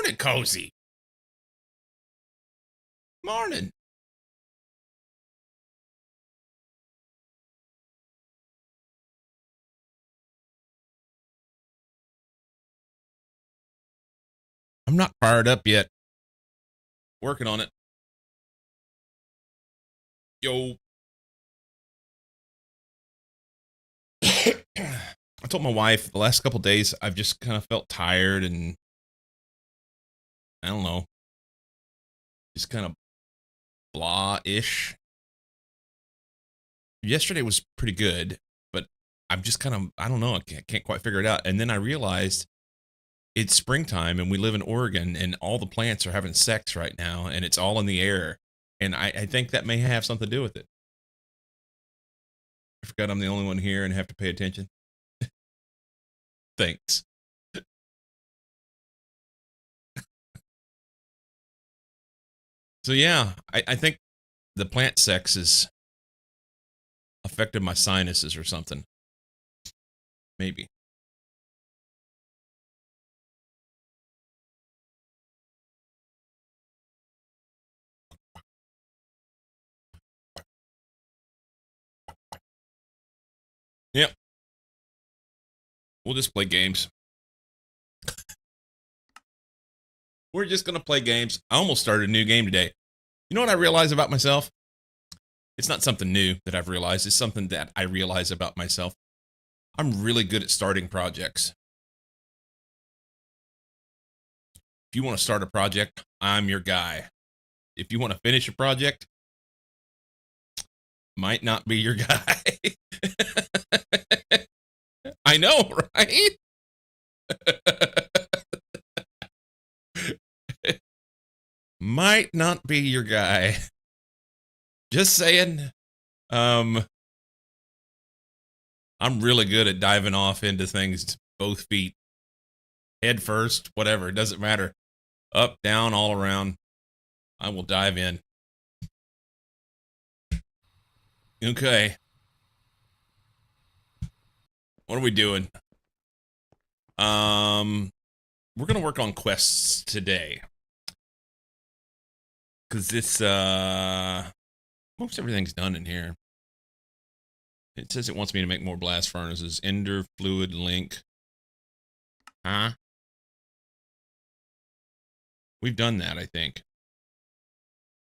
Morning, Cozy. Morning. I'm not fired up yet. Working on it. Yo. I told my wife the last couple days I've just kind of felt tired and I don't know, just kind of blah-ish. Yesterday was pretty good, but I'm just kind of, I don't know, I can't quite figure it out. And then I realized it's springtime and we live in Oregon and all the plants are having sex right now and it's all in the air. And I think that may have something to do with it. I forgot I'm the only one here and have to pay attention. Thanks. So yeah, I think the plant sex has affected my sinuses or something. Maybe. Yep. We'll just play games. We're just gonna play games. I almost started a new game today. You know what I realize about myself? It's not something new that I've realized. It's something that I realize about myself. I'm really good at starting projects. If you want to start a project, I'm your guy. If you want to finish a project, might not be your guy. I know, right? Might not be your guy. Just saying. I'm really good at diving off into things both feet. Head first, whatever, it doesn't matter. Up, down, all around. I will dive in. Okay. What are we doing? We're gonna work on quests today. Cause this most everything's done in here. It says it wants me to make more blast furnaces. Ender fluid link. Huh? We've done that, I think.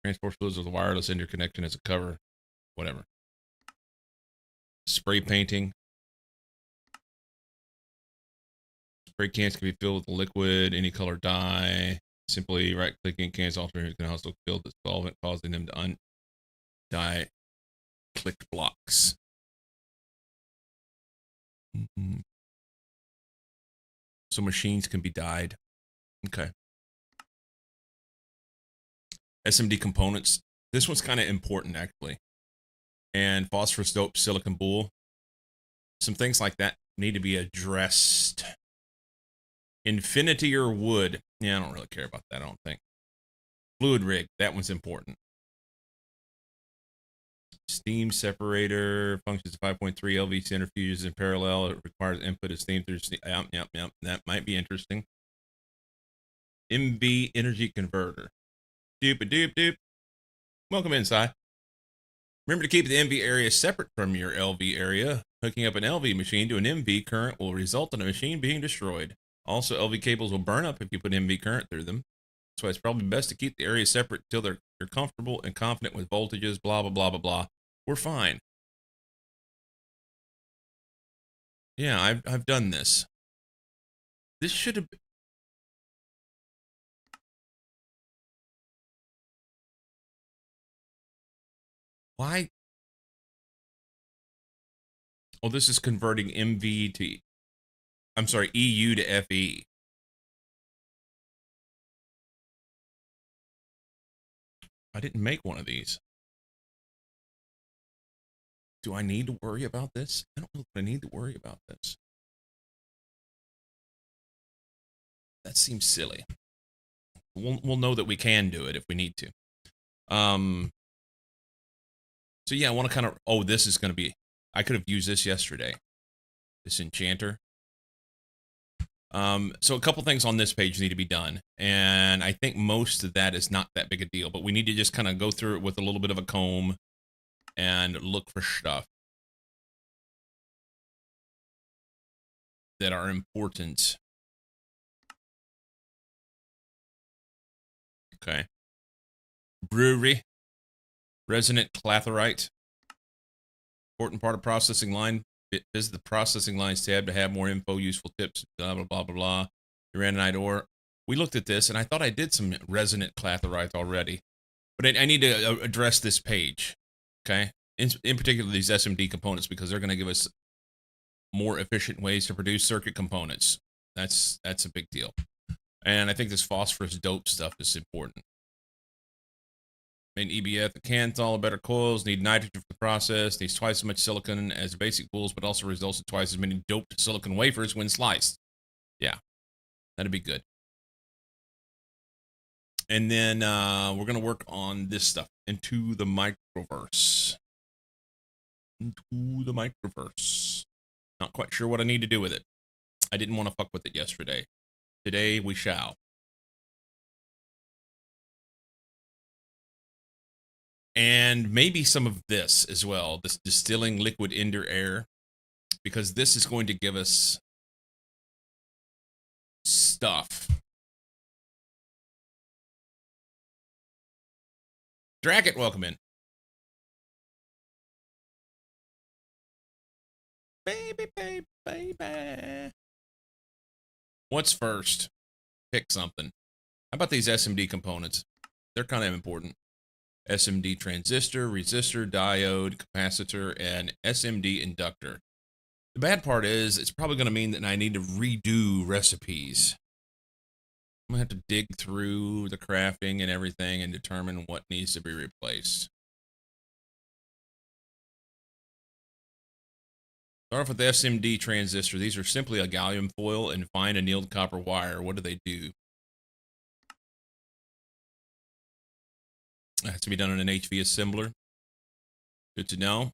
Transport fluids with a wireless ender connection as a cover. Whatever. Spray painting. Spray cans can be filled with liquid, any color dye. Simply right-clicking cans alternate can also fill the solvent, causing them to undye clicked blocks. Mm-hmm. So machines can be dyed. Okay. SMD components. This one's kind of important, actually. And phosphorus dope, silicon boule. Some things like that need to be addressed. Infinity or wood. Yeah, I don't really care about that, I don't think. Fluid rig. That one's important. Steam separator. Functions 5.3 LV centrifuges in parallel. It requires input of steam through steam. Yep. That might be interesting. MV energy converter. Doop. Welcome inside. Remember to keep the MV area separate from your LV area. Hooking up an LV machine to an MV current will result in a machine being destroyed. Also, LV cables will burn up if you put MV current through them. That's why it's probably best to keep the area separate until you're comfortable and confident with voltages, blah, blah, blah, blah, blah. We're fine. Yeah, I've done this. This should have been... Why? Oh, this is converting MV to... I'm sorry, EU to FE. I didn't make one of these. Do I need to worry about this? I don't know if I need to worry about this. That seems silly. We'll know that we can do it if we need to. So yeah, I want to kind of... Oh, this is going to be... I could have used this yesterday. This enchanter. So a couple things on this page need to be done, and I think most of that is not that big a deal, but we need to just kind of go through it with a little bit of a comb and look for stuff that are important. Okay. Brewery. Resonant clathrite. Important part of processing line. Visit the processing lines tab to have more info, useful tips, blah, blah, blah, blah, blah. Uranite ore. We looked at this, and I thought I did some resonant clathrite already. But I need to address this page, okay? In particular, these SMD components, because they're going to give us more efficient ways to produce circuit components. That's a big deal. And I think this phosphorus dope stuff is important. Main EBF, the Canthol, better coils, need nitrogen for the process, needs twice as much silicon as basic pools, but also results in twice as many doped silicon wafers when sliced. Yeah, that'd be good. And then we're going to work on this stuff into the microverse. Into the microverse. Not quite sure what I need to do with it. I didn't want to fuck with it yesterday. Today we shall. And maybe some of this as well, this distilling liquid ender air, because this is going to give us stuff. Dracket, welcome in. Baby, baby, baby. What's first? Pick something. How about these SMD components? They're kind of important. SMD transistor, resistor, diode, capacitor, and SMD inductor. The bad part is it's probably going to mean that I need to redo recipes. I'm going to have to dig through the crafting and everything and determine what needs to be replaced. Start off with the SMD transistor. These are simply a gallium foil and fine annealed copper wire. What do they do? It has to be done on an HV assembler. Good to know.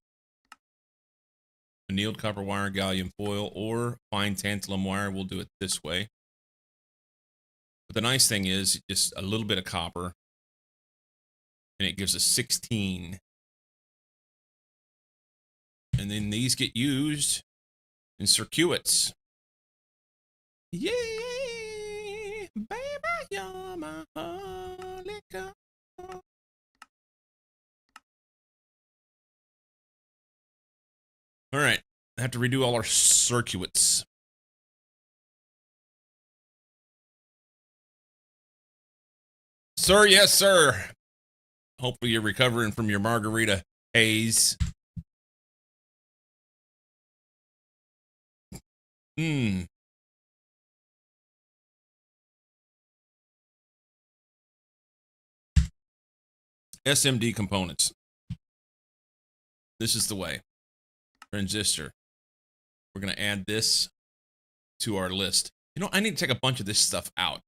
Annealed copper wire, gallium foil, or fine tantalum wire. We'll do it this way. But the nice thing is just a little bit of copper, and it gives us 16. And then these get used in circuits. Yay, baby, you're my holy God. All right, I have to redo all our circuits. Sir, yes, sir. Hopefully you're recovering from your margarita haze. SMD components. This is the way. Transistor. We're going to add this to our list. You know, I need to take a bunch of this stuff out.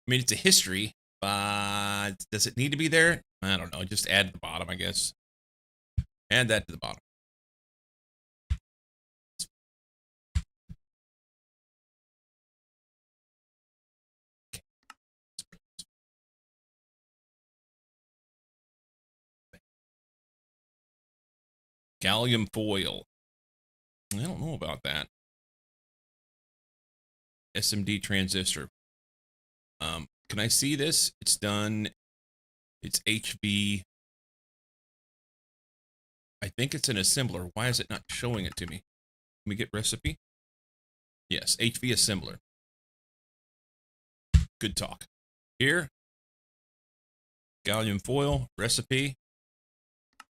I mean, it's a history, but does it need to be there? I don't know. Just add to the bottom, I guess. Add that to the bottom. Gallium foil. I don't know about that. SMD transistor. Can I see this? It's done. It's HV. I think it's an assembler. Why is it not showing it to me? Can we get recipe? Yes, HV assembler. Good talk. Here. Gallium foil. Recipe.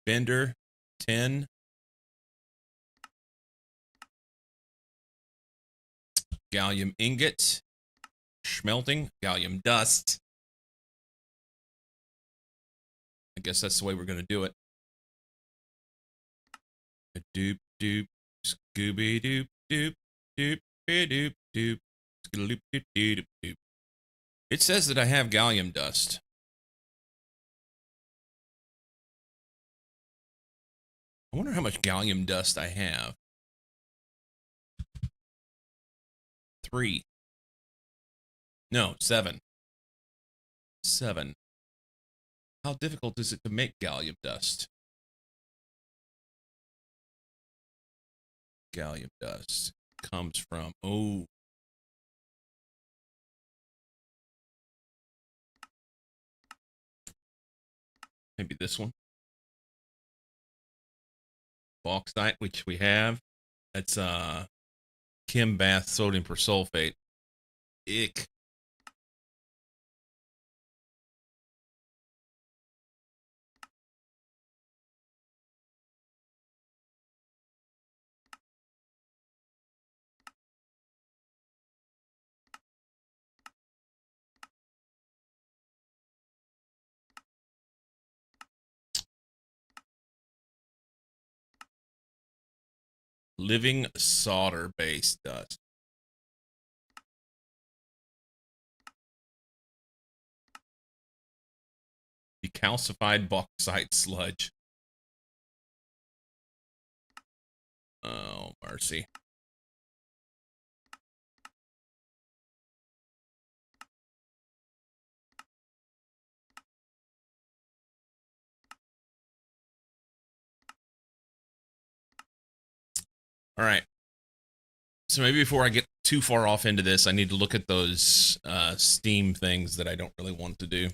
Vendor. 10. Gallium ingot. Smelting. Gallium dust. I guess that's the way we're going to do it. Doop doop. Scooby doop doop doop doop doop. Doop doop doop doop. It says that I have gallium dust. I wonder how much gallium dust I have. 3. No, 7. 7. How difficult is it to make gallium dust? Gallium dust comes from, oh, maybe this one. Bauxite, which we have. That's Chem bath sodium persulfate. Ick. Living solder based dust. Decalcified bauxite sludge. Oh, mercy. All right. So maybe before I get too far off into this, I need to look at those Steam things that I don't really want to do.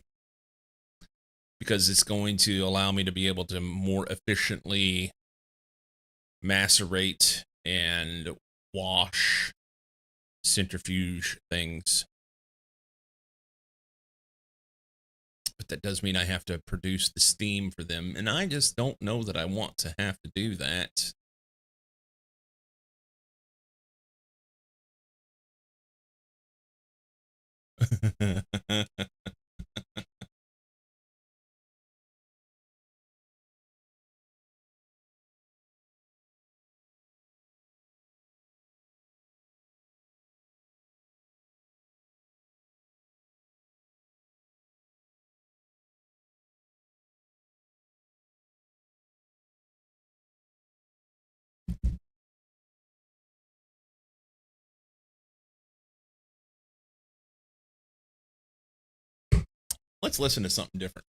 Because it's going to allow me to be able to more efficiently macerate and wash centrifuge things. But that does mean I have to produce the steam for them, and I just don't know that I want to have to do that. Let's listen to something different.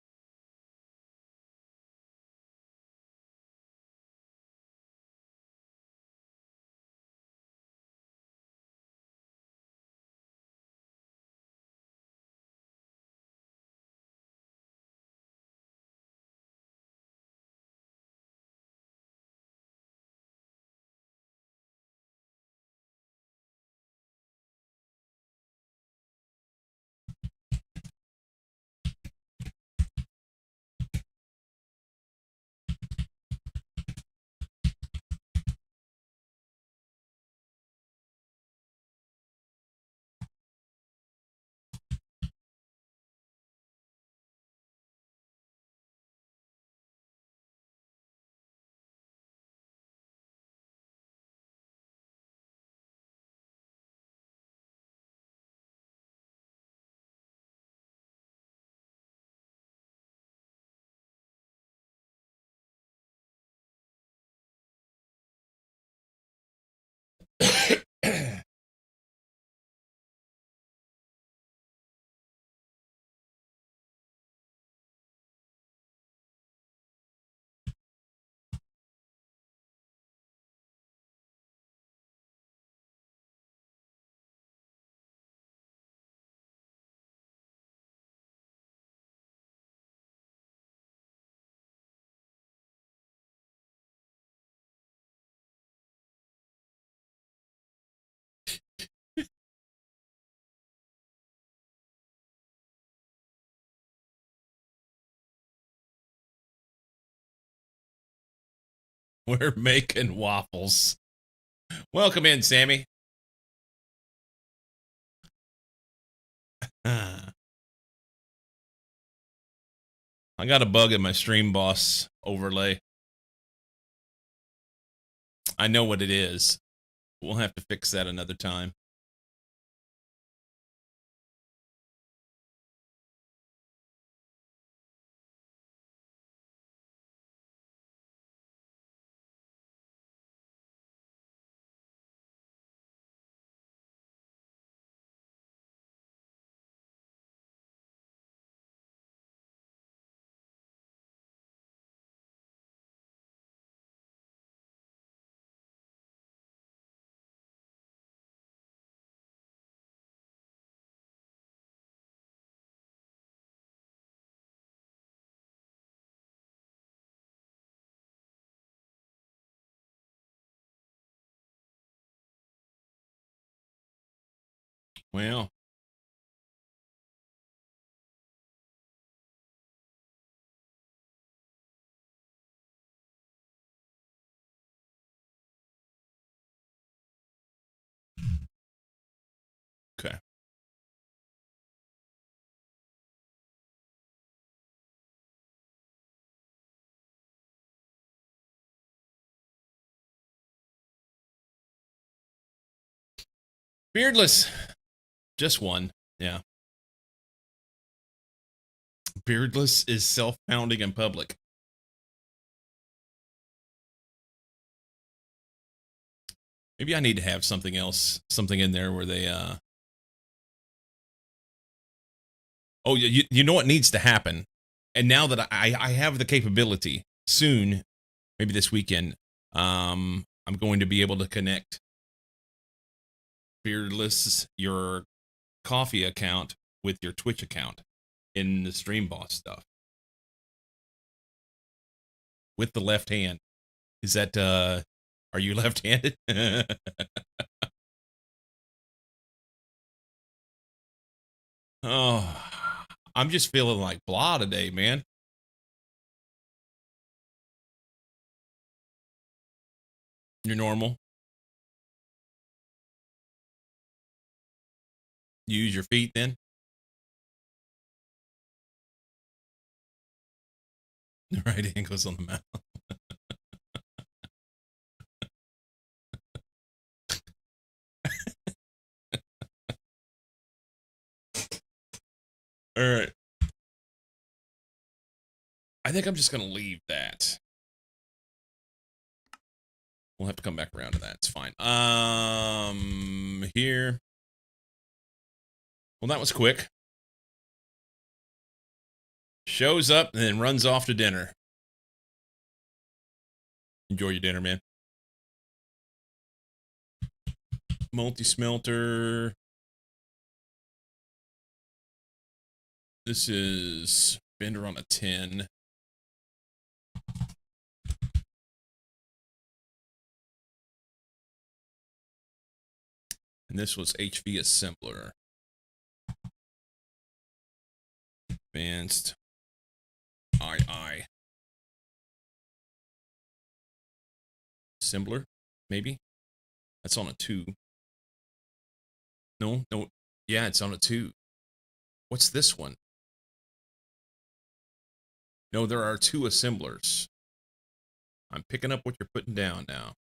We're making waffles. Welcome in, Sammy. I got a bug in my Stream Boss overlay. I know what it is. We'll have to fix that another time. Well, okay. Beardless. Just one. Yeah. Beardless is self-pounding in public. Maybe I need to have something else, something in there where they oh, you know what needs to happen? And now that I have the capability, soon, maybe this weekend, I'm going to be able to connect Beardless, your coffee account, with your Twitch account in the Stream Boss stuff with the left hand. Is that are you left-handed? Oh, I'm just feeling like blah today, man. You're normal. You use your feet then? The right hand goes on the mouth. All right. I think I'm just going to leave that. We'll have to come back around to that. It's fine. Here. Well, that was quick. Shows up and then runs off to dinner. Enjoy your dinner, man. Multi-smelter. This is Bender on a 10. And this was HV assembler. Advanced. II. Assembler, maybe? That's on a 2. No. Yeah, it's on a 2. What's this one? No, there are 2 assemblers. I'm picking up what you're putting down now.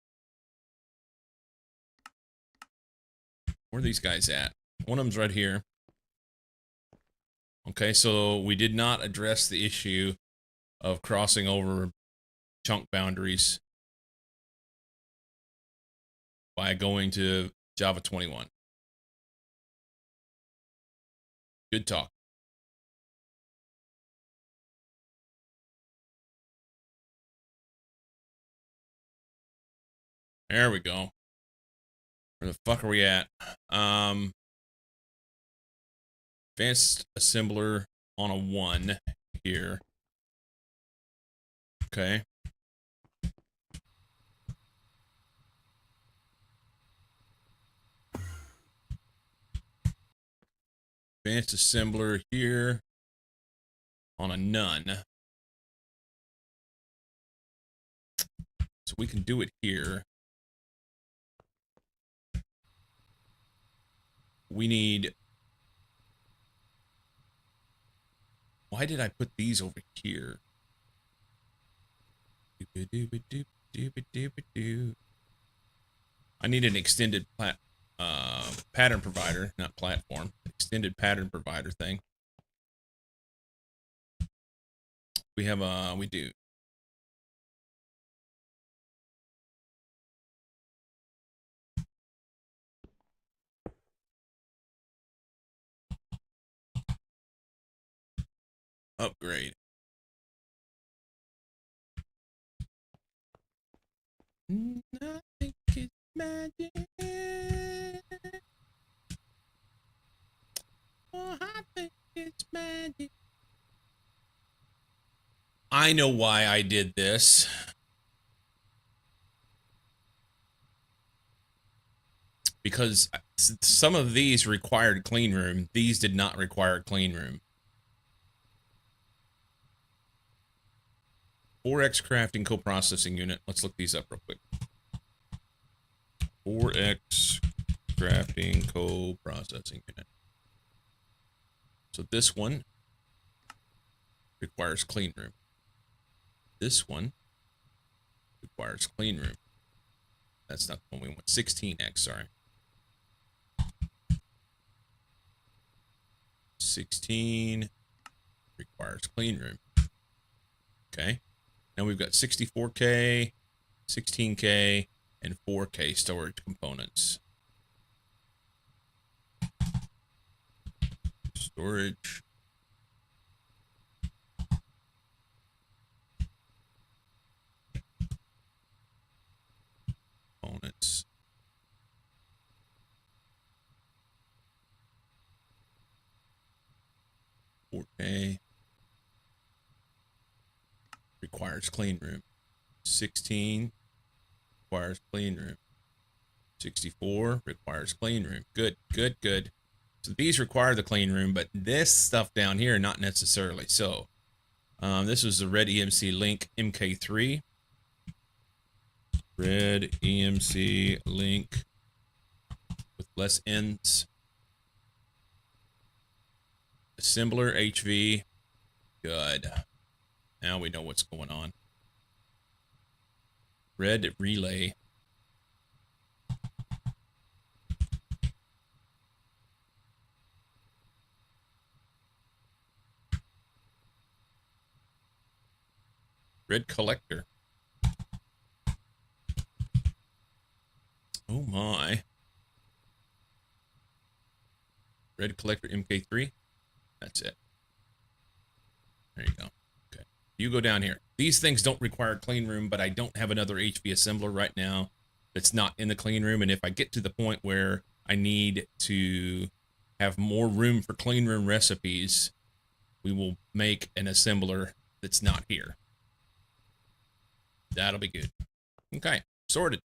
Where are these guys at? One of them's right here. Okay, so we did not address the issue of crossing over chunk boundaries by going to Java 21. Good talk. There we go. Where the fuck are we at? Advanced assembler on a 1 here. Okay. Advanced assembler here on a none. So we can do it here. We need... Why did I put these over here? I need an extended pattern provider, not platform. Extended pattern provider thing. We have we do. Upgrade. I think it's magic. Oh, I think it's magic. I know why I did this. Because Some of these required clean room. These did not require clean room. 4X crafting co-processing unit. Let's look these up real quick. 4X crafting co-processing unit. So this one requires clean room. This one requires clean room. That's not the one we want. 16X, sorry. 16 requires clean room. Okay. Now we've got 64K, 16K, and 4K storage components. Storage. Components. .4K requires clean room. 16 requires clean room. 64 requires clean room. Good, good, good. So these require the clean room, but this stuff down here, not necessarily. So this was the Red EMC Link MK3. Red EMC Link with less ends. Assembler HV. Good. Now we know what's going on. Red relay. Red collector. Oh my. Red collector MK3. That's it. There you go. Okay. You go down here. These things don't require clean room, but I don't have another HV assembler right now that's not in the clean room. And if I get to the point where I need to have more room for clean room recipes, we will make an assembler that's not here. That'll be good. Okay. Sorted.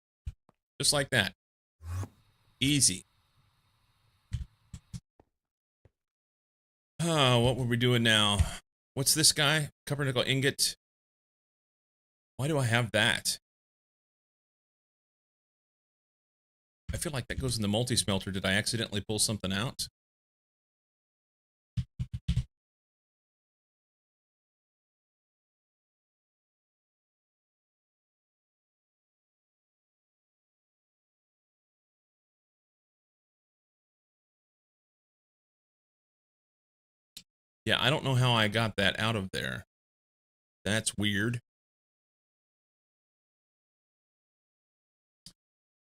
Just like that. Easy. Oh, what were we doing now? What's this guy? Copper nickel ingot. Why do I have that? I feel like that goes in the multi-smelter. Did I accidentally pull something out? Yeah, I don't know how I got that out of there. That's weird.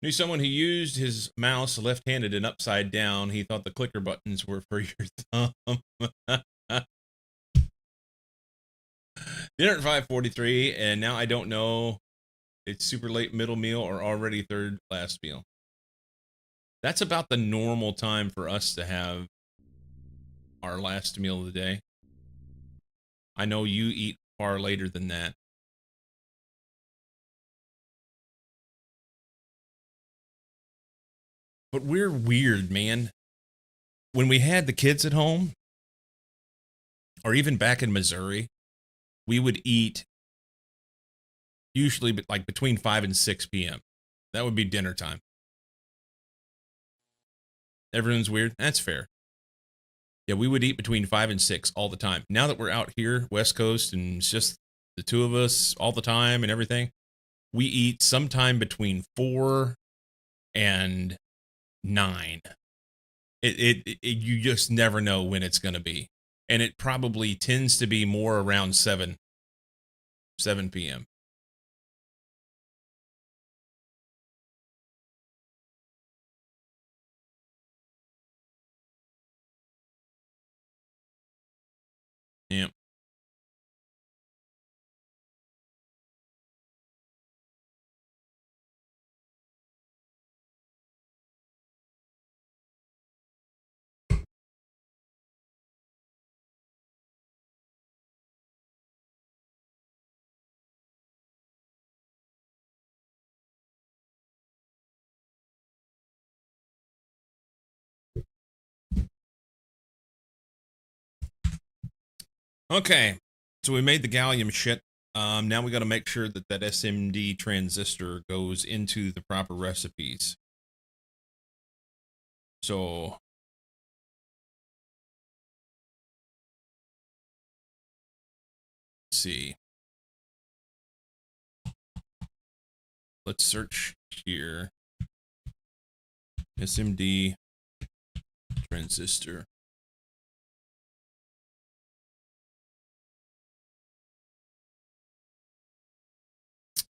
Knew someone who used his mouse left-handed and upside down. He thought the clicker buttons were for your thumb. Dinner at 5:43, and now I don't know. It's super late middle meal or already third last meal. That's about the normal time for us to have our last meal of the day. I know you eat far later than that. But we're weird, man. When we had the kids at home, or even back in Missouri, we would eat usually like between 5 and 6 p.m. That would be dinner time. Everyone's weird. That's fair. Yeah, we would eat between 5 and 6 all the time. Now that we're out here, West Coast, and it's just the two of us all the time and everything, we eat sometime between 4 and 9. You just never know when it's going to be. And it probably tends to be more around 7 p.m. Yeah. Okay, so we made the gallium shit. Now we got to make sure that that SMD transistor goes into the proper recipes. So let's see. Let's search here. SMD transistor.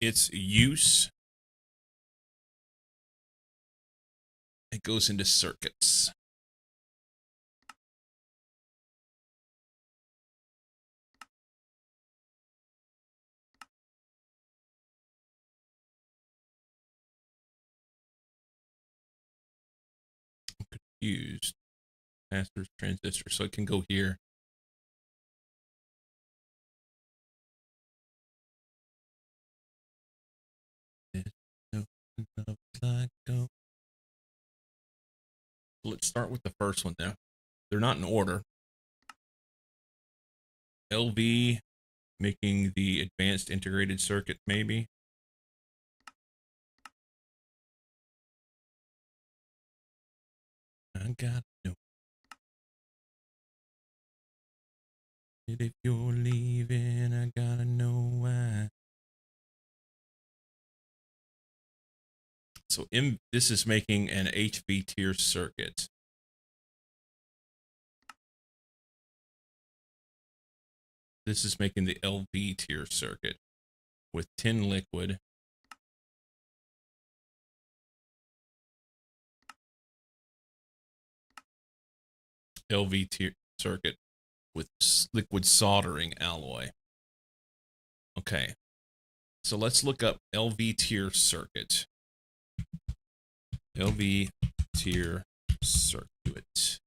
Its use. It goes into circuits. Used. Capacitors, transistor. So it can go here. Let's start with the first one now. They're not in order. LV making the advanced integrated circuit, maybe. I gotta know. If you're leaving, I gotta know why. So this is making an HV tier circuit. This is making the LV tier circuit with tin liquid. LV tier circuit with liquid soldering alloy. Okay, so let's look up LV tier circuit. LV tier circuit.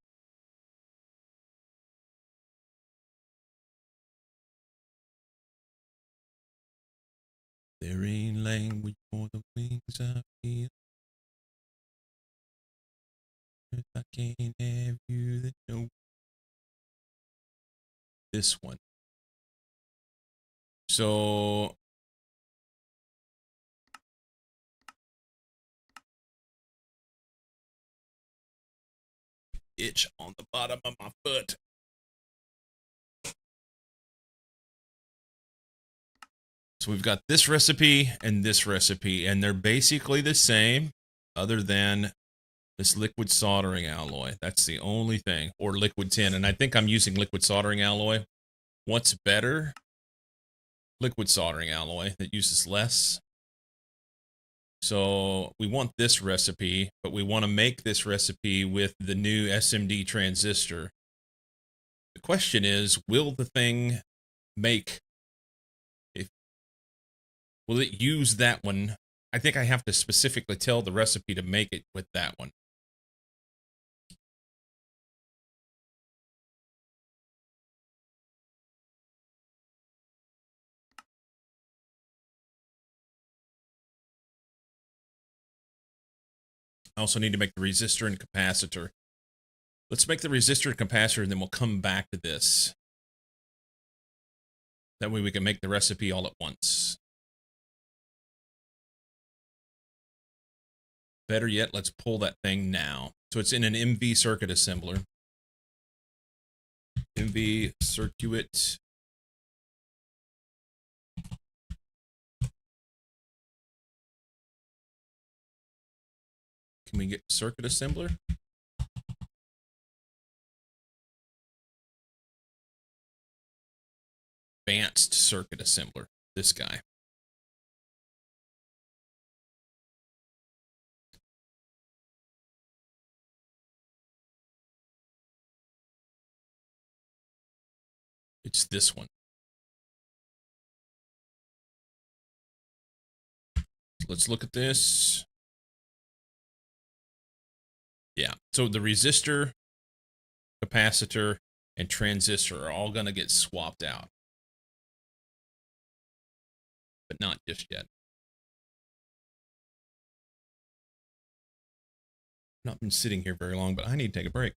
There ain't language for the wings I feel. If I can't have you, then no. This one. So itch on the bottom of my foot. So we've got this recipe, and they're basically the same, other than this liquid soldering alloy. That's the only thing, or liquid tin. And I think I'm using liquid soldering alloy. What's better? Liquid soldering alloy that uses less. So we want this recipe, but we want to make this recipe with the new SMD transistor. The question is, will the thing make, will it use that one? I think I have to specifically tell the recipe to make it with that one. I also need to make the resistor and capacitor. Let's make the resistor and capacitor, and then we'll come back to this. That way we can make the recipe all at once. Better yet, let's pull that thing now. So it's in an MV circuit assembler. MV circuit. Can we get circuit assembler? Advanced circuit assembler. This guy. It's this one. Let's look at this. Yeah, so the resistor, capacitor, and transistor are all going to get swapped out. But not just yet. Not been sitting here very long, but I need to take a break.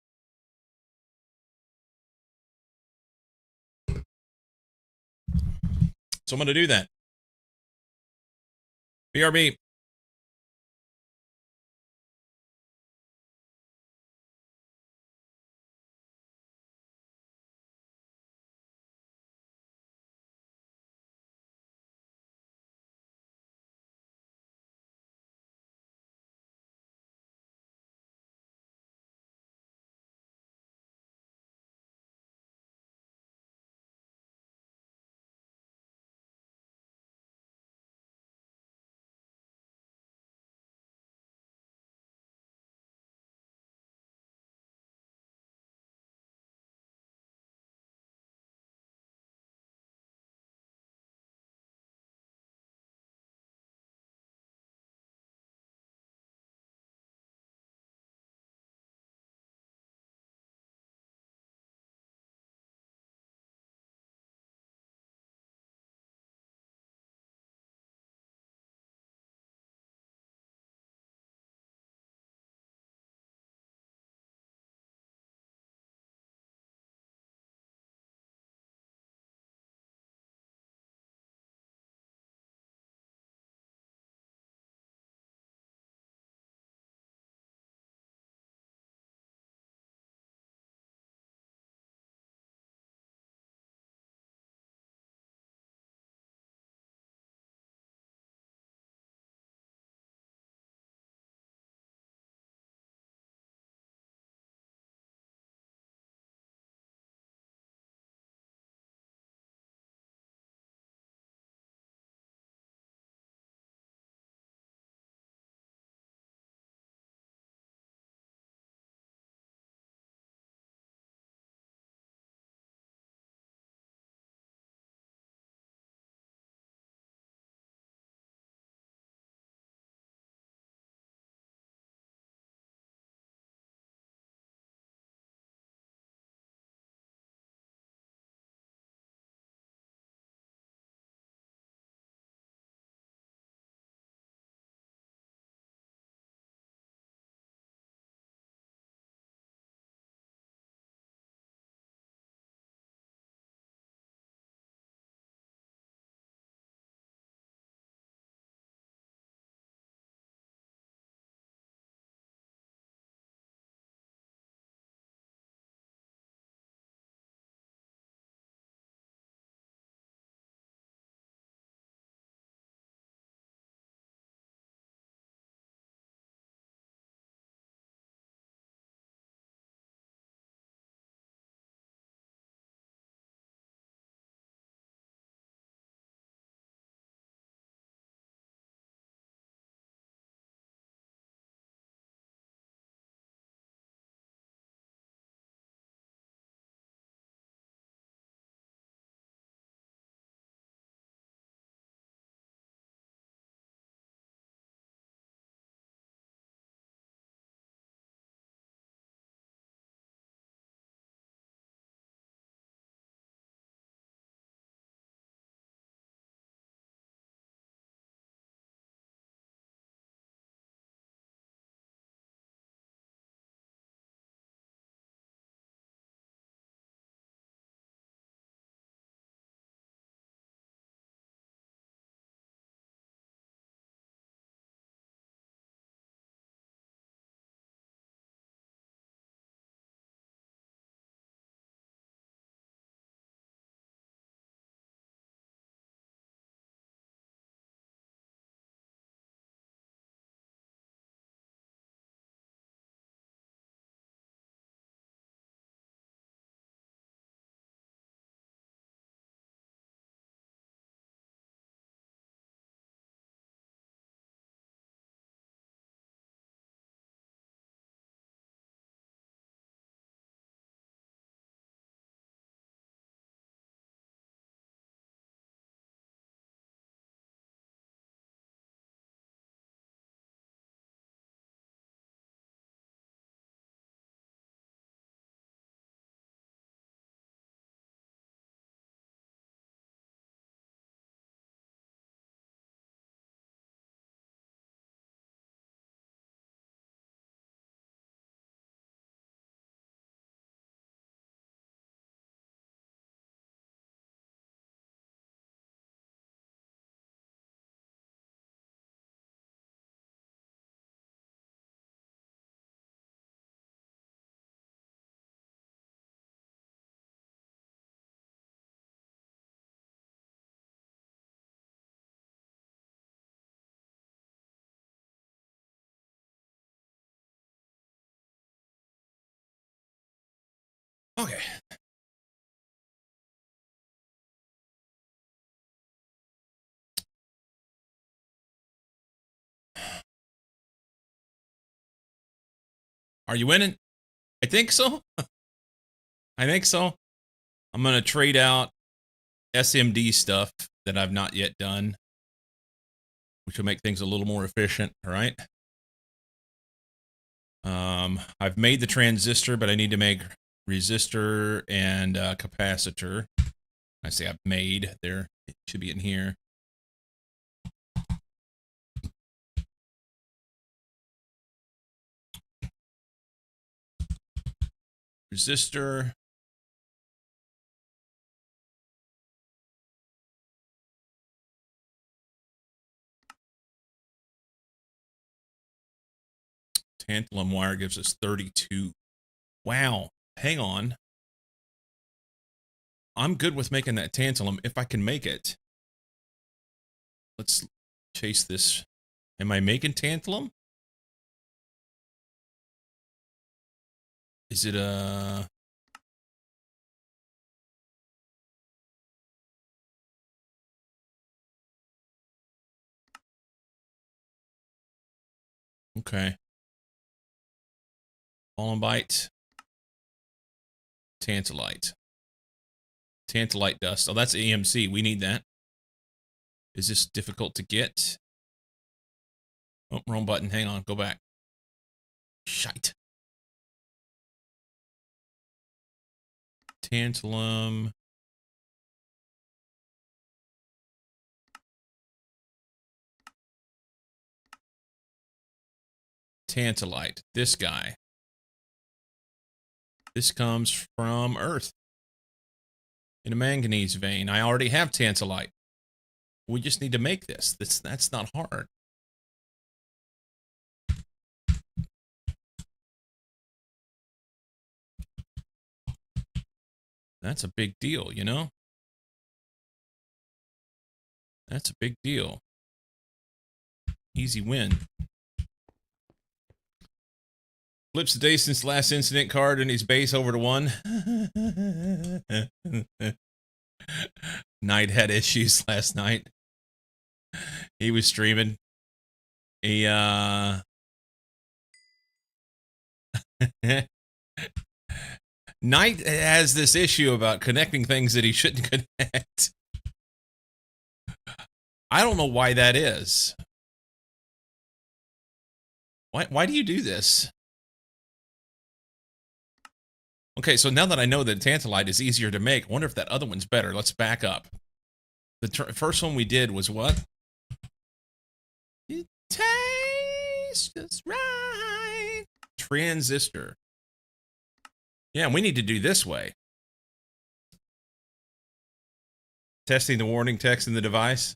So I'm going to do that. BRB. Okay. Are you winning? I think so. I think so. I'm going to trade out SMD stuff that I've not yet done, which will make things a little more efficient, all right? I've made the transistor, but I need to make resistor and capacitor. I say I've made. There, it should be in here. Resistor. Tantalum wire gives us 32. Wow. Hang on. I'm good with making that tantalum if I can make it. Let's chase this. Am I making tantalum? Is it a... Okay. Columbite. Tantalite. Tantalite dust. Oh, that's EMC. We need that. Is this difficult to get? Oh, wrong button. Hang on. Go back. Shite. Tantalum. Tantalite. This guy. This comes from Earth. In a manganese vein. I already have tantalite. We just need to make this. That's not hard. That's a big deal, you know? That's a big deal. Easy win. Flips the day since last incident card and his base over to 1. Knight had issues last night. He was streaming. He Knight has this issue about connecting things that he shouldn't connect. I don't know why that is. Why do you do this? Okay, so now that I know that tantalite is easier to make, I wonder if that other one's better. Let's back up. The first one we did was what? It tastes just right. Transistor. Yeah, we need to do this way. Testing the warning text in the device.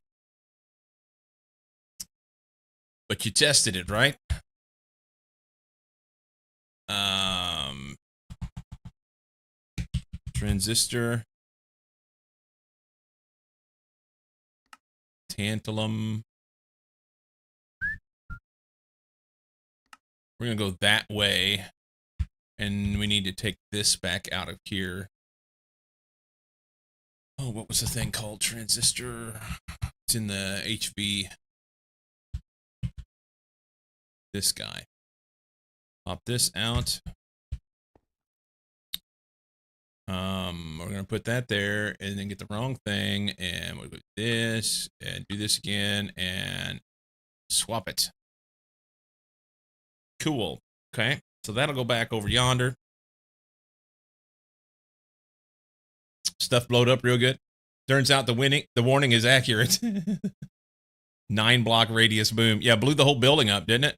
But you tested it, right? Transistor. Tantalum. We're going to go that way. And we need to take this back out of here. Oh, what was the thing called? Transistor. It's in the HV. This guy. Pop this out. We're going to put that there and then get the wrong thing. And we'll do this and do this again and swap it. Cool. Okay. So that'll go back over yonder. Stuff blowed up real good. Turns out the warning is accurate. 9-block radius boom. Yeah, blew the whole building up, didn't it?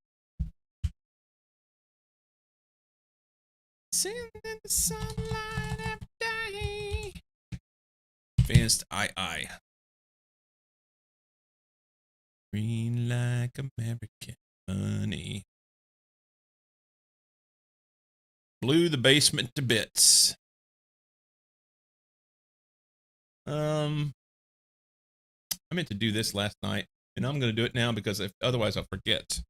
Sitting in the sunlight every day. Advanced II. Green like American honey. Blew the basement to bits. I meant to do this last night, and I'm going to do it now because otherwise I'll forget.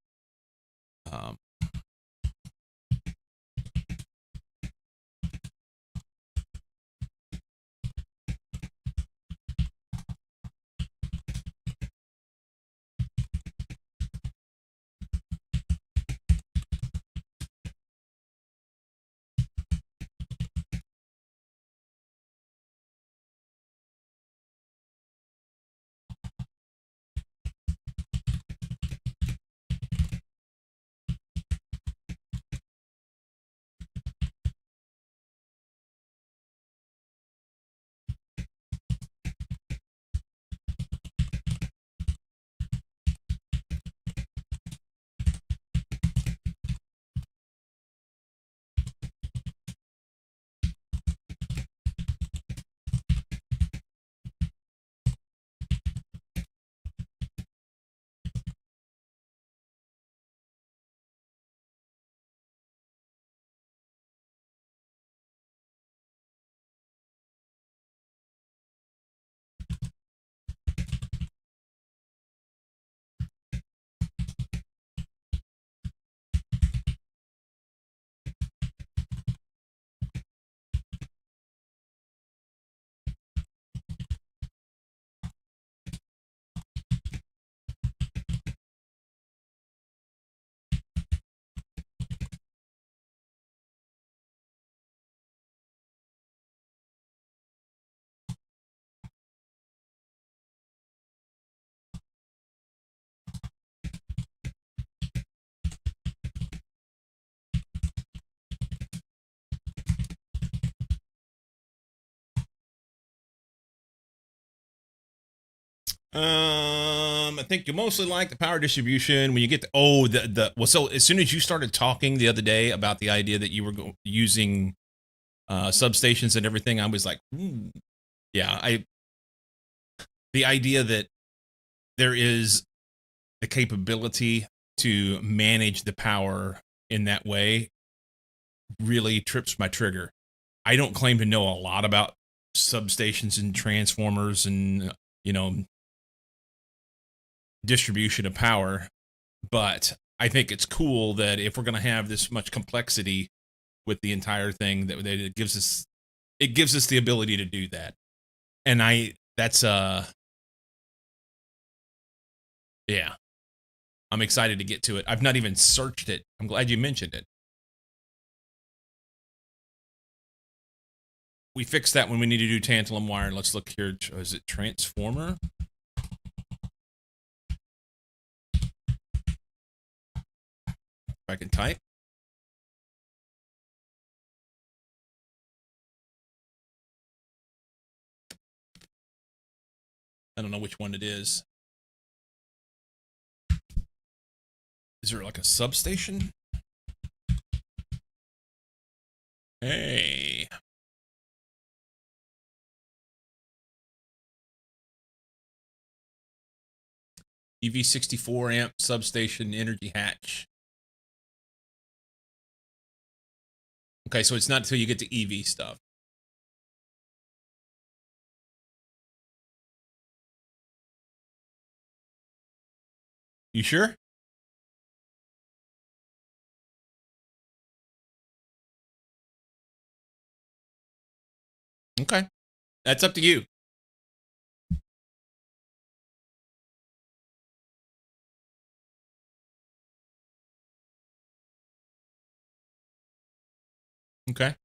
I think you mostly like the power distribution when you get well. So as soon as you started talking the other day about the idea that you were using substations and everything, I was like, yeah, the idea that there is the capability to manage the power in that way really trips my trigger. I don't claim to know a lot about substations and transformers and, distribution of power, but I think it's cool that if we're going to have this much complexity with the entire thing, that it gives us the ability to do that. And yeah, I'm excited to get to it. I've not even searched it. I'm glad you mentioned it. We fixed that when we need to do tantalum wire. Let's look here. Is it transformer? If I can type. I don't know which one it is. Is there like a substation? Hey. EV 64 amp substation energy hatch. Okay, so it's not until you get to EV stuff. You sure? Okay. That's up to you. Okay.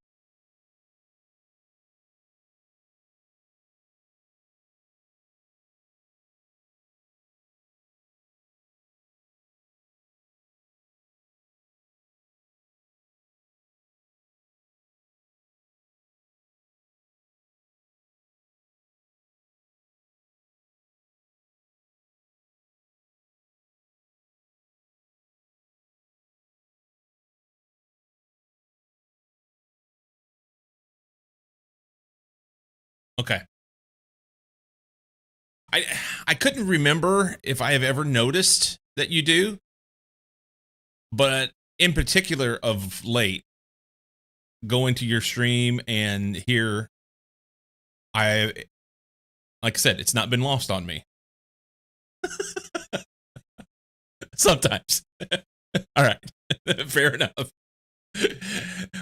Okay. I couldn't remember if I have ever noticed that you do, but in particular of late, going to your stream and here, like I said, it's not been lost on me. Sometimes. All right. Fair enough.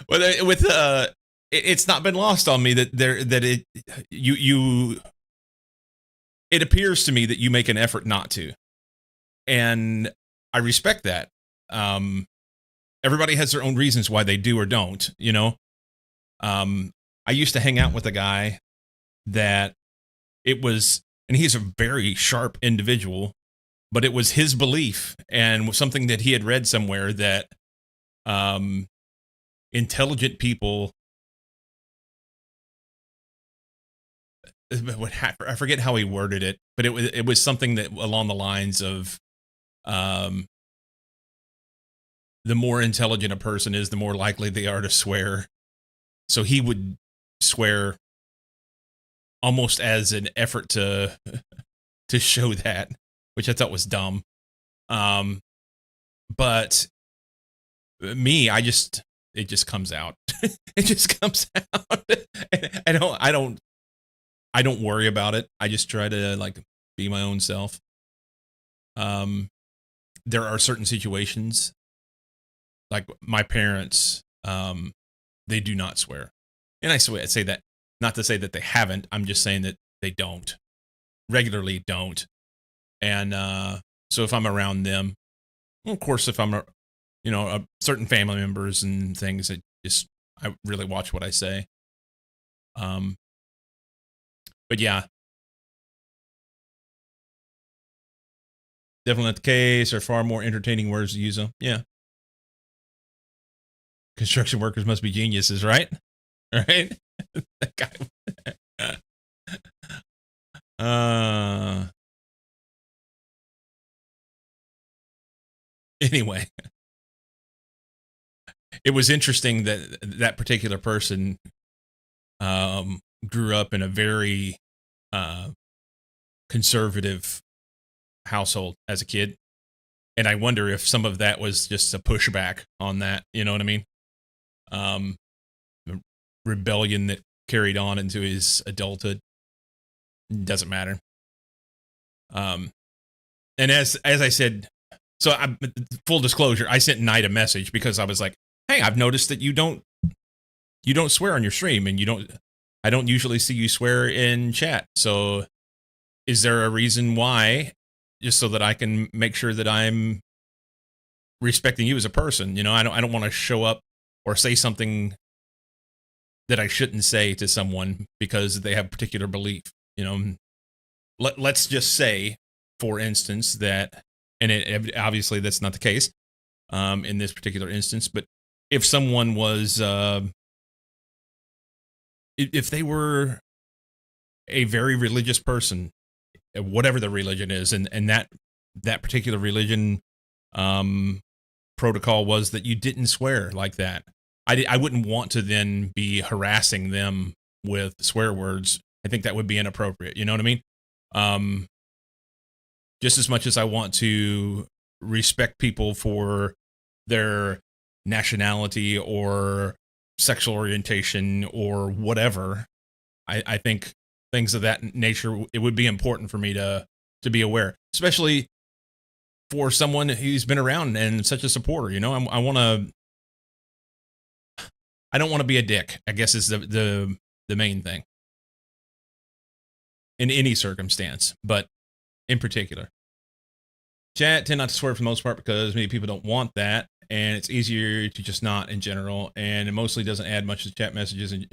With it's not been lost on me that it appears to me that you make an effort not to, and I respect that. Everybody has their own reasons why they do or don't, I used to hang out with a guy that and he's a very sharp individual, but it was his belief and something that he had read somewhere that intelligent people, I forget how he worded it, but it was something that along the lines of the more intelligent a person is, the more likely they are to swear. So he would swear almost as an effort to show that, which I thought was dumb. But me, it just comes out. It just comes out. I don't worry about it. I just try to be my own self. There are certain situations, like my parents, they do not swear. And I say that not to say that they haven't. I'm just saying that they don't. Regularly don't. And so if I'm around them, well, of course, if I'm certain family members and things, I really watch what I say. But yeah, definitely not the case. There are far more entertaining words to use them. Yeah. Construction workers must be geniuses, right? Right? That guy. Anyway, it was interesting that that particular person grew up in a very conservative household as a kid. And I wonder if some of that was just a pushback on that. You know what I mean? Um, rebellion that carried on into his adulthood. Doesn't matter. And as I said, so full disclosure, I sent Knight a message because I was like, "Hey, I've noticed that you don't swear on your stream, and I don't usually see you swear in chat. So, is there a reason why? Just so that I can make sure that I'm respecting you as a person. You know, I don't want to show up or say something that I shouldn't say to someone because they have a particular belief. You know, let's just say, for instance, that, and obviously that's not the case in this particular instance, but if someone was, if they were a very religious person, whatever the religion is, and that particular religion protocol was that you didn't swear like that, I wouldn't want to then be harassing them with swear words. I think that would be inappropriate. You know what I mean? Just as much as I want to respect people for their nationality or sexual orientation or whatever, I think things of that nature, it would be important for me to be aware, especially for someone who's been around and such a supporter. You know, I don't want to be a dick, I guess, is the main thing in any circumstance, but in particular. Chat tend not to swear for the most part because many people don't want that, and it's easier to just not in general, and it mostly doesn't add much to chat messages in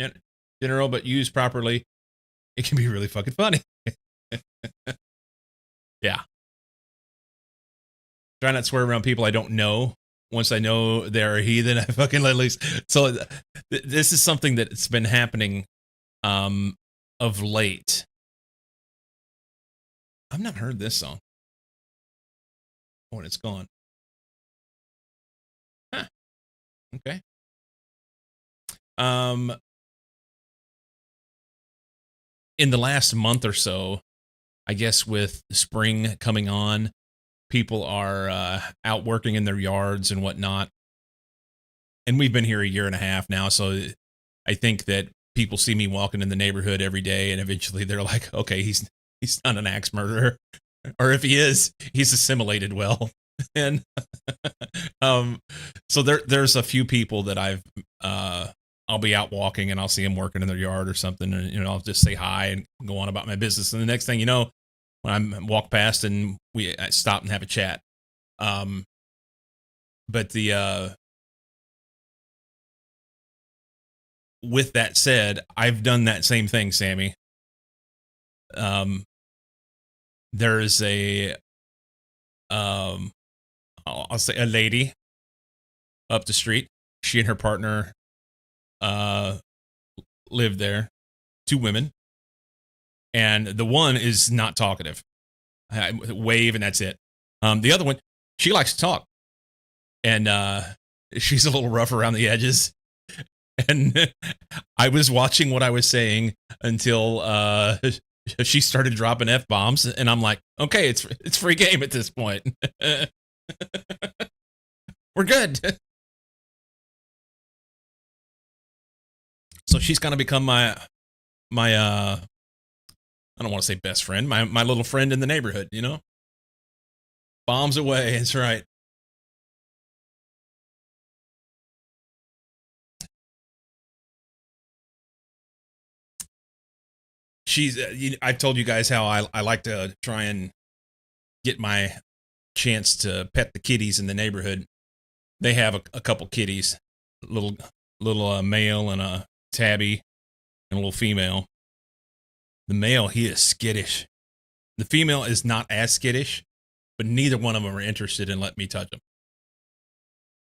general, but used properly, it can be really fucking funny. Yeah. Try not to swear around people I don't know. Once I know they're a heathen, I fucking let loose. So this is something that's been happening of late. I've not heard this song. Oh, and it's gone. Huh. Okay. In the last month or so, I guess with spring coming on, people are out working in their yards and whatnot. And we've been here a year and a half now, so I think that people see me walking in the neighborhood every day, and eventually they're like, okay, he's not an axe murderer. Or if he is, he's assimilated well. And so there's a few people that I'll be out walking and I'll see them working in their yard or something, and you know, I'll just say hi and go on about my business. And the next thing you know, when I walk past and I stop and have a chat. But with that said, I've done that same thing, Sammy. There is I'll say a lady up the street. She and her partner live there. Two women, and the one is not talkative. I wave and that's it. The other one, she likes to talk, and she's a little rough around the edges. And I was watching what I was saying until she started dropping F-bombs, and I'm like, okay, it's free game at this point. We're good. So she's kind of become my I don't want to say best friend, my little friend in the neighborhood, you know? Bombs away, that's right. She's I've told you guys how I like to try and get my chance to pet the kitties in the neighborhood. They have a couple kitties, little male and a tabby and a little female. The male, he is skittish. The female is not as skittish, but neither one of them are interested in letting me touch them.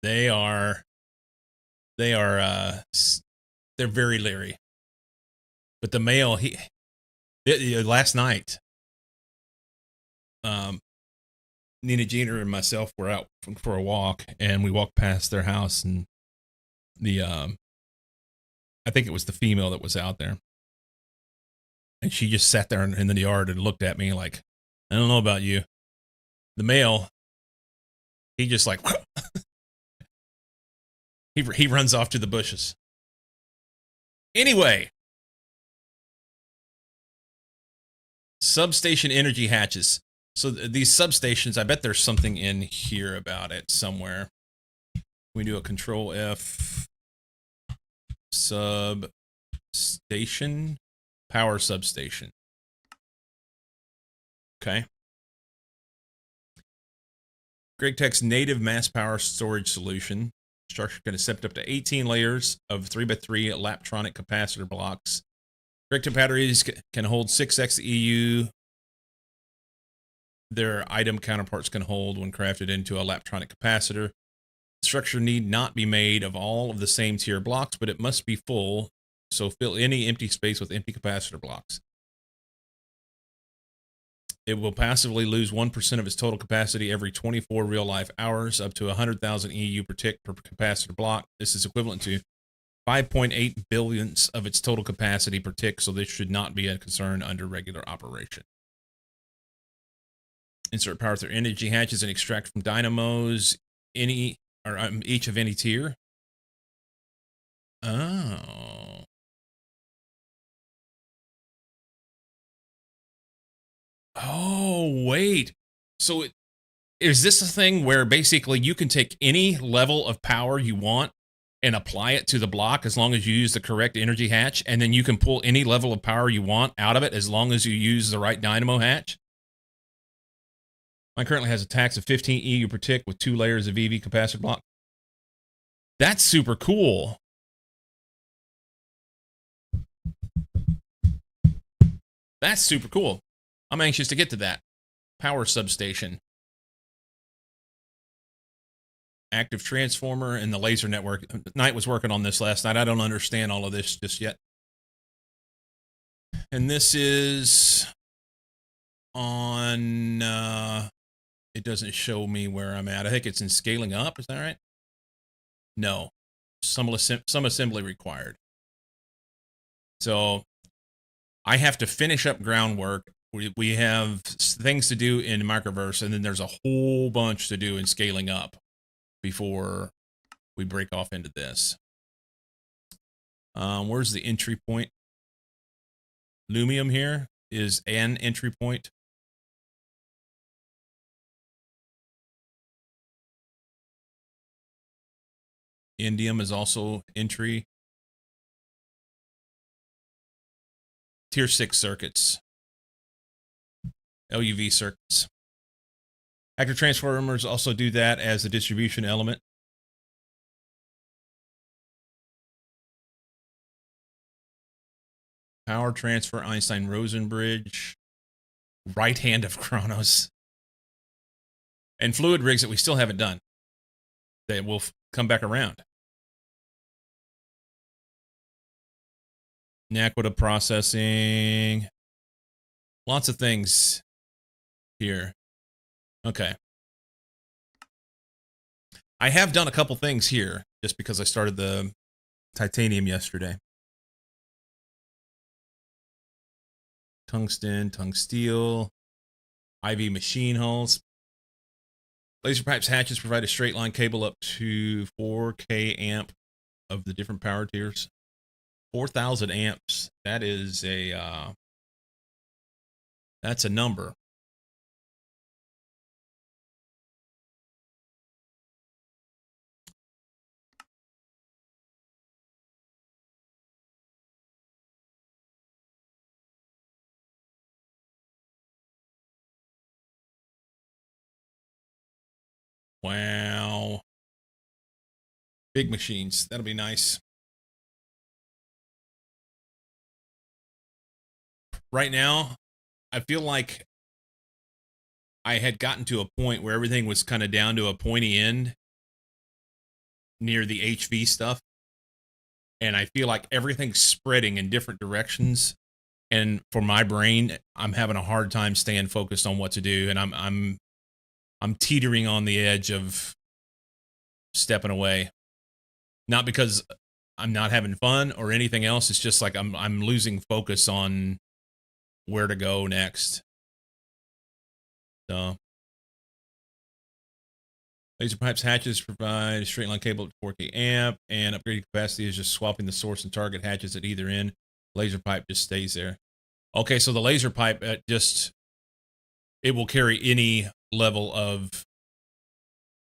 They're very leery. But the male, last night, Nina Jeter and myself were out for a walk, and we walked past their house, and the I think it was the female that was out there, and she just sat there in the yard and looked at me like, I don't know about you. The male, he just like he runs off to the bushes. Anyway, substation energy hatches. So these substations, I bet there's something in here about it somewhere. We do a Control F. Substation, power substation. Okay. GregTech's native mass power storage solution. Structure can accept up to 18 layers of 3x3 Laptronic capacitor blocks. GregTech batteries can hold 6x EU. Their item counterparts can hold when crafted into a Laptronic capacitor. The structure need not be made of all of the same tier blocks, but it must be full, so fill any empty space with empty capacitor blocks. It will passively lose 1% of its total capacity every 24 real-life hours, up to 100,000 EU per tick per capacitor block. This is equivalent to 5.8 billionths of its total capacity per tick, so this should not be a concern under regular operation. Insert power through energy hatches and extract from dynamos each of any tier. Oh. Oh, wait. So is this a thing where basically you can take any level of power you want and apply it to the block as long as you use the correct energy hatch, and then you can pull any level of power you want out of it as long as you use the right dynamo hatch? Mine currently has a tax of 15 EU per tick with 2 layers of EV capacitor block. That's super cool. That's super cool. I'm anxious to get to that. Power substation. Active transformer and the laser network. Knight was working on this last night. I don't understand all of this just yet. And this is on... it doesn't show me where I'm at. I think it's in scaling up. Is that right? No. Some assembly required. So I have to finish up groundwork. We have things to do in microverse, and then there's a whole bunch to do in scaling up before we break off into this. Where's the entry point? Lumium here is an entry point. Indium is also entry. Tier 6 circuits. LUV circuits. Active transformers also do that as a distribution element. Power transfer, Einstein-Rosen bridge. Right hand of Kronos. And fluid rigs that we still haven't done. That will come back around. Naquita processing. Lots of things here. Okay. I have done a couple things here just because I started the titanium yesterday. Tungsten, tungsteel, IV machine hulls. Laser pipes hatches provide a straight line cable up to 4K amp of the different power tiers. 4,000 amps. That is a that's a number. Wow. Big machines. That'll be nice. Right now, I feel like I had gotten to a point where everything was kind of down to a pointy end near the HV stuff. And I feel like everything's spreading in different directions. And for my brain, I'm having a hard time staying focused on what to do. And I'm I'm teetering on the edge of stepping away. Not because I'm not having fun or anything else. It's just like I'm losing focus on where to go next. So laser pipes hatches provide a straight line cable to 4K amp, and upgraded capacity is just swapping the source and target hatches at either end. Laser pipe just stays there. Okay, so the laser pipe it will carry any level of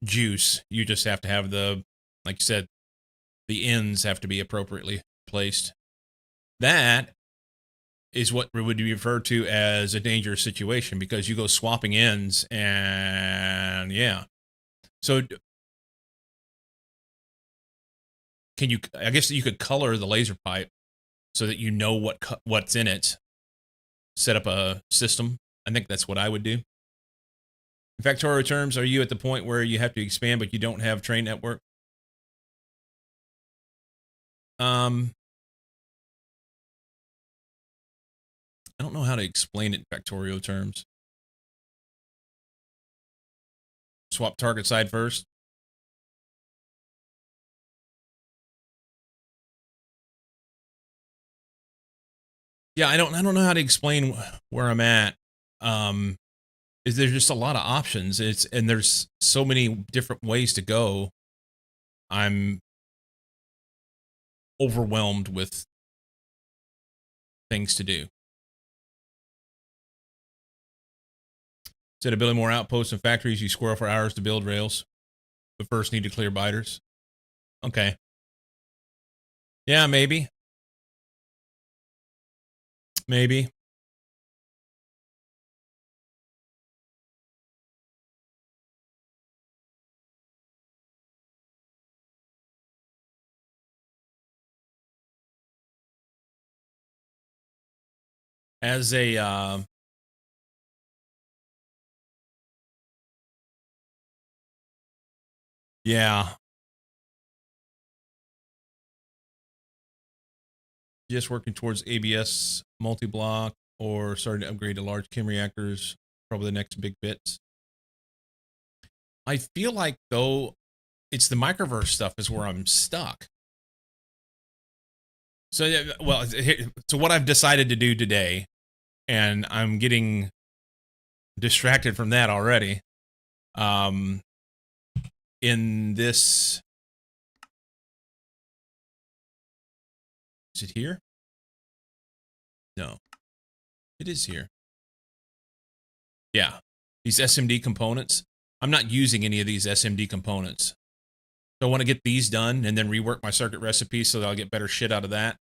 juice. You just have to have like you said, the ends have to be appropriately placed. That is what would be referred to as a dangerous situation, because you go swapping ends, and yeah. So I guess you could color the laser pipe so that you know what's in it. Set up a system. I think that's what I would do. In factorial terms, are you at the point where you have to expand but you don't have train network? I don't know how to explain it in factorial terms. Swap target side first. Yeah, I don't know how to explain where I'm at. Is there's just a lot of options. And there's so many different ways to go. I'm overwhelmed with things to do. Instead of building more outposts and factories, you squirrel for hours to build rails, but first need to clear biters. Okay. Yeah, maybe. Maybe. As a yeah, just working towards ABS multi-block or starting to upgrade to large chem reactors, probably the next big bits. I feel like, though, it's the microverse stuff is where I'm stuck. So, well, so what I've decided to do today, and I'm getting distracted from that already. In this, is it here? No, it is here. Yeah, these SMD components. I'm not using any of these SMD components. So I want to get these done and then rework my circuit recipe so that I'll get better shit out of that.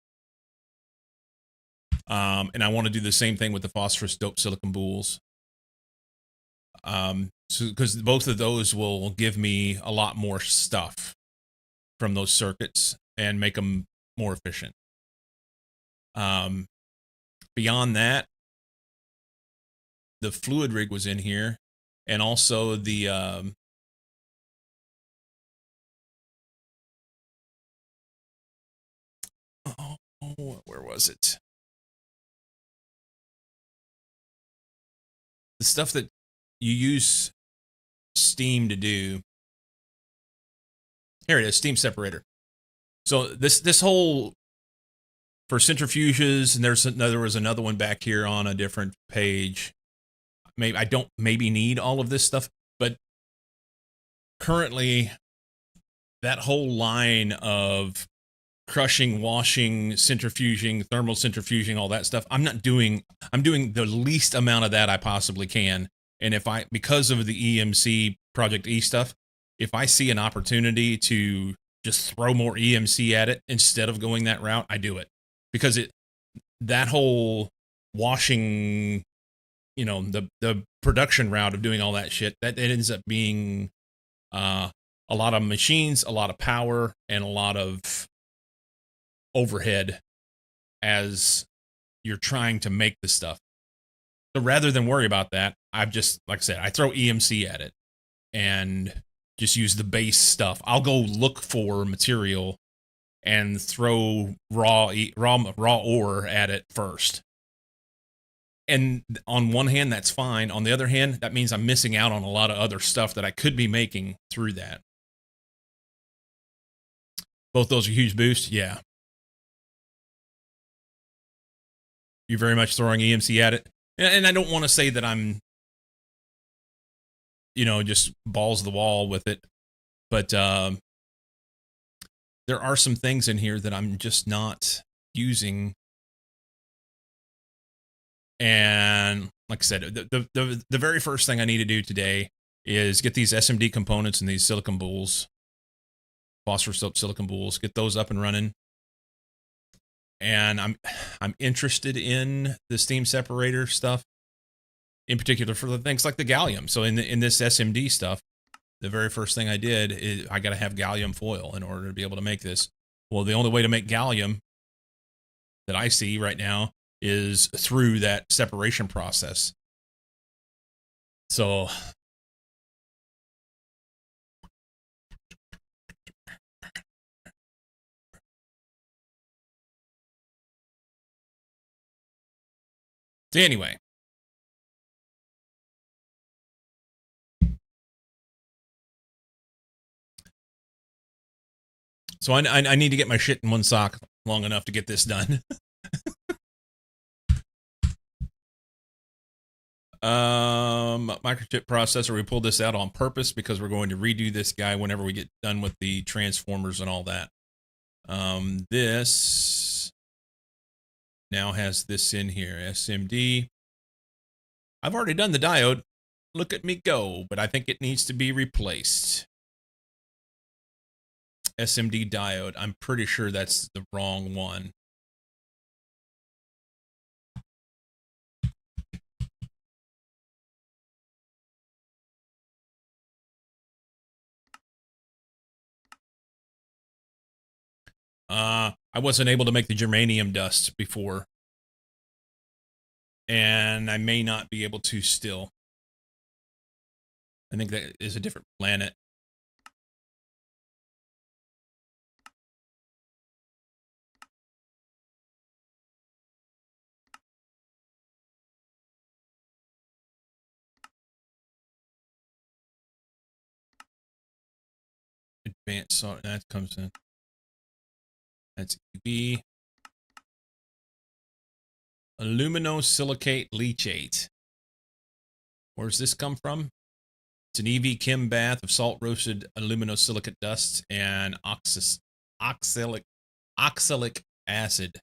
And I want to do the same thing with the phosphorus doped silicon boules. So because both of those will give me a lot more stuff from those circuits and make them more efficient. Beyond that, the fluid rig was in here, and also the where was it? The stuff that you use steam to do. Here it is, steam separator. So this whole, for centrifuges, and there was another one back here on a different page. Maybe I don't need all of this stuff, but currently that whole line of crushing, washing, centrifuging, thermal centrifuging, all that stuff, I'm doing the least amount of that I possibly can. And because of the EMC Project E stuff, if I see an opportunity to just throw more EMC at it instead of going that route, I do it. Because that whole washing, the production route of doing all that shit, that it ends up being a lot of machines, a lot of power, and a lot of overhead as you're trying to make the stuff. So rather than worry about that, I've just, like I said, I throw EMC at it and just use the base stuff. I'll go look for material and throw raw ore at it first. And on one hand, that's fine. On the other hand, that means I'm missing out on a lot of other stuff that I could be making through that. Both those are huge boosts. Yeah. You're very much throwing EMC at it. And I don't want to say that I'm, just balls to the wall with it. But there are some things in here that I'm just not using. And like I said, the very first thing I need to do today is get these SMD components and these silicon boules, phosphorus silicon boules, get those up and running. And I'm interested in the steam separator stuff, in particular for the things like the gallium. So in this SMD stuff, the very first thing I did is I got to have gallium foil in order to be able to make this. Well, the only way to make gallium that I see right now is through that separation process. So anyway, so I need to get my shit in one sock long enough to get this done. Microchip processor, we pulled this out on purpose because we're going to redo this guy whenever we get done with the transformers and all that. This now has this in here, SMD. I've already done the diode. Look at me go, but I think it needs to be replaced. SMD diode. I'm pretty sure that's the wrong one. I wasn't able to make the germanium dust before. And I may not be able to still. I think that is a different planet. Advanced, so that comes in. That's EV. Aluminosilicate leachate. Where's this come from? It's an EV chem bath of salt roasted aluminosilicate dust and oxalic acid.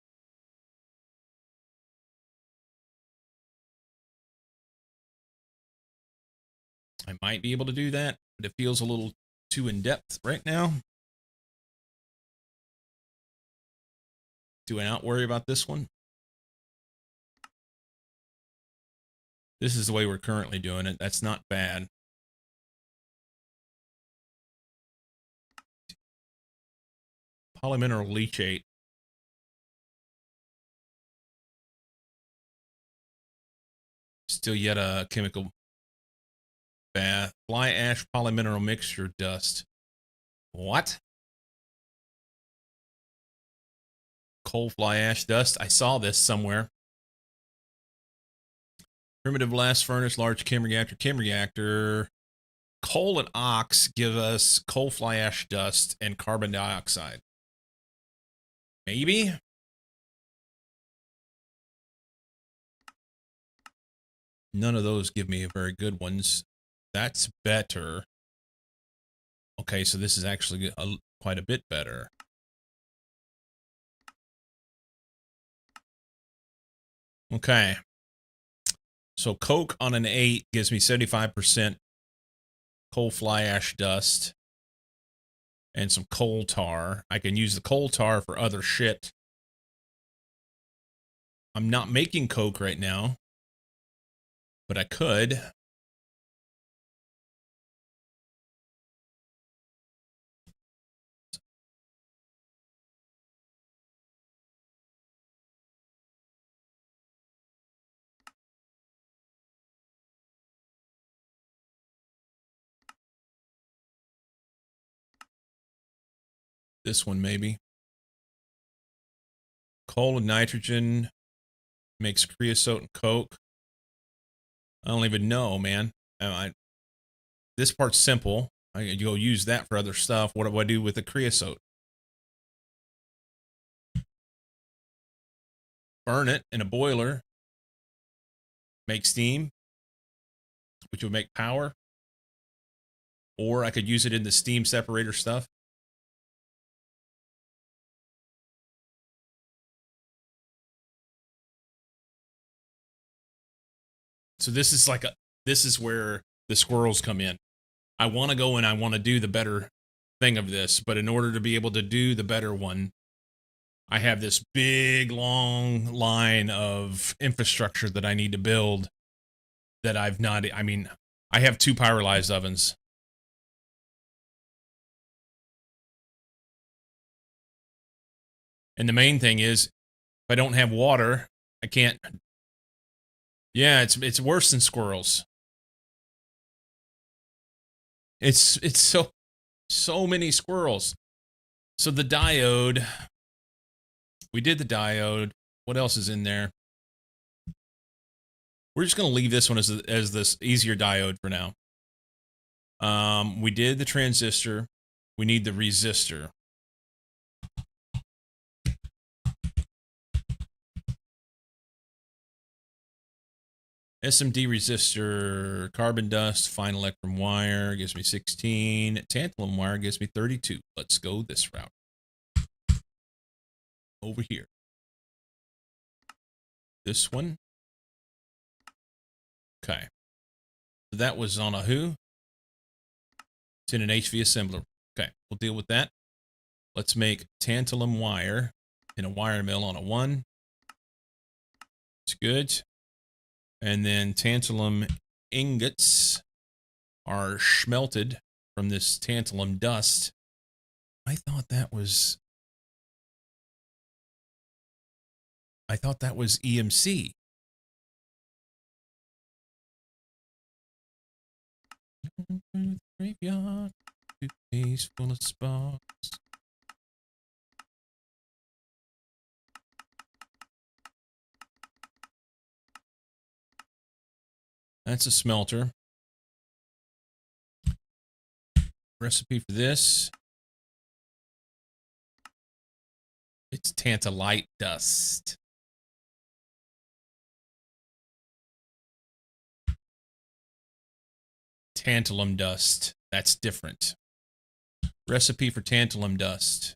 I might be able to do that, but it feels a little too in depth right now. Do I not worry about this one? This is the way we're currently doing it. That's not bad. Polymineral leachate. Still yet a chemical bath. Fly ash polymineral mixture dust. What? Coal fly ash dust. I saw this somewhere. Primitive blast furnace, large chem reactor. Coal and ox give us coal fly ash dust and carbon dioxide. Maybe? None of those give me very good ones. That's better. Okay, so this is actually quite a bit better. Okay. So coke on an 8 gives me 75% coal fly ash dust and some coal tar. I can use the coal tar for other shit. I'm not making coke right now, but I could. This one, maybe. Coal and nitrogen makes creosote and coke. I don't even know, man. This part's simple. I can go use that for other stuff. What do I do with the creosote? Burn it in a boiler. Make steam, which would make power. Or I could use it in the steam separator stuff. So this is where the squirrels come in. I want to go and I want to do the better thing of this, but in order to be able to do the better one, I have this big long line of infrastructure that I need to build that I've not. I mean, I have 2 pyrolyzed ovens. And the main thing is, if I don't have water, I can't. Yeah, it's worse than squirrels. It's so many squirrels. So the diode, we did the diode. What else is in there? We're just going to leave this one as this easier diode for now. We did the transistor. We need the resistor. SMD resistor, carbon dust, fine electrum wire gives me 16. Tantalum wire gives me 32. Let's go this route. Over here. This one. Okay. So that was on a who? It's in an HV assembler. Okay, we'll deal with that. Let's make tantalum wire in a wire mill on a 1. It's good. And then tantalum ingots are smelted from this tantalum dust. I thought that was EMC. Graveyard, toothpaste full of sparks. That's a smelter. Recipe for this. It's tantalite dust. Tantalum dust. That's different. Recipe for tantalum dust.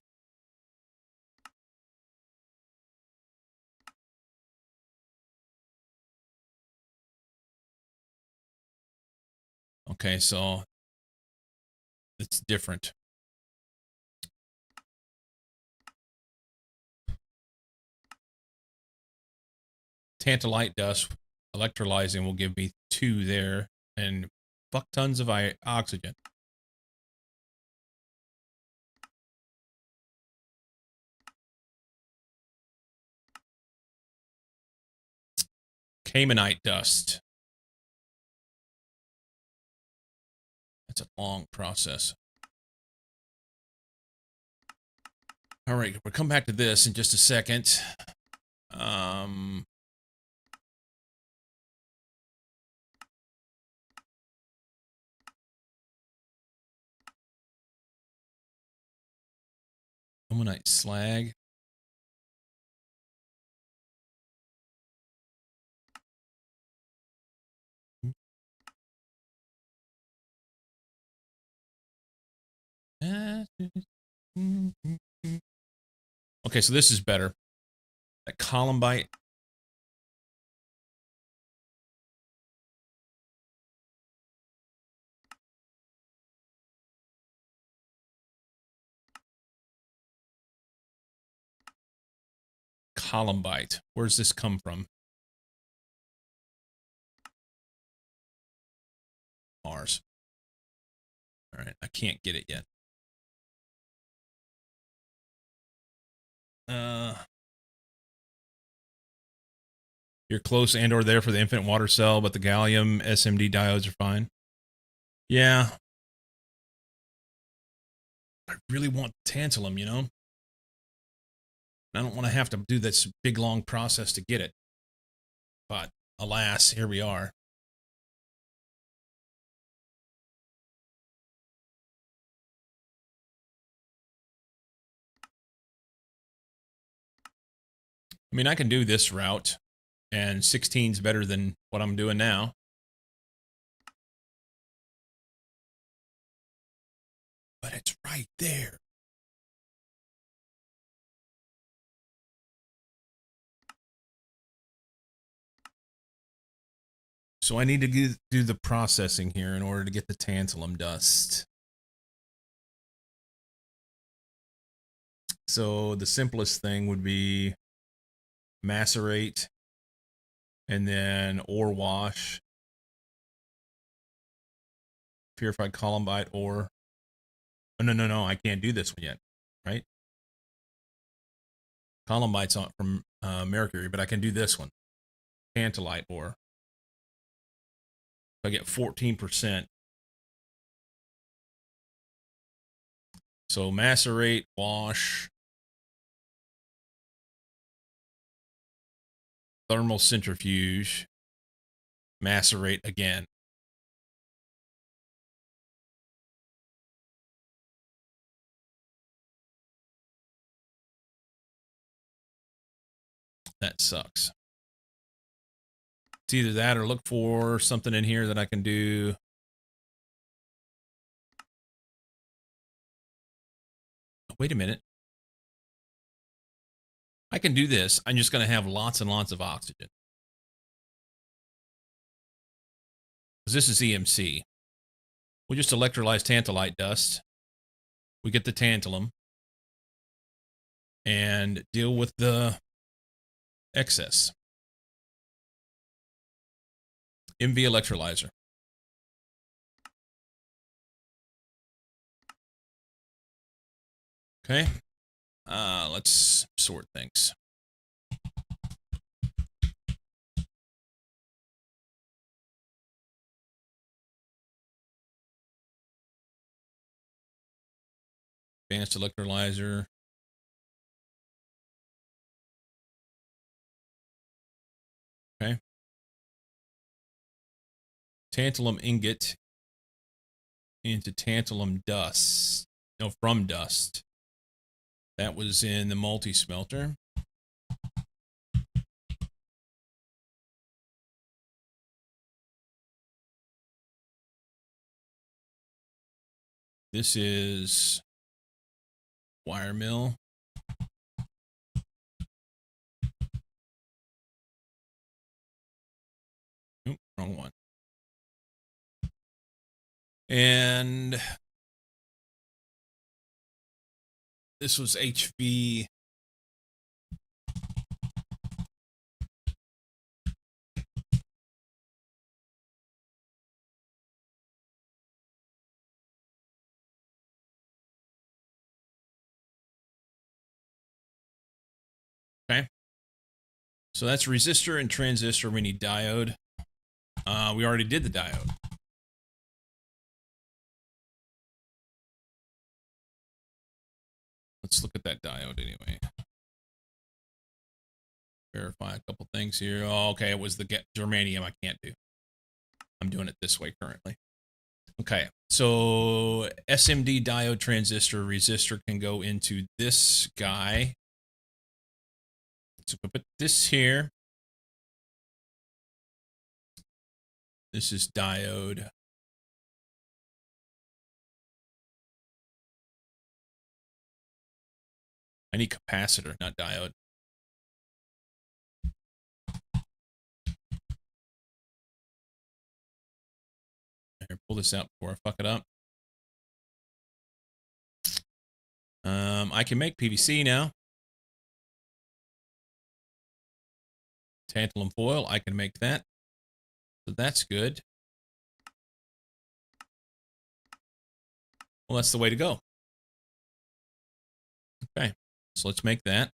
Okay, so it's different. Tantalite dust electrolyzing will give me 2 there and fuck tons of oxygen. Caymanite dust. That's a long process. All right, we'll come back to this in just a second. Ilmenite slag. Okay, so this is better. That columbite. Columbite. Where's this come from? Mars. All right, I can't get it yet. You're close and or there for the infinite water cell, but the gallium SMD diodes are fine. Yeah. I really want tantalum, you know? I don't want to have to do this big long process to get it. But alas, here we are. I mean, I can do this route, and 16 is better than what I'm doing now. But it's right there. So I need to do the processing here in order to get the tantalum dust. So the simplest thing would be macerate and then ore wash. Purified columbite ore. Oh, no, I can't do this one yet, right? Columbite's on from mercury, but I can do this one. Tantalite ore. I get 14%. So macerate, wash, thermal centrifuge, macerate again. That sucks. It's either that or look for something in here that I can do. Wait a minute. I can do this. I'm just going to have lots and lots of oxygen. Because this is EMC. We just electrolyze tantalite dust. We get the tantalum. And deal with the excess. MV electrolyzer. Okay. Let's sort things. Advanced electrolyzer. Okay. Tantalum ingot into tantalum dust. No, from dust. That was in the multi-smelter. This is wire mill. Oop, wrong one. And this was HV. Okay. So that's resistor and transistor. We need diode. We already did the diode. Let's look at that diode anyway. Verify a couple things here. Oh, okay, it was the germanium I can't do. I'm doing it this way currently. Okay, so SMD diode transistor resistor can go into this guy. So put this here. This is diode. I need capacitor, not diode. Here, pull this out before I fuck it up. I can make PVC now. Tantalum foil, I can make that. So that's good. Well, that's the way to go. Okay, so let's make that.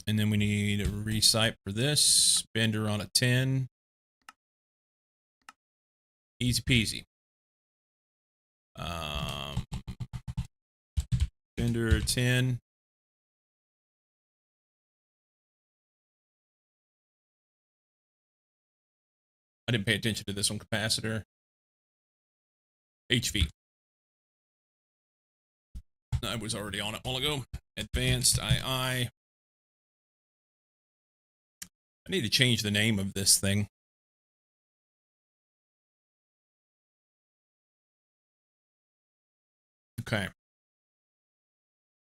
And then we need a recite for this. Bender on a 10. Easy peasy. Bender 10. I didn't pay attention to this one. Capacitor. HV. I was already on it a while ago. Advanced II. I need to change the name of this thing. Okay.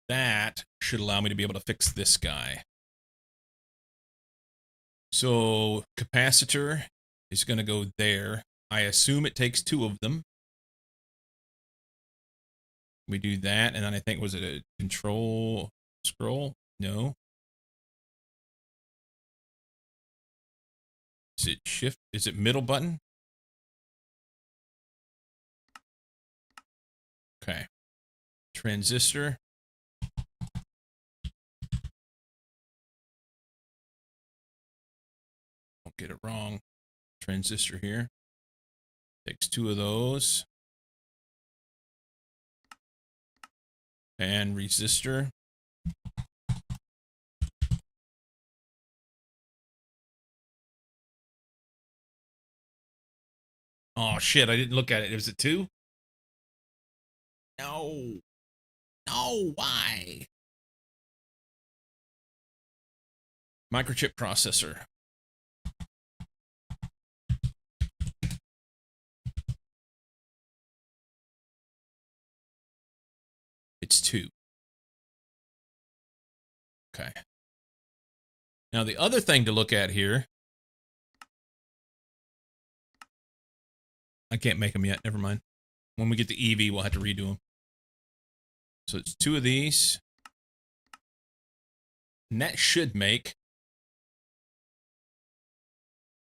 That should allow me to be able to fix this guy. So capacitor is going to go there. I assume it takes 2 of them. We do that, and then I think, was it a control scroll? No. Is it shift? Is it middle button? Okay. Transistor. Don't get it wrong. Transistor here. Takes 2 of those. And resistor. Oh shit, I didn't look at it. Was it 2? No. No, why? Microchip processor. It's 2. Okay. Now the other thing to look at here, I can't make them yet. Never mind. When we get the EV, we'll have to redo them. So it's 2 of these. And that should make.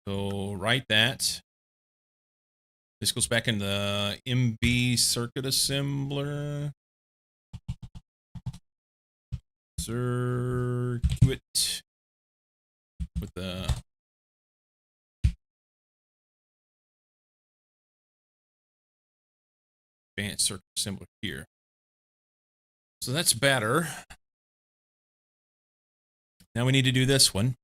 So write that. This goes back in the MB circuit assembler. Circuit with the advanced circuit assembler here. So that's better. Now we need to do this one.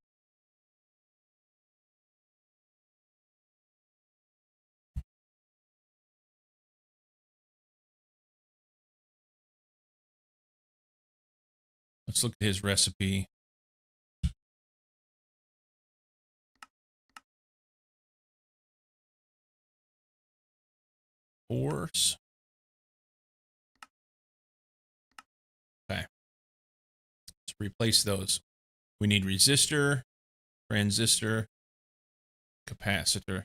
Let's look at his recipe. Force. Okay. Let's replace those. We need resistor, transistor, capacitor.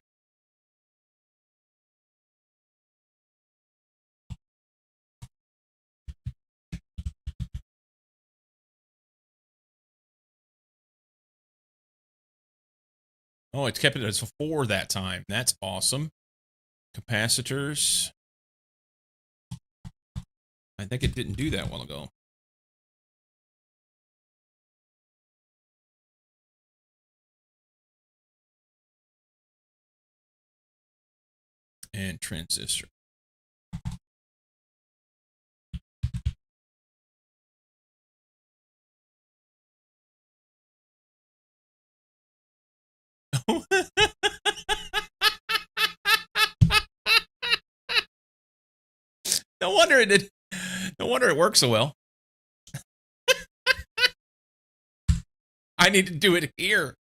Oh, it's kept it as a 4 that time. That's awesome. Capacitors. I think it didn't do that a while ago. And transistor. No wonder it did. No wonder it works so well. I need to do it here.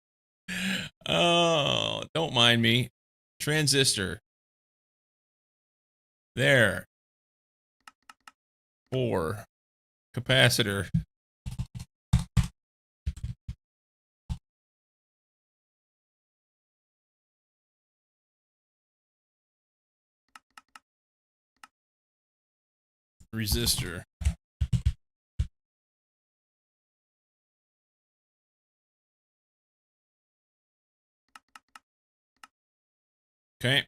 Oh, don't mind me. Transistor. There. 4. Capacitor. Resistor. Okay.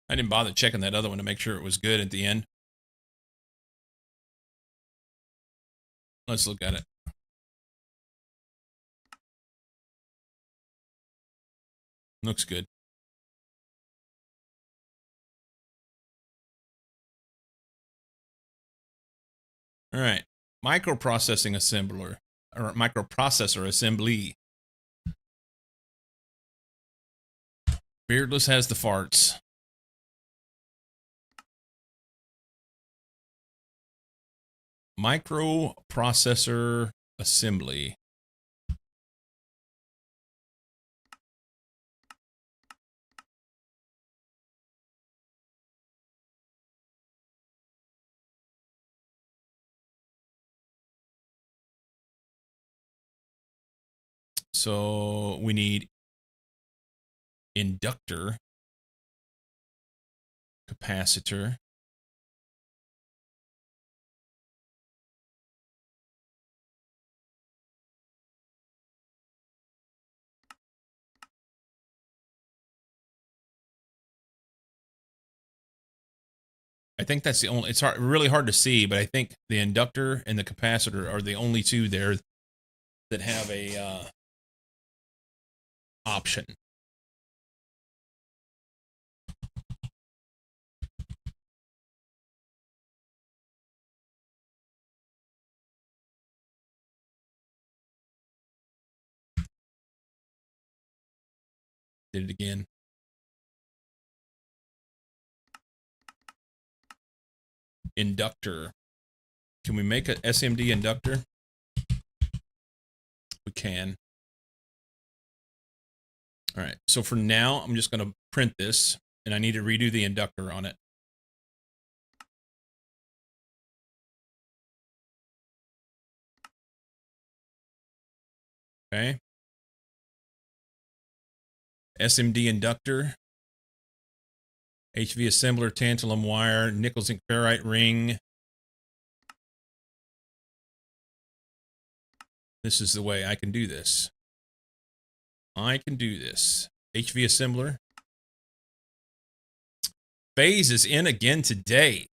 I didn't bother checking that other one to make sure it was good at the end. Let's look at it. Looks good. All right. Microprocessing assembler, or microprocessor assembly. Beardless has the farts. Microprocessor assembly. So we need inductor, capacitor, I think that's the only, it's really hard to see, but I think the inductor and the capacitor are the only two there that have a option. Did it again. Inductor. Can we make a SMD inductor? We can. All right. So for now, I'm just going to print this, and I need to redo the inductor on it. Okay. SMD inductor. HV assembler, tantalum wire, nickel zinc ferrite ring. This is the way I can do this. I can do this. HV assembler. Phase is in again today.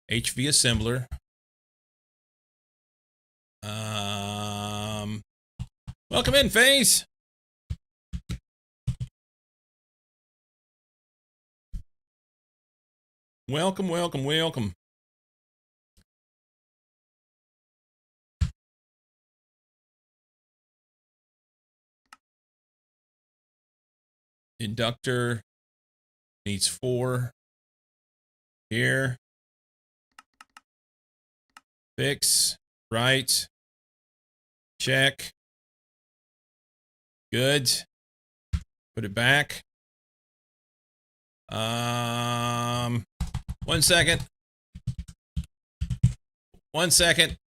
HV assembler. Welcome in, Phase. Welcome, welcome, welcome. Inductor needs 4. Here. Fix. Right. Check. Good. Put it back. 1 second. 1 second.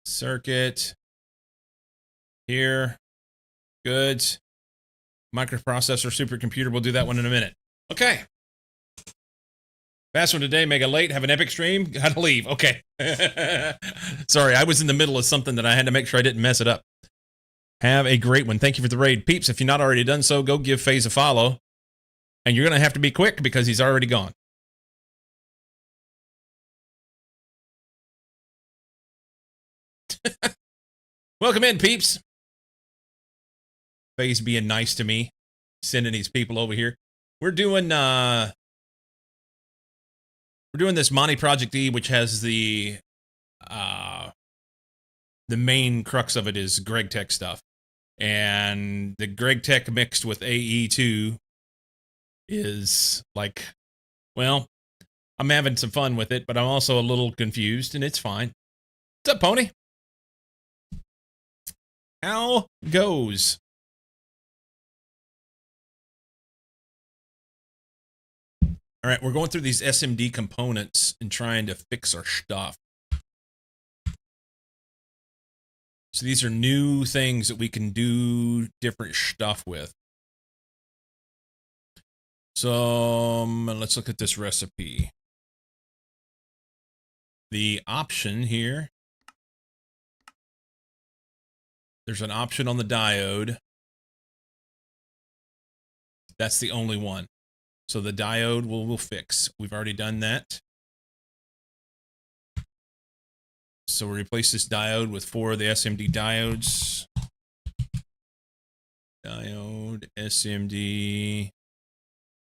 Circuit. Here. Good. Microprocessor, supercomputer. We'll do that one in a minute. Okay. Fast one today. Mega late. Have an epic stream. Gotta leave. Okay. Sorry, I was in the middle of something that I had to make sure I didn't mess it up. Have a great one. Thank you for the raid. Peeps, if you've not already done so, go give FaZe a follow. And you're going to have to be quick because he's already gone. Welcome in, peeps. FaZe being nice to me, sending these people over here. We're doing this Moni&ProjectE, which has the main crux of it is Greg Tech stuff. And the Greg Tech mixed with AE2 is like, well, I'm having some fun with it, but I'm also a little confused, and it's fine. What's up, Pony? How goes? All right, we're going through these SMD components and trying to fix our stuff. So these are new things that we can do different stuff with. So let's look at this recipe. The option here. There's an option on the diode. That's the only one. So the diode we'll fix. We've already done that. So we replace this diode with 4 of the SMD diodes. Diode SMD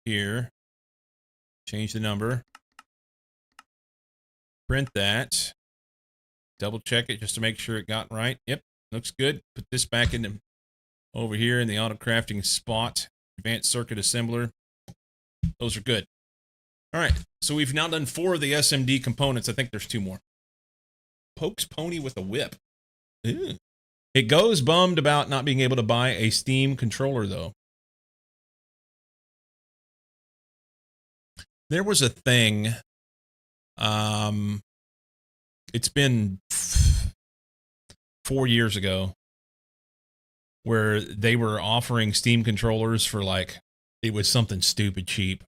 here. Change the number. Print that. Double check it just to make sure it got right. Yep, Looks good. Put this back in the, over here in the auto crafting spot. Advanced circuit assembler. Those are good. All right. So we've now done 4 of the SMD components. I think there's 2 more. Pokes pony with a whip. Ew. It goes bummed about not being able to buy a Steam controller, though. There was a thing. It's been 4 years ago where they were offering Steam controllers for like, it was something stupid cheap.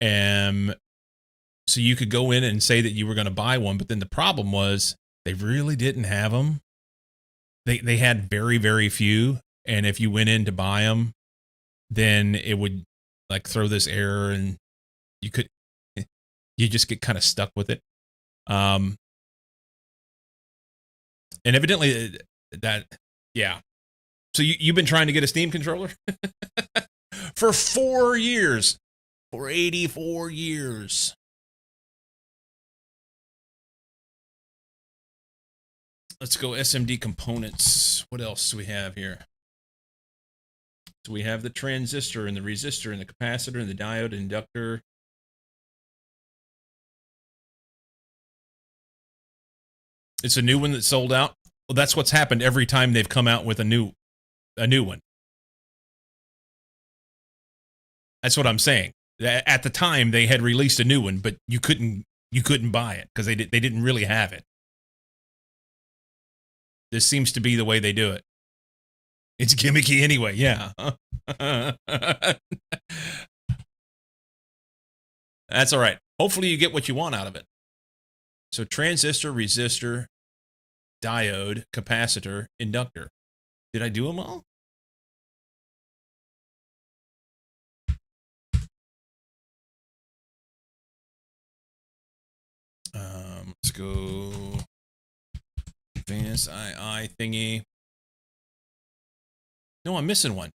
So you could go in and say that you were going to buy one, but then the problem was they really didn't have them. They had very, very few, and if you went in to buy them, then it would like throw this error, and you just get kind of stuck with it. And evidently yeah. So you've been trying to get a Steam controller for 4 years, for 84 years. Let's go SMD components. What else do we have here? So we have the transistor and the resistor and the capacitor and the diode, inductor. It's a new one that sold out. Well, that's what's happened every time they've come out with a new one. That's what I'm saying. At the time they had released a new one, but you couldn't buy it because they didn't really have it. This seems to be the way they do it. It's gimmicky anyway, yeah. That's all right. Hopefully you get what you want out of it. So transistor, resistor, diode, capacitor, inductor. Did I do them all? Let's go advanced II thingy. No, I'm missing one.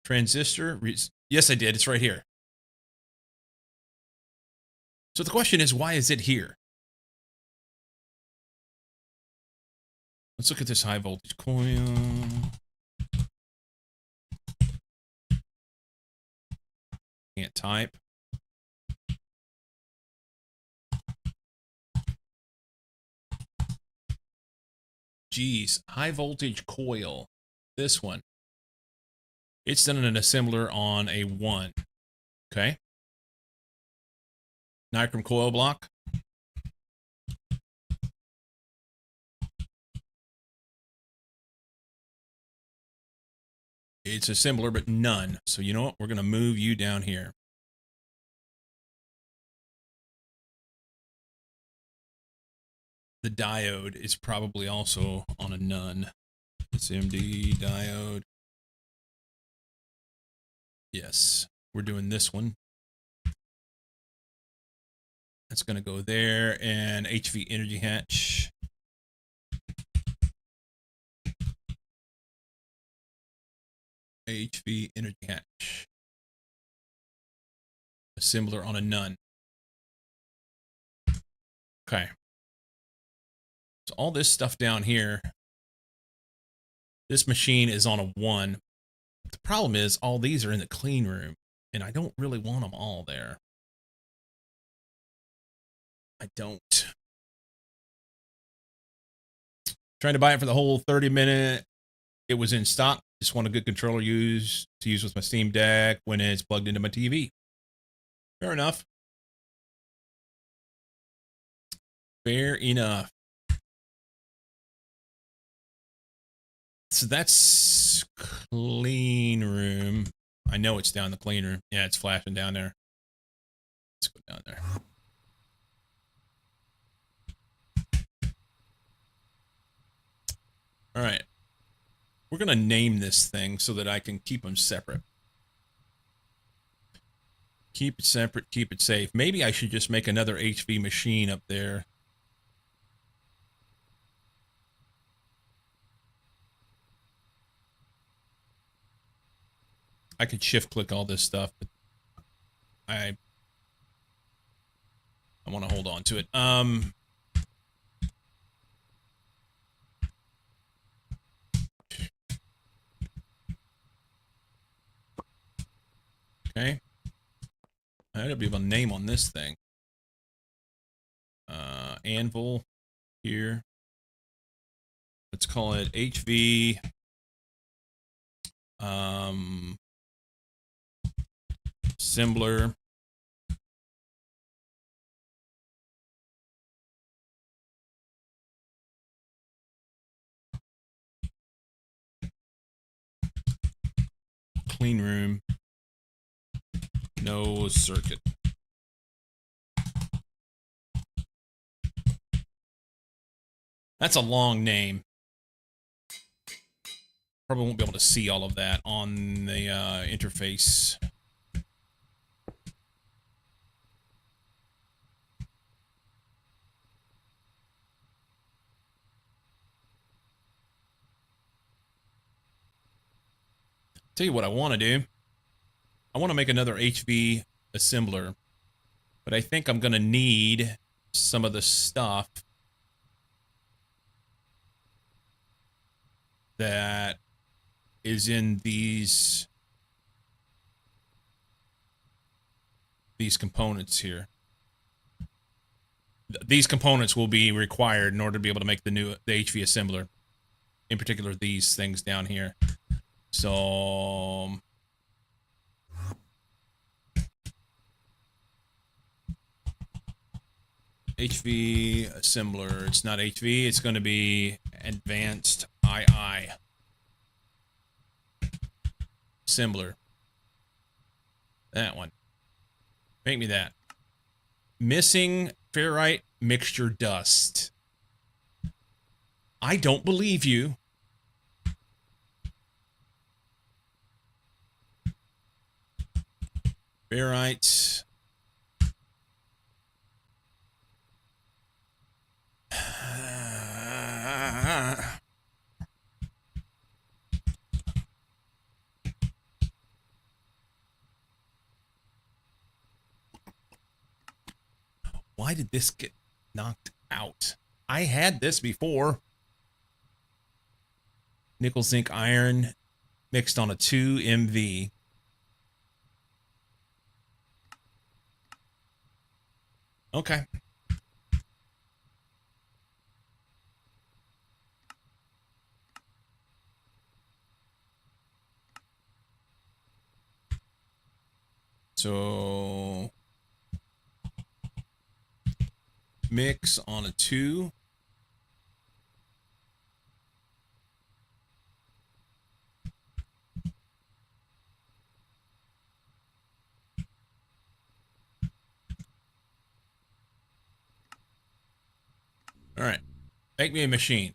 Transistor. Yes, I did. It's right here. So the question is, why is it here? Let's look at this high voltage coil. Can't type. Geez, high voltage coil. This one. It's done in an assembler on a 1. Okay. Nichrome coil block. It's assembler, but none. So you know what? We're going to move you down here. The diode is probably also on a none. SMD diode. Yes, we're doing this one. That's going to go there, and HV energy hatch. HV energy hatch. Assembler on a none. Okay. So all this stuff down here, this machine is on a 1. The problem is all these are in the clean room, and I don't really want them all there. I don't. Trying to buy it for the whole 30-minute. It was in stock. Just want a good controller to use with my Steam Deck when it's plugged into my TV. Fair enough. Fair enough. So that's clean room. I know it's down the clean room. Yeah, it's flashing down there. Let's go down there. All right. We're going to name this thing so that I can keep them separate. Keep it separate, keep it safe. Maybe I should just make another HV machine up there. I could shift click all this stuff, but I want to hold on to it. I gotta be able to name on this thing. Anvil here. Let's call it HV. Assembler. Clean room. No circuit. That's a long name. Probably won't be able to see all of that on the interface. Tell you what I want to do. I want to make another HV assembler, but I think I'm going to need some of the stuff that is in these components here. These components will be required in order to be able to make the HV assembler. In particular, these things down here. So HV assembler. It's not HV. It's going to be advanced II assembler. That one. Make me that. Missing ferrite mixture dust. I don't believe you. Ferrite. Why did this get knocked out? I had this before. Nickel, zinc, iron mixed on a 2 MV. Okay. So mix on a 2. All right. Make me a machine.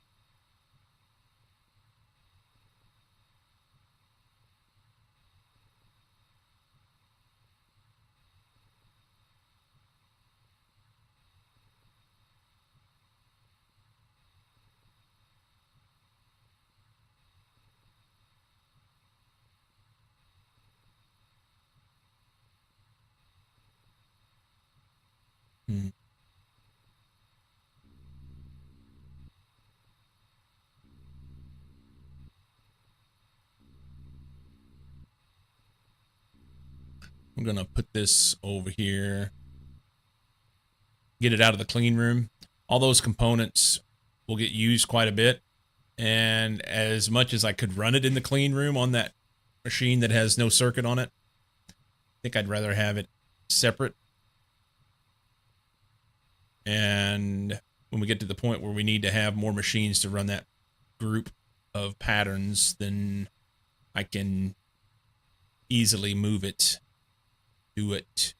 I'm going to put this over here. Get it out of the clean room. All those components will get used quite a bit. And as much as I could run it in the clean room on that machine that has no circuit on it, I think I'd rather have it separate. And when we get to the point where we need to have more machines to run that group of patterns, then I can easily move it, do it.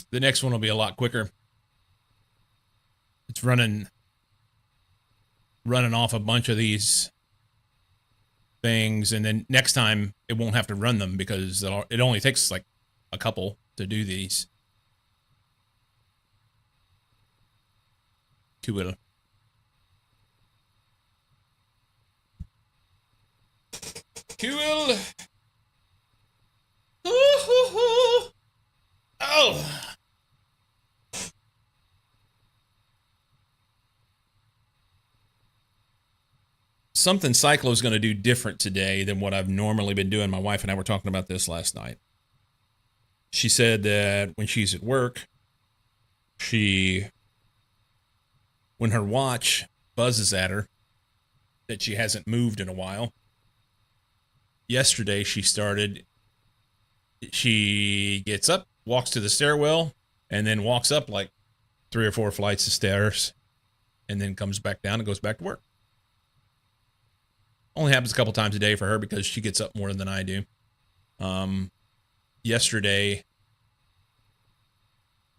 The next one will be a lot quicker. It's running off a bunch of these things, and then next time it won't have to run them because it only takes like a couple. to do these. Cool. Cool. Oh. Something Cyclo's going to do different today than what I've normally been doing. My wife and I were talking about this last night. She said that when she's at work, when her watch buzzes at her, that she hasn't moved in a while. Yesterday, she gets up, walks to the stairwell, and then walks up like 3 or 4 flights of stairs, and then comes back down and goes back to work. Only happens a couple times a day for her because she gets up more than I do. Yesterday,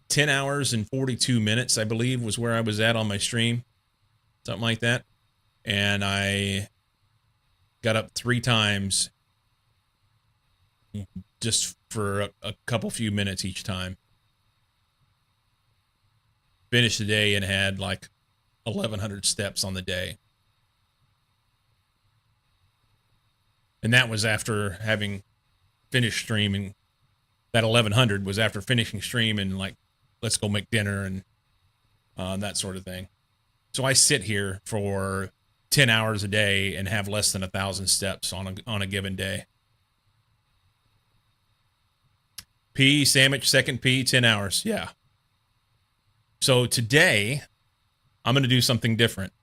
10 hours and 42 minutes, I believe, was where I was at on my stream. Something like that. And I got up 3 times just for a couple few minutes each time. Finished the day and had like 1,100 steps on the day. And that was after having finished streaming. That 1,100 was after finishing stream and like, let's go make dinner and that sort of thing. So I sit here for 10 hours a day and have less than 1,000 steps on a given day. P, sandwich, second P, 10 hours. Yeah. So today, I'm going to do something different.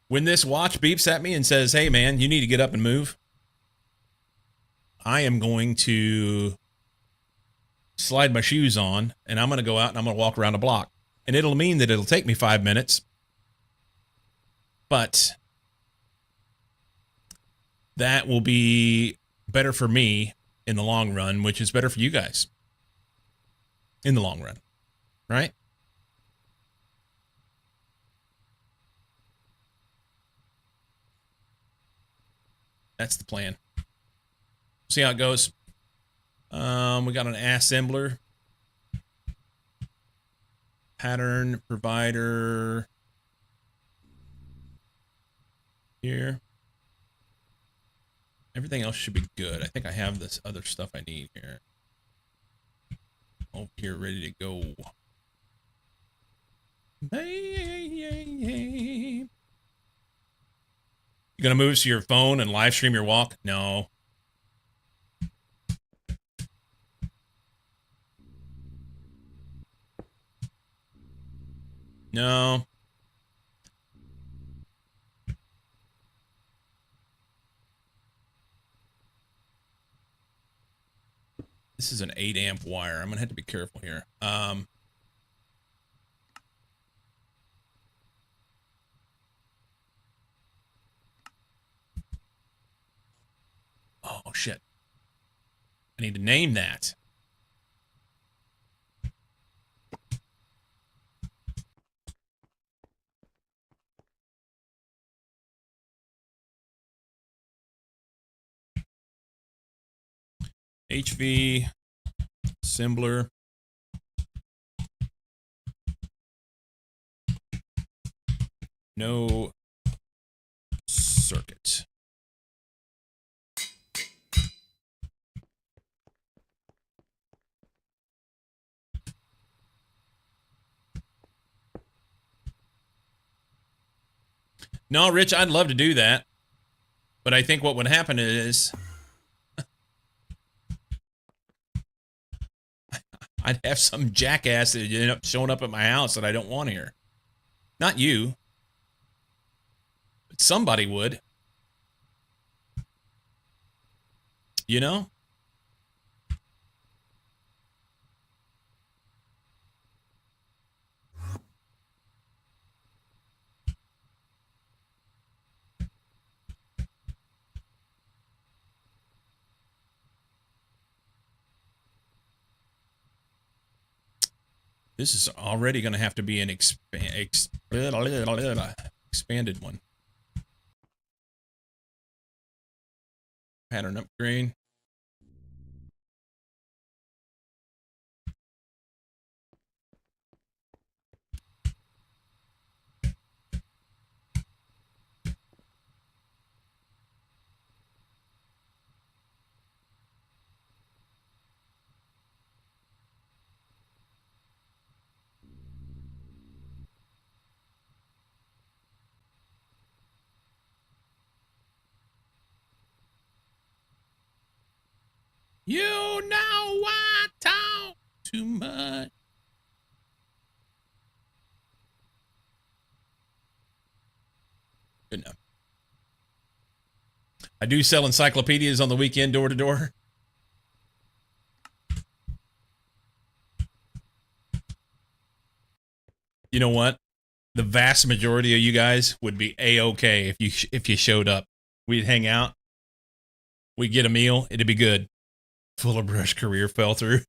When this watch beeps at me and says, hey, man, you need to get up and move, I am going to slide my shoes on, and I'm going to go out and I'm going to walk around the block. And it'll mean that it'll take me 5 minutes, but that will be better for me in the long run, which is better for you guys in the long run, right? That's the plan. See how it goes. We got an assembler, pattern provider here. Everything else should be good. I think I have this other stuff I need here. Over here, ready to go. You gonna move to your phone and live stream your walk? No. No. This is an 8-amp wire. I'm gonna have to be careful here. Oh shit. I need to name that. HV assembler. No circuit. No, Rich, I'd love to do that. But I think what would happen is I'd have some jackass that end up showing up at my house that I don't want here. Not you. But somebody would. You know? This is already going to have to be an expanded one. Pattern upgrade. too much. Good enough. I do sell encyclopedias on the weekend, door to door. You know what? The vast majority of you guys would be A-okay if you showed up. We'd hang out. We'd get a meal. It'd be good. Full of brush career fell through.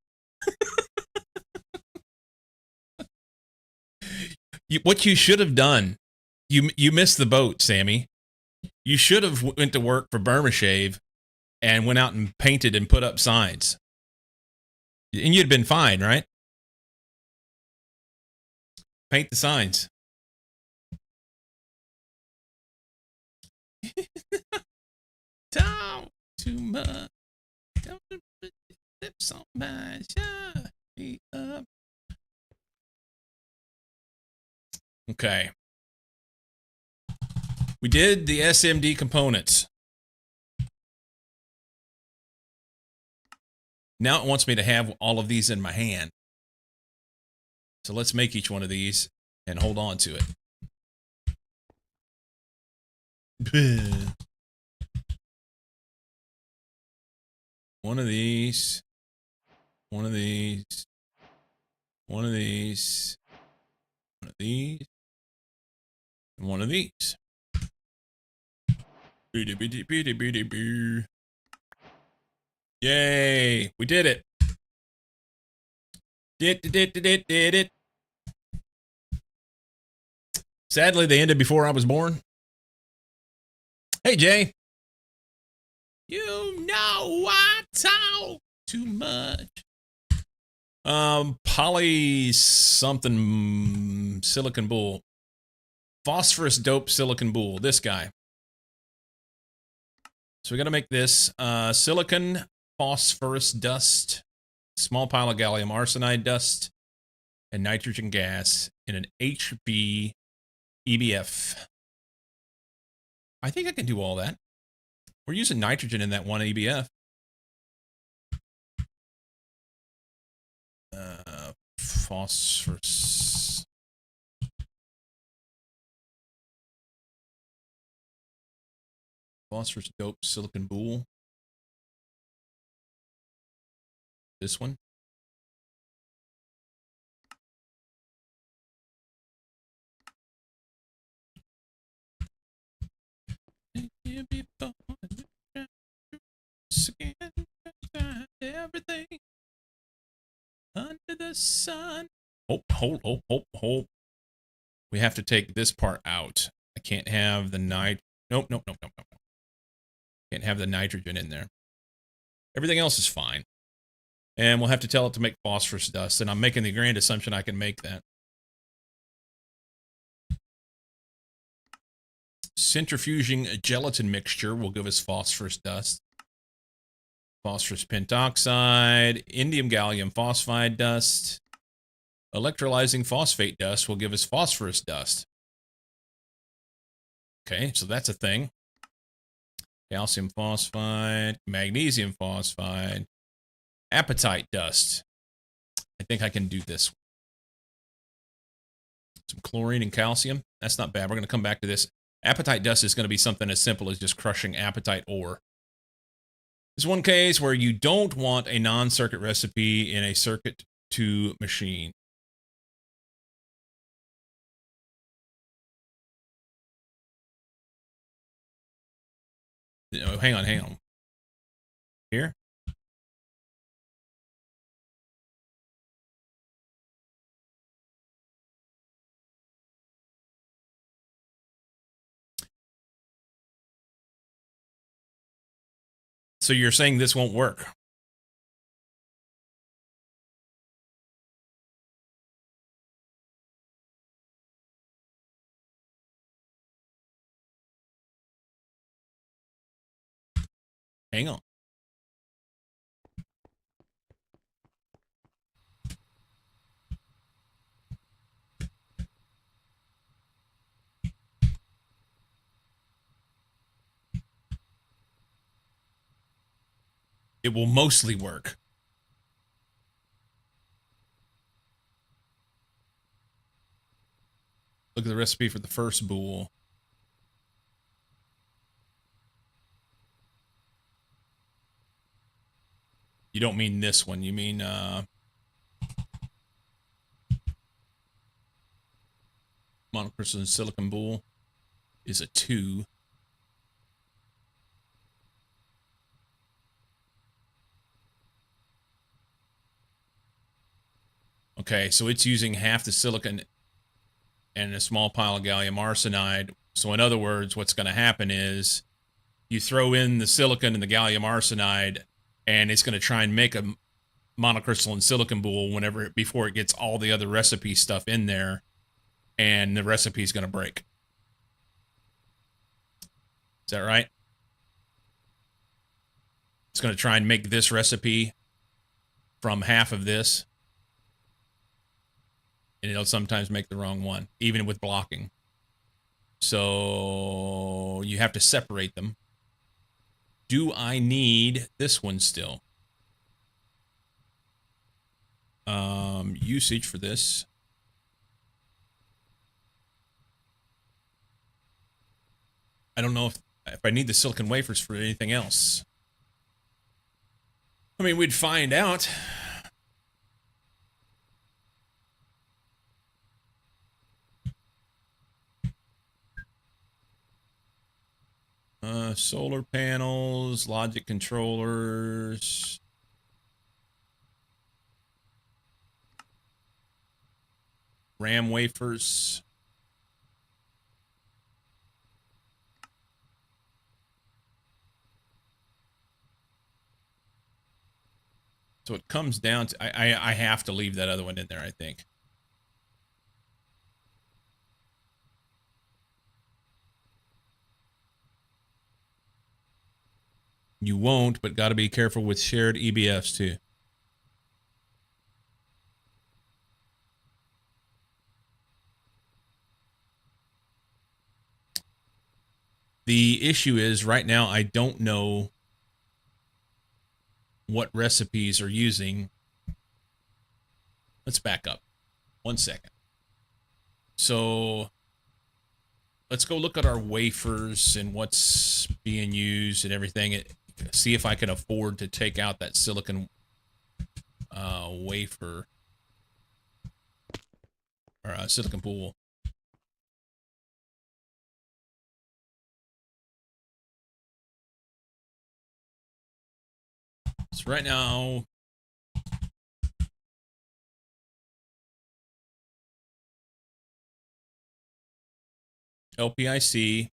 What you should have done, you missed the boat, Sammy. You should have went to work for Burma Shave and went out and painted and put up signs. And you'd been fine, right? Paint the signs. Talk too much. Don't put your lips on mine. Shut me up. Okay. We did the SMD components. Now it wants me to have all of these in my hand. So let's make each one of these and hold on to it. One of these. One of these. One of these. One of these. And one of these. Yay! We did it. Did it. Sadly, they ended before I was born. Hey, Jay. You know I talk too much. Poly something silicon bull. Phosphorus dope silicon bull. This guy. So we got to make this silicon phosphorus dust, small pile of gallium arsenide dust, and nitrogen gas in an HB EBF. I think I can do all that. We're using nitrogen in that one EBF. Phosphorus. Phosphorus dope silicon bull. This one. Everything under the sun. Hold. We have to take this part out. I can't have the Nope. Can't have the nitrogen in there. Everything else is fine. And we'll have to tell it to make phosphorus dust. And I'm making the grand assumption I can make that. Centrifuging a gelatin mixture will give us phosphorus dust. Phosphorus pentoxide, indium gallium phosphide dust. Electrolyzing phosphate dust will give us phosphorus dust. Okay, so that's a thing. Calcium phosphide, magnesium phosphide, apatite dust. I think I can do this. Some chlorine and calcium. That's not bad. We're going to come back to this. Apatite dust is going to be something as simple as just crushing apatite ore. There's one case where you don't want a non-circuit recipe in a circuit to machine. Oh, hang on. Here? So you're saying this won't work? Hang on. It will mostly work. Look at the recipe for the first boule. You don't mean this one. You mean monocrystalline silicon boule is a 2. Okay, so it's using half the silicon and a small pile of gallium arsenide. So in other words, what's going to happen is you throw in the silicon and the gallium arsenide, and it's going to try and make a monocrystalline silicon boule before it gets all the other recipe stuff in there, and the recipe is going to break. Is that right? It's going to try and make this recipe from half of this, and it'll sometimes make the wrong one, even with blocking. So you have to separate them. Do I need this one still? Usage for this. I don't know if I need the silicon wafers for anything else. I mean, we'd find out. Solar panels, logic controllers. RAM wafers. So it comes down to, I have to leave that other one in there, I think. You won't, but got to be careful with shared EBFs too. The issue is right now I don't know what recipes are using. Let's back up 1 second. So let's go look at our wafers and what's being used and everything. See if I can afford to take out that silicon wafer or silicon pool. So right now, LPIC,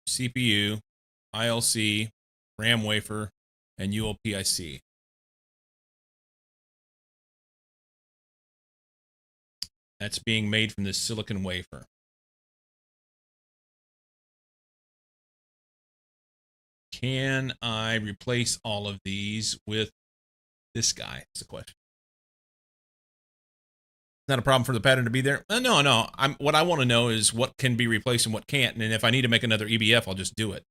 CPU, ILC, RAM wafer, and ULPIC. That's being made from this silicon wafer. Can I replace all of these with this guy? That's the question. Not a problem for the pattern to be there. No. What I want to know is what can be replaced and what can't. And if I need to make another EBF, I'll just do it.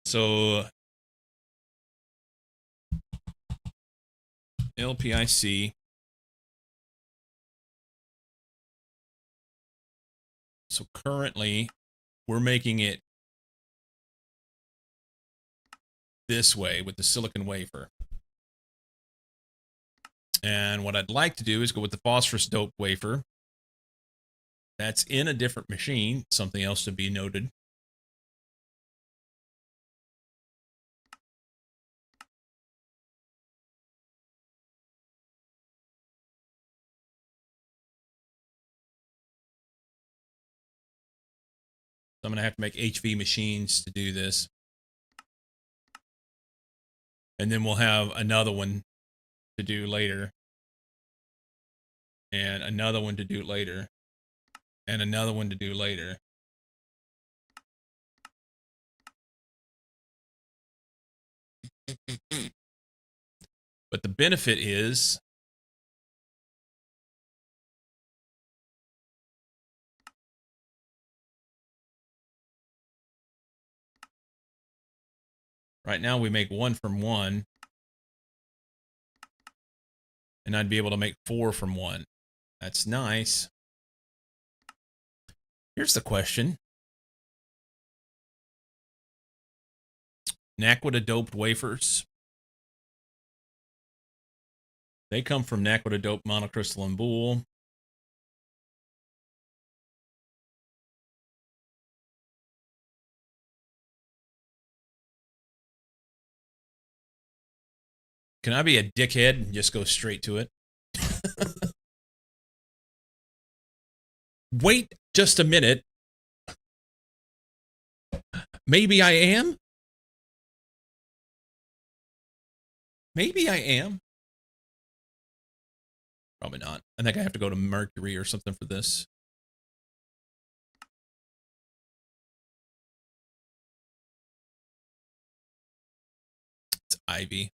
So LPIC. So currently we're making it this way with the silicon wafer. And what I'd like to do is go with the phosphorus doped wafer. That's in a different machine. Something else to be noted. So I'm going to have to make HV machines to do this. And then we'll have another one to do later. And another one to do later. And another one to do later. But the benefit is right now we make 1 from 1. And I'd be able to make 4 from 1. That's nice. Here's the question. Naquita doped wafers. They come from Naquita doped monocrystalline boule. Can I be a dickhead and just go straight to it? Wait just a minute. Maybe I am? Maybe I am. Probably not. I think I have to go to Mercury or something for this. It's Ivy.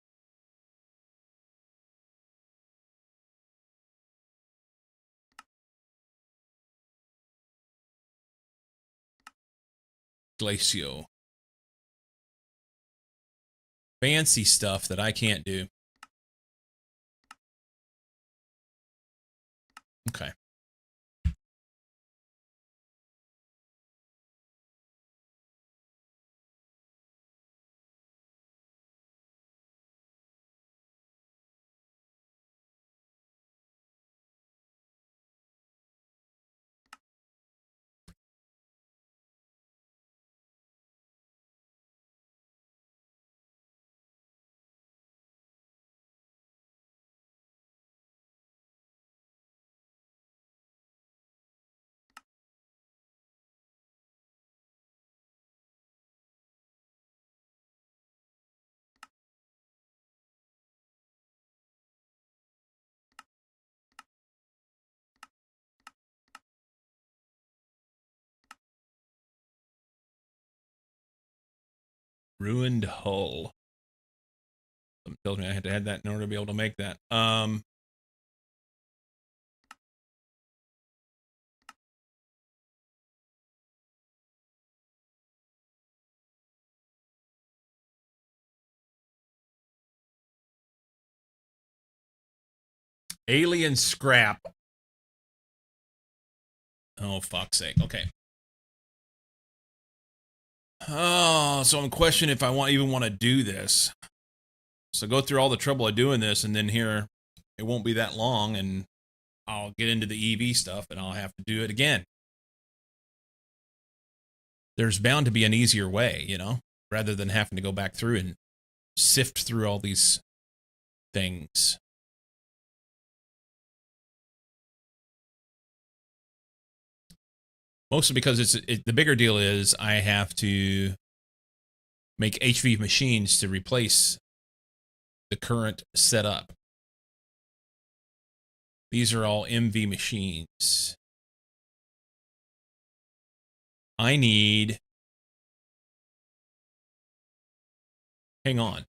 Glacio. Fancy stuff that I can't do. Okay. Ruined hull. Something tells me I had to add that in order to be able to make that. Alien scrap. Oh, fuck's sake. Okay. Oh, so I'm questioning if I even want to do this. So go through all the trouble of doing this, and then here it won't be that long, and I'll get into the EV stuff, and I'll have to do it again. There's bound to be an easier way, you know, rather than having to go back through and sift through all these things. Mostly because the bigger deal is I have to make HV machines to replace the current setup. These are all MV machines. I need... Hang on.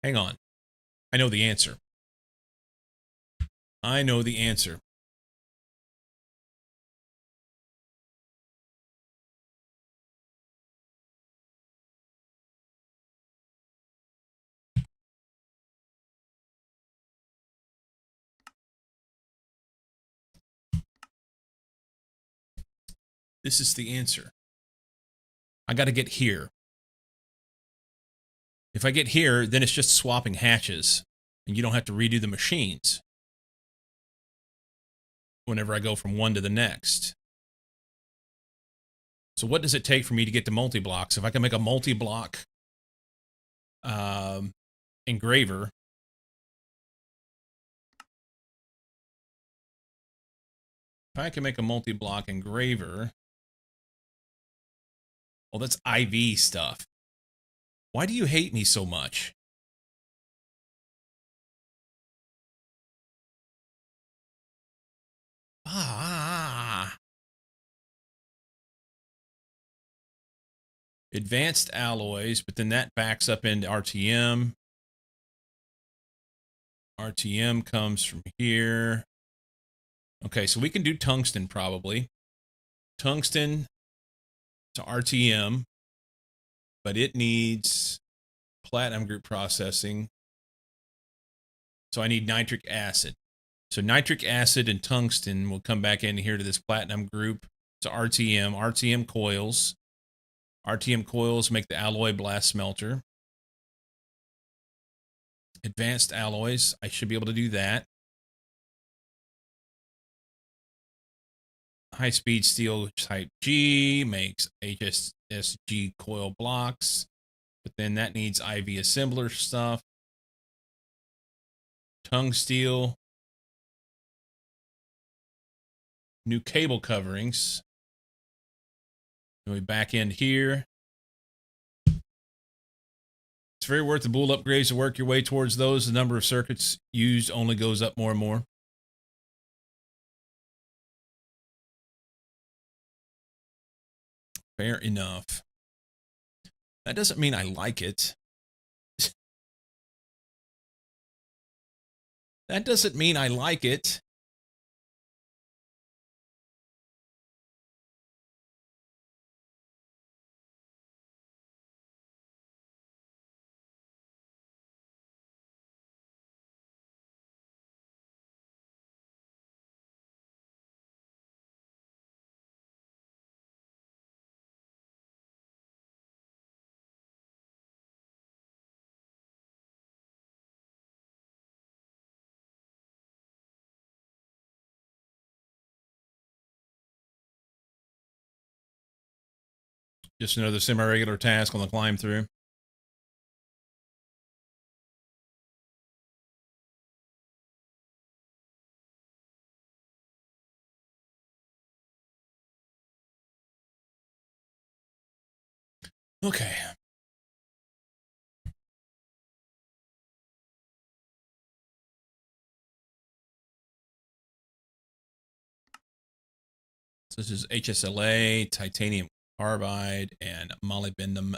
Hang on. I know the answer. I know the answer. This is the answer. I got to get here. If I get here, then it's just swapping hatches, and you don't have to redo the machines whenever I go from one to the next. So what does it take for me to get to multi-blocks? If I can make a multi-block engraver, well, that's IV stuff. Why do you hate me so much? Advanced alloys, but then that backs up into RTM. RTM comes from here. Okay, so we can do tungsten probably. Tungsten to RTM, but it needs platinum group processing. So I need nitric acid. So nitric acid and tungsten will come back in here to this platinum group. So RTM coils. RTM coils make the alloy blast smelter. Advanced alloys, I should be able to do that. High-speed steel type G makes HSG coil blocks, but then that needs IV assembler stuff. Tongue steel. New cable coverings. And we back end here. It's very worth the bool upgrades to work your way towards those. The number of circuits used only goes up more and more. Fair enough. That doesn't mean I like it. That doesn't mean I like it. Just another semi-regular task on the climb through. Okay. So this is HSLA, titanium carbide, and molybdenum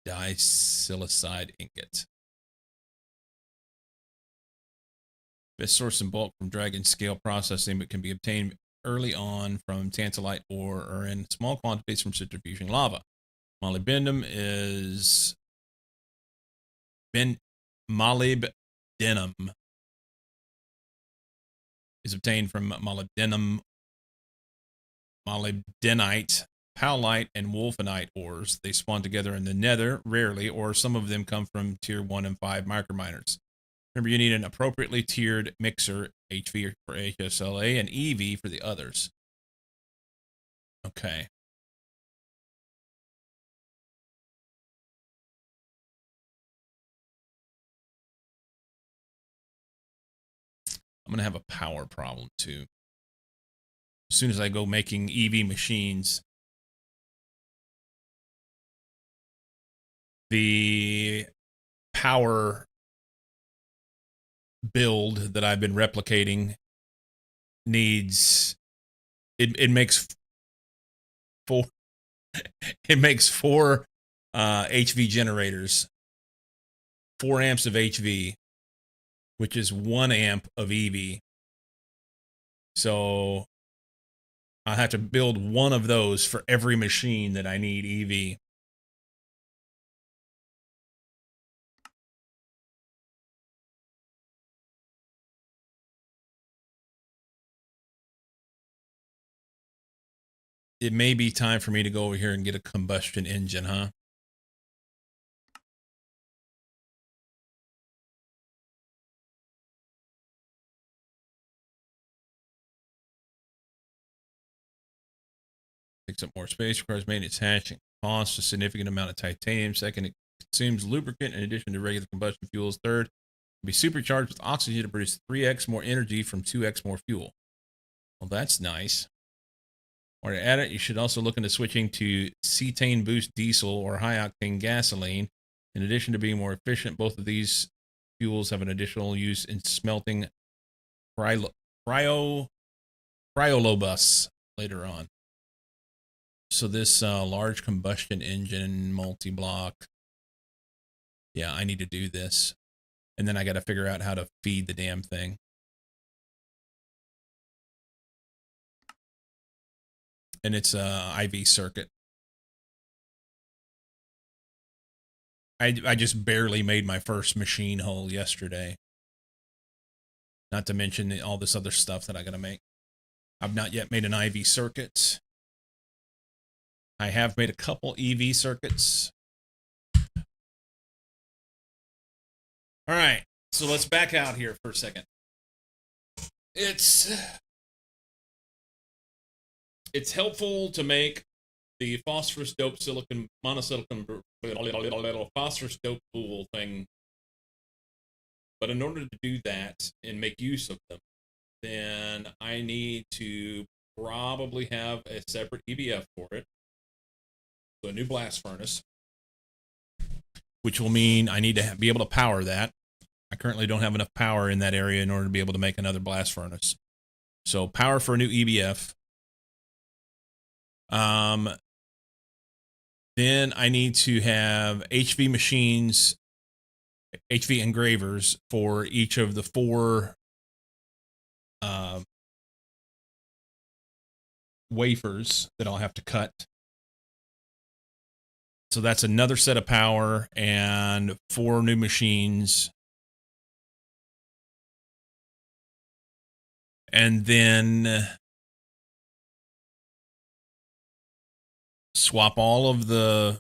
disilicide ingot. Best source in bulk from dragon scale processing, but can be obtained early on from tantalite ore or in small quantities from centrifuging lava. Molybdenum is molybdenum is obtained from molybdenite, powlite, and wolfenite ores. They spawn together in the nether, rarely, or some of them come from tier 1 and 5 microminers. Remember, you need an appropriately tiered mixer, HV for HSLA and EV for the others. Okay. I'm going to have a power problem, too. As soon as I go making EV machines, the power build that I've been replicating needs it makes four HV generators, 4 amps of HV, which is 1 amp of EV. So I have to build one of those for every machine that I need EV. It may be time for me to go over here and get a combustion engine, huh? Takes up more space, requires maintenance, hatching, costs a significant amount of titanium. Second, it consumes lubricant in addition to regular combustion fuels. Third, can be supercharged with oxygen to produce 3x more energy from 2x more fuel. Well, that's nice. While you're at it, you should also look into switching to cetane boost diesel or high octane gasoline. In addition to being more efficient, both of these fuels have an additional use in smelting cryolobus later on. So this large combustion engine multi-block, yeah, I need to do this. And then I got to figure out how to feed the damn thing. And it's a IV circuit. I just barely made my first machine hull yesterday. Not to mention all this other stuff that I got to make. I've not yet made an IV circuit. I have made a couple EV circuits. All right, so let's back out here for a second. It's helpful to make the phosphorus doped silicon monosilicon phosphorus doped boule thing, but in order to do that and make use of them, then I need to probably have a separate EBF for it, so a new blast furnace, which will mean I need to be able to power that. I currently don't have enough power in that area in order to be able to make another blast furnace. So power for a new EBF. Then I need to have HV machines, HV engravers for each of the 4 wafers that I'll have to cut. So that's another set of power and 4 new machines. And then swap all of the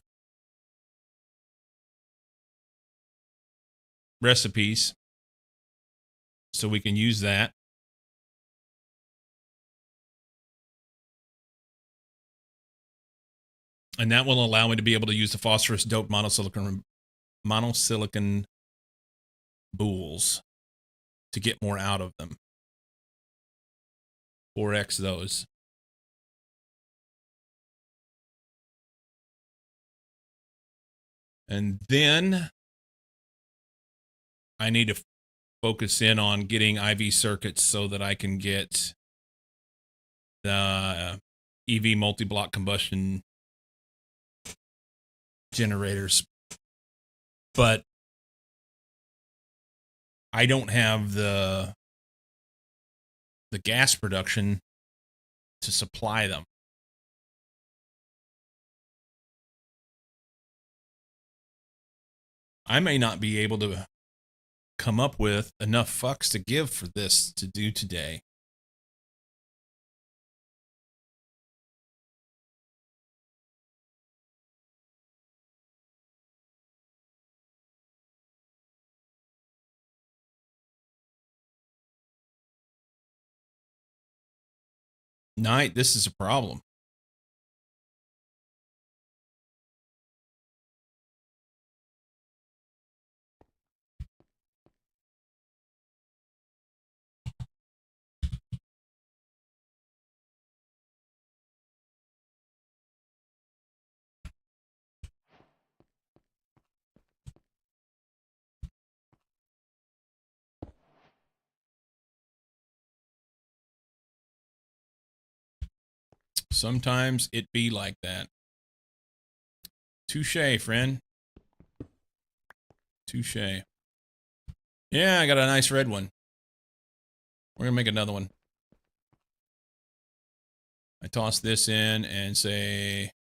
recipes so we can use that. And that will allow me to be able to use the phosphorus doped monosilicon boules to get more out of them. 4x those. And then I need to focus in on getting IV circuits so that I can get the EV multi-block combustion generators. But I don't have the gas production to supply them. I may not be able to come up with enough fucks to give for this to do today. Night, this is a problem. Sometimes it be like that. Touche, friend. Touche. Yeah, I got a nice red one. We're going to make another one. I toss this in and say,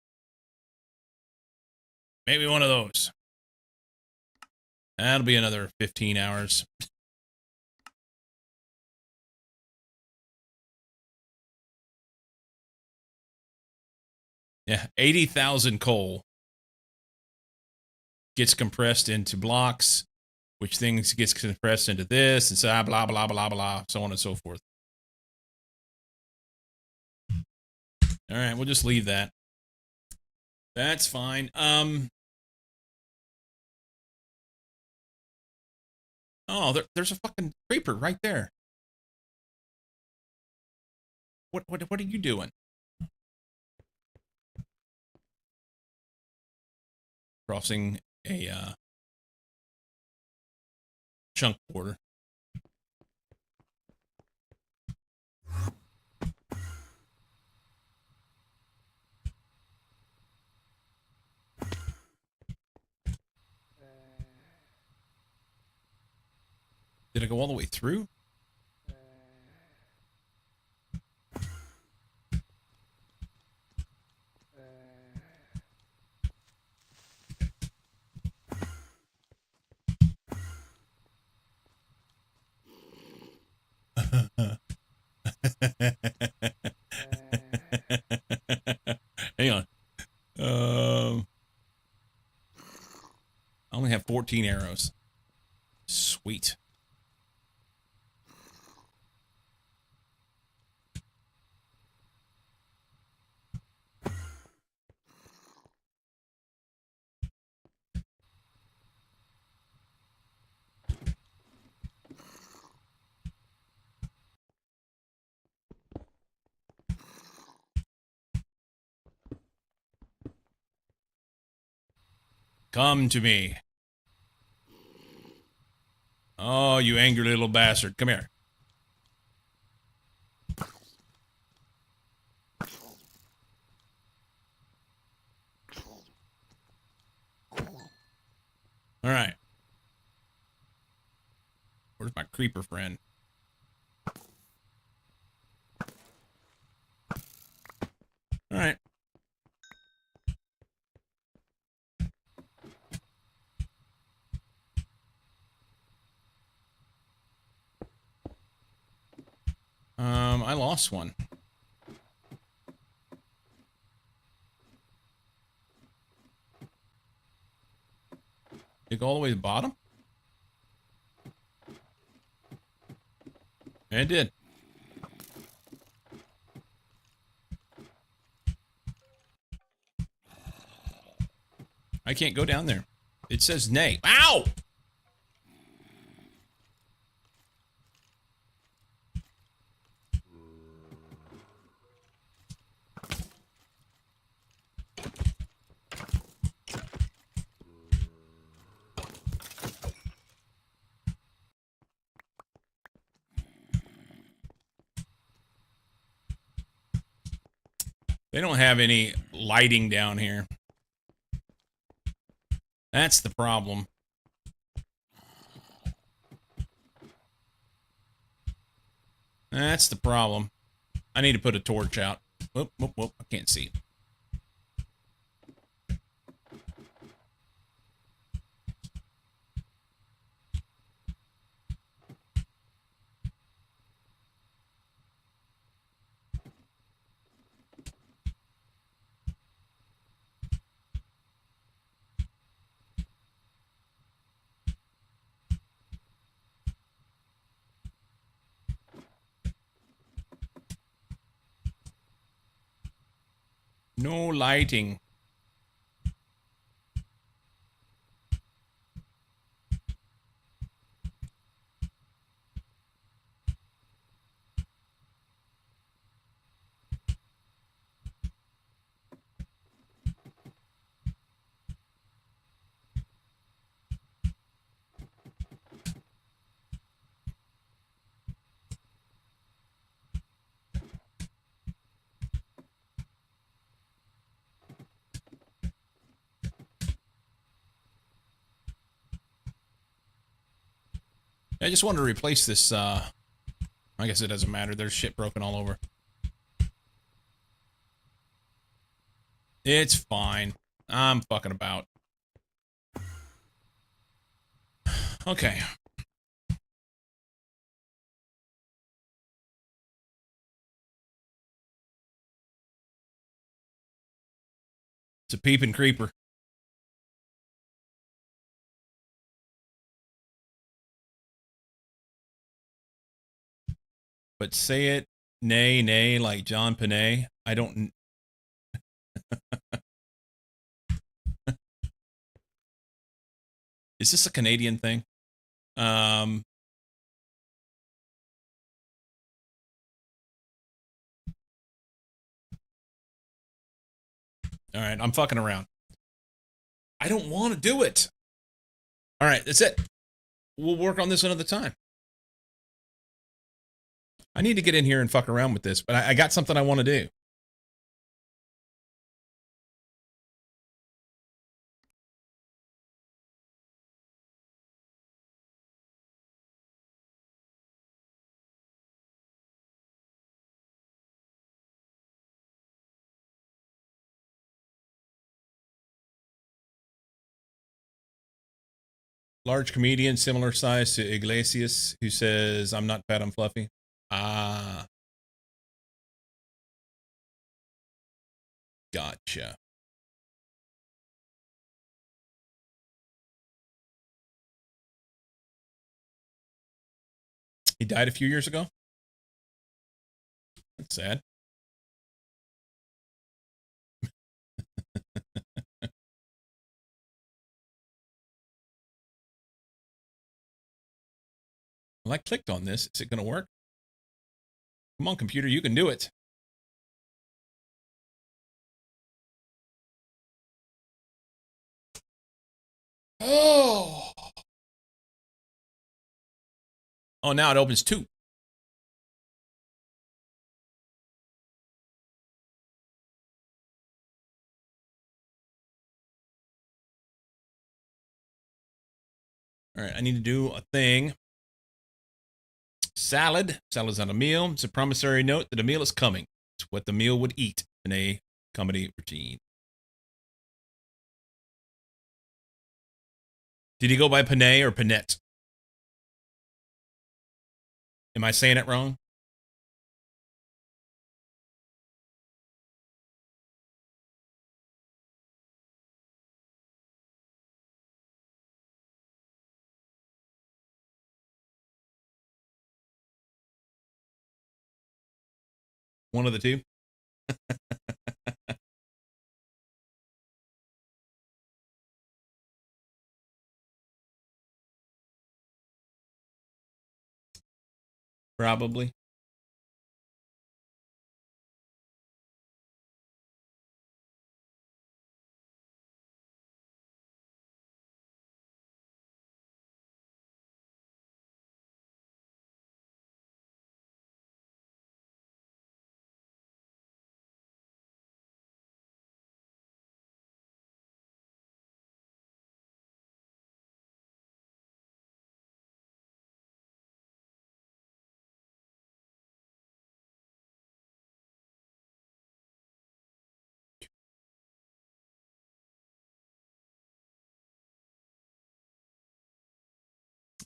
maybe one of those. That'll be another 15 hours. Yeah, 80,000 coal gets compressed into blocks, which things gets compressed into this, and so blah, blah, blah, blah, so on and so forth. All right, we'll just leave that. That's fine. Oh, there's a fucking creeper right there. What are you doing? Crossing a chunk border. Did I go all the way through? I only have 14 arrows. Sweet. Come to me. Oh, you angry little bastard. Come here. All right. Where's my creeper friend? All right. I lost one. Did it go all the way to the bottom? It did. I can't go down there. It says nay. Ow! They don't have any lighting down here. That's the problem. That's the problem. I need to put a torch out. Whoop, whoop, whoop. I can't see. No lighting. I just wanted to replace this, I guess it doesn't matter. There's shit broken all over. It's fine. I'm fucking about. Okay. It's a peeping creeper. But say it nay, nay, like John Panay. I don't. Is this a Canadian thing? All right, I'm fucking around. I don't want to do it. All right, that's it. We'll work on this another time. I need to get in here and fuck around with this, but I got something I want to do. Large comedian, similar size to Iglesias, who says, I'm not fat, I'm fluffy. Ah. Gotcha. He died a few years ago? That's sad. Well, I clicked on this. Is it going to work? Come on, computer, you can do it. Oh. Oh, now it opens two. All right, I need to do a thing. Salad. Salad's not a meal. It's a promissory note that a meal is coming. It's what the meal would eat in a comedy routine. Did he go by Panay or Panette? Am I saying it wrong? One of the two? Probably.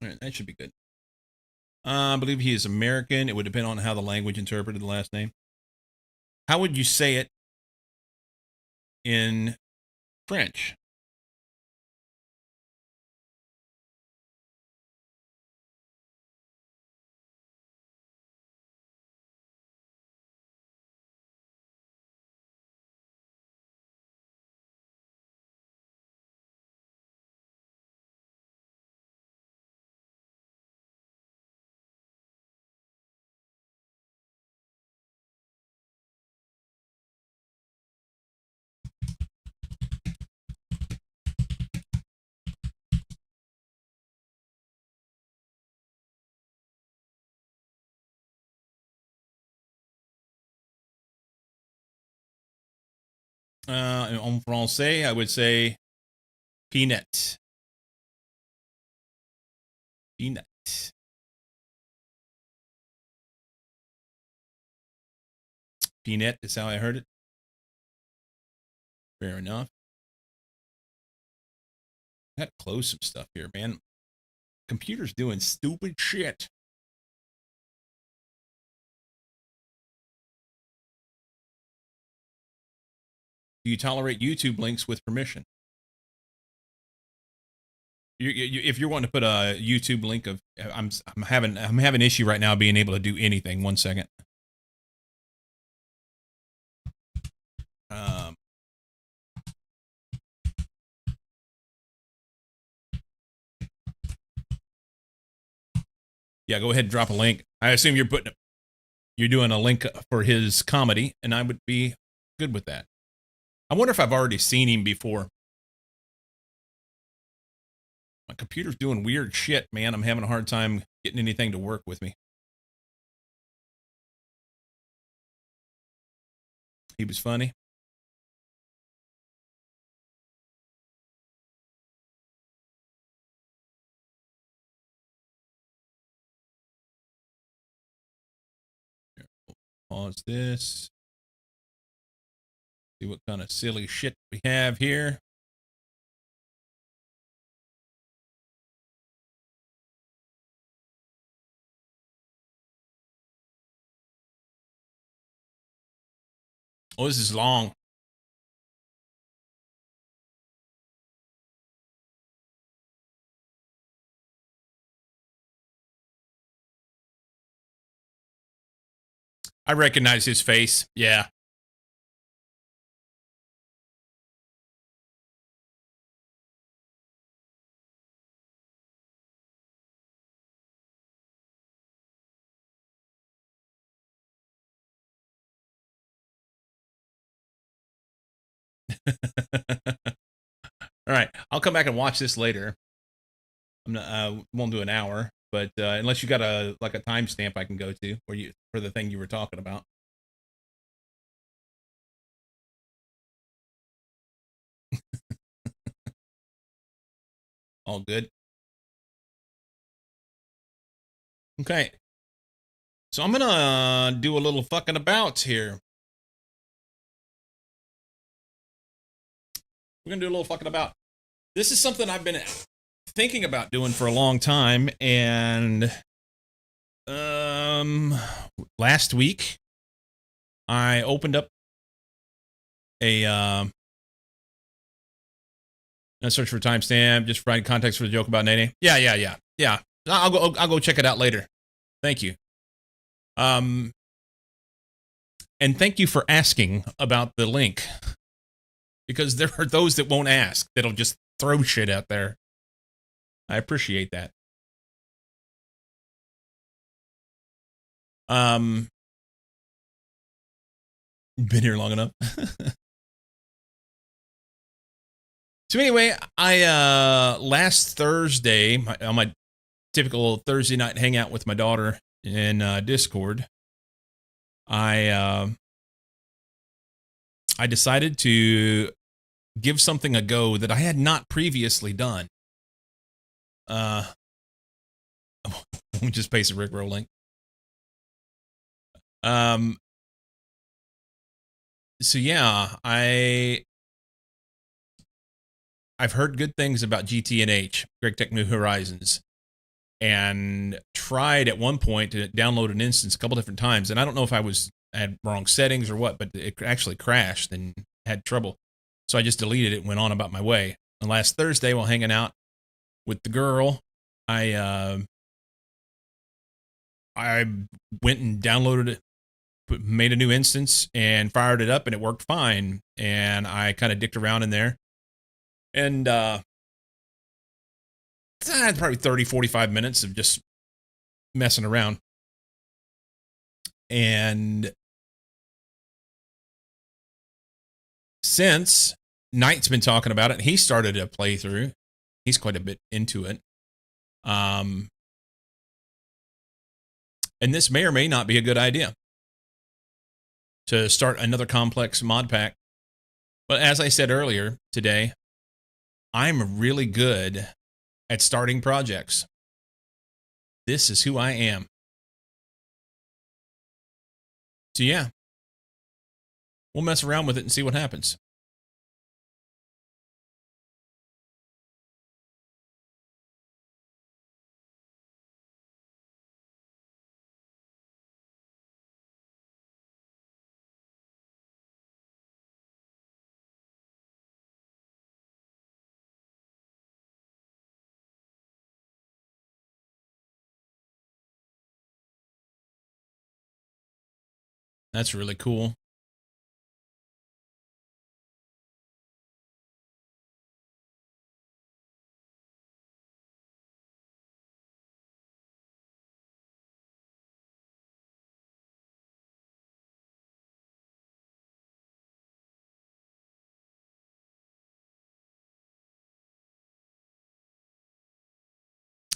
All right, that should be good. I believe he is American. It would depend on how the language interpreted the last name. How would you say it in French? En français, I would say peanut. Peanut. Peanut is how I heard it. Fair enough. I gotta close some stuff here, man. Computer's doing stupid shit. Do you tolerate YouTube links with permission? If you're wanting to put a YouTube link of, I'm having an issue right now being able to do anything. 1 second. Um, yeah, go ahead and drop a link. I assume you're doing a link for his comedy, and I would be good with that. I wonder if I've already seen him before. My computer's doing weird shit, man. I'm having a hard time getting anything to work with me. He was funny. Here, pause this. See what kind of silly shit we have here. Oh, this is long. I recognize his face. Yeah. All right. I'll come back and watch this later. I'm not, won't do an hour, but unless you got a timestamp I can go to for the thing you were talking about. All good. Okay. So I'm gonna do a little fucking about here. We're gonna do a little fucking about. This is something I've been thinking about doing for a long time, and last week I opened up a search for timestamp, just provide context for the joke about Nene. Yeah. I'll go check it out later. Thank you. And thank you for asking about the link, because there are those that won't ask, that'll just throw shit out there. I appreciate that. Been here long enough. So anyway, I last Thursday, on my typical Thursday night hangout with my daughter in Discord, I decided to give something a go that I had not previously done. Just paste a Rick rolling. So yeah, I've heard good things about GT&H, Great Tech New Horizons, and tried at one point to download an instance a couple different times, and I don't know if I had wrong settings or what, but it actually crashed and had trouble. So I just deleted it and went on about my way. And last Thursday, while hanging out with the girl, I went and downloaded it, made a new instance, and fired it up, and it worked fine. And I kind of dicked around in there. And probably 30, 45 minutes of just messing around. And since Knight's been talking about it, he started a playthrough. He's quite a bit into it. And this may or may not be a good idea to start another complex mod pack. But as I said earlier today, I'm really good at starting projects. This is who I am. So yeah, we'll mess around with it and see what happens. That's really cool.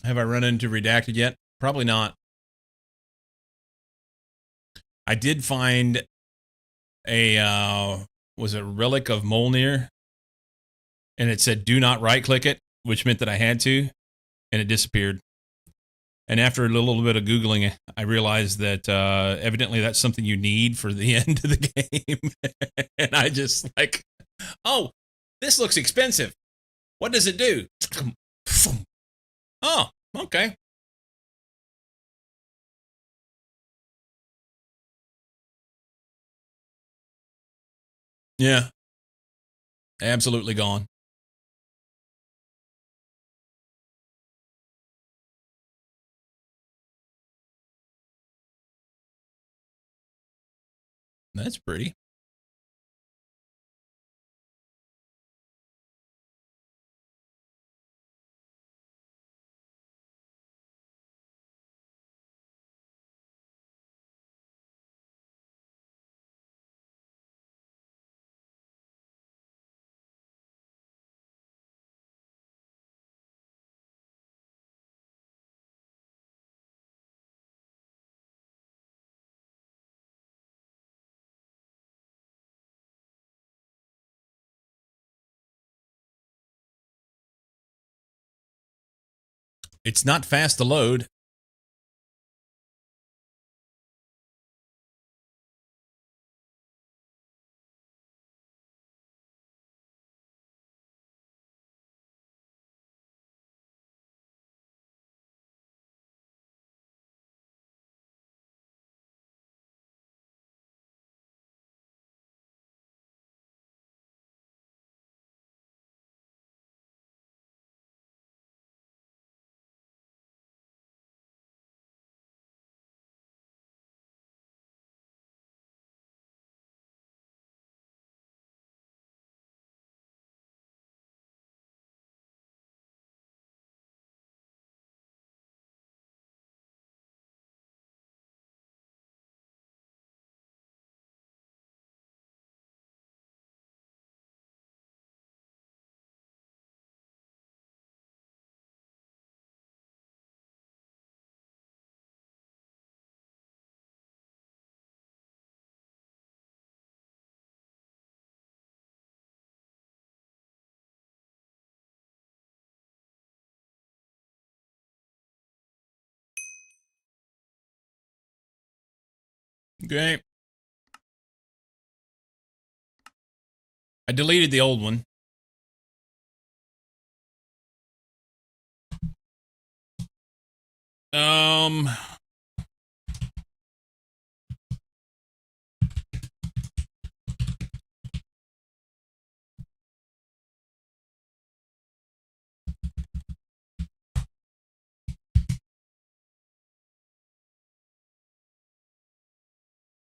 Have I run into Redacted yet? Probably not. I did find a was a relic of Molnir, and it said do not right click it, which meant that I had to, and it disappeared. And after a little bit of Googling, I realized that evidently that's something you need for the end of the game. And I just like, oh, this looks expensive. What does it do? Oh, okay. Yeah, absolutely gone. That's pretty. It's not fast to load. Okay. I deleted the old one. Um,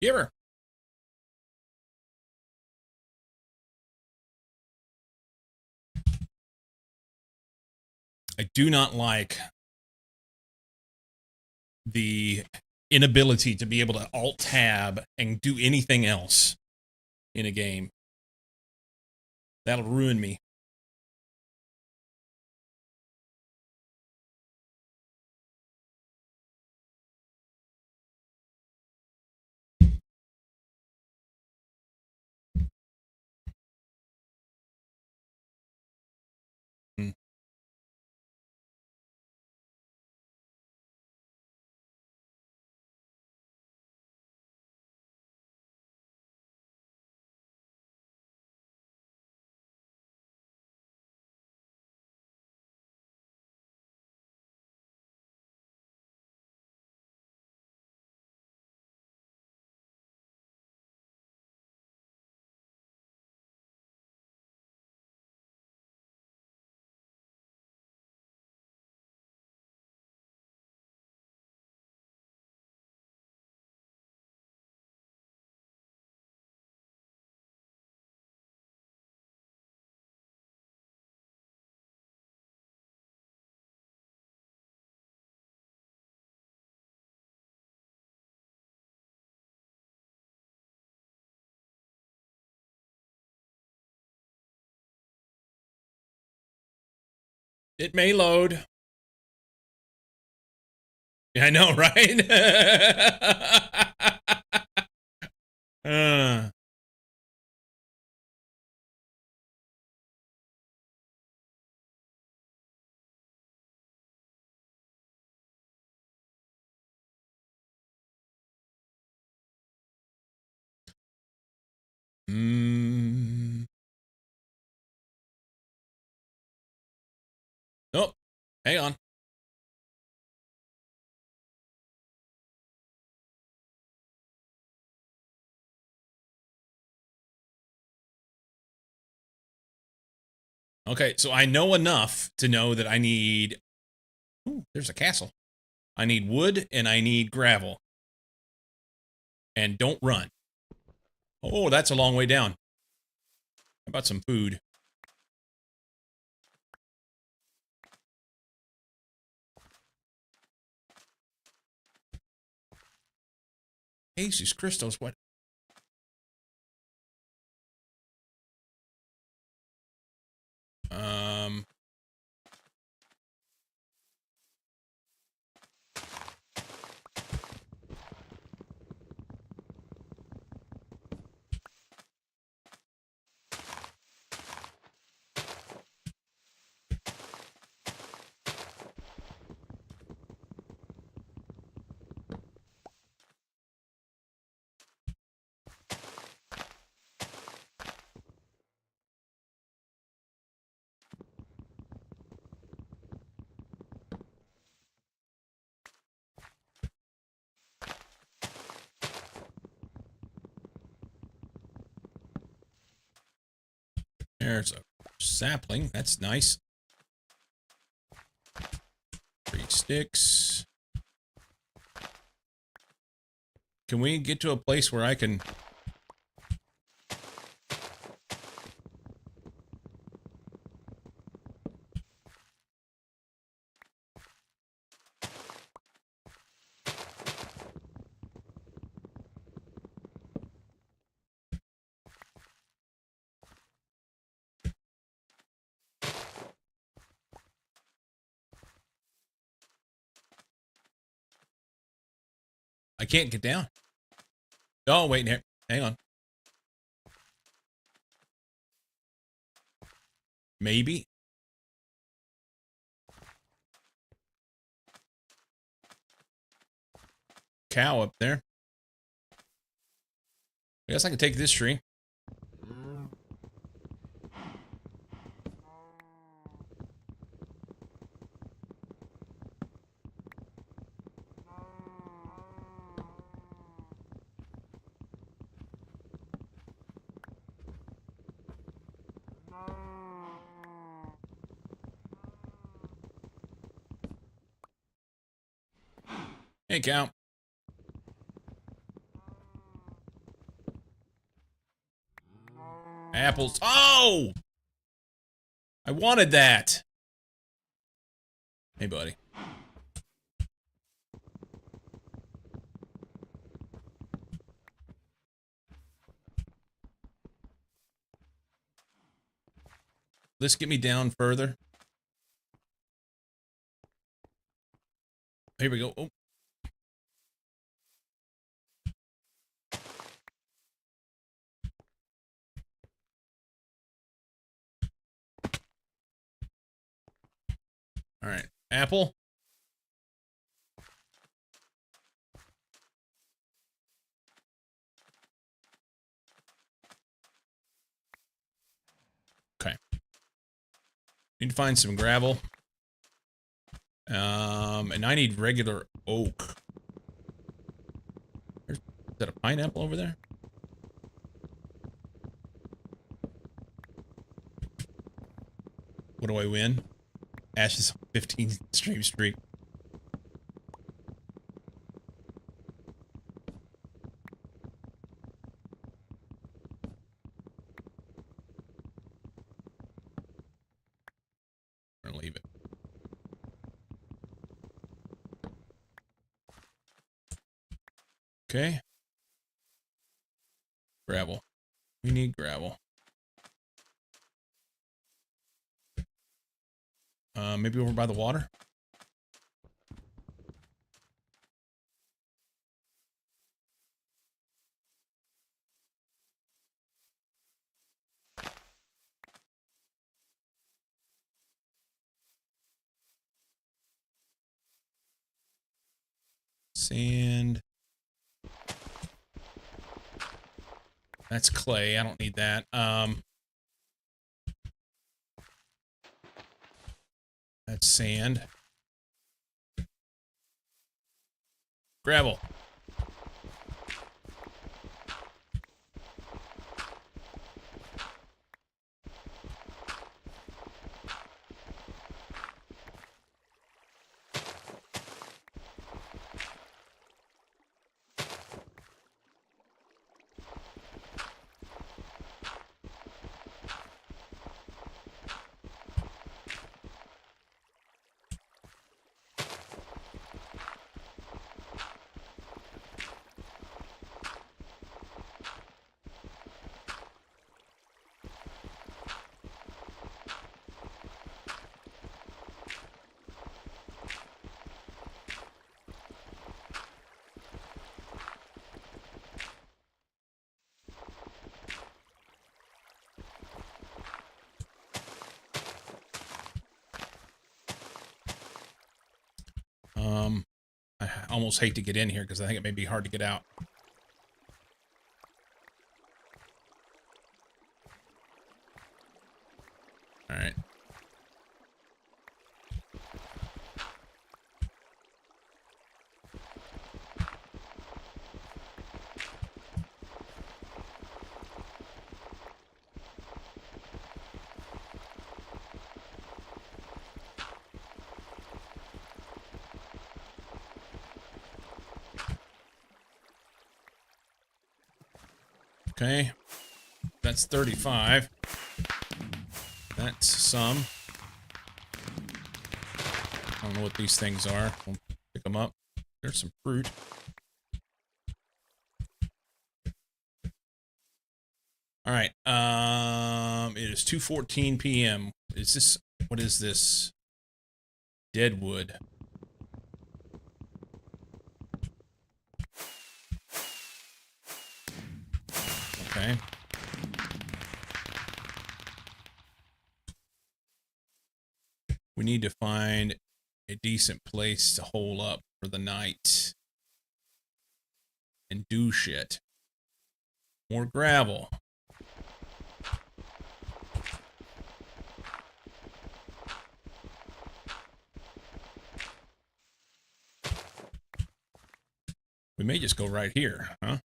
give her. I do not like the inability to be able to alt tab and do anything else in a game. That'll ruin me. Hmm. It may load. I know, right? uh, mm, oh, hang on. Okay, so I know enough to know that I need. Ooh, there's a castle. I need wood and I need gravel. And don't run. Oh, that's a long way down. How about some food? Jesus Christos, what? There's a sapling. That's nice. 3 sticks. Can we get to a place where I can... I can't get down. Oh, wait, here. Hang on. Maybe. Cow up there. I guess I can take this tree. Hey, cow. Apples. Oh! I wanted that. Hey, buddy. Let's get me down further. Here we go. Oh. All right. Apple. Okay. Need to find some gravel. And I need regular oak. Is that a pineapple over there? What do I win? Ashes 15 stream streak. I'm gonna leave it. Okay. Gravel. We need gravel. Maybe over by the water? Sand. That's clay. I don't need that. That's sand. Gravel. I almost hate to get in here because I think it may be hard to get out. All right. Okay, that's 35. That's some. I don't know what these things are. We'll pick them up. There's some fruit. All right. It is 2:14 p.m. Is this, what is this? Deadwood. Okay. We need to find a decent place to hole up for the night and do shit. More gravel. We may just go right here, huh?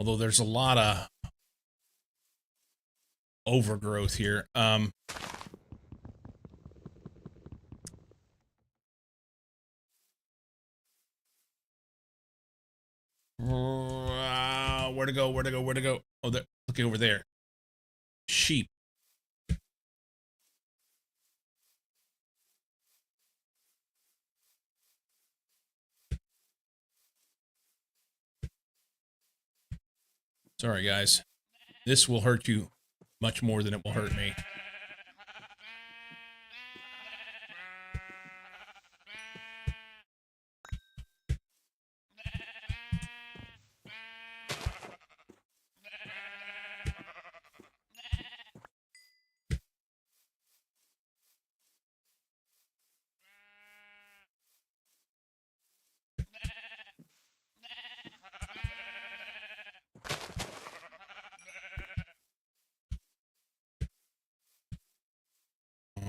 Although there's a lot of overgrowth here. Where to go? Where to go? Where to go? Oh, there. Look over there. Sheep. Sorry, guys. This will hurt you much more than it will hurt me.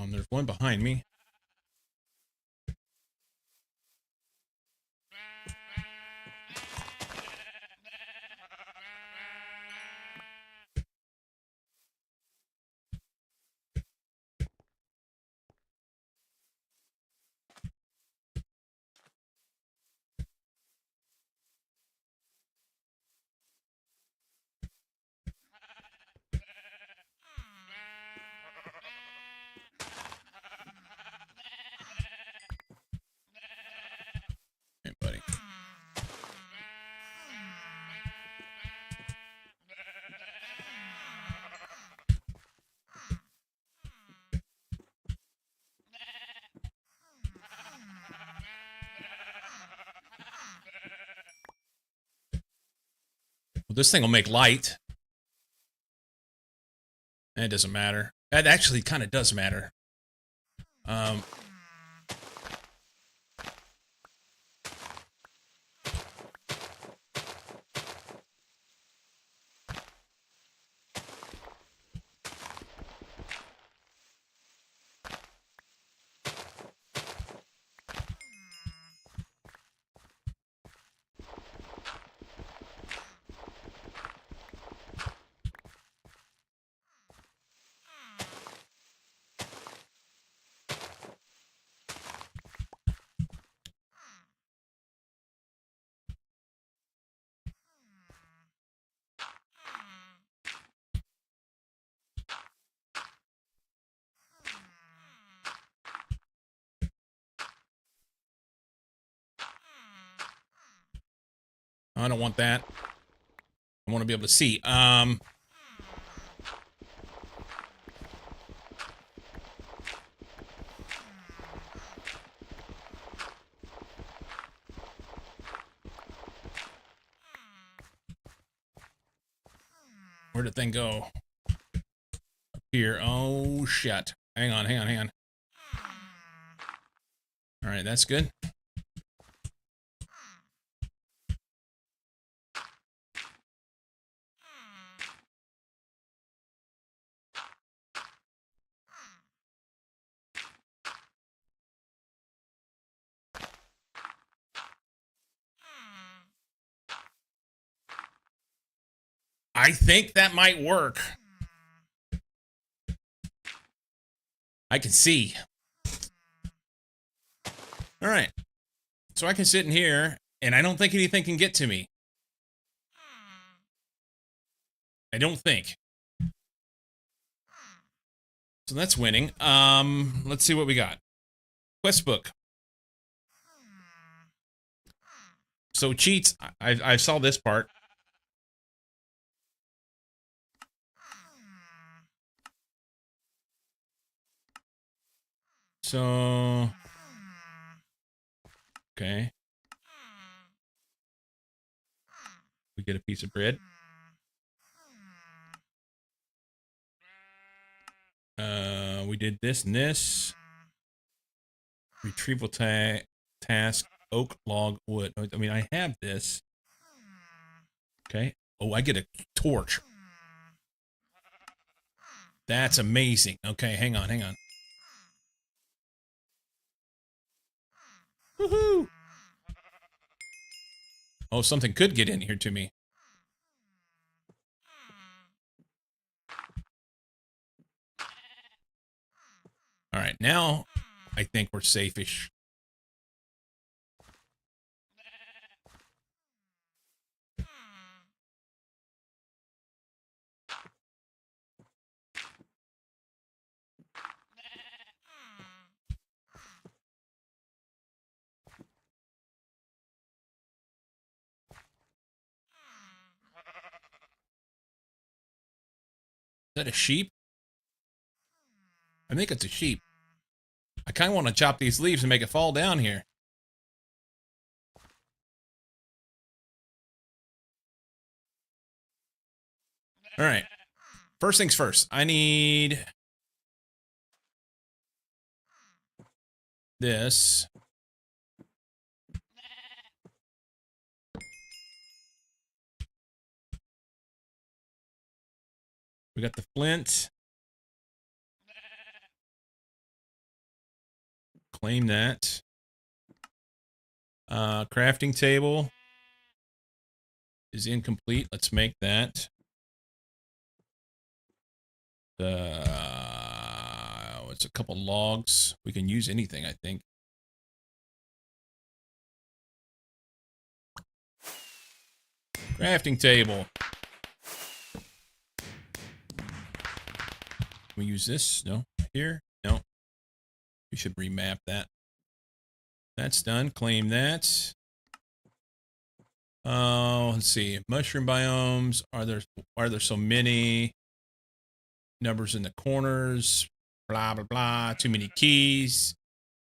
There's one behind me. Hey, buddy. Well, this thing will make light. It doesn't matter. That actually kind of does matter. I don't want that. I want to be able to see. Where'd the thing go? Up here. Oh, shit. Hang on, hang on, hang on. All right, that's good. I think that might work. I can see. All right. So I can sit in here, and I don't think anything can get to me. I don't think. So that's winning. Let's see what we got. Quest book. So cheats. I saw this part. So okay. We get a piece of bread. We did this and this. Retrieval task, oak, log, wood. I mean, I have this. Okay. Oh, I get a torch. That's amazing. Okay, hang on, hang on. Woohoo! Oh, something could get in here to me. All right, now I think we're safe-ish. Is that a sheep? I think it's a sheep. I kind of want to chop these leaves and make it fall down here. All right. First things first. I need this. We got the flint. Claim that. Crafting table is incomplete. Let's make that. It's a couple logs. We can use anything, I think. Crafting table. Can we use this? No. Here? No. We should remap that. That's done. Claim that. Oh, let's see. Mushroom biomes. Are there so many? Numbers in the corners. Blah blah blah. Too many keys.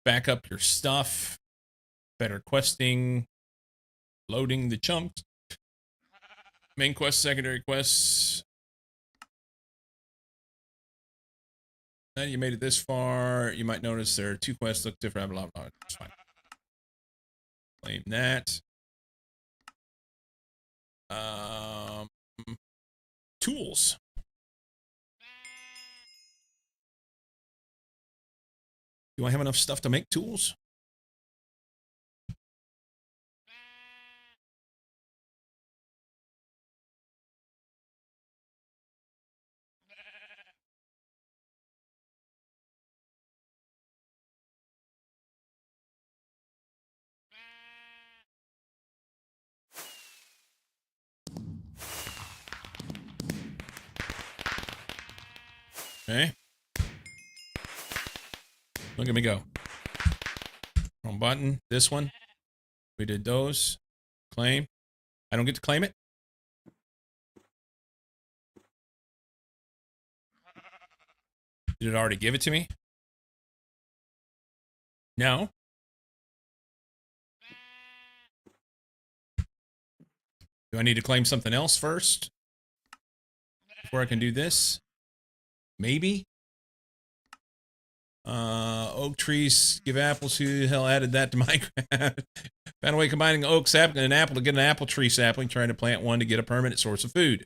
Back up your stuff. Better questing. Loading the chunks. Main quest, secondary quests. Now you made it this far. You might notice there are two quests look different. Blah blah blah. It's fine. Claim that. Tools. Do I have enough stuff to make tools? Okay. Look at me go. Wrong button. This one. We did those. Claim. I don't get to claim it? Did it already give it to me? No. Do I need to claim something else first? Before I can do this? Maybe. Oak trees give apples. Who the hell added that to Minecraft? Found a way combining oak sapling and an apple to get an apple tree sapling. Trying to plant one to get a permanent source of food.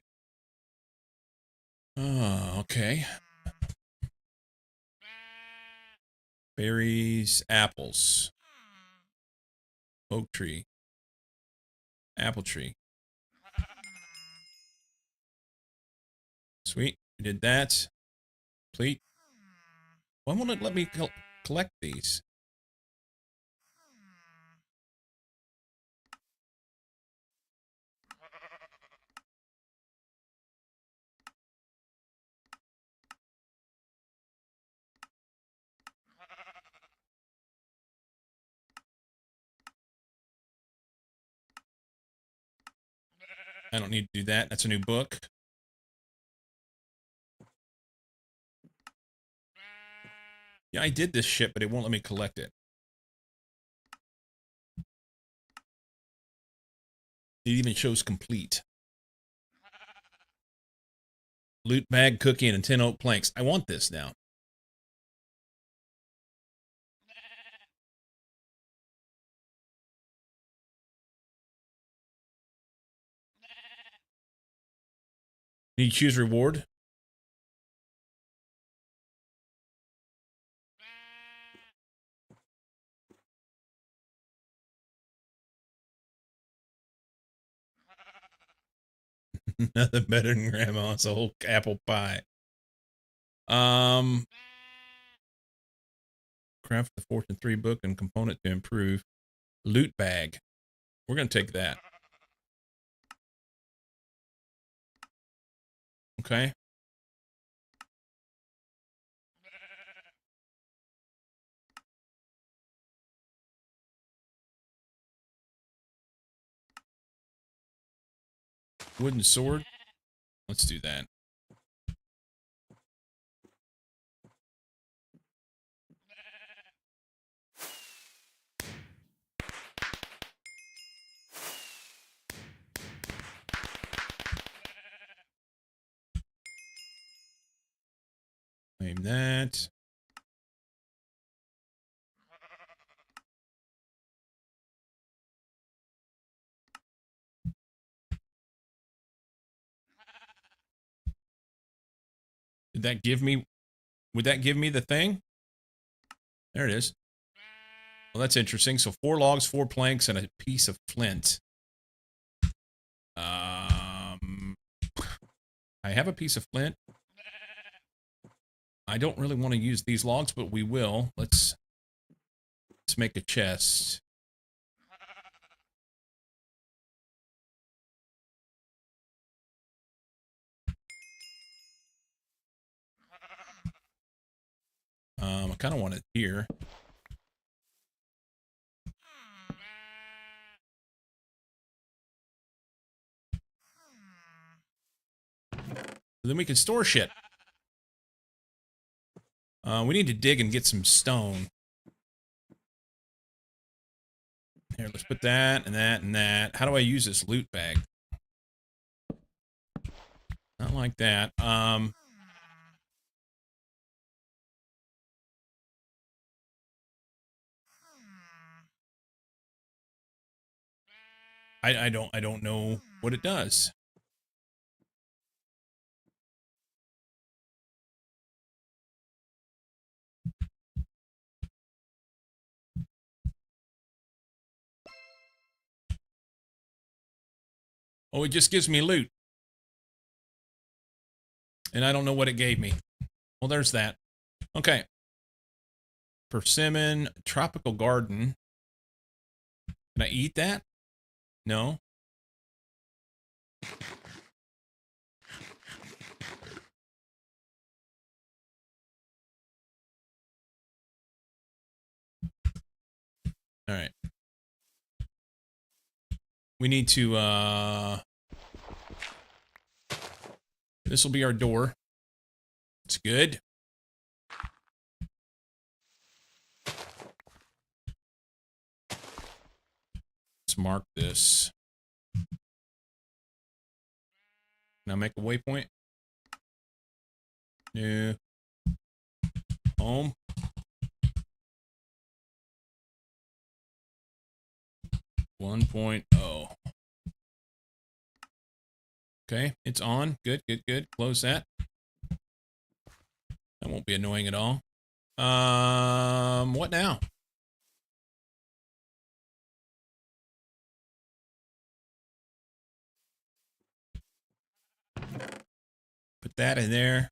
Oh, okay. Berries, apples. Oak tree. Apple tree. Sweet. We did that. Complete. Why won't it let me collect these? I don't need to do that. That's a new book. Yeah, I did this shit, but it won't let me collect it. It even shows complete. Loot bag, cookie, and 10 oak planks. I want this now. Need you choose reward? Nothing better than grandma's whole apple pie. Craft the Fortune 3 book and component to improve. Loot bag. We're going to take that. Okay. Wooden sword. Let's do that. Claim that. Did that give me... Would that give me the thing? There it is. Well, that's interesting. So 4 logs, 4 planks, and a piece of flint. I have a piece of flint. I don't really want to use these logs, but we will. Let's make a chest. I kind of want it here. Then we can store shit. We need to dig and get some stone. Here, let's put that and that and that. How do I use this loot bag? Not like that. I don't know what it does. Oh, it just gives me loot. And I don't know what it gave me. Well, there's that. Okay. Persimmon, tropical garden. Can I eat that? No. All right. We need to, this will be our door. It's good. Let's mark this. Now make a waypoint. New. Home. One point oh. Okay, it's on. Good, good, good. Close that. That won't be annoying at all. What now? Put that in there.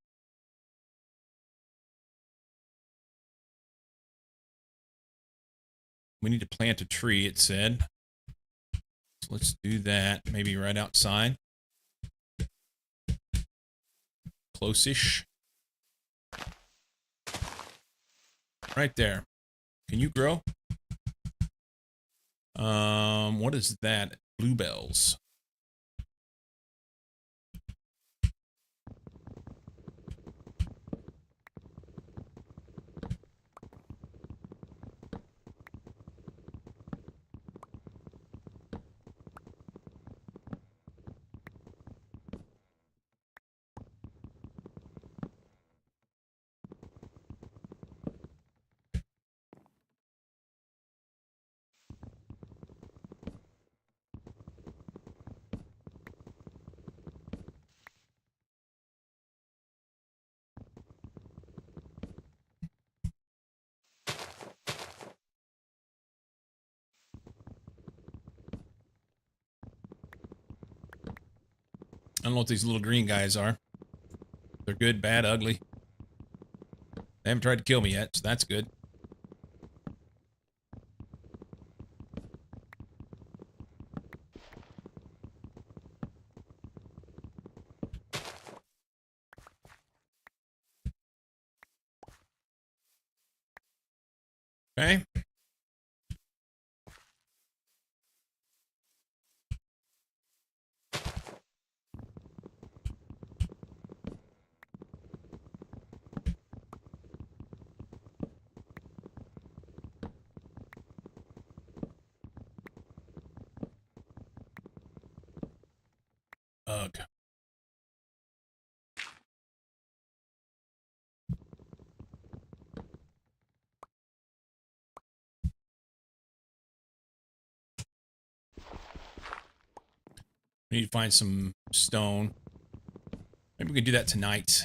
We need to plant a tree, it said. So let's do that. Maybe right outside. Close-ish. Right there. Can you grow? What is that? Bluebells. I don't know what these little green guys are. They're good, bad, ugly. They haven't tried to kill me yet, so that's good. Okay. Ugh. We need to find some stone. Maybe we can do that tonight.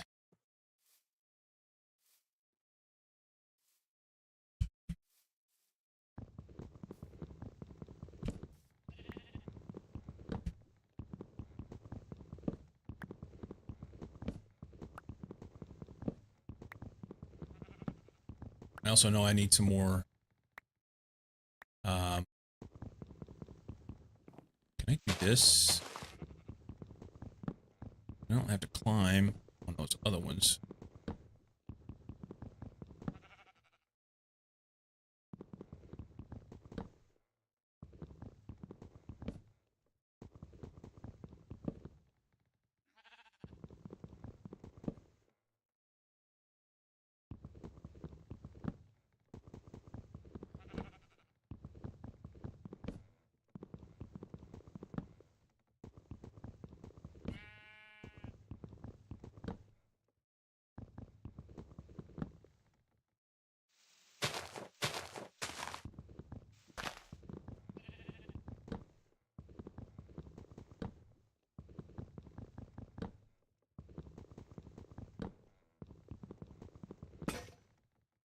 I also know I need some more. Can I do this? I don't have to climb on those other ones.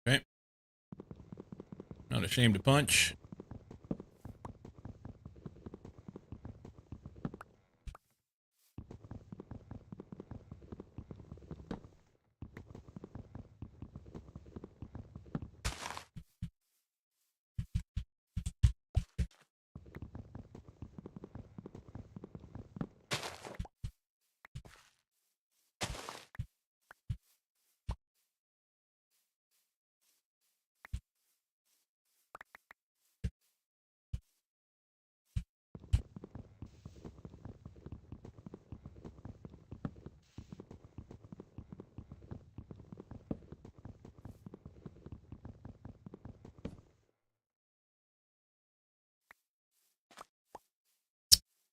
Okay. Not ashamed to punch.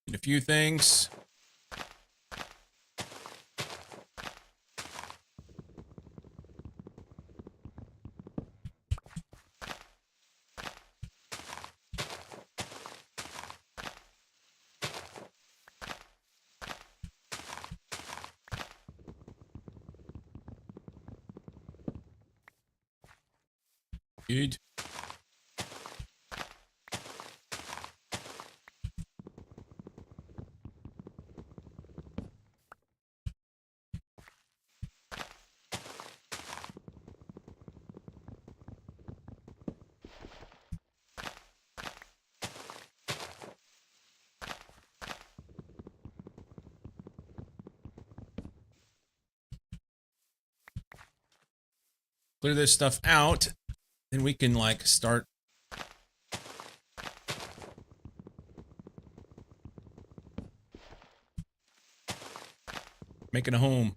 Need a few things. Good. Clear this stuff out, then we can like start making a home.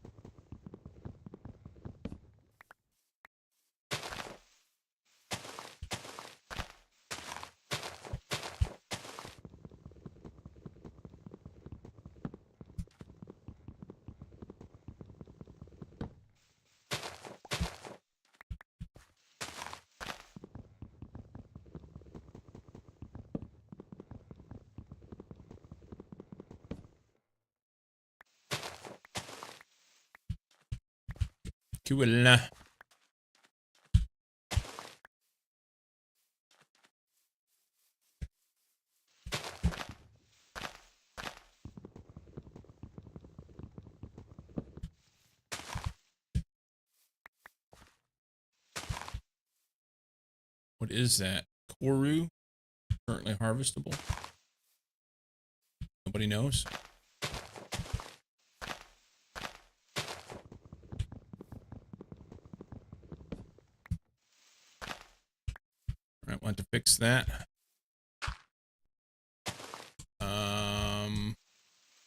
Cool. What is that? Koru? Currently harvestable? Nobody knows. Alright, want to fix that.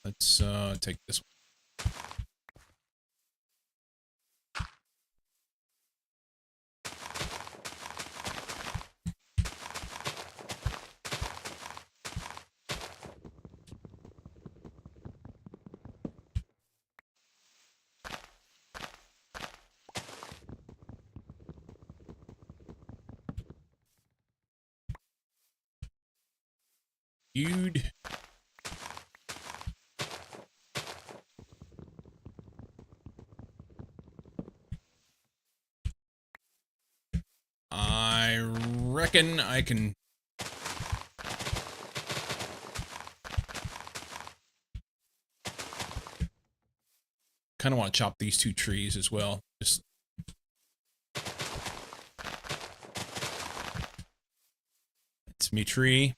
Let's take this one. Dude. I reckon I can... kind of want to chop these two trees as well. Just... it's me tree.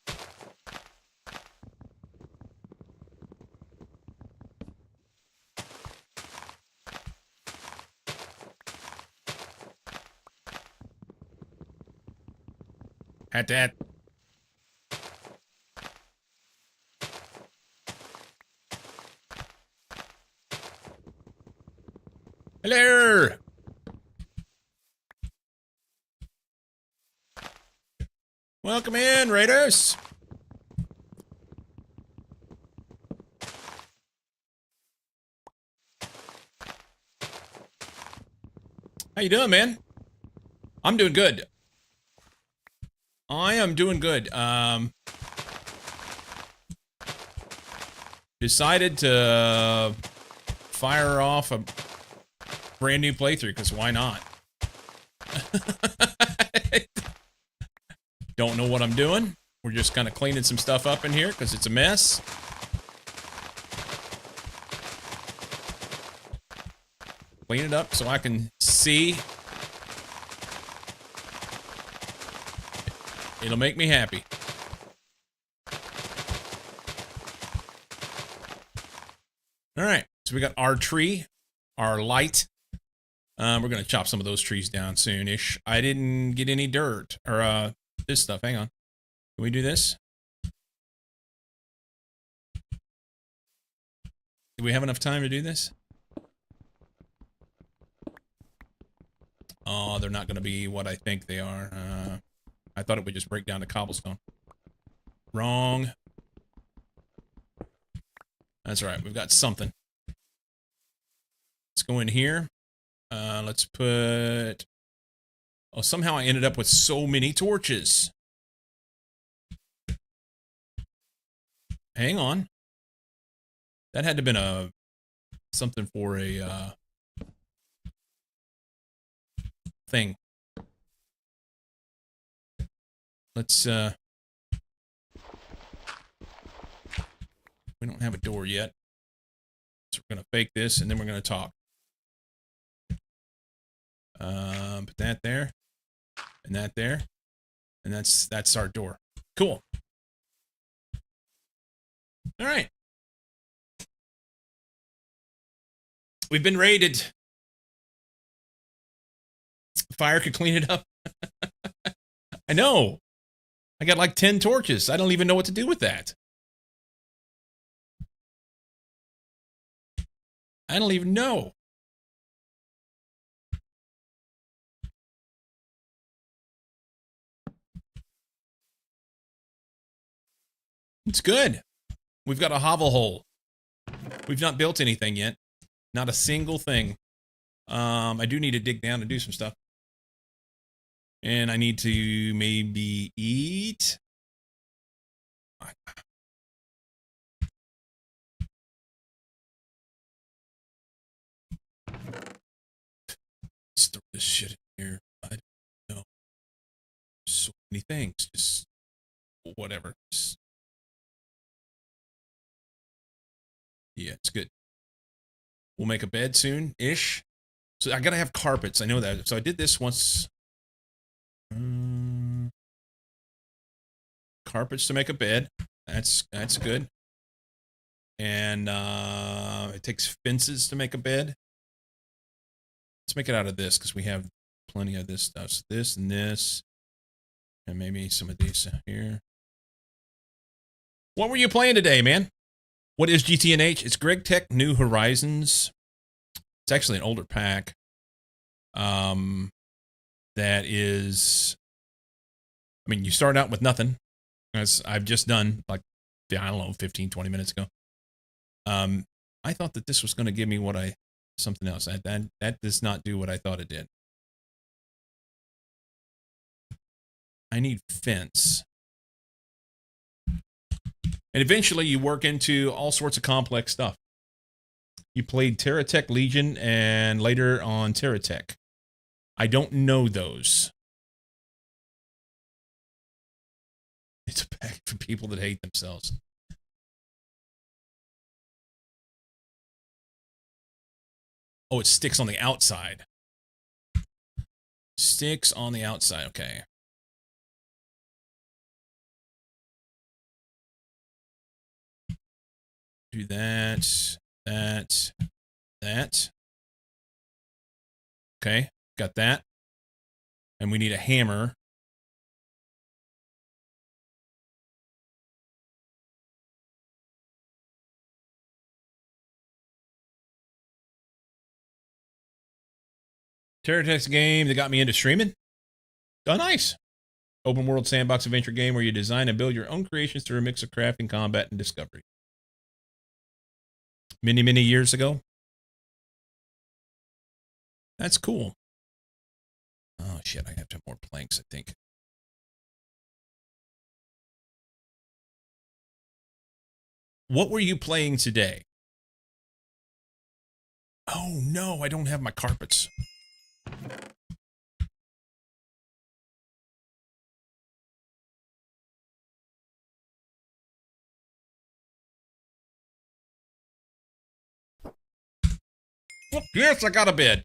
Hat. Hello! Welcome in, Raiders! How you doing, man? I'm doing good. I am doing good. Decided to fire off a brand new playthrough, because why not? Don't know what I'm doing. We're just kind of cleaning some stuff up in here, because it's a mess. Clean it up so I can see. It'll make me happy. Alright, so we got our tree, our light. We're gonna chop some of those trees down soon-ish. I didn't get any dirt, or this stuff, hang on. Can we do this? Do we have enough time to do this? Oh, they're not gonna be what I think they are. I thought it would just break down to cobblestone. Wrong. That's right, we've got something. Let's go in here. Let's put... oh, somehow I ended up with so many torches. Hang on. That had to have been a... something for a, thing. Let's, we don't have a door yet. So we're going to fake this, and then we're going to talk. Put that there, and that there, and that's our door. Cool. All right. We've been raided. Fire could clean it up. I know. I got like 10 torches. I don't even know what to do with that. I don't even know. It's good. We've got a hovel hole. We've not built anything yet. Not a single thing. I do need to dig down and do some stuff. And I need to maybe eat. Let's throw this shit in here. I don't know. So many things. Just whatever. Yeah, it's good. We'll make a bed soon-ish. So I gotta have carpets. I know that. So I did this once. Carpets to make a bed. That's good. And it takes fences to make a bed. Let's make it out of this because we have plenty of this stuff. So this and this. And maybe some of these here. What were you playing today, man? What is GTNH? It's Greg Tech New Horizons. It's actually an older pack. That is, I mean, you start out with nothing, as I've just done, like, I don't know, 15, 20 minutes ago. I thought that this was going to give me something else. That does not do what I thought it did. I need fence. And eventually you work into all sorts of complex stuff. You played TerraTech Legion and later on TerraTech. I don't know those. It's a pack for people that hate themselves. Oh, it sticks on the outside. Sticks on the outside, okay. Do that, that. Okay, got that. And we need a hammer. TerraTech's game that got me into streaming. Oh, nice. Open world sandbox adventure game where you design and build your own creations through a mix of crafting, combat, and discovery. Many, many years ago. That's cool. Oh, shit. I have to have more planks, I think. What were you playing today? Oh, no. I don't have my carpets. Well, yes, I got a bed.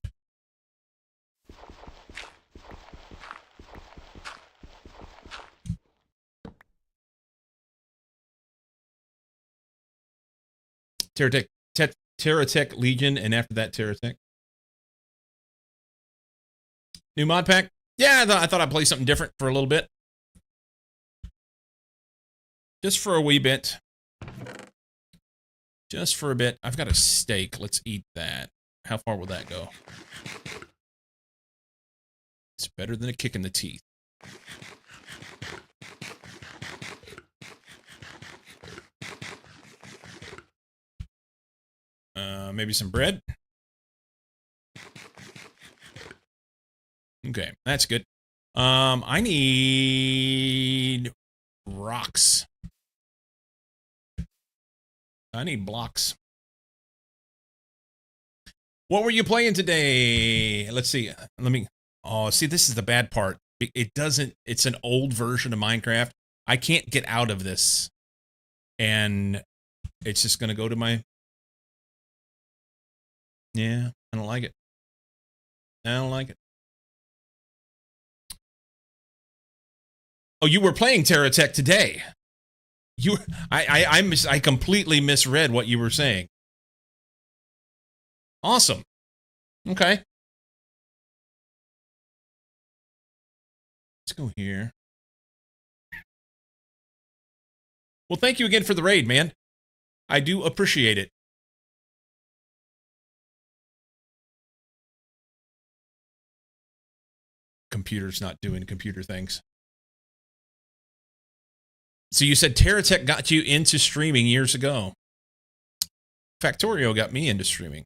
TerraTech Legion, and after that, TerraTech. New mod pack? Yeah, I thought I'd play something different for a little bit. Just for a wee bit. Just for a bit. I've got a steak. Let's eat that. How far will that go? It's better than a kick in the teeth. Maybe some bread. Okay, that's good. I need rocks. I need blocks. What were you playing today? Let's see. Oh, see, this is the bad part It doesn't. It's an old version of Minecraft. I can't get out of this, and it's just gonna go to my. Yeah, I don't like it. I don't like it. Oh, you were playing TerraTech today. I completely misread what you were saying. Awesome. Okay. Let's go here. Well, thank you again for the raid, man. I do appreciate it. Computer's not doing computer things. So you said TerraTech got you into streaming years ago. Factorio got me into streaming.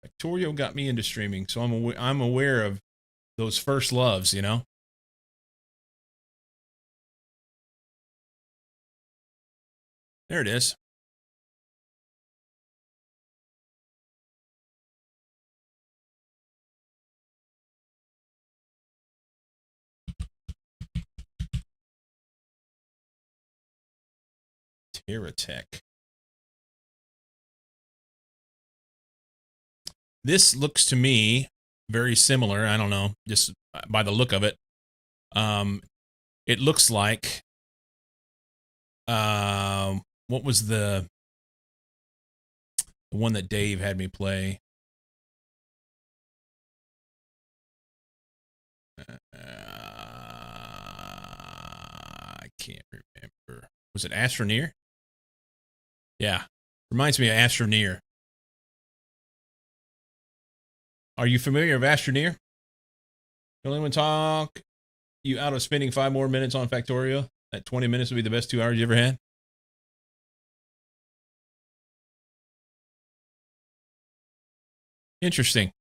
Factorio got me into streaming, so I'm aware of those first loves, you know? There it is. TerraTech. This looks to me very similar. I don't know, just by the look of it. It looks like what was the one that Dave had me play? I can't remember. Was it Astroneer? Yeah. Reminds me of Astroneer. Are you familiar with Astroneer? Will anyone talk you out of spending 5 more minutes on Factorio? That 20 minutes would be the best 2 hours you ever had? Interesting.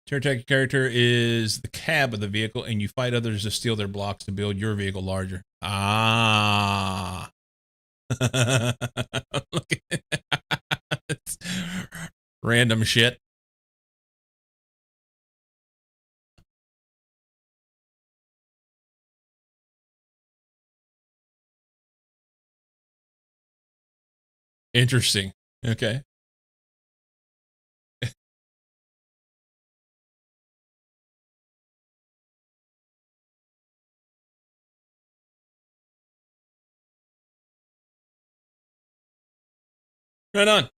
TerraTech character is the cab of the vehicle, and you fight others to steal their blocks to build your vehicle larger. Ah. Look at that. Random shit. Interesting. Okay. Right on.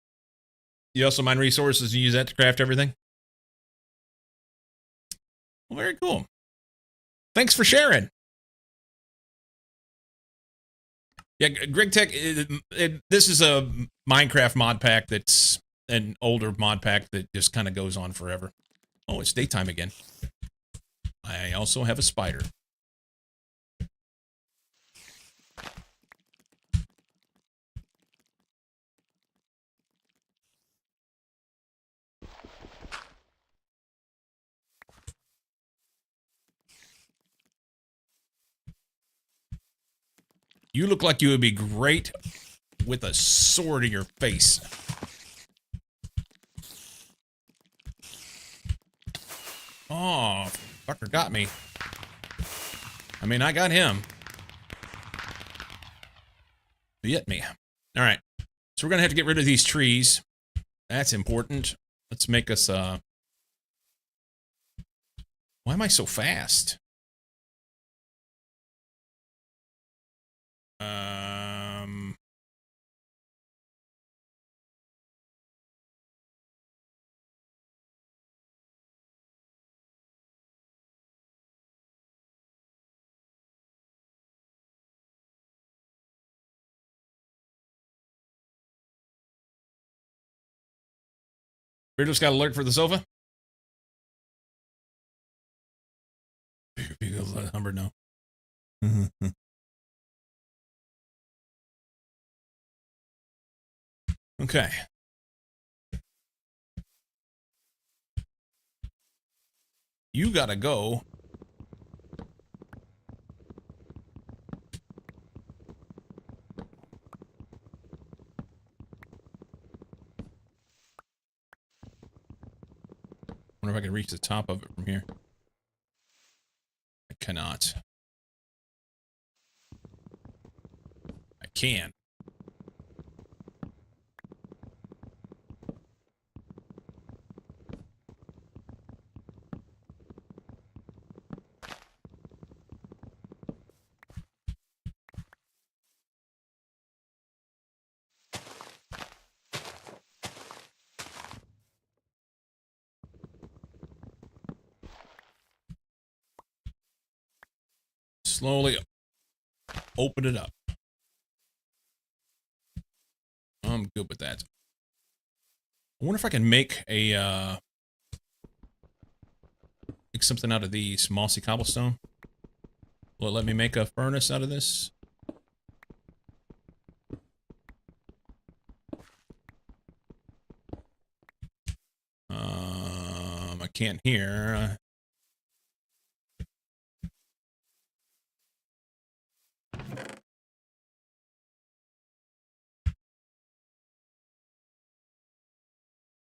You also mine resources and use that to craft everything? Well, very cool. Thanks for sharing. Yeah, Greg Tech, this is a Minecraft mod pack that's an older mod pack that just kind of goes on forever. Oh, it's daytime again. I also have a spider. You look like you would be great with a sword in your face. Oh, fucker got me. I mean, I got him. He hit me. All right. So we're going to have to get rid of these trees. That's important. Let's make us, Why am I so fast? Beardless got alert for the sofa? Because let Humber know. Okay. You gotta go. Wonder if I can reach the top of it from here. I cannot. I can. Slowly open it up. I'm good with that. I wonder if I can make a make something out of these mossy cobblestone. Will it let me make a furnace out of this? I can't hear.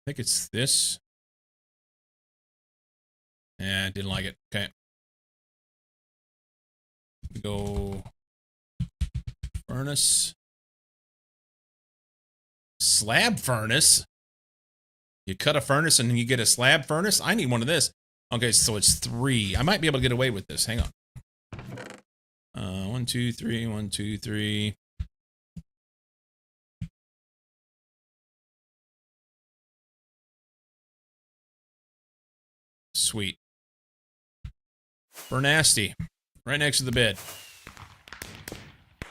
I think it's this. Yeah, I didn't like it. Okay. Go furnace. Slab furnace? You cut a furnace and you get a slab furnace? I need one of this. Okay, so it's 3. I might be able to get away with this. Hang on. 1, 2, 3, 1, 2, 3. Sweet. Bernasty. Right next to the bed.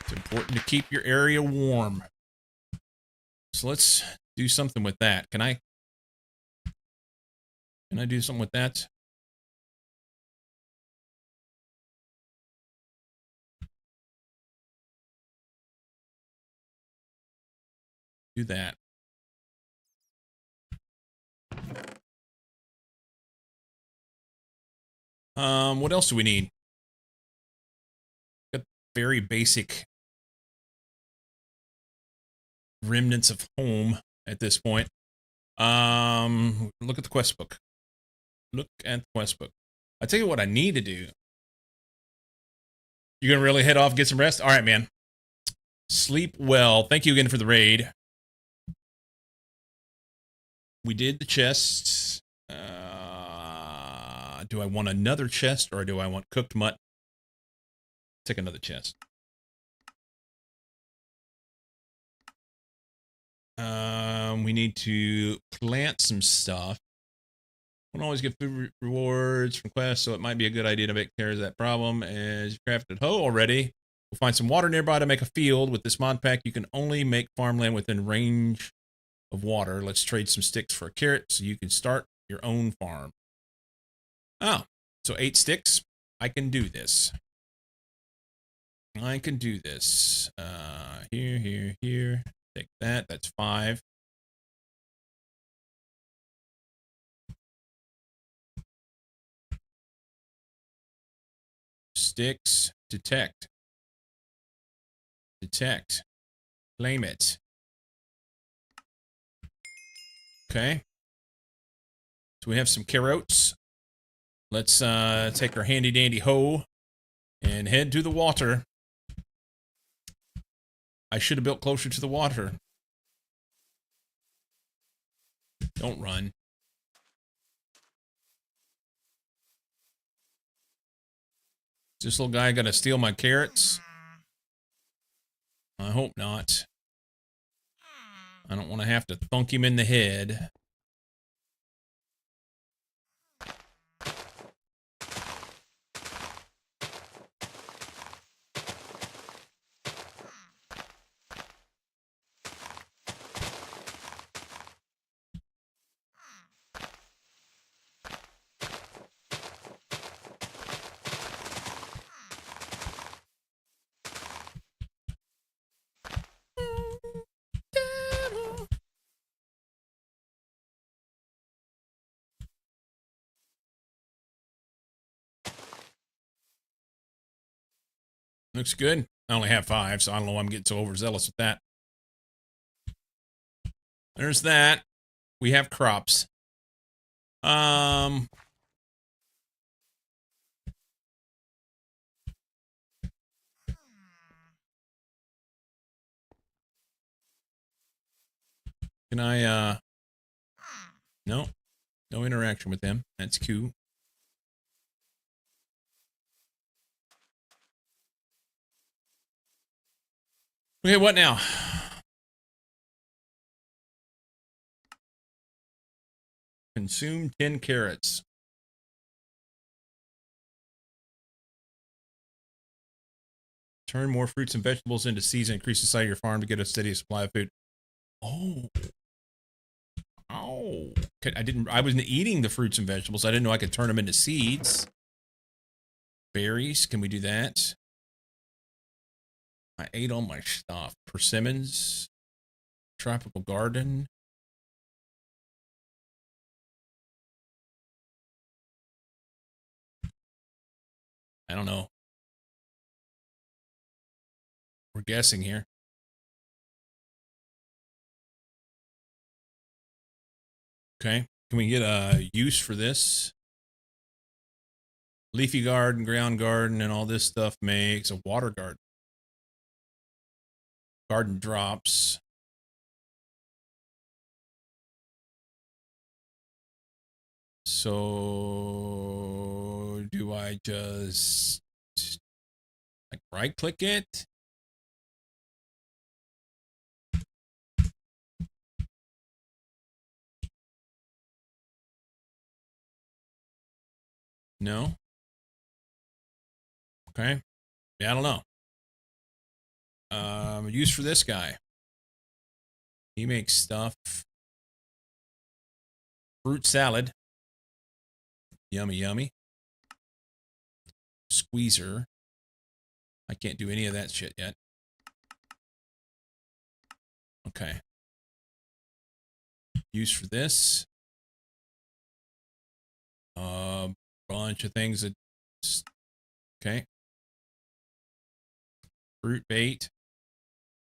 It's important to keep your area warm. So let's do something with that. Can I do something with that? Do that. What else do we need? Got very basic remnants of home at this point. Look at the quest book. Look at the quest book. I tell you what I need to do. You gonna really head off, get some rest? All right, man. Sleep well. Thank you again for the raid. We did the chests. Do I want another chest or do I want cooked mutton? Take another chest. We need to plant some stuff. We don't always get food rewards from quests, so it might be a good idea to make care of that problem. As you crafted hoe already, we'll find some water nearby to make a field. With this mod pack, you can only make farmland within range of water. Let's trade some sticks for a carrot so you can start your own farm. Oh, so 8 sticks. I can do this. I can do this. Here. Take that. That's 5. Sticks. Detect. Claim it. Okay. So we have some carrots. Let's take our handy dandy hoe and head to the water. I should have built closer to the water. Don't run. Is this little guy gonna steal my carrots? I hope not. I don't want to have to thunk him in the head. Looks good. I only have 5, so I don't know why I'm getting so overzealous with that. There's that. We have crops. Can I, no. No interaction with them. That's cute. Okay, what now? Consume 10 carrots. Turn more fruits and vegetables into seeds and increase the size of your farm to get a steady supply of food. Oh. Oh. I wasn't eating the fruits and vegetables. I didn't know I could turn them into seeds. Berries. Can we do that? I ate all my stuff. Persimmons. Tropical garden. I don't know. We're guessing here. Okay. Can we get a use for this? Leafy garden, ground garden, and all this stuff makes a water garden. Garden drops. So do I just like right click it? No. Okay. Yeah, I don't know. Use for this guy. He makes stuff. Fruit salad. Yummy, yummy. Squeezer. I can't do any of that shit yet. Okay. Use for this. Bunch of things that. Okay. Fruit bait.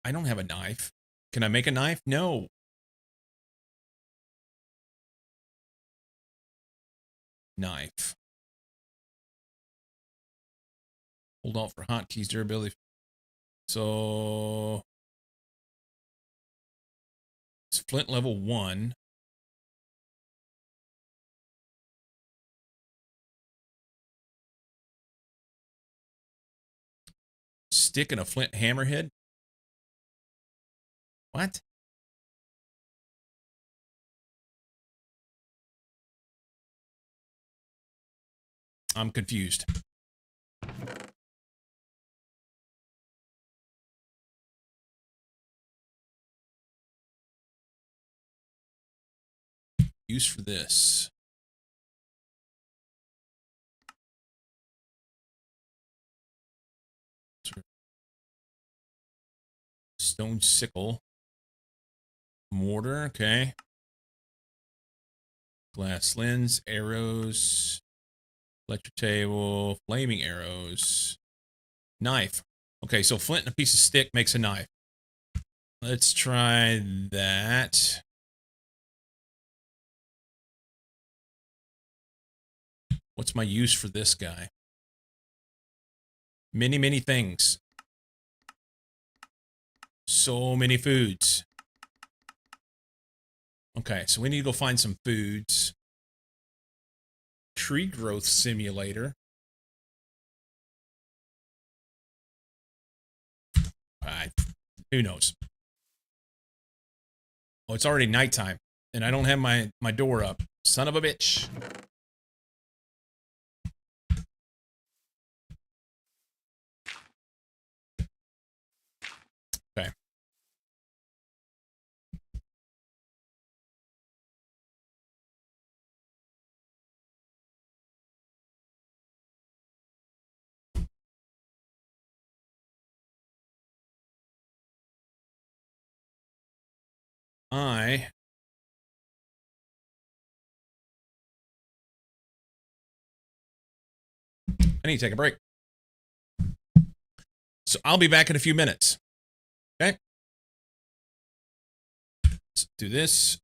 I don't have a knife. Can I make a knife? No. Knife. Hold alt for hotkeys, durability. So it's flint level 1. Stick and a flint hammerhead. What? I'm confused. Use for this. Stone sickle. Mortar, okay. Glass lens, arrows, electric table, flaming arrows, knife. Okay, so flint and a piece of stick makes a knife. Let's try that. What's my use for this guy? Many, many things. So many foods. Okay, so we need to go find some foods. Tree growth simulator. Who knows? Oh, it's already nighttime, and I don't have my door up. Son of a bitch. Okay. I need to take a break. So I'll be back in a few minutes. Okay. Let's do this.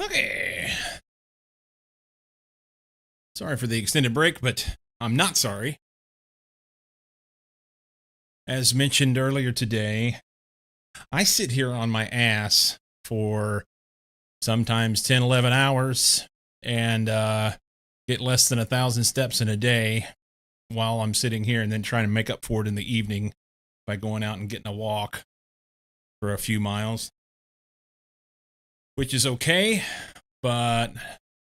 Okay. Sorry for the extended break, but I'm not sorry. As mentioned earlier today, I sit here on my ass for sometimes 10, 11 hours and get less than 1,000 steps in a day while I'm sitting here, and then trying to make up for it in the evening by going out and getting a walk for a few miles, which is okay, but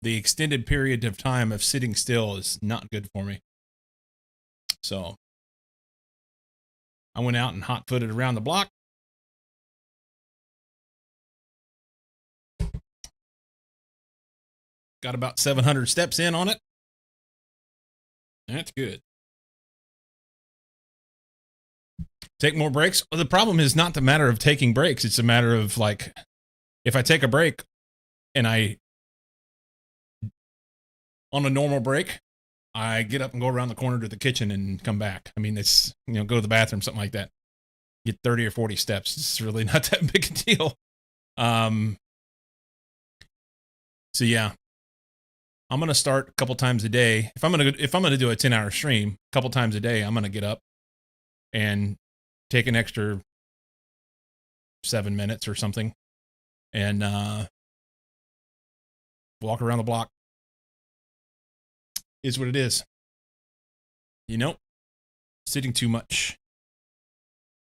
the extended period of time of sitting still is not good for me. So I went out and hot-footed around the block. Got about 700 steps in on it. That's good. Take more breaks. Well, the problem is not the matter of taking breaks. It's a matter of, like, if I take a break and on a normal break, I get up and go around the corner to the kitchen and come back. I mean, it's, go to the bathroom, something like that. Get 30 or 40 steps. It's really not that big a deal. So yeah, I'm going to start a couple times a day. If I'm going to do a 10-hour stream, a couple times a day, I'm going to get up and take an extra 7 minutes or something and walk around the block. Is what it is. Sitting too much.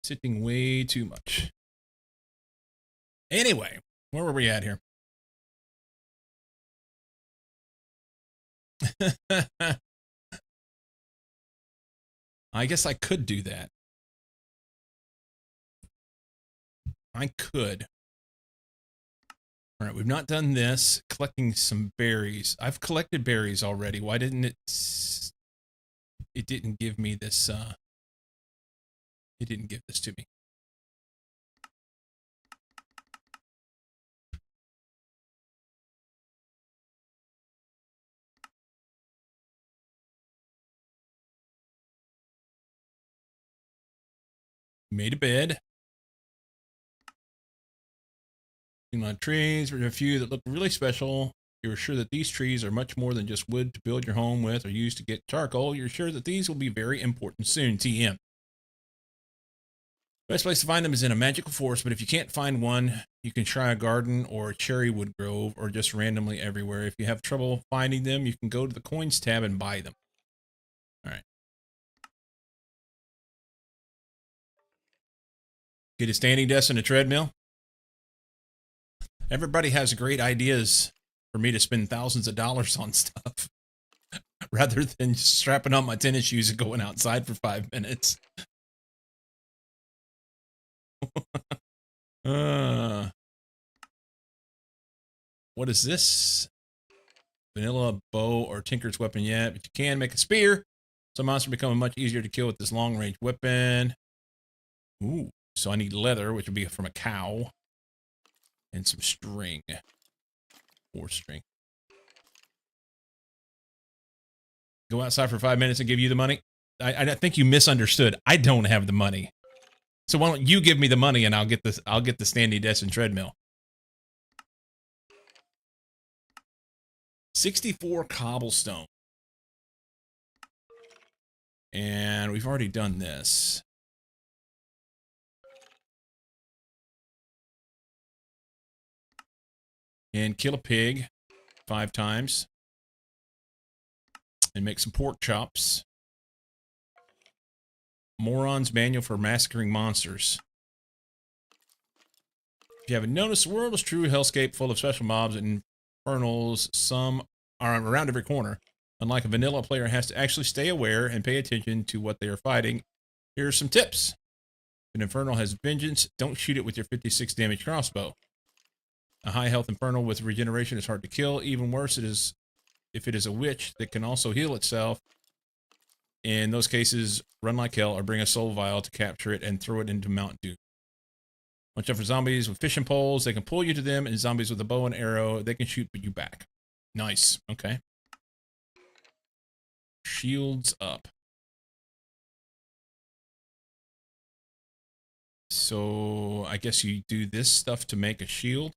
Sitting way too much. Anyway, where were we at here? I guess I could do that. I could. All right, we've not done this. Collecting some berries. I've collected berries already. Why didn't it didn't give me this, it didn't give this to me. Made a bed. In my trees, there are a few that look really special. You're sure that these trees are much more than just wood to build your home with or use to get charcoal. You're sure that these will be very important soon. TM. Best place to find them is in a magical forest, but if you can't find one, you can try a garden or a cherry wood grove or just randomly everywhere. If you have trouble finding them, you can go to the coins tab and buy them. All right. Get a standing desk and a treadmill. Everybody has great ideas for me to spend thousands of dollars on stuff rather than strapping on my tennis shoes and going outside for 5 minutes. What is this? Vanilla bow or tinker's weapon yet, but you can make a spear. Some monsters become much easier to kill with this long-range weapon. Ooh, so I need leather, which would be from a cow, and some string. Or string. Go outside for 5 minutes and give you the money? I think you misunderstood. I don't have the money. So why don't you give me the money and I'll get the standing desk and treadmill. 64 cobblestone. And we've already done this. And kill a pig 5 times. And make some pork chops. Moron's Manual for Massacring Monsters. If you haven't noticed, the world is true hellscape full of special mobs and infernals. Some are around every corner. Unlike a vanilla player has to actually stay aware and pay attention to what they are fighting. Here are some tips. If an infernal has vengeance, don't shoot it with your 56 damage crossbow. A high health infernal with regeneration is hard to kill. Even worse, if it is a witch that can also heal itself. In those cases, run like hell or bring a soul vial to capture it and throw it into Mount Doom. Watch out for zombies with fishing poles. They can pull you to them, and zombies with a bow and arrow, they can shoot you back. Nice. Okay. Shields up. So I guess you do this stuff to make a shield.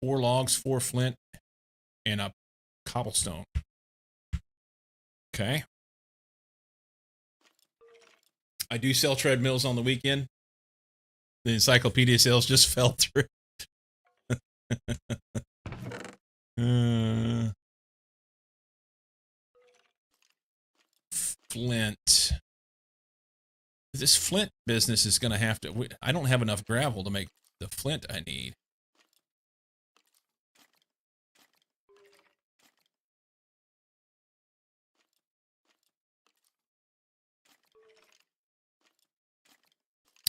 4 logs, 4 flint, and a cobblestone. Okay. I do sell treadmills on the weekend. The encyclopedia sales just fell through. Flint. This flint business is going to have to... I don't have enough gravel to make the flint I need.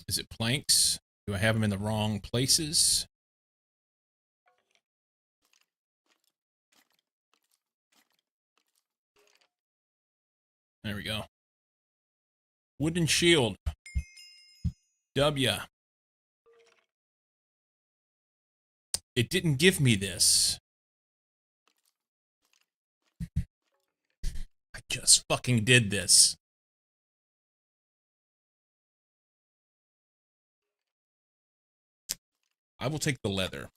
Is it planks? Do I have them in the wrong places? There we go. Wooden shield. W. It didn't give me this. I just fucking did this. I will take the leather.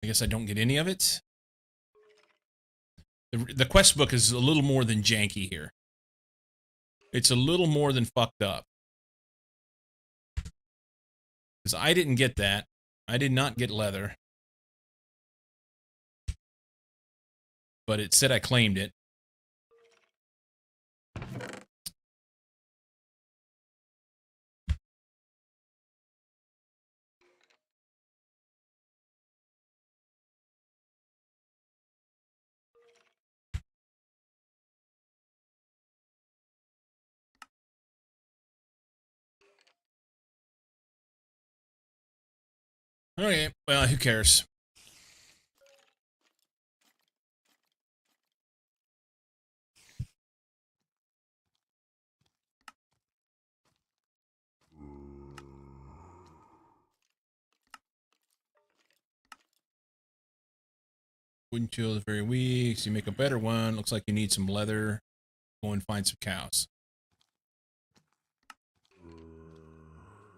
I guess I don't get any of it. The quest book is a little more than janky here. It's a little more than fucked up. Because I didn't get that. I did not get leather. But it said I claimed it. Okay, well, who cares? Wooden shield is very weak, so you make a better one. Looks like you need some leather. Go and find some cows.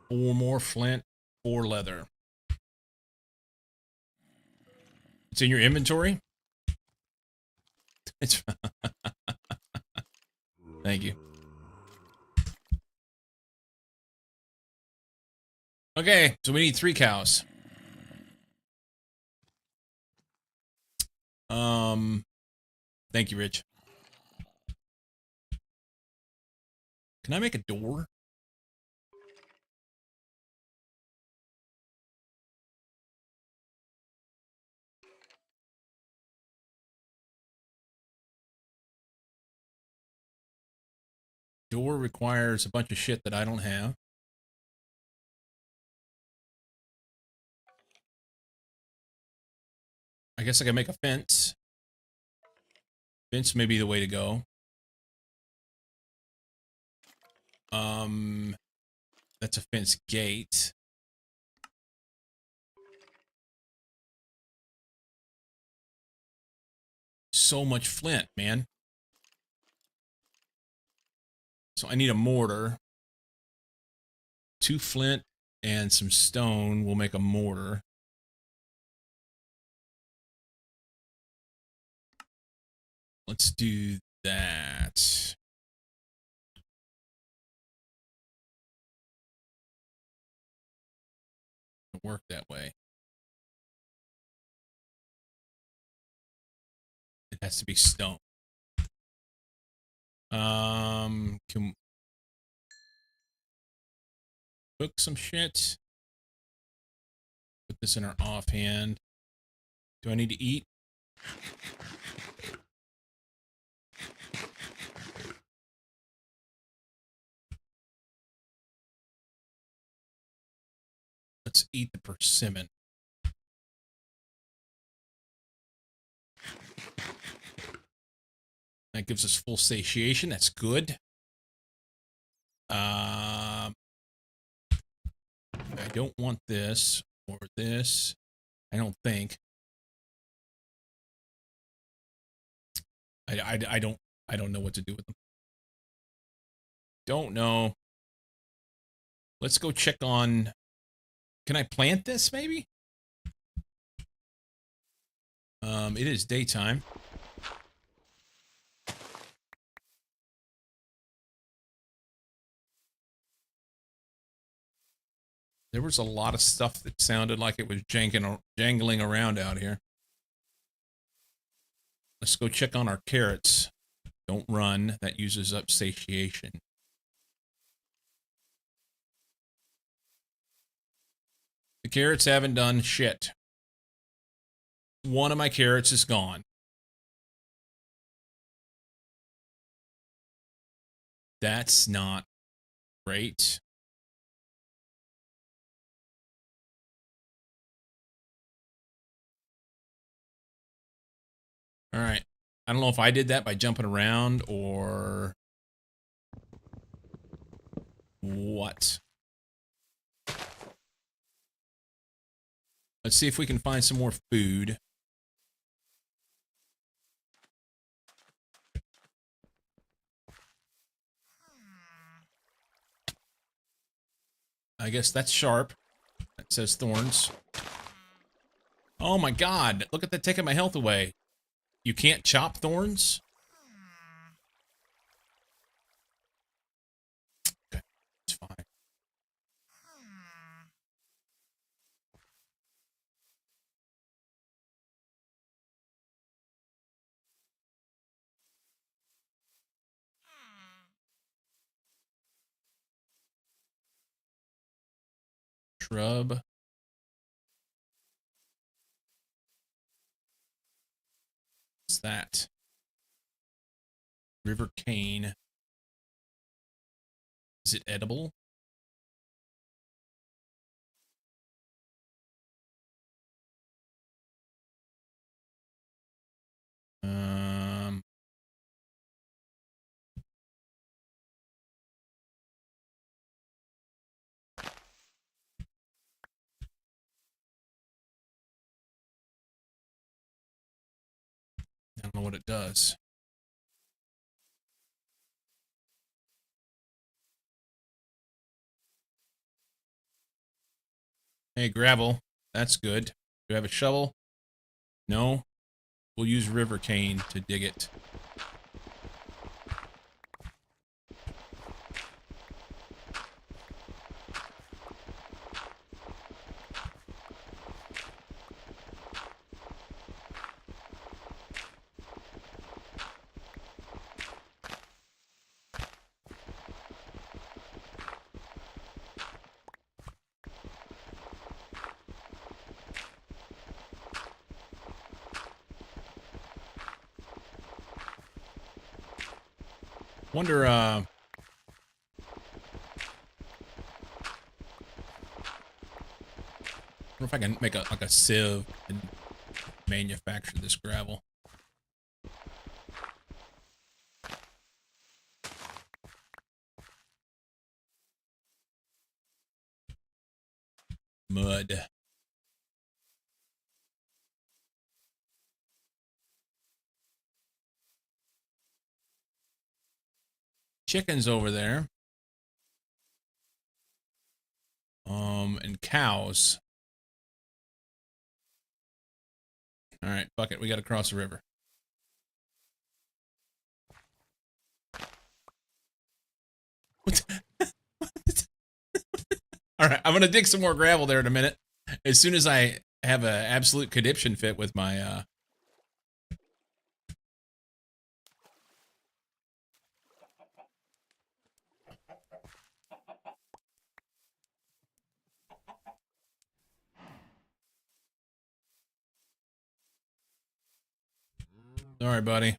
4 more flint, 4 leather. It's in your inventory? It's Thank you. Okay, so we need 3 cows. Thank you, Rich. Can I make a door? Door requires a bunch of shit that I don't have. I guess I can make a fence. Fence may be the way to go. That's a fence gate. So much flint, man. So I need a mortar. 2 flint and some stone will make a mortar. Let's do that. It'll work that way. It has to be stone. Can cook some shit. Put this in our offhand. Do I need to eat? Let's eat the persimmon. That gives us full satiation. That's good. I don't want this or this. I don't think. I don't know what to do with them. don't know. Let's go check on... Can I plant this, maybe? It is daytime. There was a lot of stuff that sounded like it was jangling around out here. Let's go check on our carrots. Don't run. That uses up satiation. The carrots haven't done shit. One of my carrots is gone. That's not great. All right. I don't know if I did that by jumping around or what. Let's see if we can find some more food. I guess that's sharp. That says thorns. Oh my god, look at that taking my health away. You can't chop thorns? Okay, it's fine. Shrub. What's that? River cane. Is it edible? I don't know what it does. Hey, gravel. That's good. Do you have a shovel? No? We'll use river cane to dig it. Wonder, wonder if I can make a sieve and manufacture this gravel. Mud. Chickens over there. And cows. All right, fuck it. We got to cross the river. All right, I'm gonna dig some more gravel there in a minute. As soon as I have an absolute conniption fit with my Sorry, buddy.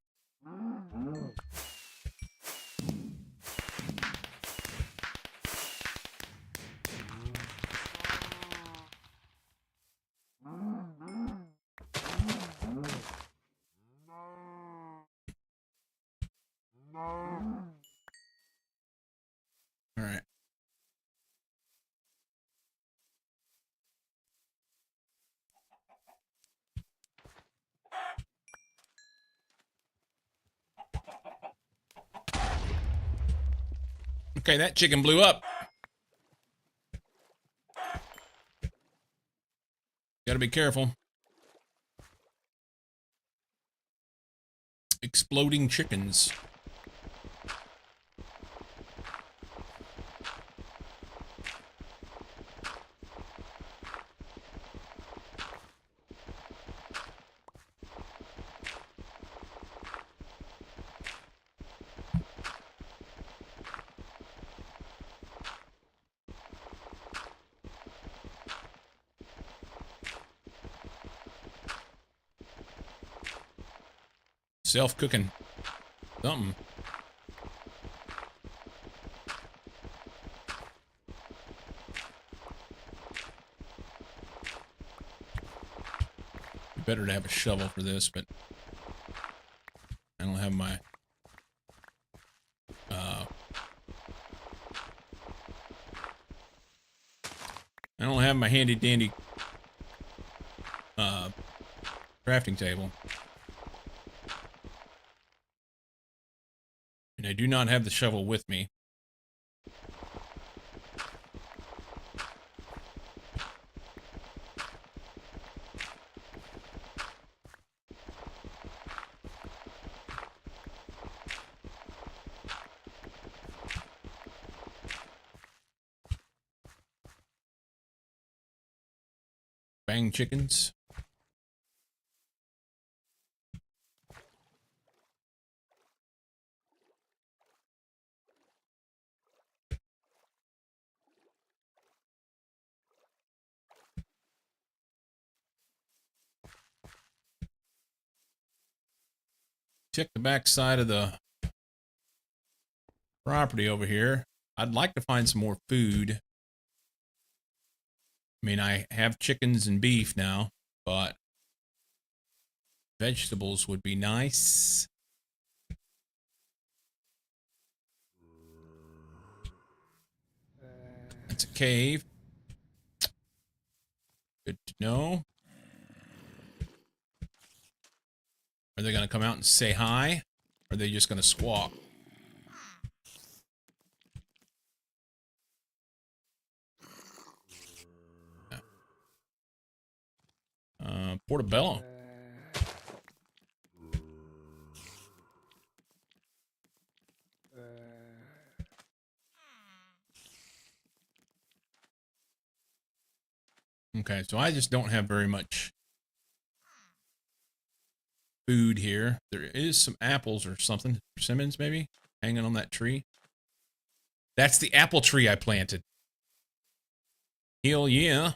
All right. Okay, that chicken blew up. Gotta be careful. Exploding chickens. Self-cooking something. Better to have a shovel for this, but I don't have my handy dandy crafting table. And I do not have the shovel with me. Bang chickens. Check the back side of the property over here. I'd like to find some more food. I mean, I have chickens and beef now, but vegetables would be nice. That's a cave. Good to know. Are they going to come out and say hi? Or are they just going to squawk? Portobello. Okay, so I just don't have very much food here. There is some apples or something. Persimmons, maybe? Hanging on that tree. That's the apple tree I planted. Hell yeah.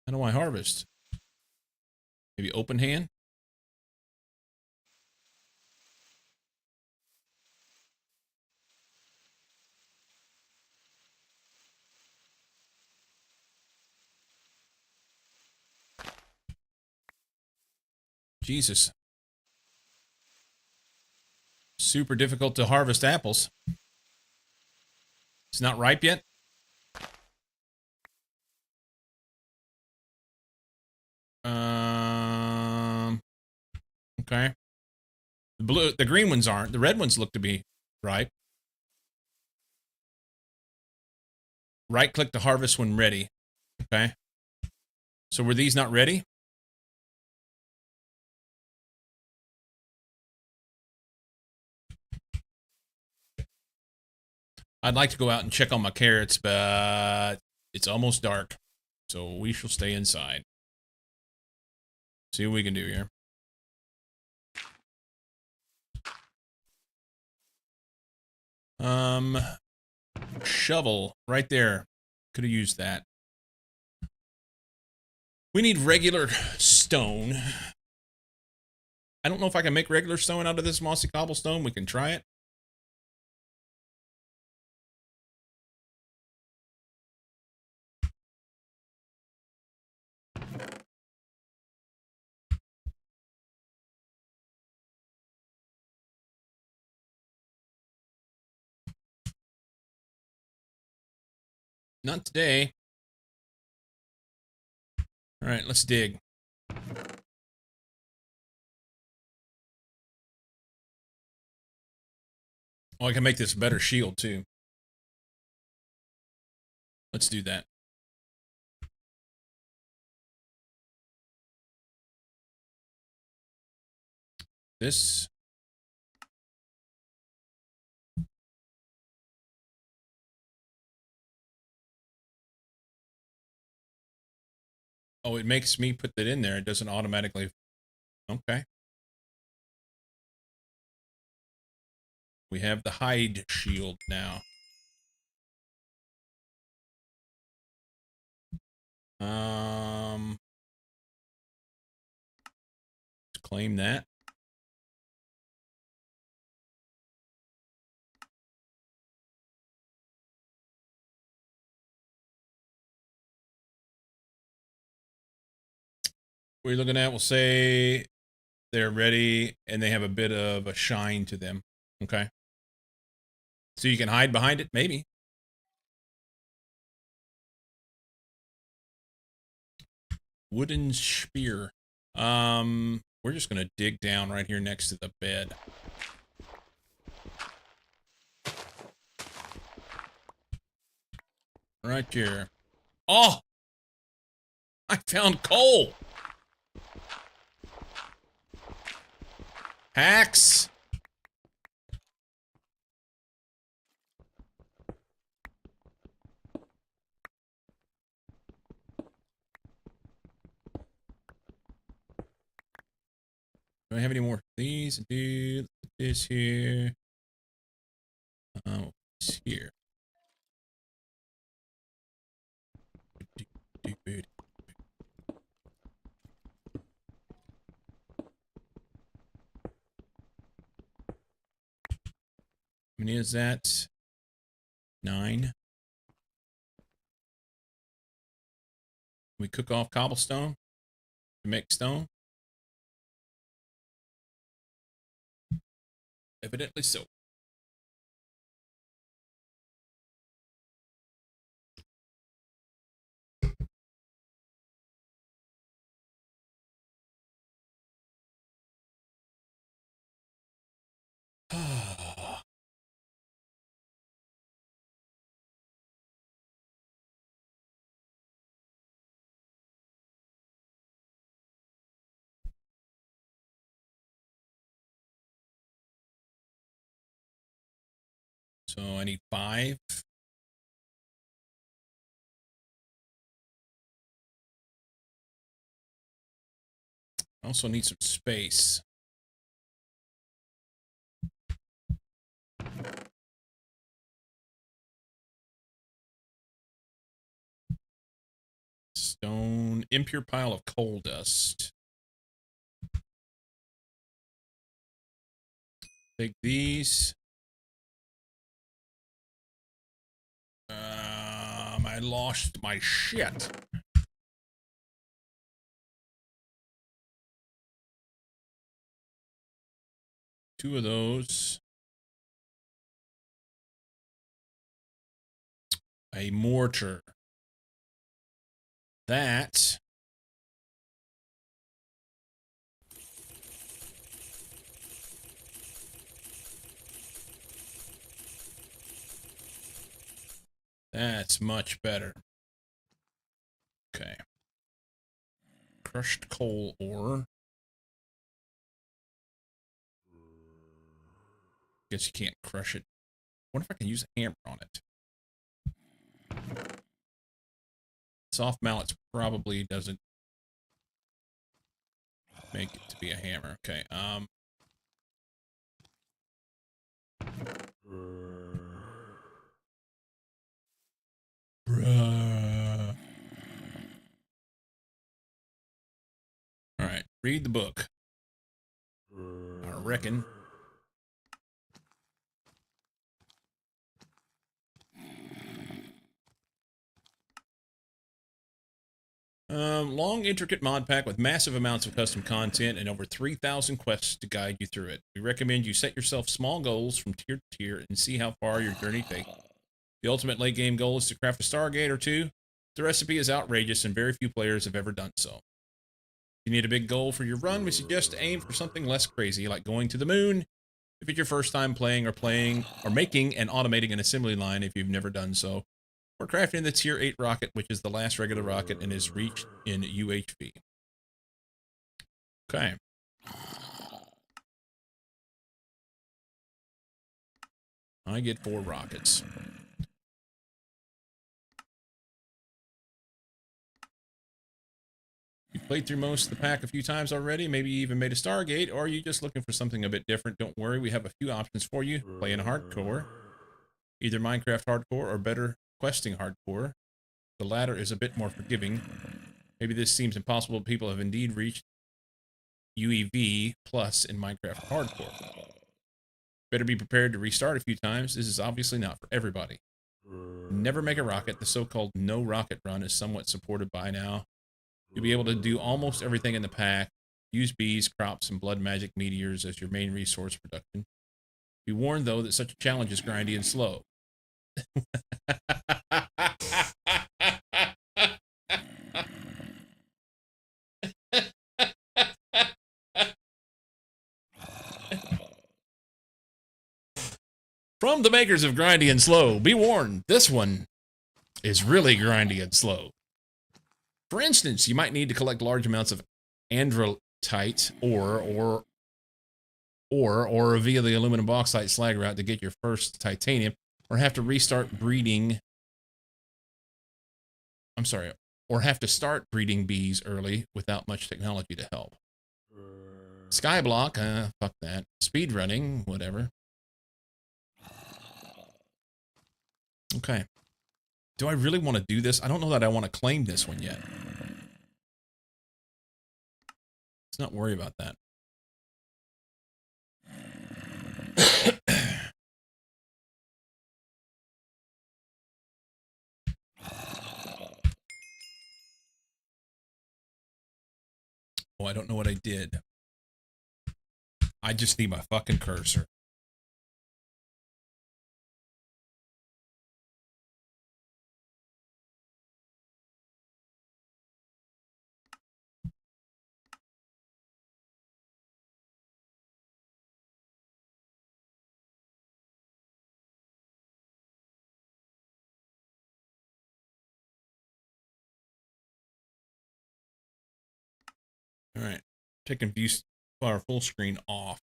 How do I harvest? Maybe open hand? Jesus. Super difficult to harvest apples. It's not ripe yet? Okay. The green ones aren't. The red ones look to be ripe. Right click to harvest when ready. Okay. So were these not ready? I'd like to go out and check on my carrots, but it's almost dark. So we shall stay inside. See what we can do here. Shovel right there. Could have used that. We need regular stone. I don't know if I can make regular stone out of this mossy cobblestone. We can try it. Not today. All right, let's dig. Oh, I can make this a better shield too. Let's do that. This. Oh, it makes me put that in there. It doesn't automatically. Okay. We have the hide shield now. Let's claim that. What are you looking at? We'll say they're ready and they have a bit of a shine to them. Okay. So you can hide behind it, maybe. Wooden spear. We're just gonna dig down right here next to the bed. Right here. Oh! I found coal! Hacks! Do I have any more of these? Dude, this here. Oh, it's here. Dude. How many is that? 9. We cook off cobblestone to make stone? Evidently so. So I need 5. I also need some space. Stone, impure pile of coal dust. Take these. I lost my shit. Two of those. A mortar. That. That's much better. Okay. Crushed coal ore. Guess you can't crush it. What if I can use a hammer on it? Soft mallets probably doesn't make it to be a hammer. Okay, Bruh. Alright, read the book. I reckon. Long, intricate mod pack with massive amounts of custom content and over 3,000 quests to guide you through it. We recommend you set yourself small goals from tier to tier and see how far your journey takes. The ultimate late game goal is to craft a Stargate or 2. The recipe is outrageous and very few players have ever done so. If you need a big goal for your run, we suggest to aim for something less crazy, like going to the moon. If it's your first time playing or making and automating an assembly line if you've never done so, we're crafting the Tier 8 rocket, which is the last regular rocket and is reached in UHV. Okay. I get 4 rockets. You've played through most of the pack a few times already, maybe you even made a Stargate, or are you just looking for something a bit different? Don't worry, we have a few options for you. Play in hardcore, either Minecraft hardcore or better questing hardcore. The latter is a bit more forgiving. Maybe this seems impossible, but people have indeed reached UEV plus in Minecraft hardcore. Better be prepared to restart a few times. This is obviously not for everybody. Never make a rocket. The so-called no rocket run is somewhat supported by now. You'll be able to do almost everything in the pack. Use bees, crops, and blood magic meteors as your main resource production. Be warned, though, that such a challenge is grindy and slow. From the makers of Grindy and Slow, be warned, this one is really grindy and slow. For instance, you might need to collect large amounts of androtite or via the aluminum bauxite slag route to get your first titanium, or have to restart breeding. Or have to start breeding bees early without much technology to help. Skyblock, fuck that. Speedrunning, whatever. Okay. Do I really want to do this? I don't know that I want to claim this one yet. Let's not worry about that. Oh, I don't know what I did. I just need my fucking cursor. All right. Taking view bar full screen off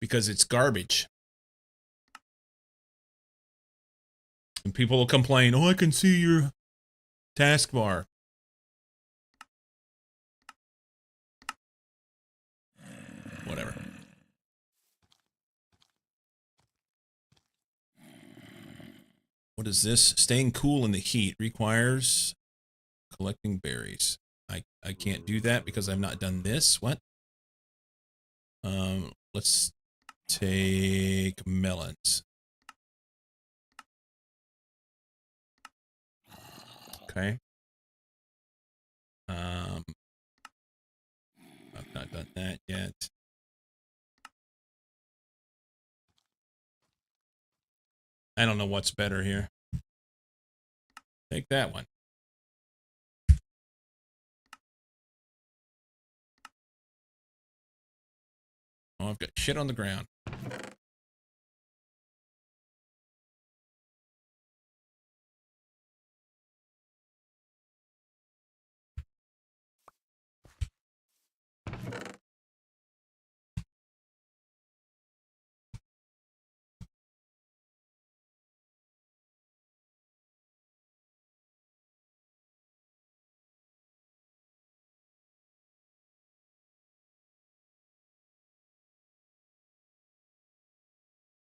because it's garbage. And people will complain, oh, I can see your taskbar. Whatever. What is this? Staying cool in the heat requires collecting berries. I can't do that because I've not done this. What? Let's take melons. Okay. I've not done that yet. I don't know what's better here. Take that one. Oh, I've got shit on the ground.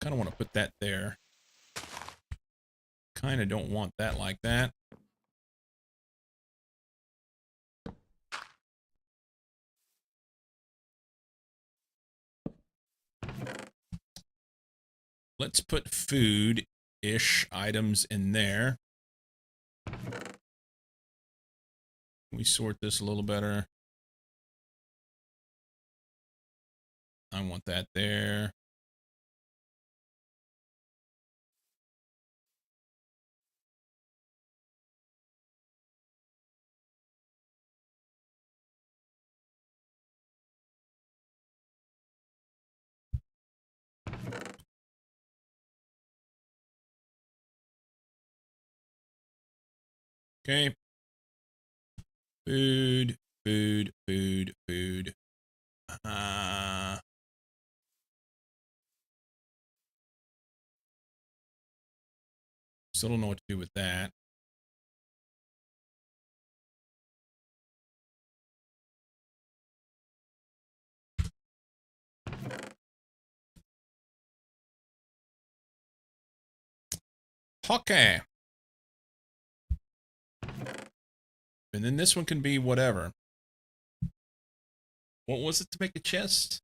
Kind of want to put that there. Kind of don't want that like that. Let's put food-ish items in there. Can we sort this a little better? I want that there. Okay. Food, food, food, food. Still don't know what to do with that. Okay. And then this one can be whatever. What was it to make a chest?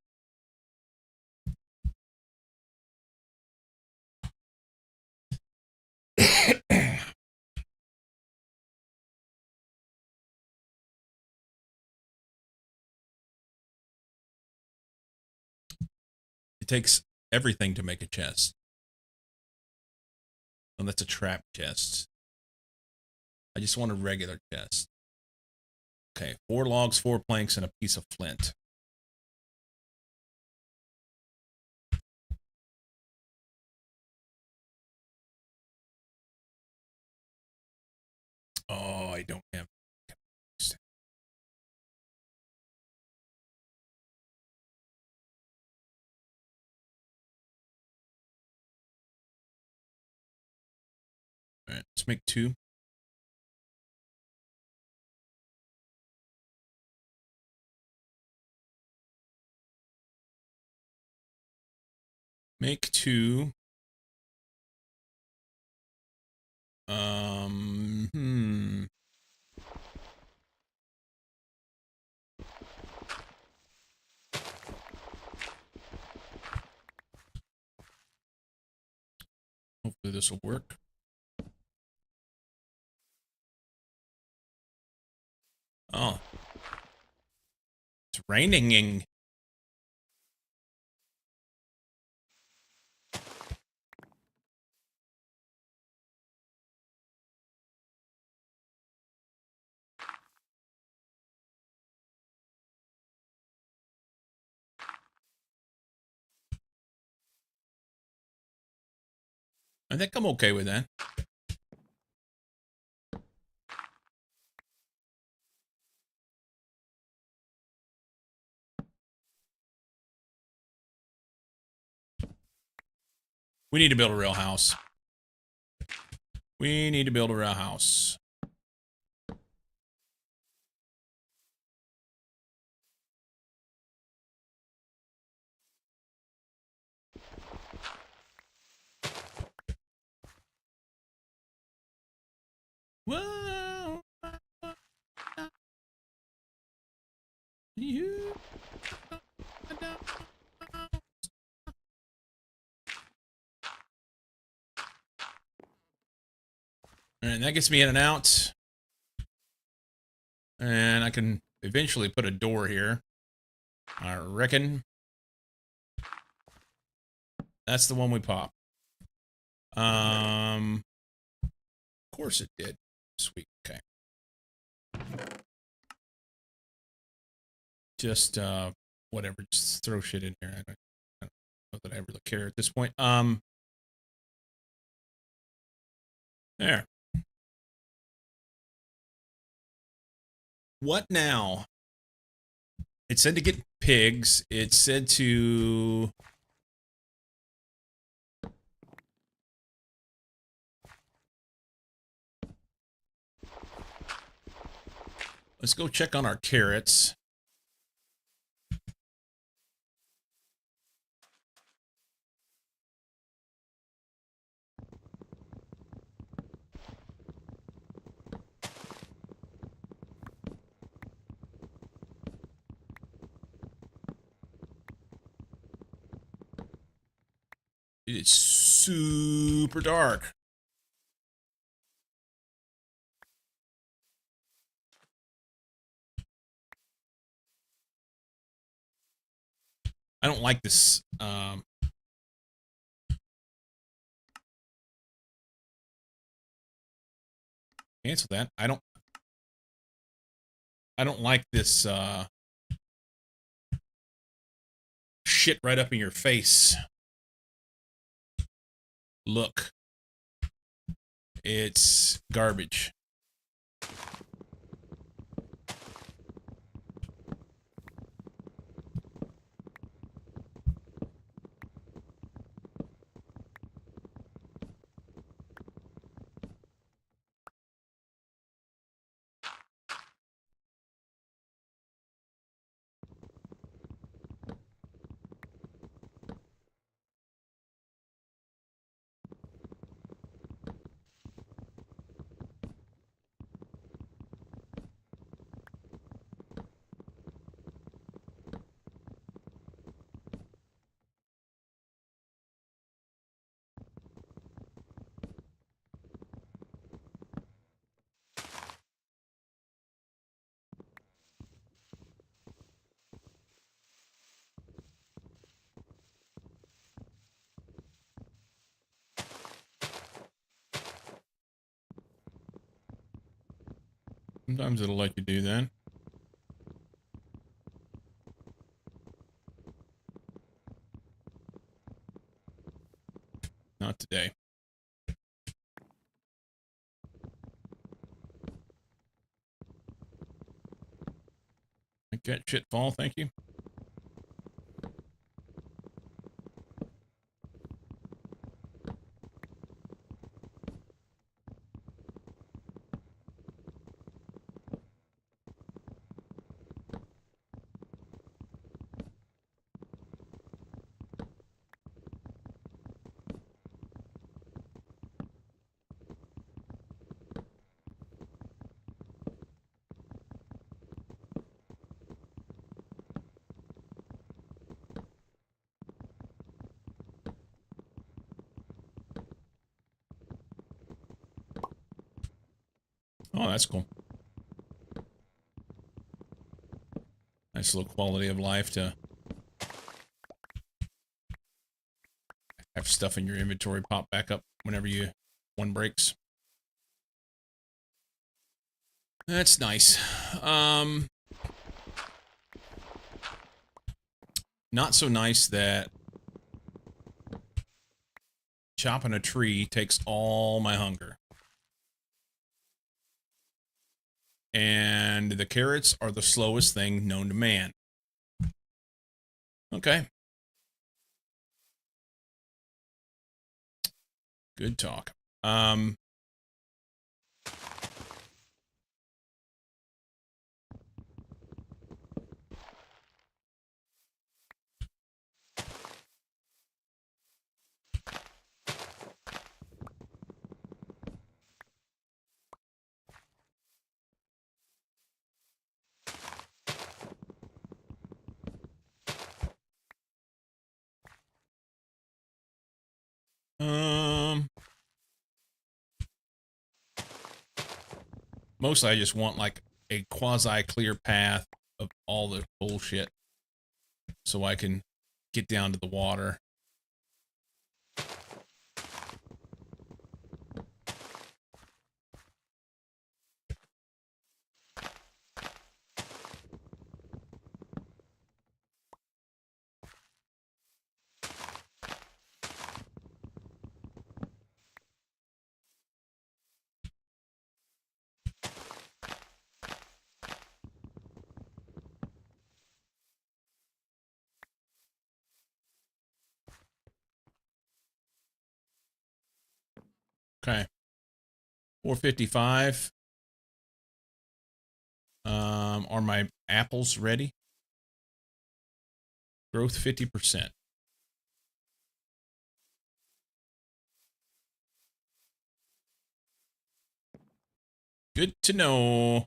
It takes everything to make a chest. Oh, that's a trap chest. I just want a regular chest. Okay, 4 logs, 4 planks, and a piece of flint. Oh, I don't have. All right, let's make 2. Make 2. Hopefully this will work. Oh. It's raining. I think I'm okay with that. We need to build a real house. We need to build a real house. Whoa. You. And that gets me in and out. And I can eventually put a door here. I reckon. That's the one we pop. Of course it did. Sweet. Okay. Just whatever. Just throw shit in here. I don't know that I really care at this point. There. What now? It said to get pigs. It said to... Let's go check on our carrots. It's super dark. I don't like this. Cancel that. I don't like this shit right up in your face. Look. It's garbage. Sometimes it'll let you do that. Not today. Make that shit fall, thank you. Oh, that's cool. Nice little quality of life to have stuff in your inventory pop back up whenever one breaks. That's nice. Not so nice that chopping a tree takes all my hunger. And the carrots are the slowest thing known to man. Okay. Good talk. Mostly I just want like a quasi-clear path of all the bullshit so I can get down to the water. Okay. 455. Are my apples ready? Growth 50%. Good to know.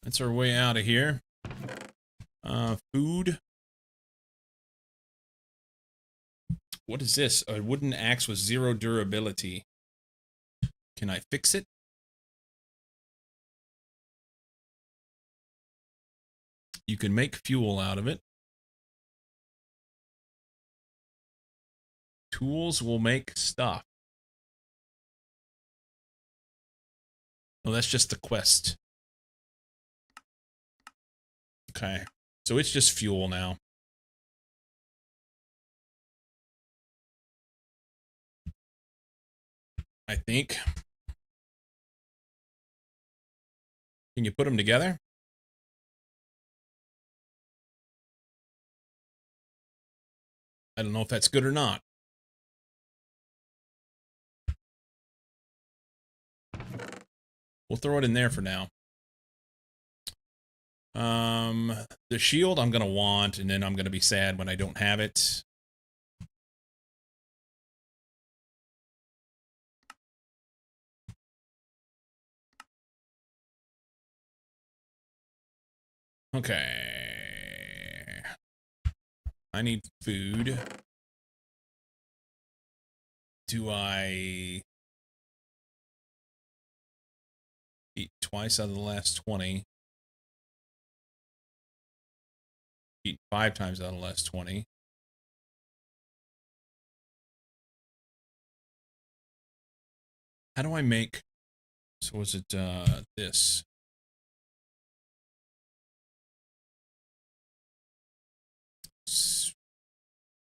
That's our way out of here. Food. What is this? A wooden axe with 0 durability. Can I fix it? You can make fuel out of it. Tools will make stuff. Oh, that's just the quest. Okay. So it's just fuel now. I think. Can you put them together? I don't know if that's good or not. We'll throw it in there for now. The shield I'm going to want, and then I'm going to be sad when I don't have it. Okay. I need food. Do I eat twice out of the last 20? Eat 5 times out of the last 20. How do I make, so was it this?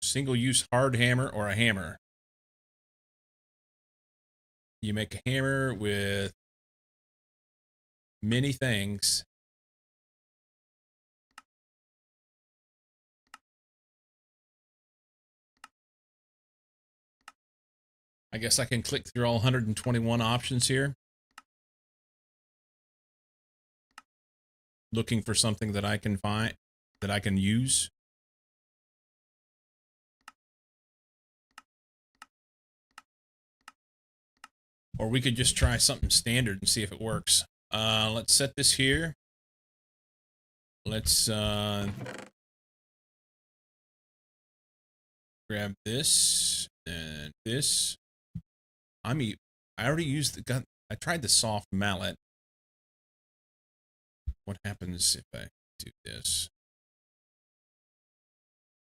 Single use hard hammer or a hammer? You make a hammer with many things. I guess I can click through all 121 options here, looking for something that I can find, that I can use. Or we could just try something standard and see if it works. Let's set this here. Let's grab this and this. I already used the gun. I tried the soft mallet. What happens if I do this?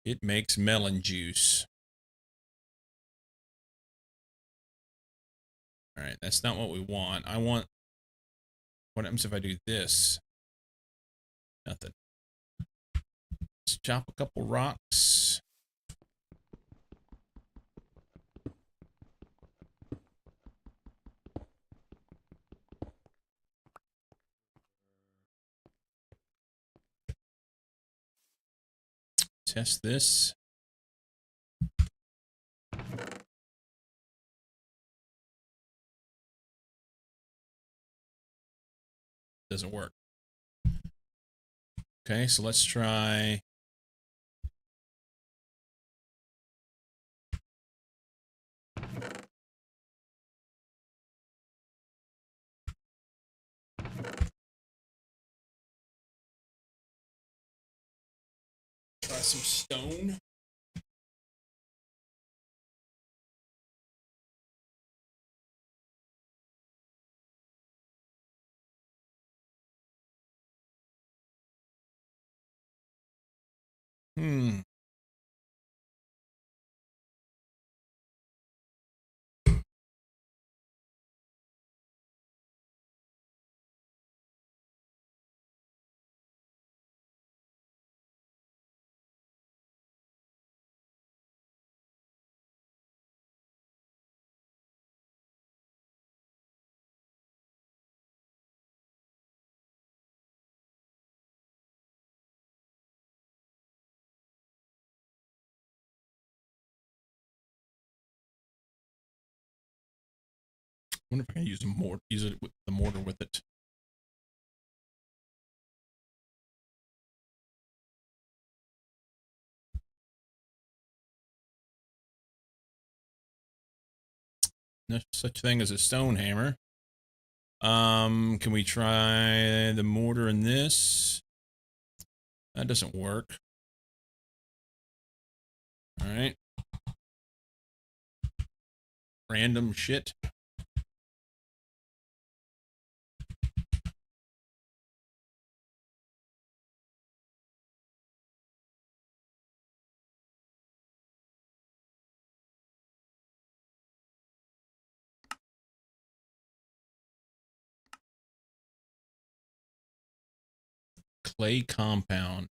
It makes melon juice. All right, that's not what we want. What happens if I do this? Nothing. Let's chop a couple rocks. Test this. Doesn't work. Okay, so let's try. Try some stone. I wonder if I can use it with the mortar with it. No such thing as a stone hammer. Can we try the mortar in this? That doesn't work. All right. Random shit. Clay compound.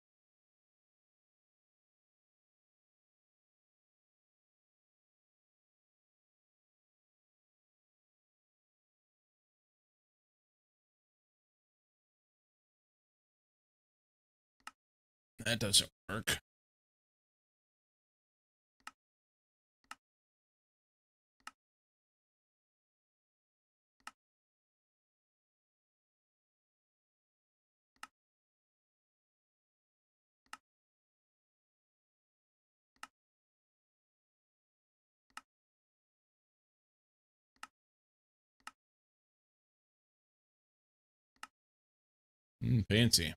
That doesn't work. Fancy.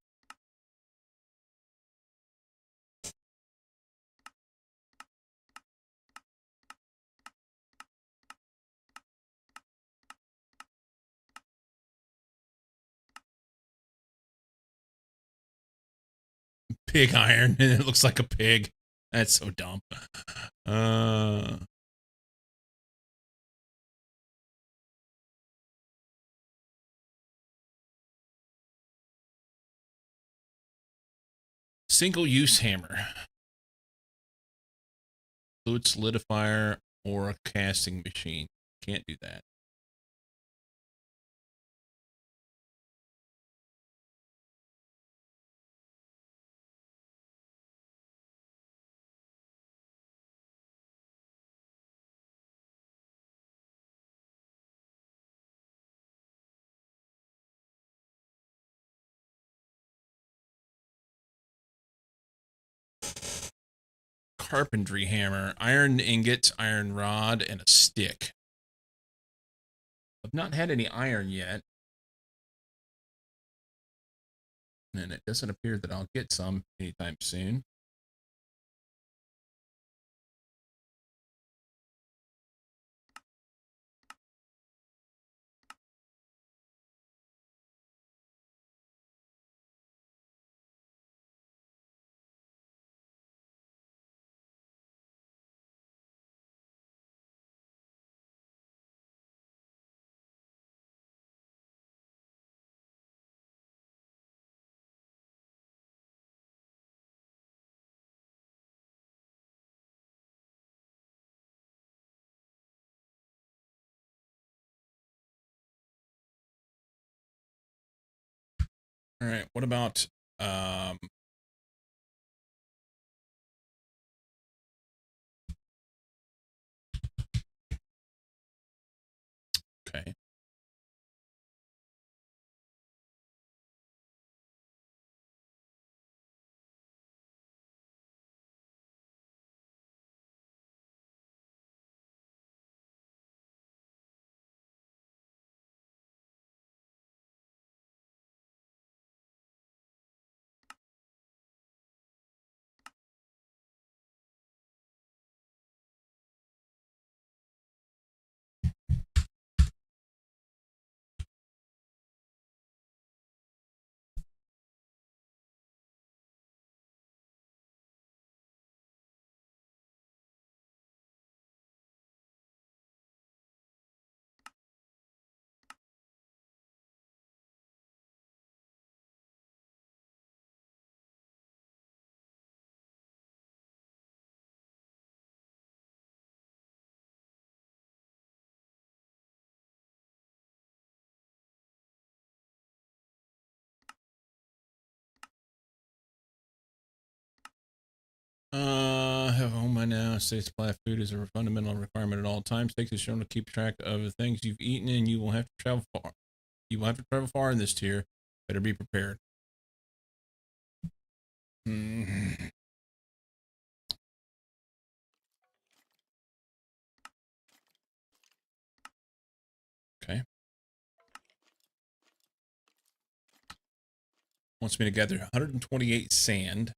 Pig iron, and it looks like a pig. That's so dumb. Single-use hammer. Fluid solidifier or a casting machine. Can't do that. Carpentry hammer, iron ingot, iron rod, and a stick. I've not had any iron yet. And it doesn't appear that I'll get some anytime soon. All right, what about okay. Have a home by now. Safe supply of food is a fundamental requirement at all times. Takes is shown to keep track of the things you've eaten, and you will have to travel far. You will have to travel far in this tier. Better be prepared. Okay. Wants me to gather 128 sand.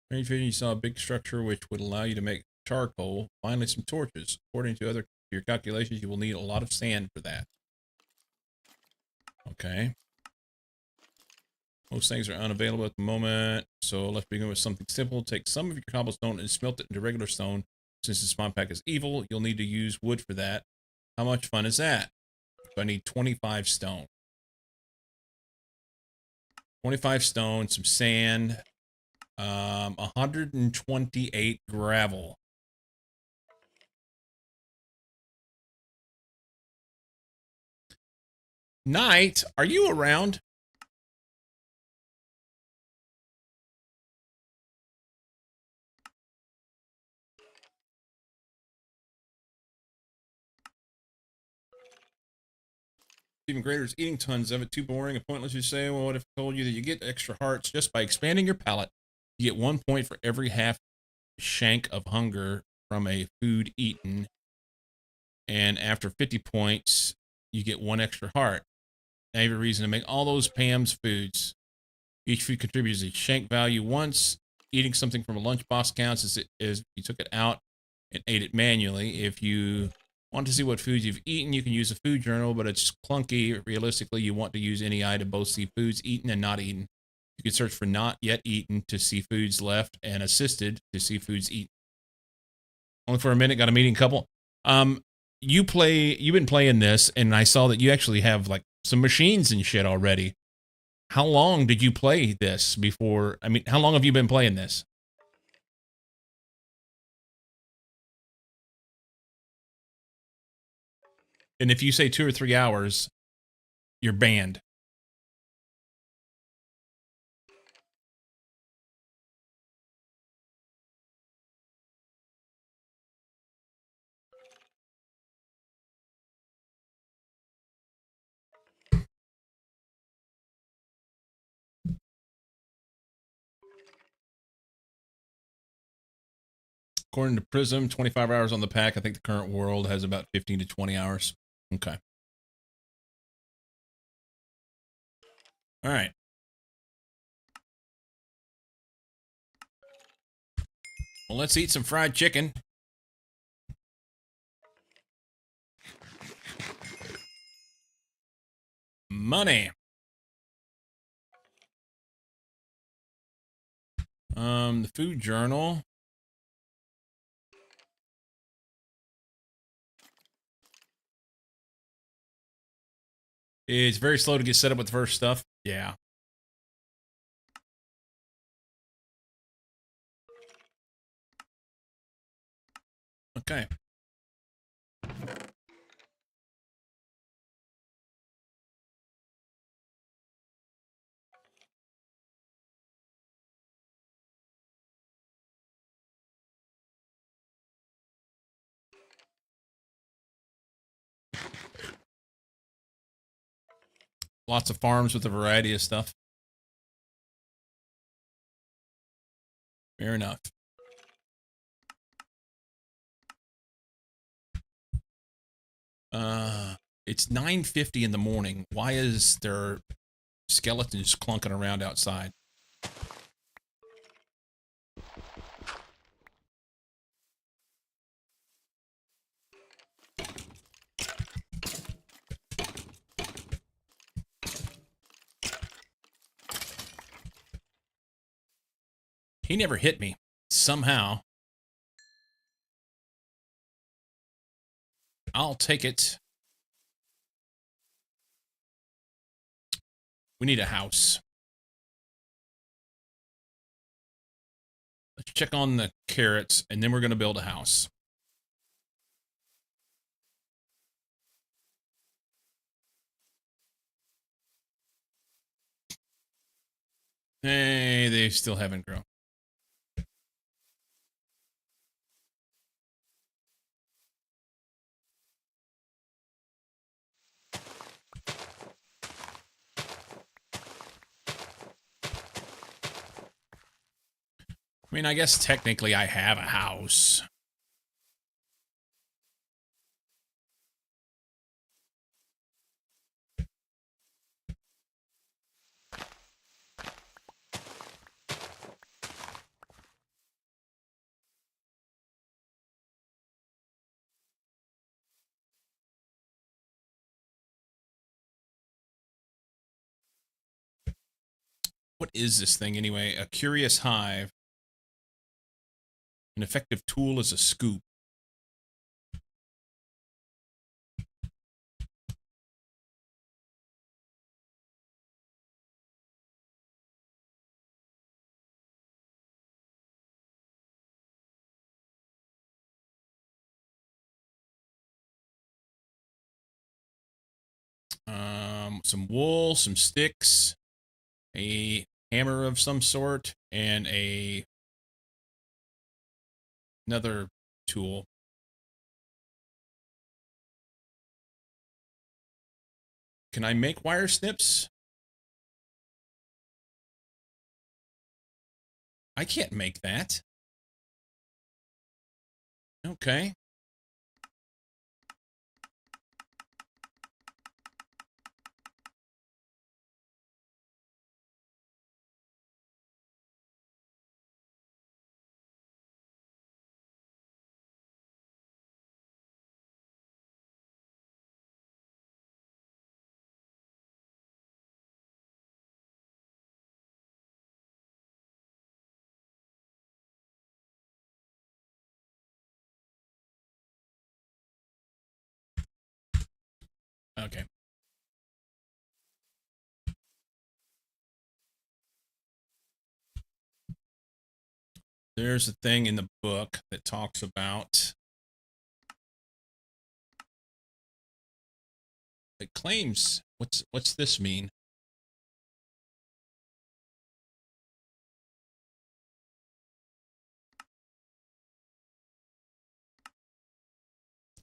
Range vision, you saw a big structure which would allow you to make charcoal. Finally, some torches. According to your calculations, you will need a lot of sand for that. Okay. Most things are unavailable at the moment, so let's begin with something simple. Take some of your cobblestone and smelt it into regular stone. Since the spawn pack is evil, you'll need to use wood for that. How much fun is that? So I need 25 stone. 25 stone, some sand, 128 gravel. Knight, are you around? Even greater is eating tons of it. Too boring and pointless, you say. Well, what if I told you that you get extra hearts just by expanding your palate? You get 1 point for every half shank of hunger from a food eaten. And after 50 points, you get 1 extra heart. Now you have a reason to make all those Pam's foods. Each food contributes a shank value once. Eating something from a lunchbox counts as if you took it out and ate it manually. If you want to see what foods you've eaten, you can use a food journal, but it's clunky. Realistically, you want to use any eye to both see foods eaten and not eaten. You can search for not yet eaten to see foods left and assisted to see foods eaten. Only for a minute, got a meeting couple. You've been playing this, and I saw that you actually have like some machines and shit already. How long did you play this before? I mean, how long have you been playing this? And if you say 2 or 3 hours, you're banned. According to Prism, 25 hours on the pack. I think the current world has about 15 to 20 hours. Okay. All right. Well, let's eat some fried chicken. Money. The food journal. It's very slow to get set up with the first stuff. Yeah. Okay. Lots of farms with a variety of stuff. Fair enough. It's 9:50 in the morning. Why is there skeletons clunking around outside? He never hit me. Somehow. I'll take it. We need a house. Let's check on the carrots, and then we're going to build a house. Hey, they still haven't grown. I mean, I guess technically I have a house. What is this thing anyway? A curious hive. An effective tool is a scoop. Some wool, some sticks, a hammer of some sort, and another tool. Can I make wire snips? I can't make that. Okay. Okay. There's a thing in the book that talks about, it claims, what's this mean?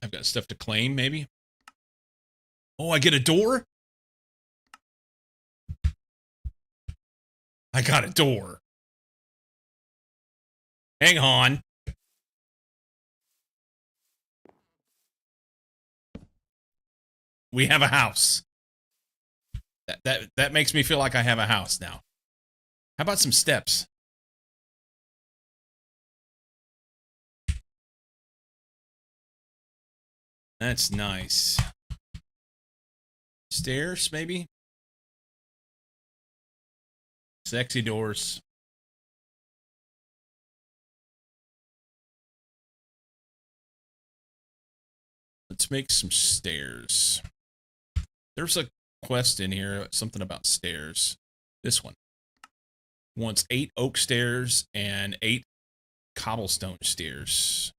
I've got stuff to claim, maybe. Oh, I get a door? I got a door. Hang on. We have a house. That makes me feel like I have a house now. How about some steps? That's nice. Stairs, maybe? Sexy doors. Let's make some stairs. There's a quest in here, something about stairs. This one wants 8 oak stairs and 8 cobblestone stairs.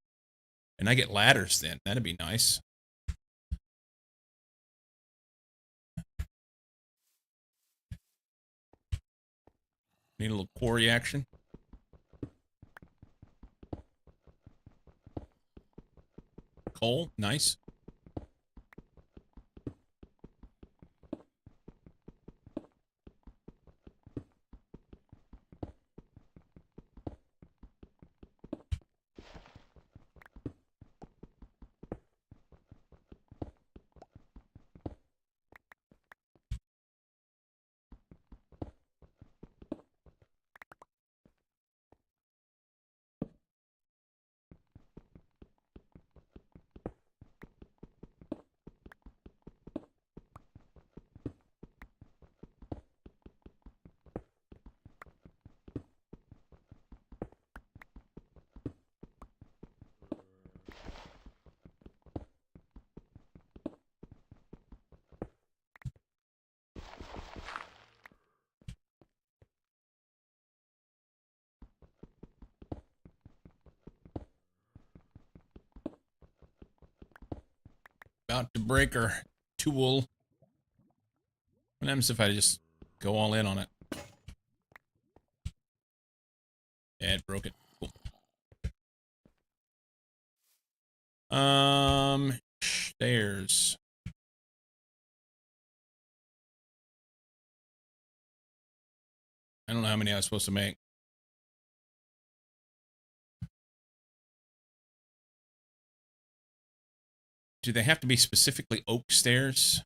And I get ladders then. That'd be nice. Need a little quarry action. Coal, nice. About to break our tool. What happens if I just go all in on it? Yeah, it broke it. Cool. Stairs. I don't know how many I was supposed to make. Do they have to be specifically oak stairs?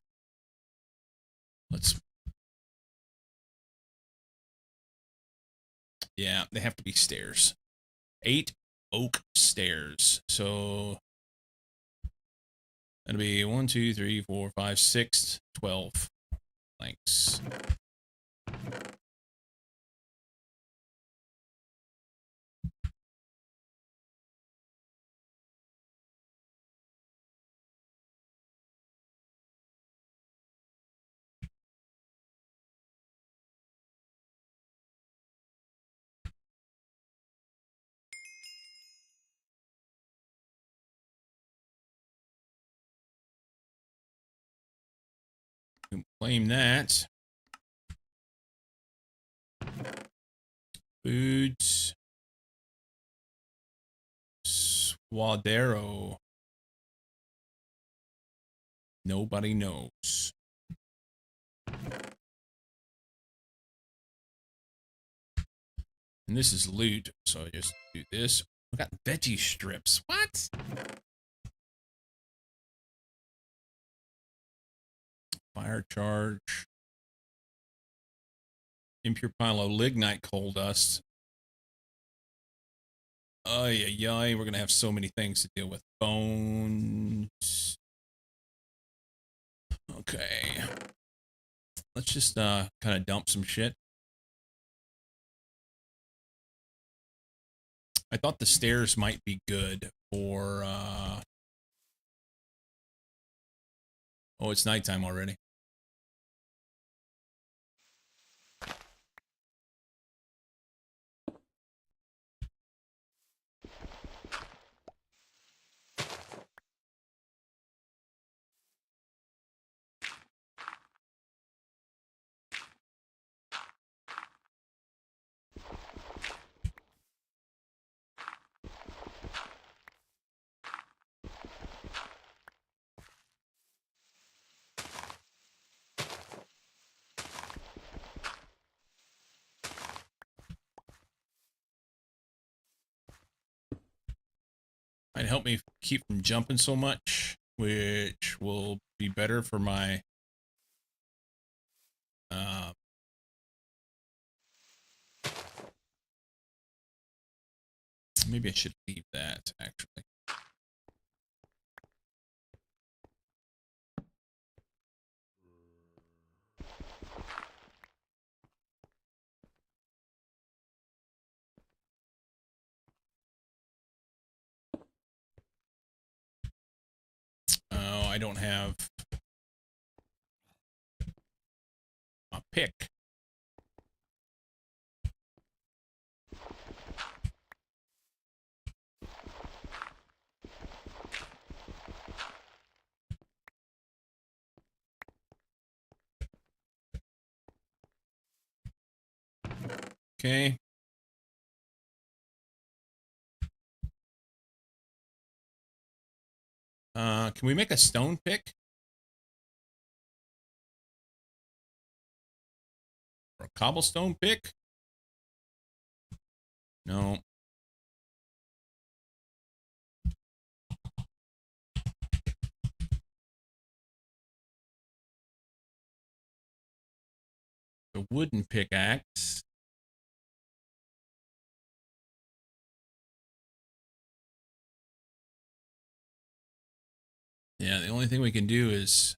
Yeah, they have to be stairs. 8 oak stairs. So that'll be 1, 2, 3, 4, 5, 6, 12 planks. Claim that. Foods. Swadero. Nobody knows. And this is loot, so I just do this. We got veggie strips. What? Fire charge. Impure lignite coal dust. Ay, ay, ay. We're going to have so many things to deal with. Bones. Okay. Let's just kind of dump some shit. I thought the stairs might be good for... Oh, it's nighttime already. Might help me keep from jumping so much, which will be better for my maybe I should leave that actually. Oh, I don't have a pick. Okay. Can we make a stone pick? Or a cobblestone pick? No. The wooden pickaxe. Yeah, the only thing we can do is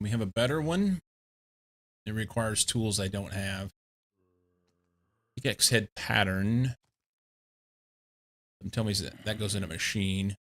we have a better one. It requires tools I don't have. Pickaxe head pattern. Tell me that goes in a machine.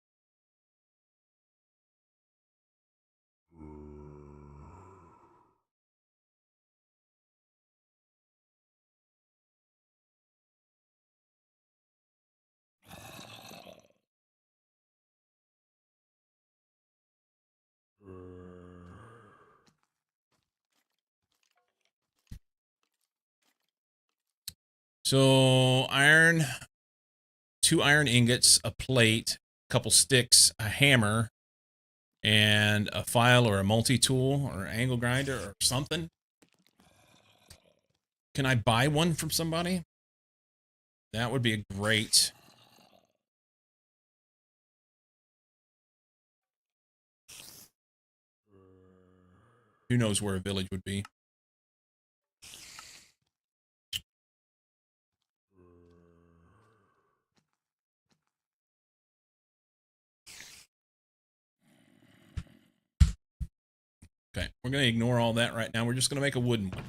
So iron, 2 iron ingots, a plate, a couple sticks, a hammer, and a file or a multi-tool or angle grinder or something. Can I buy one from somebody? That would be great. Who knows where a village would be? Okay, we're going to ignore all that right now. We're just going to make a wooden one.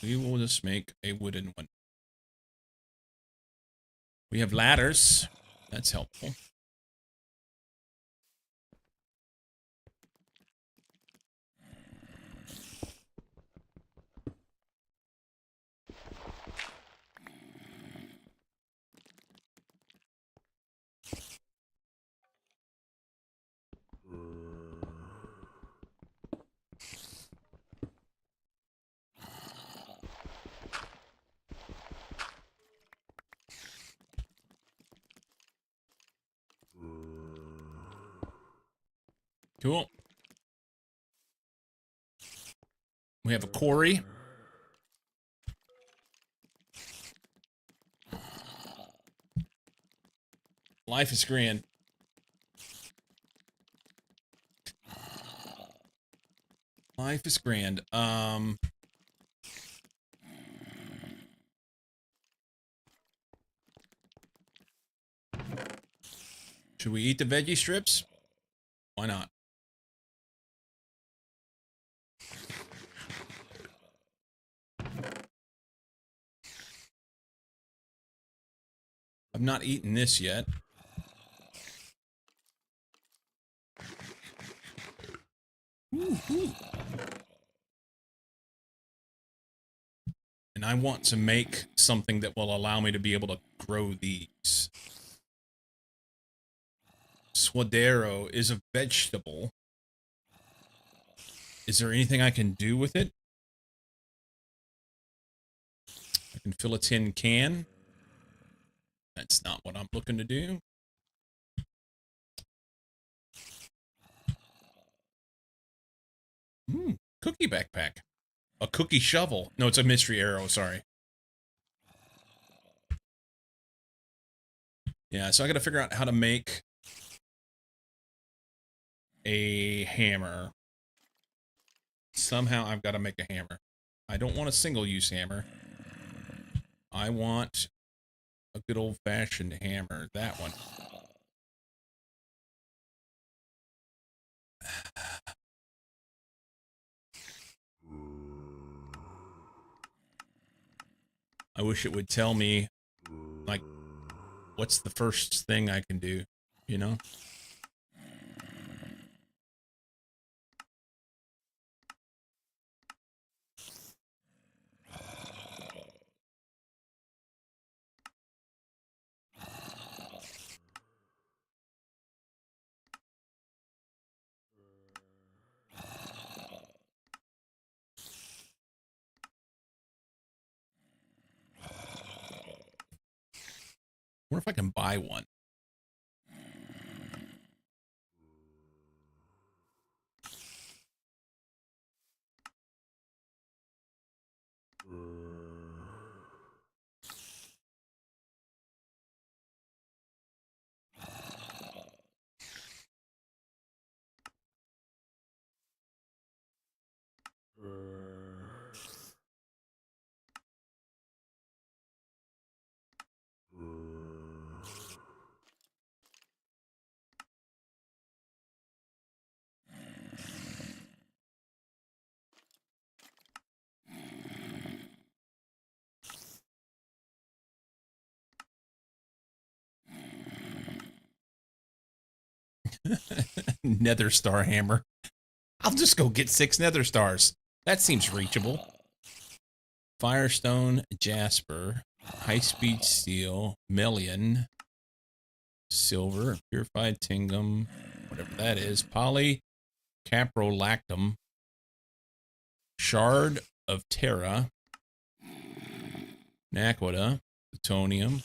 We will just make a wooden one. We have ladders. That's helpful. Cool. We have a quarry. Life is grand. Life is grand. Should we eat the veggie strips? Why not? I've not eaten this yet. Ooh. And I want to make something that will allow me to be able to grow these. Suadero is a vegetable. Is there anything I can do with it? I can fill a tin can. That's not what I'm looking to do. Cookie backpack. A cookie shovel. No, it's a mystery arrow, sorry. Yeah, so I gotta figure out how to make a hammer. Somehow I've got to make a hammer. I don't want a single-use hammer. I want a good old-fashioned hammer. That one. I wish it would tell me, like, what's the first thing I can do, you know? I wonder if I can buy one. Nether star hammer. I'll just go get 6 nether stars. That seems reachable. Firestone, jasper, high-speed steel, million, silver, purified tingum, whatever that is, poly, caprolactum, shard of terra, naquita, plutonium,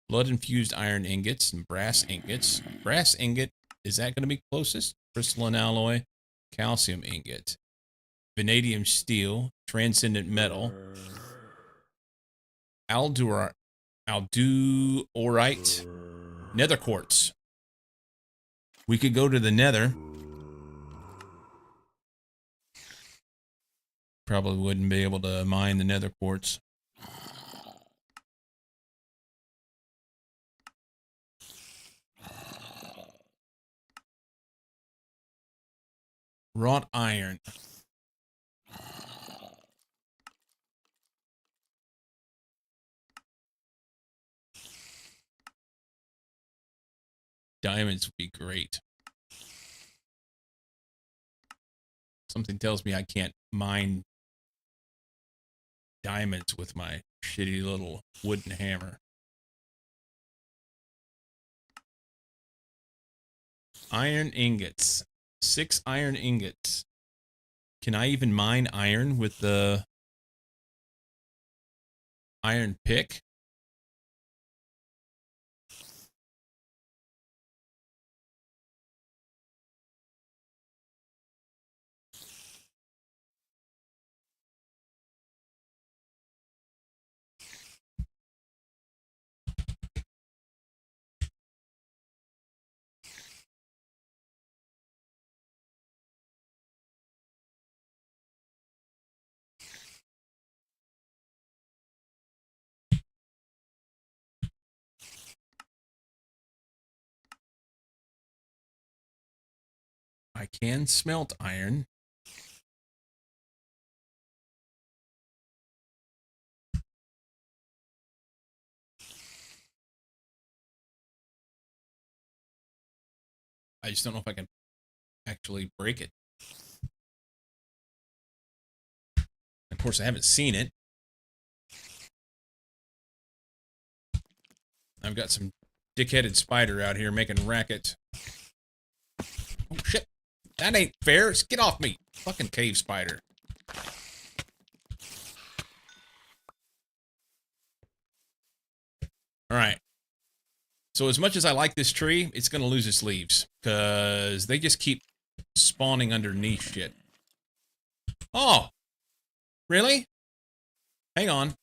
blood-infused iron ingots, and brass ingots. Brass ingot, is that going to be closest? Crystalline alloy, calcium ingot, vanadium steel, transcendent metal, aldurite, nether quartz. We could go to the nether. Probably wouldn't be able to mine the nether quartz. Wrought iron. Diamonds would be great. Something tells me I can't mine diamonds with my shitty little wooden hammer. Iron ingots. 6 iron ingots. Can I even mine iron with the iron pick? I can smelt iron. I just don't know if I can actually break it. Of course, I haven't seen it. I've got some dick-headed spider out here making racket. Oh, shit. That ain't fair. Get off me. Fucking cave spider. All right. So as much as I like this tree, it's going to lose its leaves because they just keep spawning underneath shit. Oh, really? Hang on.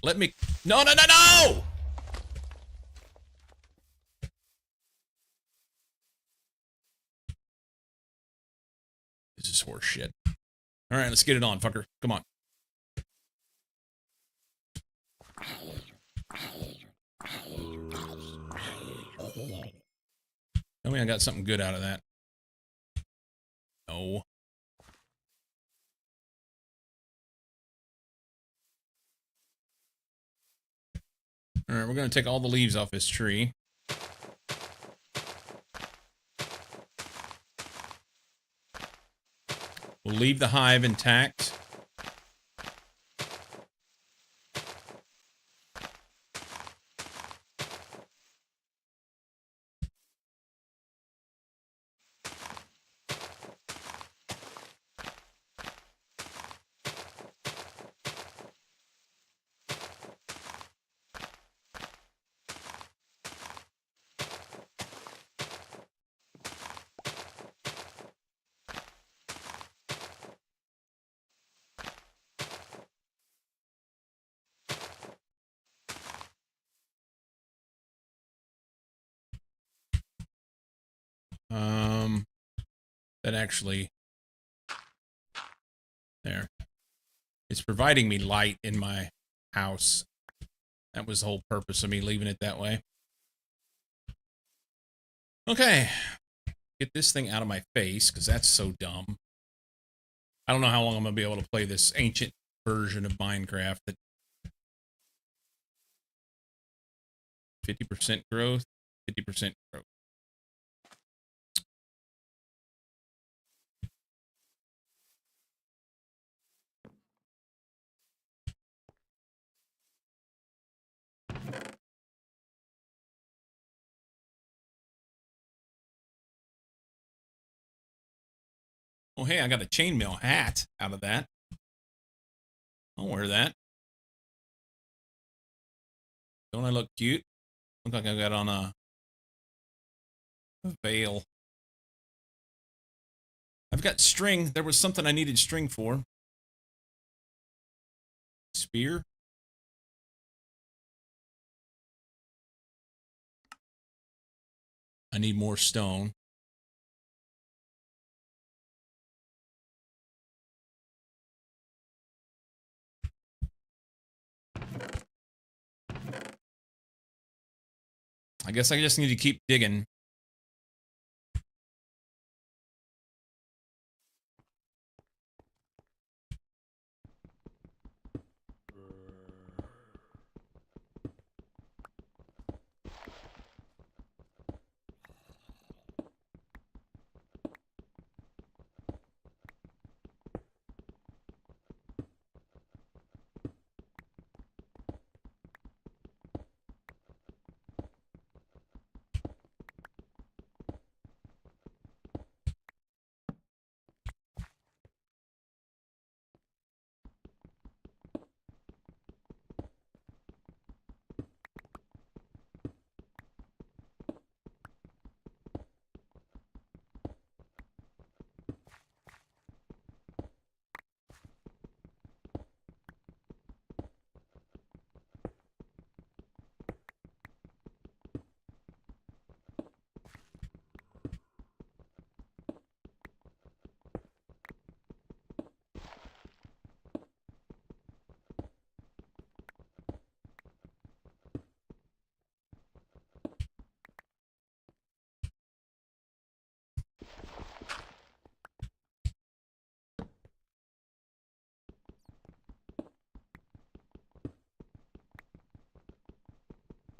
Let me... No, no, no, no! This is horse shit. All right, let's get it on, fucker. Come on. Tell me I got something good out of that. No. All right, we're going to take all the leaves off this tree. We'll leave the hive intact. That actually... There. It's providing me light in my house. That was the whole purpose of me leaving it that way. Okay. Get this thing out of my face, because that's so dumb. I don't know how long I'm going to be able to play this ancient version of Minecraft that 50% growth, 50% growth. Oh, hey, I got a chainmail hat out of that. I'll wear that. Don't I look cute? Look like I got on a veil. I've got string. There was something I needed string for. Spear. I need more stone. I guess I just need to keep digging.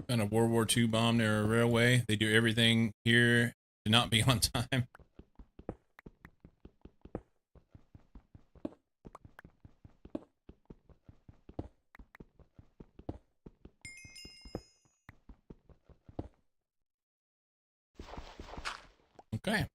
Found a World War II bomb near a railway. They do everything here to not be on time. Okay.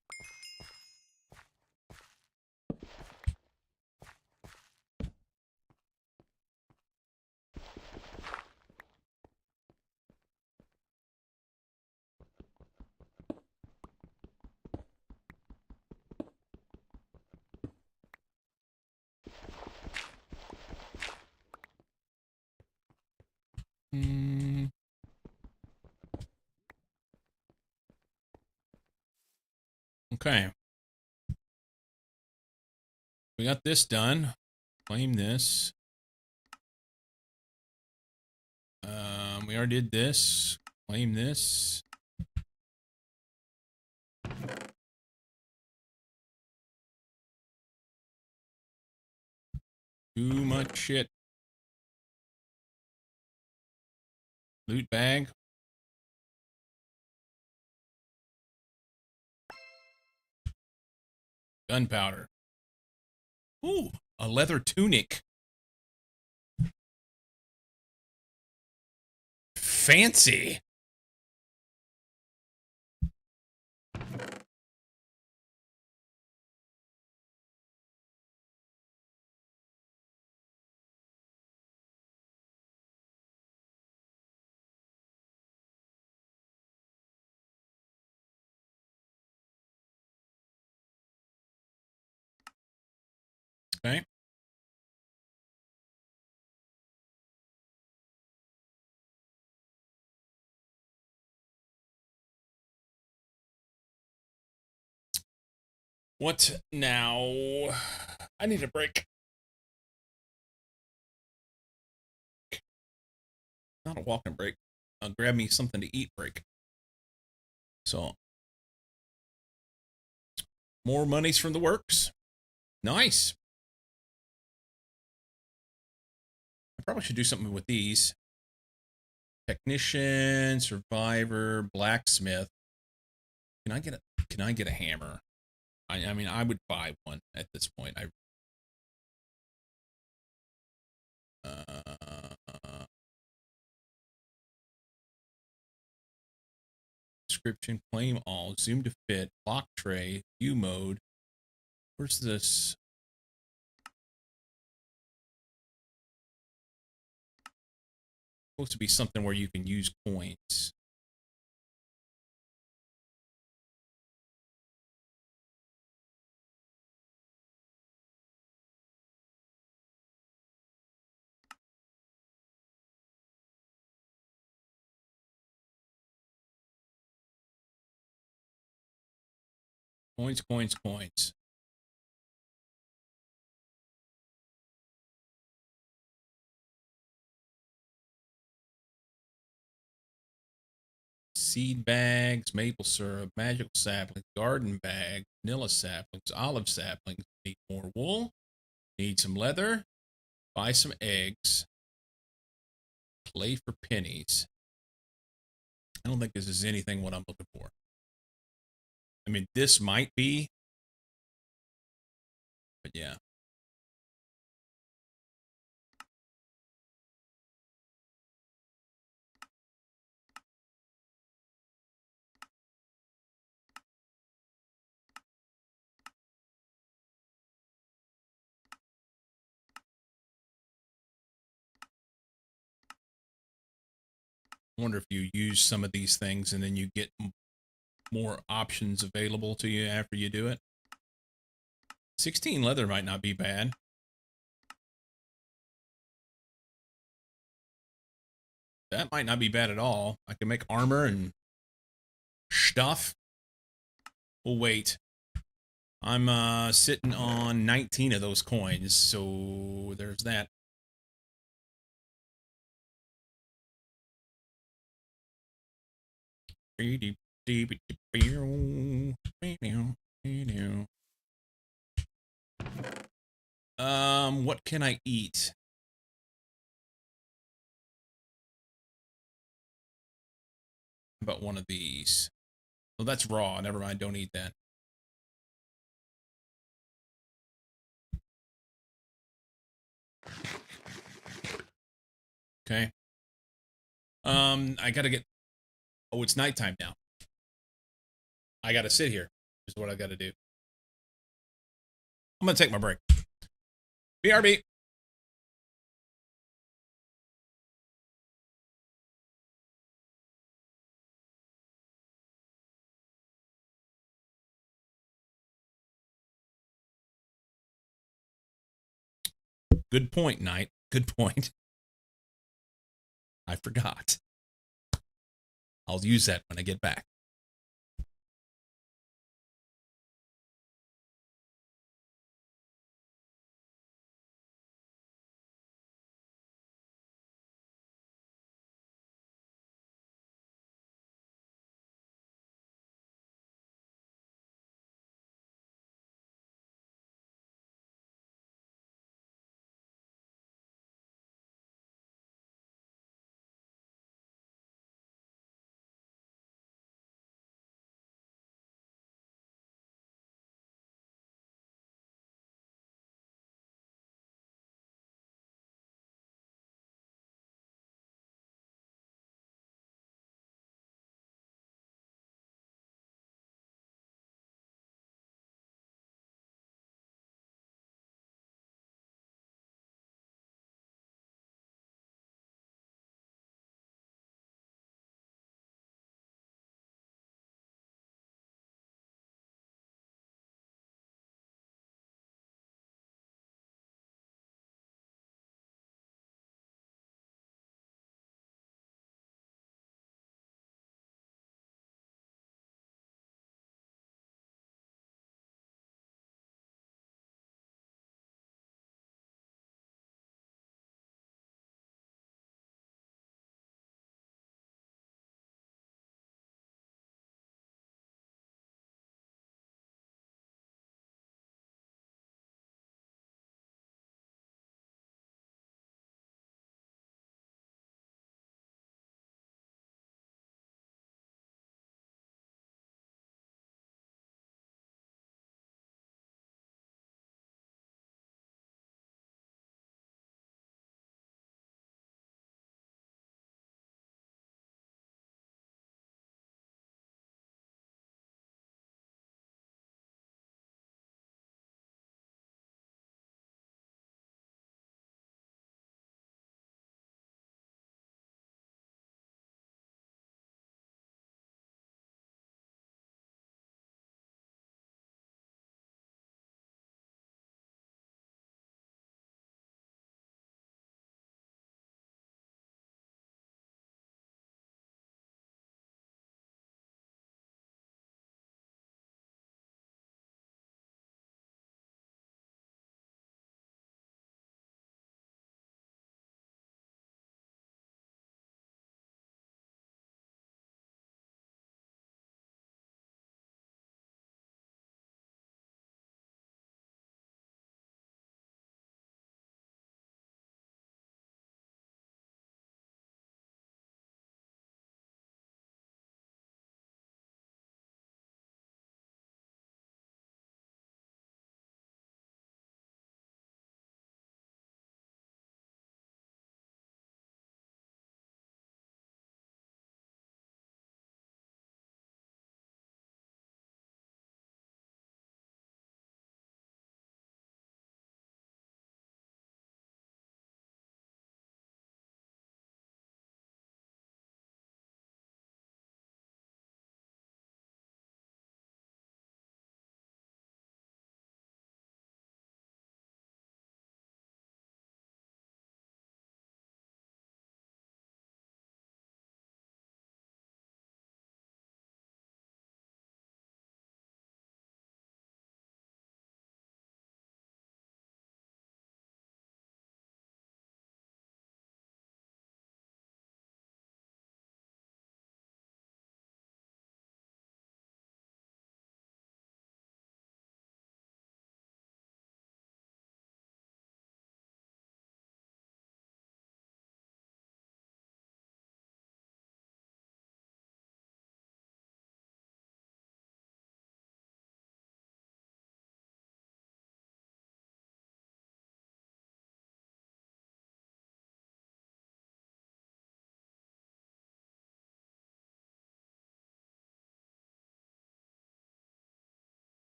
Okay. We got this done. Claim this. We already did this. Claim this. Too much shit. Loot bag. Gunpowder. Ooh, a leather tunic. Fancy. Okay. What now? I need a break. Not a walking break. Grab me something to eat break. So, more monies from the works. Nice. I probably should do something with these. Technician, survivor, blacksmith. Can I get a hammer? I mean, I would buy one at this point. Description, claim all, zoom to fit, lock tray, view mode. Where's this? Supposed to be something where you can use coins. Coins, coins, coins. Seed bags, maple syrup, magical saplings, garden bag, vanilla saplings, olive saplings. Need more wool. Need some leather. Buy some eggs. Play for pennies. I don't think this is anything what I'm looking for. I mean, this might be, but yeah. I wonder if you use some of these things and then you get more options available to you after you do it. 16 leather might not be bad. That might not be bad at all. I can make armor and stuff. We'll wait. I'm sitting on 19 of those coins, so there's that. What can I eat? How about one of these? Oh, that's raw. Never mind. Don't eat that. Okay. I gotta get. Oh, it's nighttime now. I gotta sit here. Is what I gotta do. I'm gonna take my break. BRB. Good point, Knight. Good point. I forgot. I'll use that when I get back.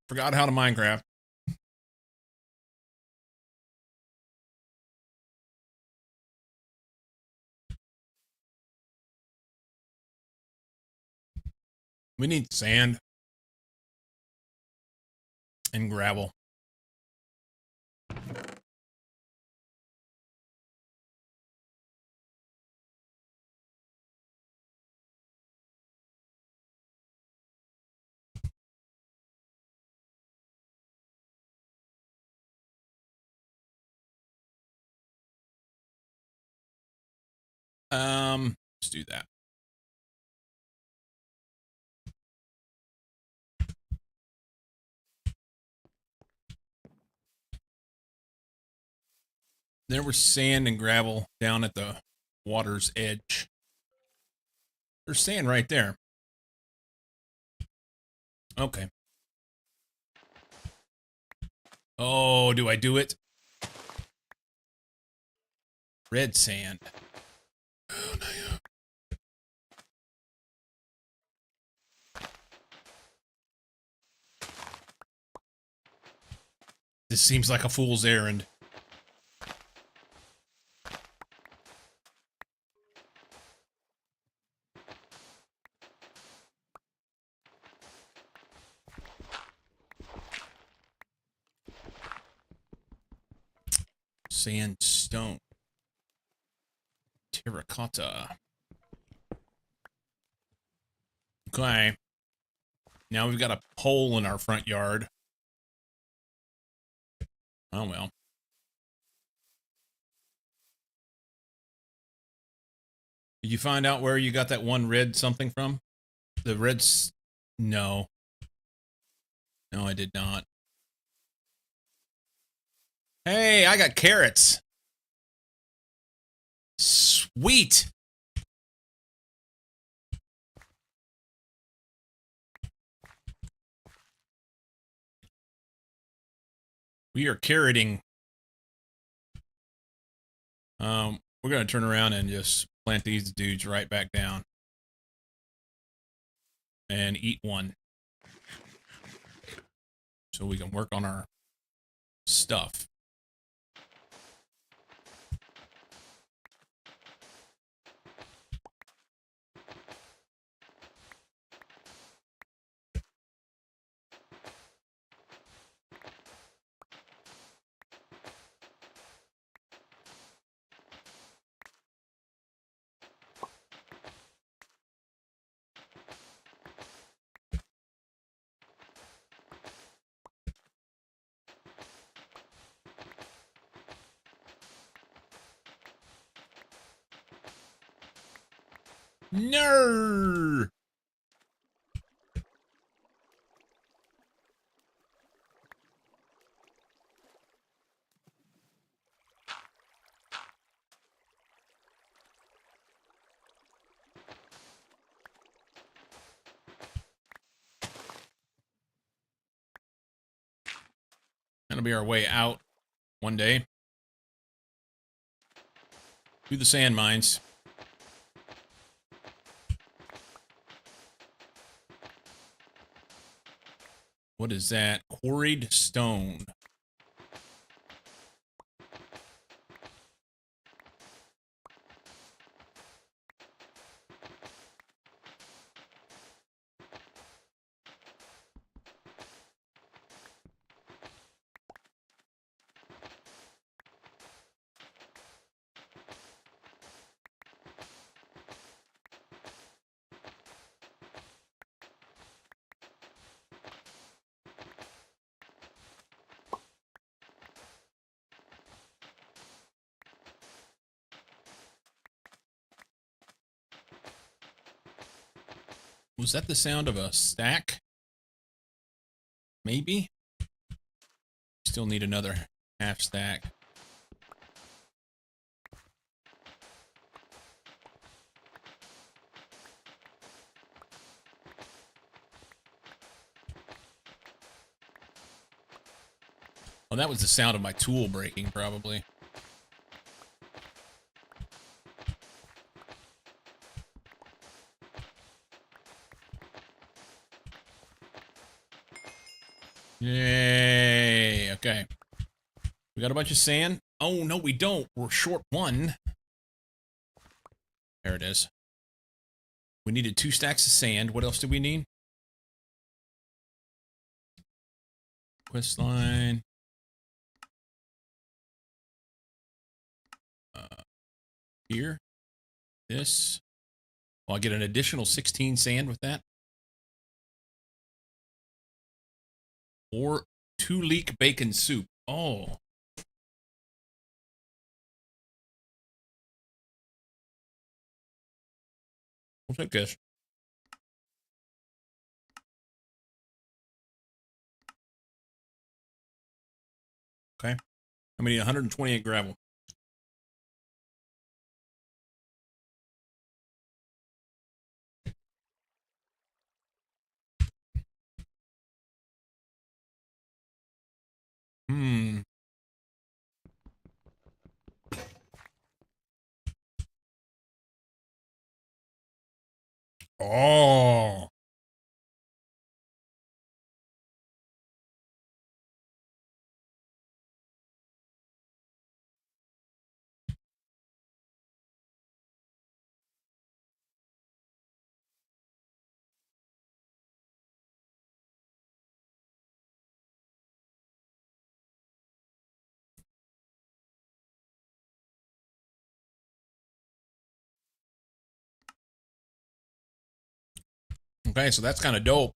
Forgot how to Minecraft. We need sand and gravel. Let's do that. There was sand and gravel down at the water's edge. There's sand right there. Okay. Oh, do I do it? Red sand. Oh, no. This seems like a fool's errand. Sandstone. Terracotta. Okay. Now we've got a hole in our front yard. Oh, well. Did you find out where you got that one red something from? The reds? No. No, I did not. Hey, I got carrots. Sweet. We are carroting. We're going to turn around and just plant these dudes right back down. And eat one. So we can work on our stuff. No. That'll be our way out one day. Do the sand mines. What is that? Quarried stone. Was that the sound of a stack? Maybe? Still need another half stack. Well, that was the sound of my tool breaking, probably. Yay. Okay. We got a bunch of sand. Oh, no, we don't. We're short one. There it is. We needed 2 stacks of sand. What else do we need? Quest line. Here. This. Well, I get an additional 16 sand with that. Or 2 leek bacon soup. Oh. We'll take this. Okay. I'm gonna need 128 gravel. Hmm. Oh. Okay, so that's kind of dope.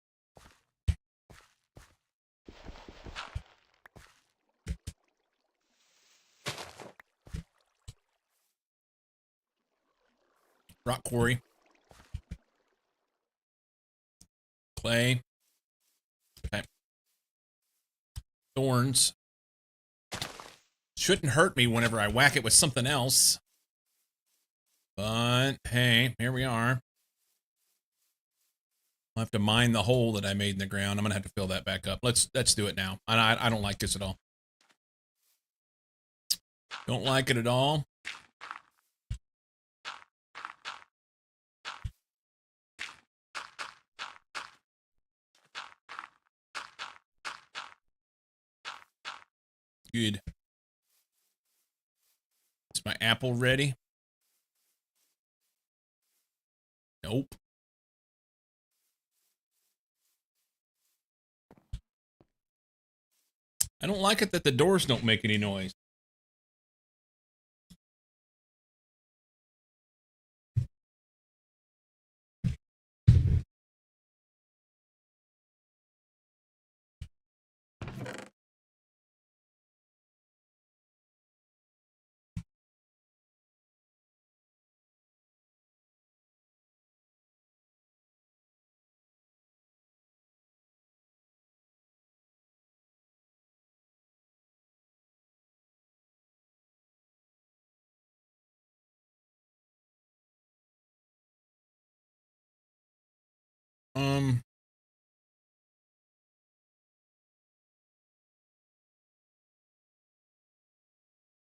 Rock quarry. Clay. Okay. Thorns. Shouldn't hurt me whenever I whack it with something else. But, hey, here we are. I'll have to mine the hole that I made in the ground. I'm going to have to fill that back up. Let's do it now. I don't like this at all. Don't like it at all. Good. Is my apple ready? Nope. I don't like it that the doors don't make any noise.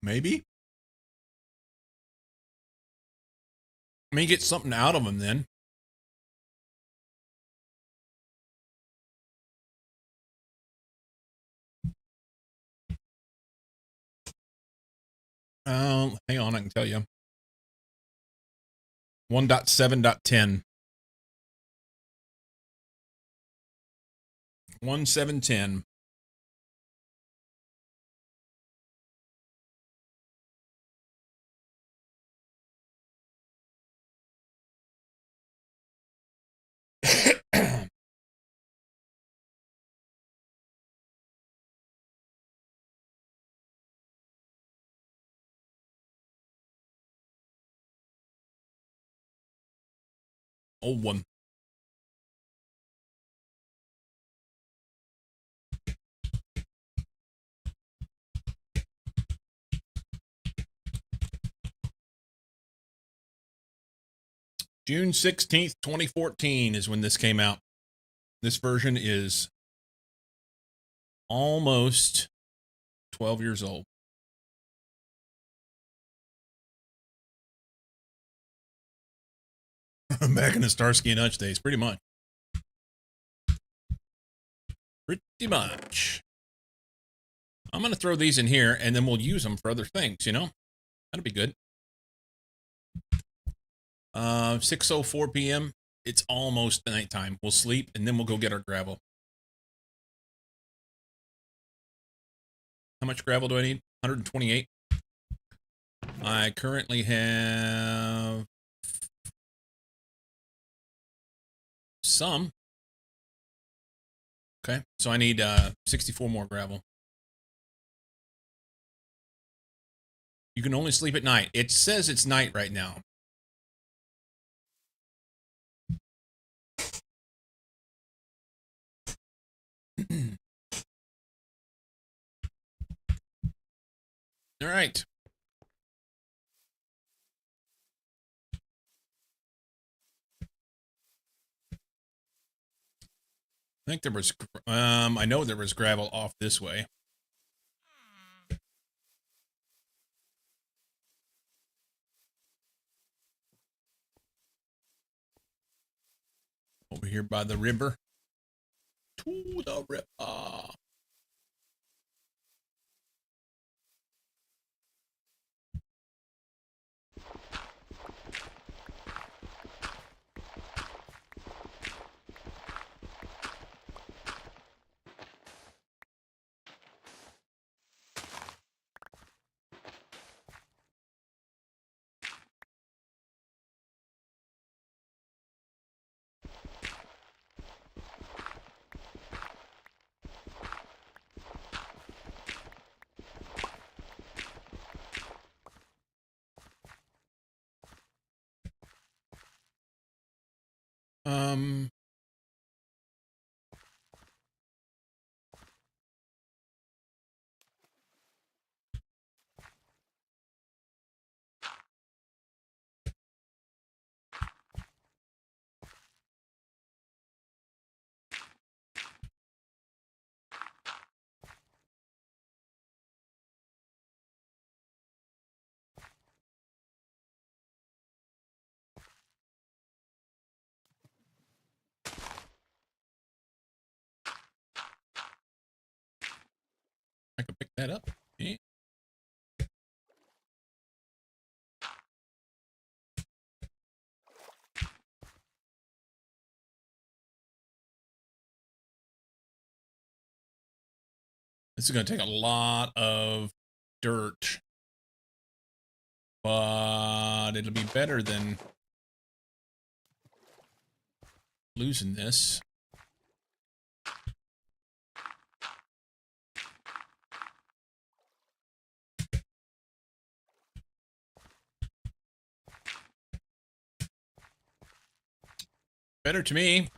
Maybe. I mean, get something out of them then. Hang on, I can tell you. 1.7.10. 1.7.10. Old one. June 16th, 2014 is when this came out. This version is almost 12 years old. Back in the Starsky and Hutch days, pretty much. Pretty much. I'm going to throw these in here, and then we'll use them for other things, you know? That'll be good. 6:04 p.m. It's almost nighttime. We'll sleep, and then we'll go get our gravel. How much gravel do I need? 128. I currently have some. Okay, so I need 64 more gravel. You can only sleep at night. It says it's night right now. All right. I think there was, I know there was gravel off this way. Over here by the river. To the river. I can pick that up. Yeah. This is going to take a lot of dirt, but it'll be better than losing this. Better to me.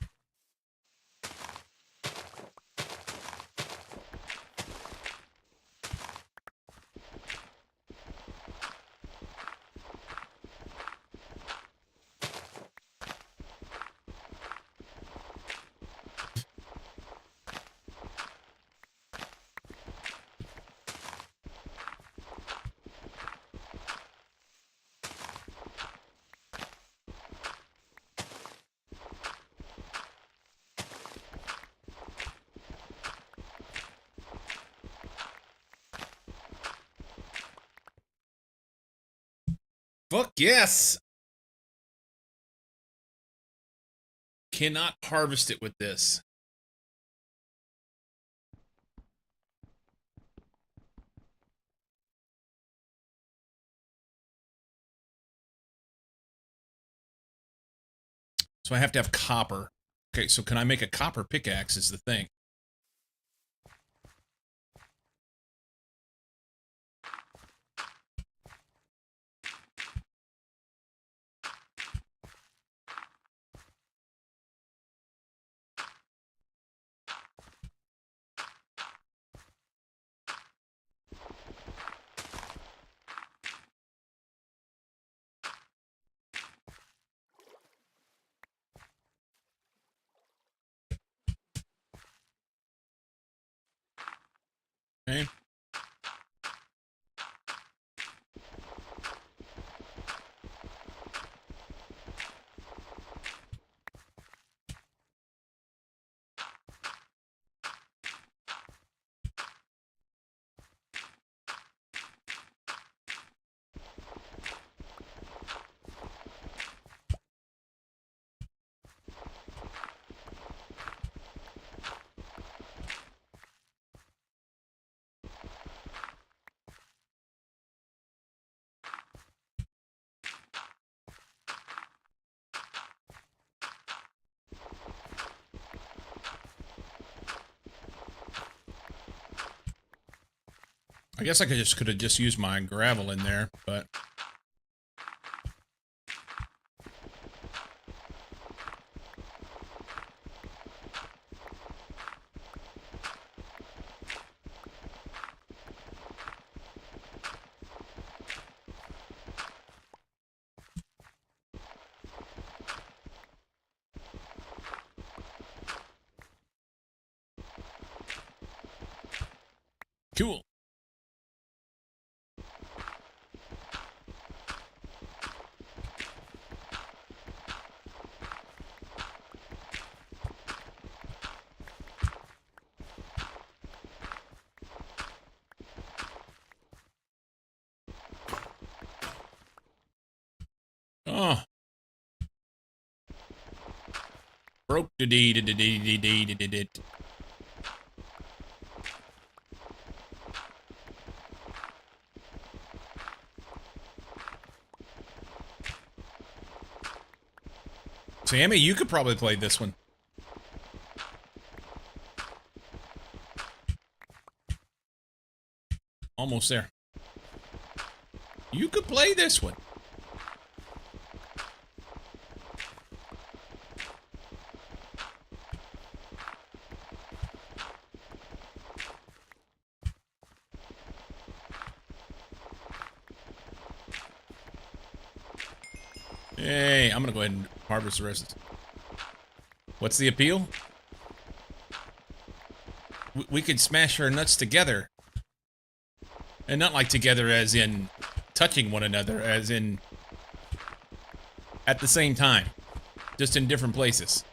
Fuck yes! Cannot harvest it with this. So I have to have copper. Okay, so can I make a copper pickaxe is the thing. Okay. I guess I could have just used my gravel in there, but cool. Oh. Broke the dee. Sammy, you could probably play this one. Almost there. You could play this one. Hey, I'm gonna go ahead and harvest the rest. What's the appeal? We could smash our nuts together. And not like together as in touching one another, as in at the same time. Just in different places.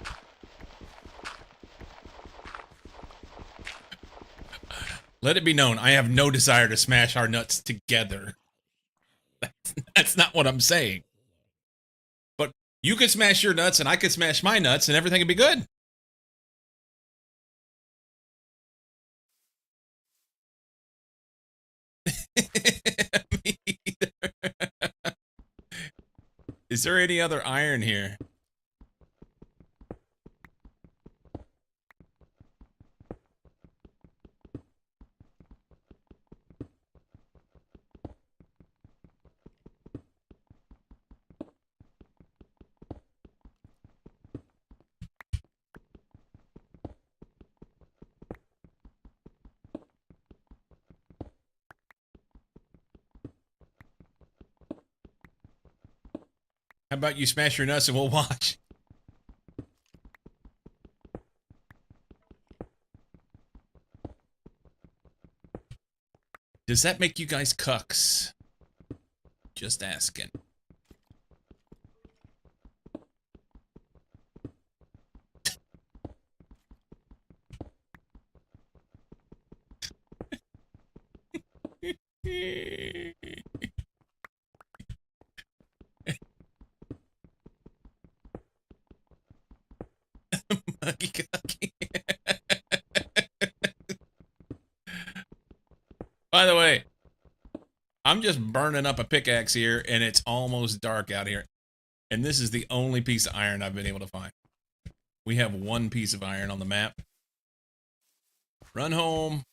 Let it be known, I have no desire to smash our nuts together. That's not what I'm saying. But you could smash your nuts and I could smash my nuts and everything would be good. Me either. Is there any other iron here? How about you smash your nuts and we'll watch? Does that make you guys cucks? Just asking. By the way, I'm just burning up a pickaxe here, and it's almost dark out here. And this is the only piece of iron I've been able to find. We have one piece of iron on the map. Run home.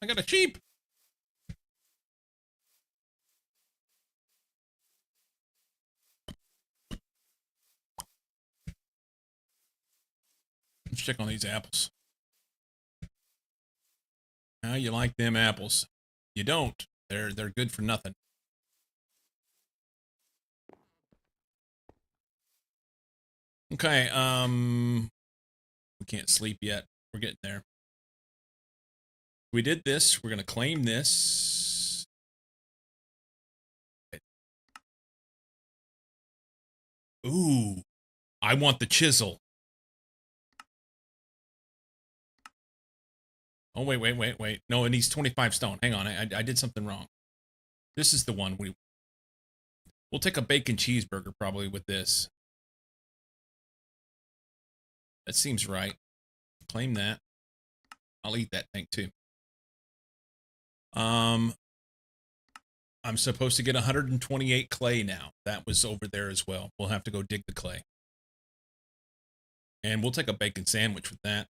I got a sheep. Let's check on these apples. How you like them apples? You don't. They're good for nothing. Okay, we can't sleep yet. We're getting there. We did this. We're gonna claim this. Ooh, I want the chisel. Oh, wait. No, it needs 25 stone. Hang on, I did something wrong. This is the one we'll take a bacon cheeseburger probably with this. That seems right. Claim that. I'll eat that thing too. I'm supposed to get 128 clay now. That was over there as well. We'll have to go dig the clay. And we'll take a bacon sandwich with that.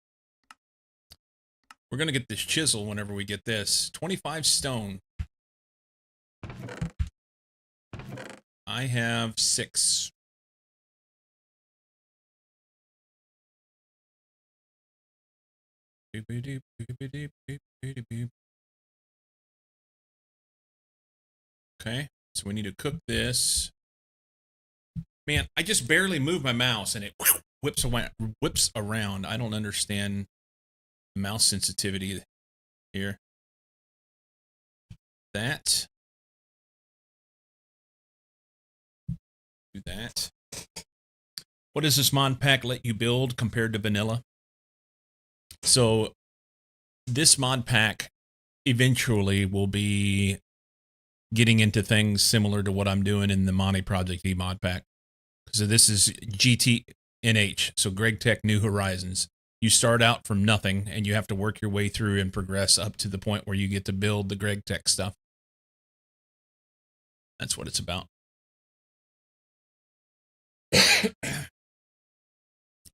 We're going to get this chisel whenever we get this. 25 stone. I have 6. Okay, so we need to cook this. Man, I just barely move my mouse and it whips around. I don't understand the mouse sensitivity here. That. Do that. What does this mod pack let you build compared to vanilla? So this mod pack eventually will be getting into things similar to what I'm doing in the Moni&ProjectE mod pack. So this is GTNH, so Greg Tech New Horizons. You start out from nothing, and you have to work your way through and progress up to the point where you get to build the Greg Tech stuff. That's what it's about.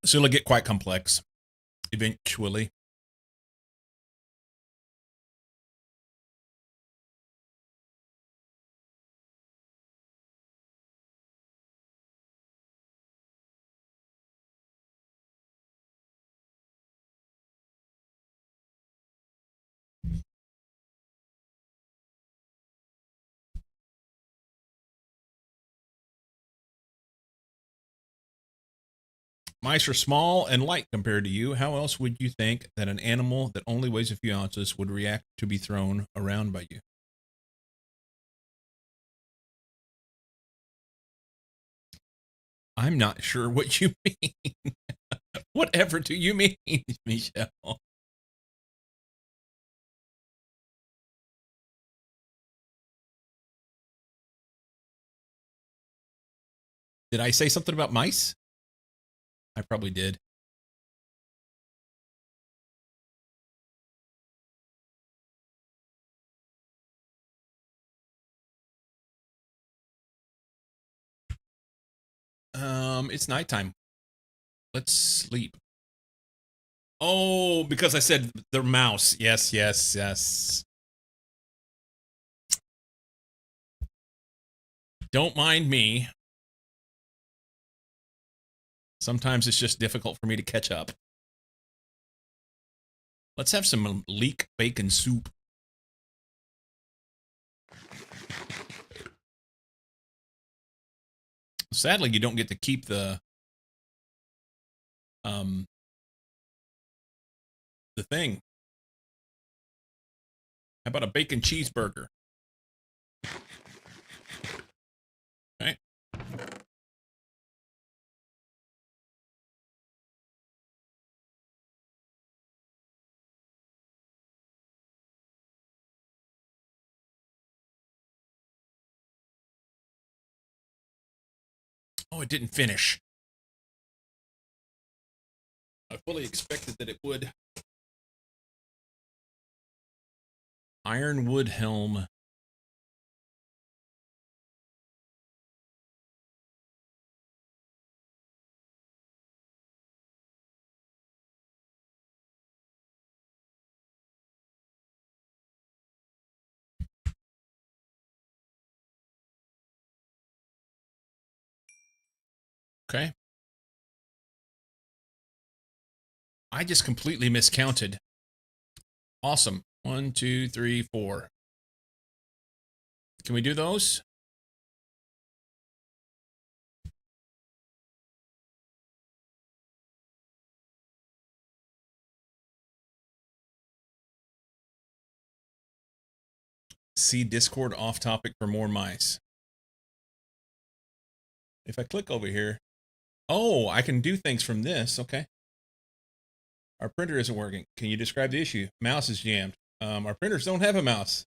So it'll get quite complex eventually. Mice are small and light compared to you. How else would you think that an animal that only weighs a few ounces would react to be thrown around by you? I'm not sure what you mean. Whatever do you mean, Michelle? Did I say something about mice? I probably did. It's nighttime. Let's sleep. Oh, because I said the mouse. Yes, yes, yes. Don't mind me. Sometimes it's just difficult for me to catch up. Let's have some leek bacon soup. Sadly, you don't get to keep the thing. How about a bacon cheeseburger? Okay. Oh, it didn't finish. I fully expected that it would. Ironwood helm. Okay. I just completely miscounted. Awesome. 1, 2, 3, 4. Can we do those? See Discord off topic for more mice. If I click over here, oh, I can do things from this. Okay. Our printer isn't working. Can you describe the issue? Mouse is jammed. Our printers don't have a mouse.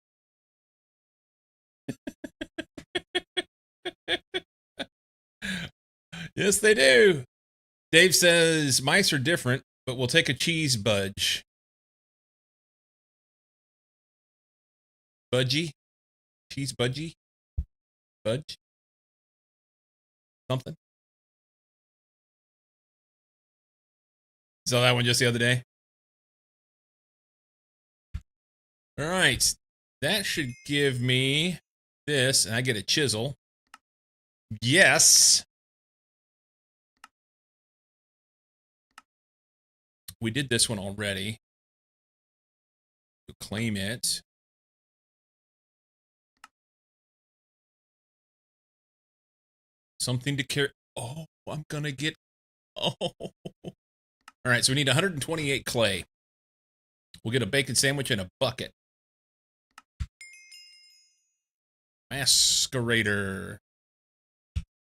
Yes, they do. Dave says mice are different, but we'll take a cheese budge. budgie, cheese budgie, budge, something. Saw that one just the other day. All right, that should give me this, and I get a chisel. Yes. We did this one already. Claim it. Something to carry. Oh, I'm gonna get. Oh. All right, so we need 128 clay. We'll get a bacon sandwich and a bucket. Masquerader.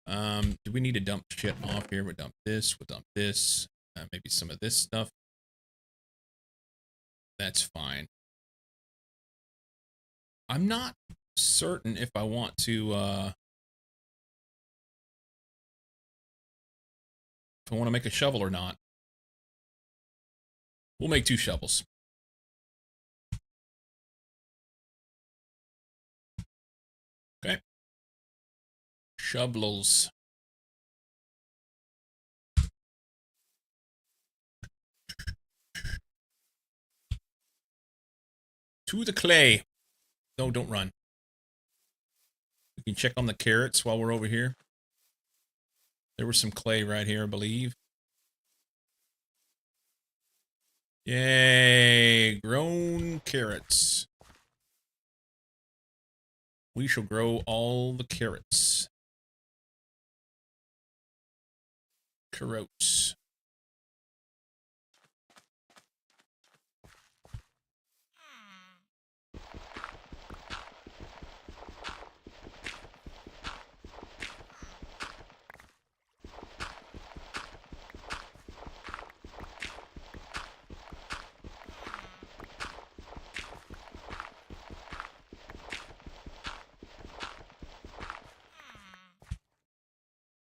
Do we need to dump shit off here? We'll dump this. We'll dump this. Maybe some of this stuff. That's fine. I'm not certain if I want to, if I want to make a shovel or not. We'll make 2 shovels. Okay. Shovels. To the clay. No, don't run. We can check on the carrots while we're over here. There was some clay right here, I believe. Yay, grown carrots. We shall grow all the carrots. Carrots.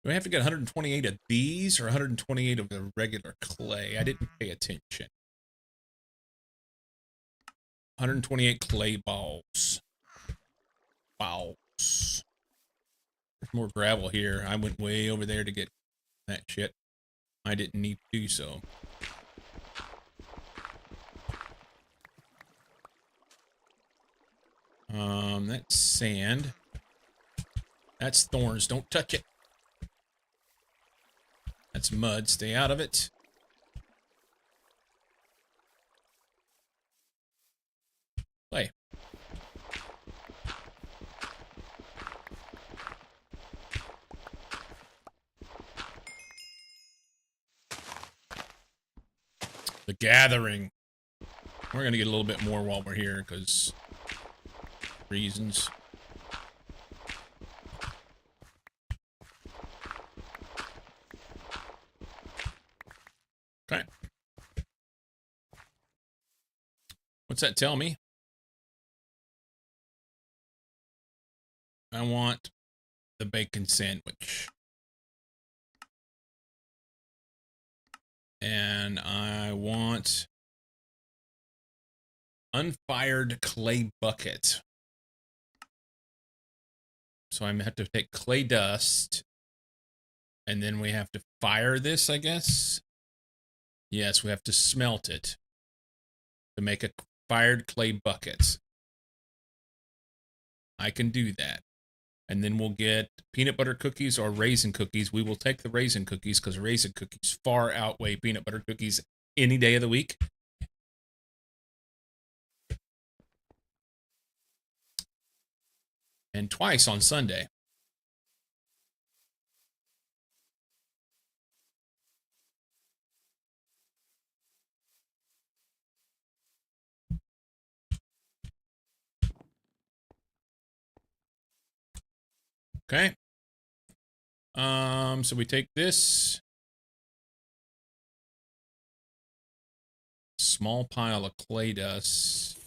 Do I have to get 128 of these or 128 of the regular clay? I didn't pay attention. 128 clay balls. Balls. There's more gravel here. I went way over there to get that shit. I didn't need to do so. That's sand. That's thorns. Don't touch it. That's mud. Stay out of it. Play. The gathering. We're going to get a little bit more while we're here because reasons. Okay. What's that tell me? I want the bacon sandwich. And I want unfired clay bucket. So I'm going to have to take clay dust. And then we have to fire this, I guess. Yes, we have to smelt it to make a fired clay bucket. I can do that. And then we'll get peanut butter cookies or raisin cookies. We will take the raisin cookies because raisin cookies far outweigh peanut butter cookies any day of the week. And twice on Sunday. Okay. So we take this small pile of clay dust.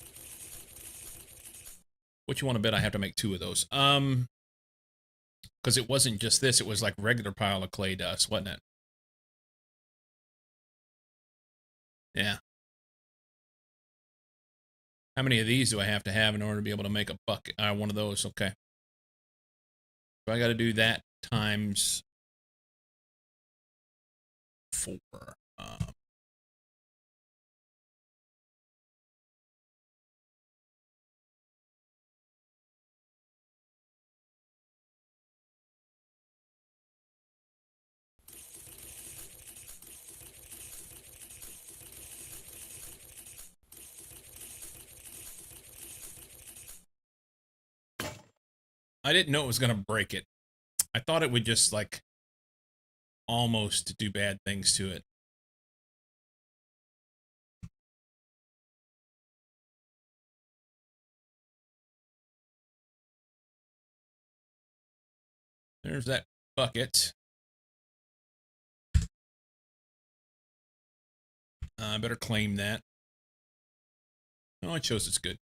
What you want to bet I have to make 2 of those? Because it wasn't just this, it was like regular pile of clay dust, wasn't it? Yeah. How many of these do I have to have in order to be able to make a bucket? One of those. Okay. So I got to do that times 4. I didn't know it was going to break it. I thought it would just like almost do bad things to it. There's that bucket. I better claim that. Oh, it shows it's good.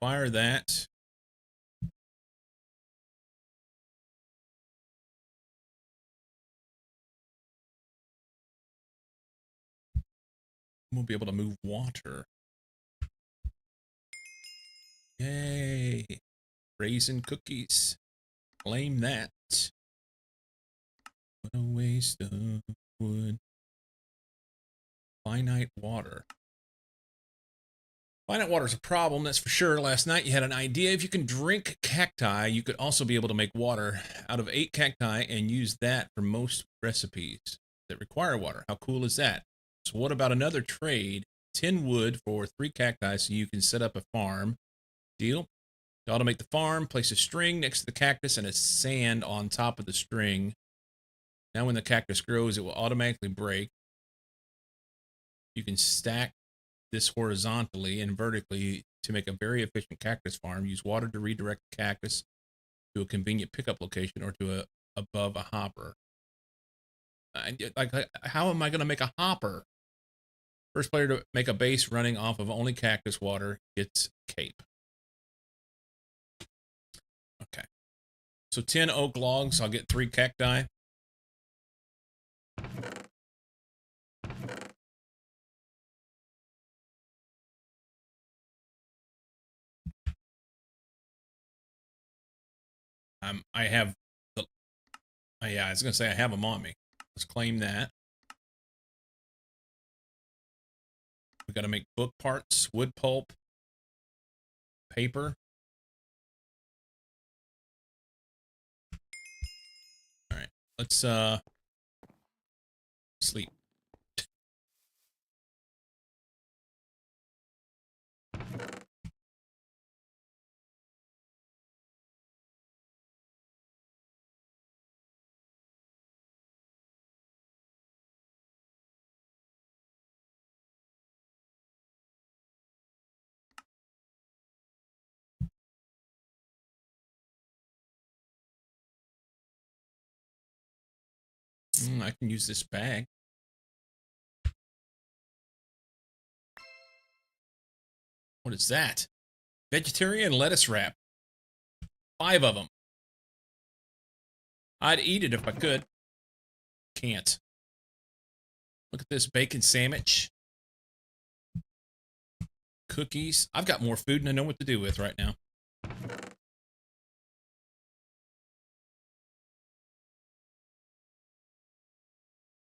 Fire that. We'll be able to move water. Yay. Raisin cookies. Claim that. What a waste of wood. Finite water. Finite water is a problem, that's for sure. Last night you had an idea. If you can drink cacti, you could also be able to make water out of 8 cacti and use that for most recipes that require water. How cool is that? So what about another trade? 10 wood for 3 cacti so you can set up a farm. Deal. To automate the farm, place a string next to the cactus and a sand on top of the string. Now when the cactus grows, it will automatically break. You can stack this horizontally and vertically to make a very efficient cactus farm. Use water to redirect the cactus to a convenient pickup location or to above a hopper. Like, how am I going to make a hopper? First player to make a base running off of only cactus water gets cape. Okay. So 10 oak logs, I'll get 3 cacti. I have the, yeah, I was gonna say I have them on me. Let's claim that. We gotta make book parts, wood pulp, paper. All right, let's sleep. I can use this bag. What is that? Vegetarian lettuce wrap. 5 of them. I'd eat it if I could. Can't. Look at this bacon sandwich. Cookies. I've got more food than I know what to do with right now.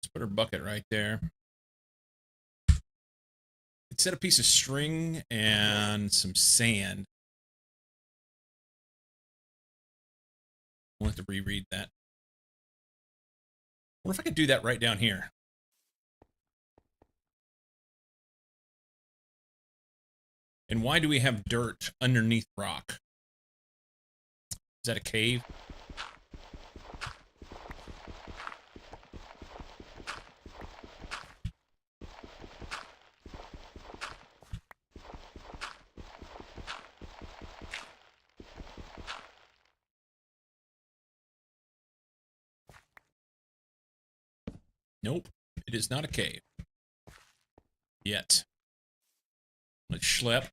Let's put our bucket right there. Let's set a piece of string and some sand. We'll have to reread that. I wonder if I could do that right down here. And why do we have dirt underneath rock? Is that a cave? Nope, it is not a cave. Yet. Let's schlep.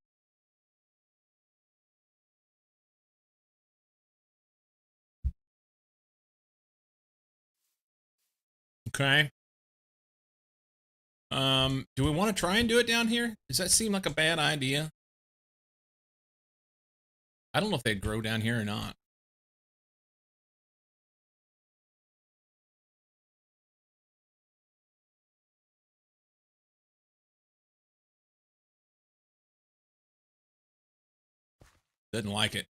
Okay. Do we want to try and do it down here? Does that seem like a bad idea? I don't know if they'd grow down here or not. Doesn't like it.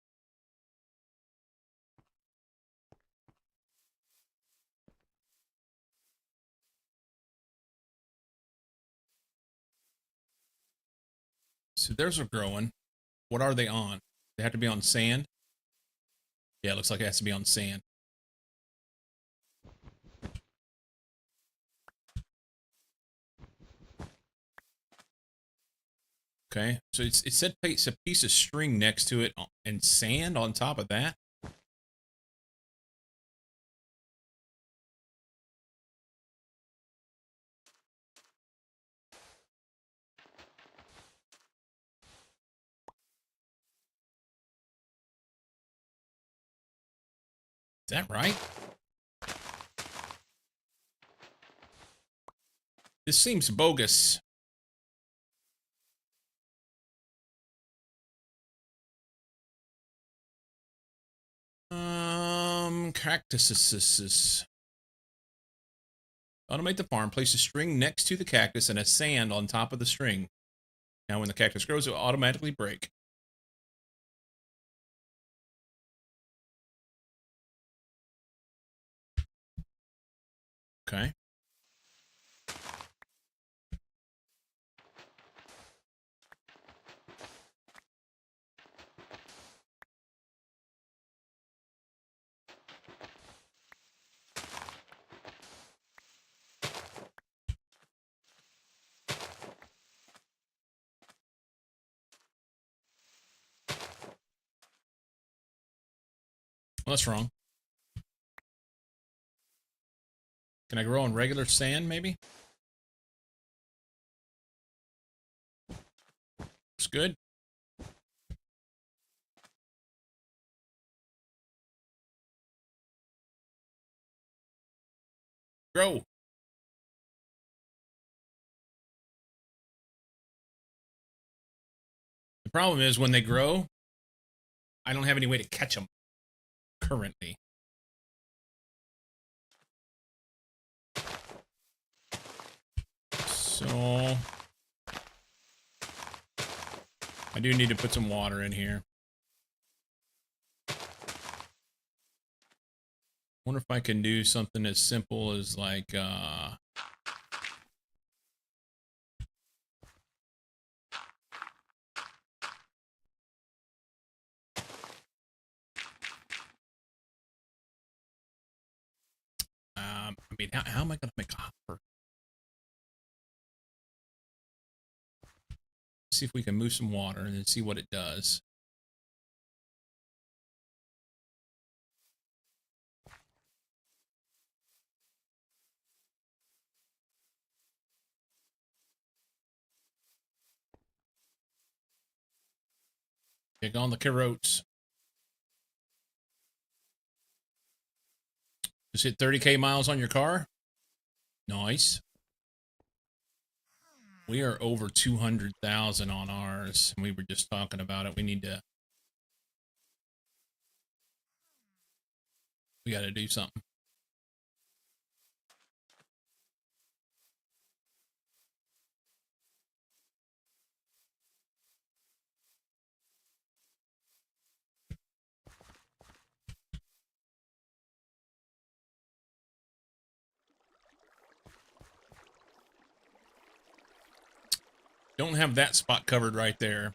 So theirs are growing. What are they on? They have to be on sand? Yeah, it looks like it has to be on sand. Okay, so it said it's a piece of string next to it and sand on top of that. Is that right? This seems bogus. Cactuses. Automate the farm. Place a string next to the cactus and a sand on top of the string. Now, when the cactus grows, it will automatically break. Okay. Well, that's wrong. Can I grow on regular sand, maybe? It's good. Grow. The problem is when they grow, I don't have any way to catch them currently. So I do need to put some water in here. Wonder if I can do something as simple as like I mean, how am I going to make a hopper? See if we can move some water and then see what it does. Dig on the carrots. Just hit 30K miles on your car. Nice. We are over 200,000 on ours. We were just talking about it. We got to do something. Don't have that spot covered right there.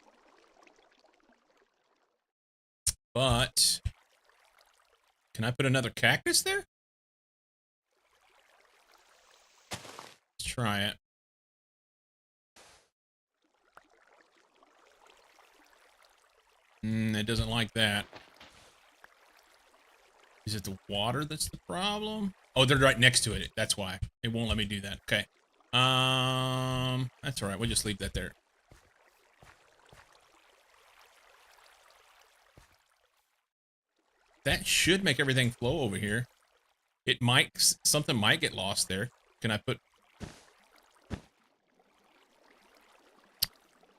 But can I put another cactus there? Let's try it. It doesn't like that. Is it the water that's the problem? Oh, they're right next to it. That's why. It won't let me do that. Okay. That's all right. We'll just leave that there. That should make everything flow over here. It might, something might get lost there. Can I put...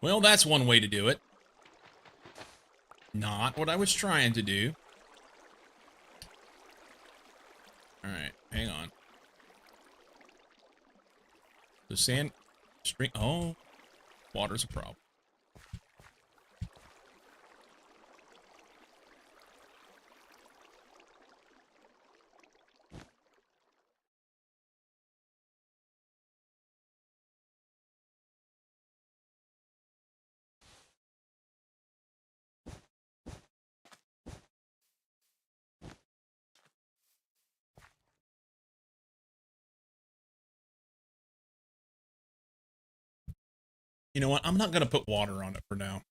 Well, that's one way to do it. Not what I was trying to do. Alright, hang on. The sand string. Oh, water's a problem. You know what? I'm not going to put water on it for now.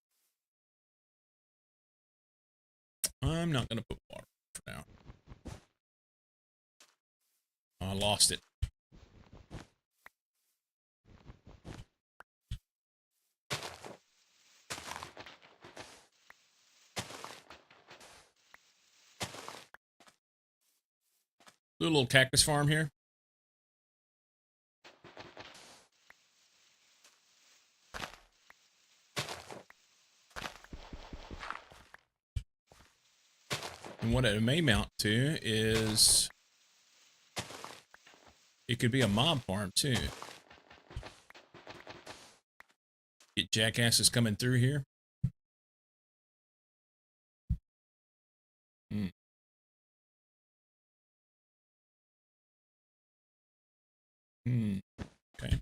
I'm not going to put water for now. Oh, I lost it. Do a little cactus farm here. And what it may mount to is it could be a mob farm too. Get jackasses coming through here. Hmm. Okay.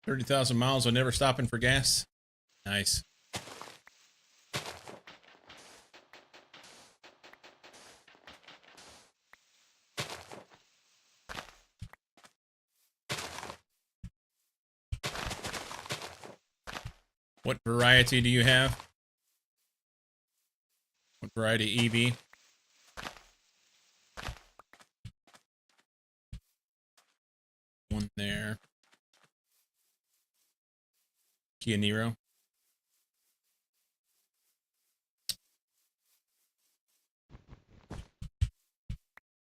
$30,000 on never stopping for gas. Nice. What variety do you have? What variety EV? One there. Kia Niro.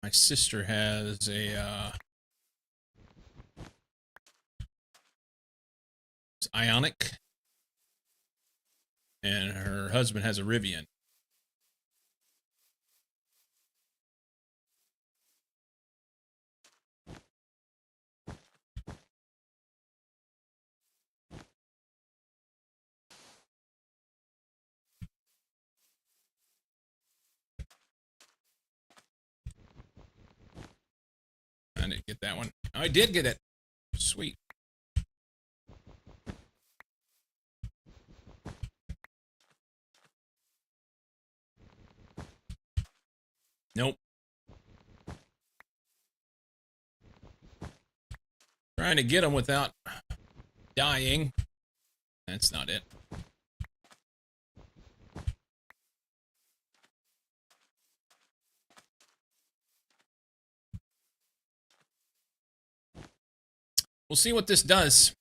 My sister has a it's Ionic, and her husband has a Rivian. I didn't get that one. I did get it. Sweet. Nope. Trying to get them without dying. That's not it. We'll see what this does.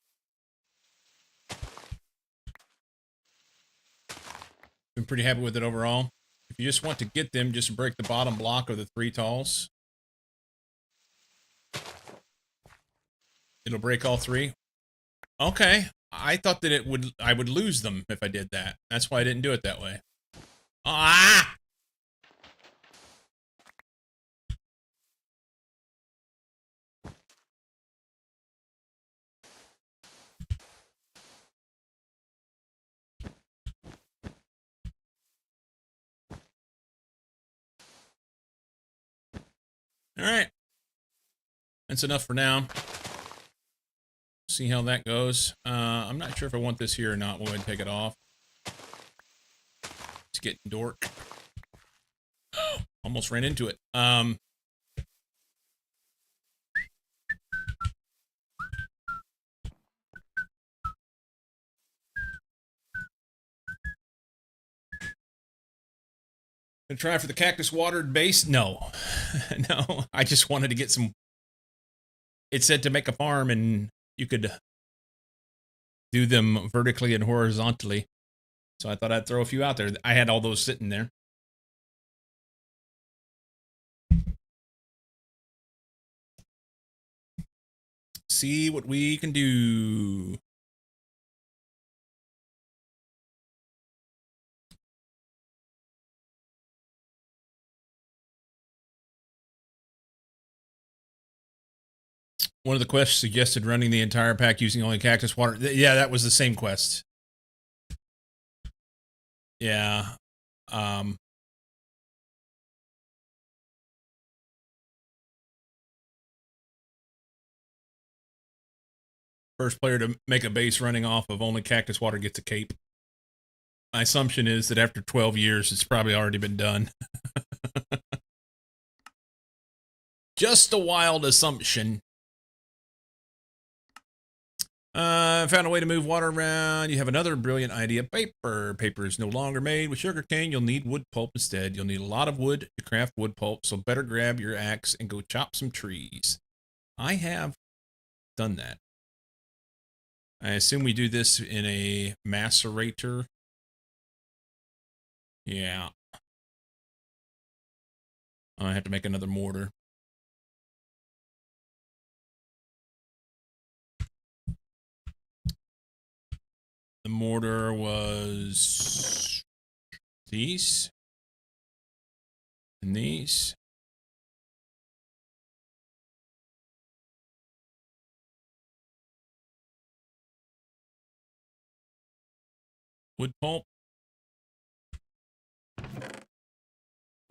Been pretty happy with it overall. If you just want to get them, just break the bottom block of the 3 talls. It'll break all 3. Okay. I thought that I would lose them if I did that. That's why I didn't do it that way. Ah! Alright. That's enough for now. See how that goes. I'm not sure if I want this here or not. We'll go ahead and take it off. It's getting dork. Almost ran into it. Gonna try for the cactus watered base? No. No, I just wanted to get some. It said to make a farm and you could do them vertically and horizontally. So I thought I'd throw a few out there. I had all those sitting there. See what we can do. One of the quests suggested running the entire pack using only cactus water. Yeah, that was the same quest. Yeah. First player to make a base running off of only cactus water gets a cape. My assumption is that after 12 years, it's probably already been done. Just a wild assumption. Found a way to move water around. You have another brilliant idea. Paper. Paper is no longer made with sugarcane. You'll need wood pulp instead. You'll need a lot of wood to craft wood pulp, so better grab your axe and go chop some trees. I have done that. I assume we do this in a macerator. Yeah. I have to make another mortar. The mortar was these and these. Wood pulp.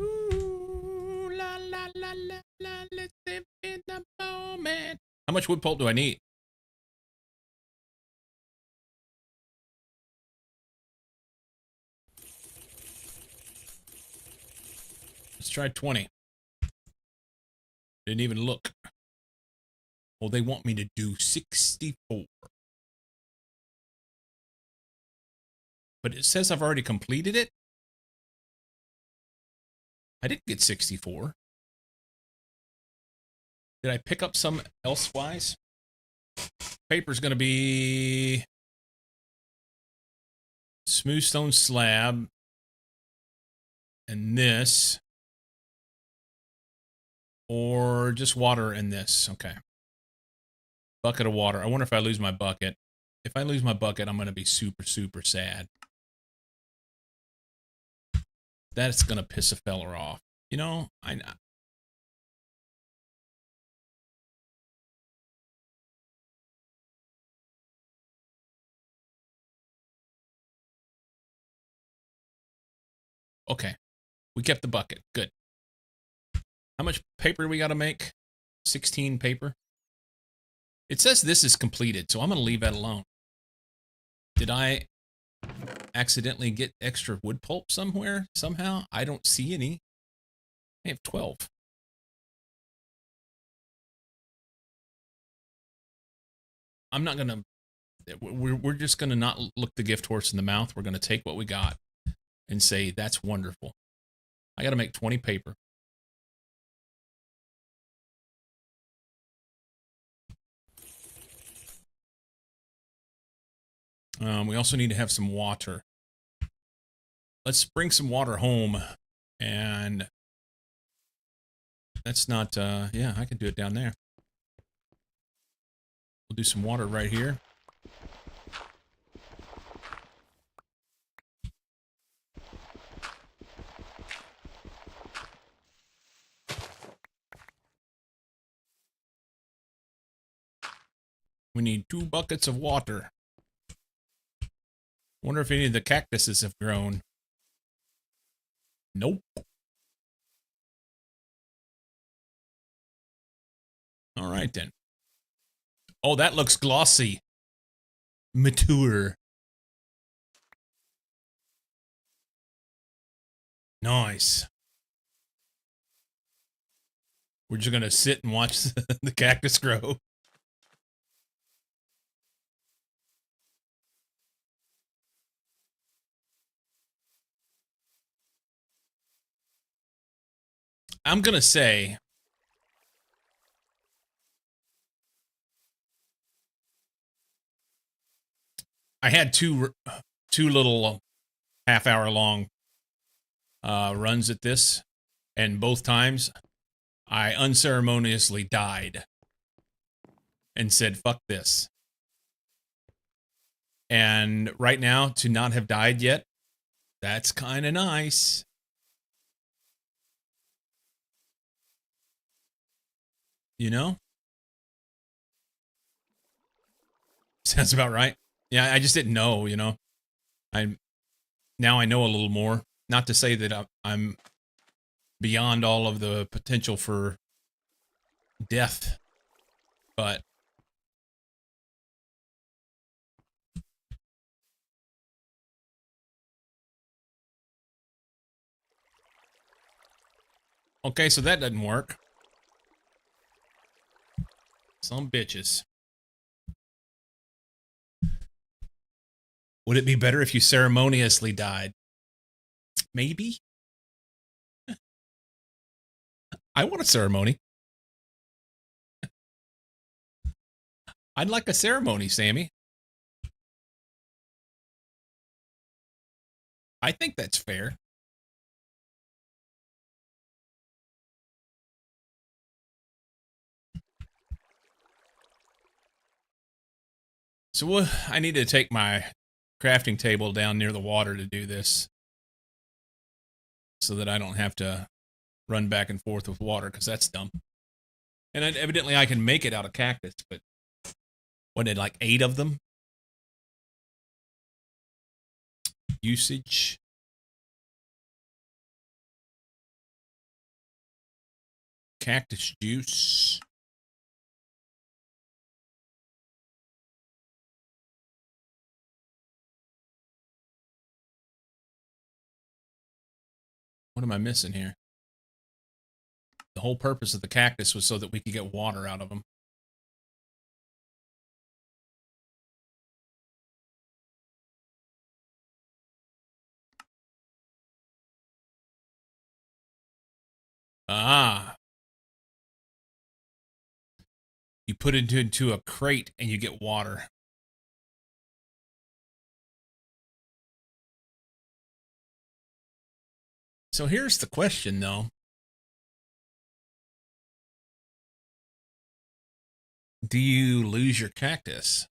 Ooh, la, la, la, la, la, let's live in the moment. How much wood pulp do I need? Let's try 20. Didn't even look. Well, they want me to do 64. But it says I've already completed it. I didn't get 64. Did I pick up some elsewise? Paper's going to be smooth stone slab. And this. Or just water in this. Okay. Bucket of water. I wonder if I lose my bucket. If I lose my bucket, I'm going to be super, super sad. That's going to piss a feller off. You know, I know. Okay. We kept the bucket. Good. How much paper we got to make? 16 paper. It says this is completed, so I'm going to leave that alone. Did I accidentally get extra wood pulp somewhere, somehow? I don't see any. I have 12. I'm not going to... We're just going to not look the gift horse in the mouth. We're going to take what we got and say, that's wonderful. I got to make 20 paper. We also need to have some water. Let's bring some water home. And that's not, yeah, I can do it down there. We'll do some water right here. We need 2 buckets of water. Wonder if any of the cactuses have grown. Nope. All right, then. Oh, that looks glossy. Mature. Nice. We're just going to sit and watch the cactus grow. I'm gonna say I had two little half-hour long runs at this, and both times I unceremoniously died and said, fuck this. And right now, to not have died yet, that's kind of nice. You know? Sounds about right. Yeah, I just didn't know, you know. Now I know a little more. Not to say that I'm beyond all of the potential for death, but okay, so that doesn't work. Some bitches. Would it be better if you ceremoniously died? Maybe. I want a ceremony. I'd like a ceremony, Sammy. I think that's fair. So I need to take my crafting table down near the water to do this, so that I don't have to run back and forth with water, because that's dumb. And evidently I can make it out of cactus, but what, did like 8 of them? Usage. Cactus juice. What am I missing here? The whole purpose of the cactus was so that we could get water out of them. Ah. You put it into a crate and you get water. So here's the question, though. Do you lose your cactus?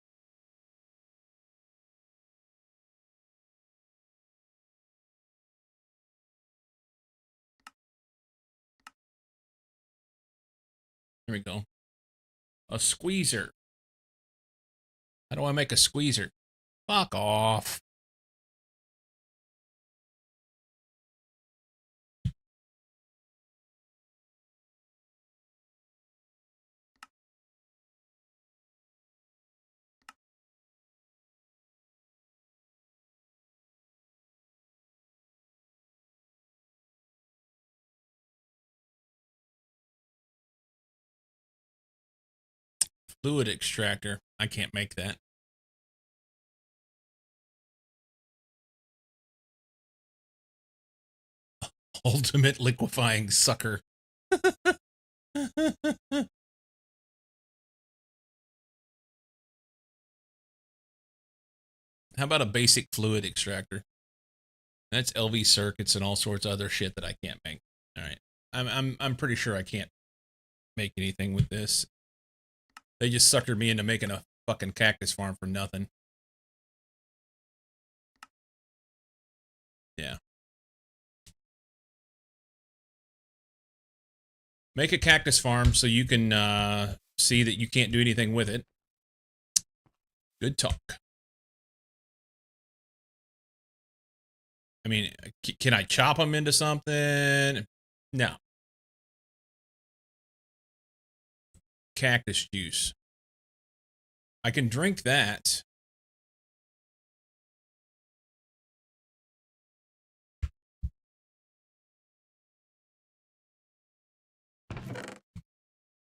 Here we go. A squeezer. How do I make a squeezer? Fuck off. Fluid extractor. I can't make that. Ultimate liquefying sucker. How about a basic fluid extractor? That's LV circuits and all sorts of other shit that I can't make. All right. I'm pretty sure I can't make anything with this. They just suckered me into making a fucking cactus farm for nothing. Yeah. Make a cactus farm so you can see that you can't do anything with it. Good talk. I mean, can I chop them into something? No. Cactus juice. I can drink that.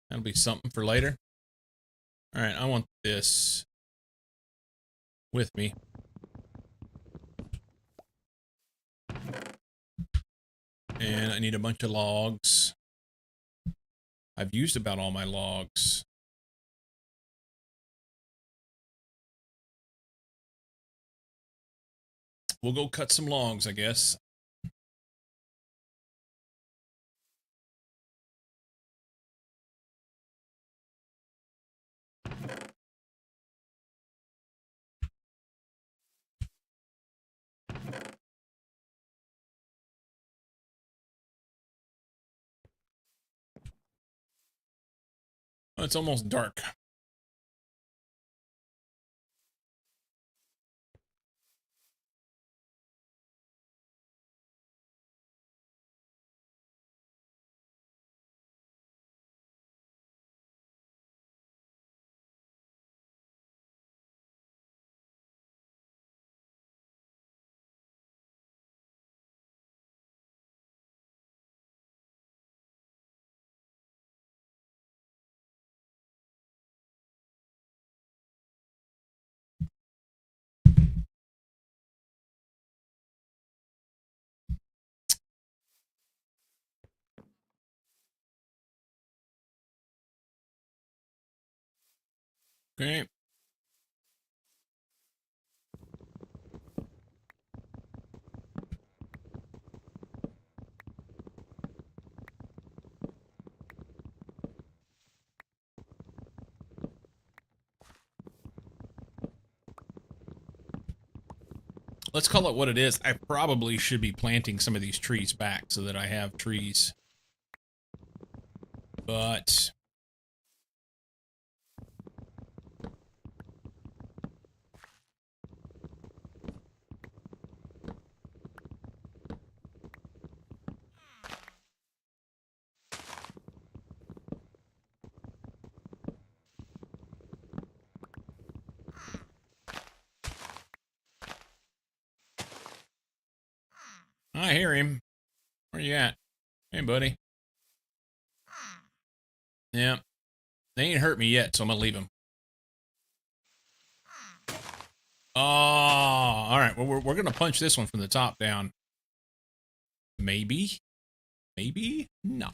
That'll be something for later. All right, I want this with me. And I need a bunch of logs. I've used about all my logs. We'll go cut some logs, I guess. Oh, it's almost dark. Okay. Let's call it what it is. I probably should be planting some of these trees back so that I have trees. But I hear him. Where you at? Hey, buddy. Yeah. They ain't hurt me yet, so I'm gonna leave him. Oh, all right. Well, we're gonna punch this one from the top down. Maybe. Maybe not.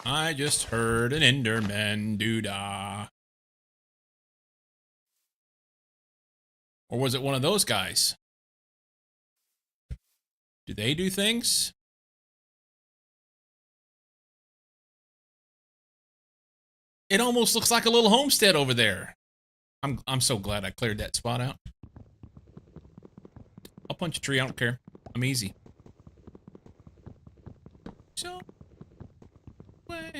I just heard an Enderman doo-dah. Or was it one of those guys? Do they do things? It almost looks like a little homestead over there. I'm so glad I cleared that spot out. I'll punch a tree, I don't care. I'm easy. So where?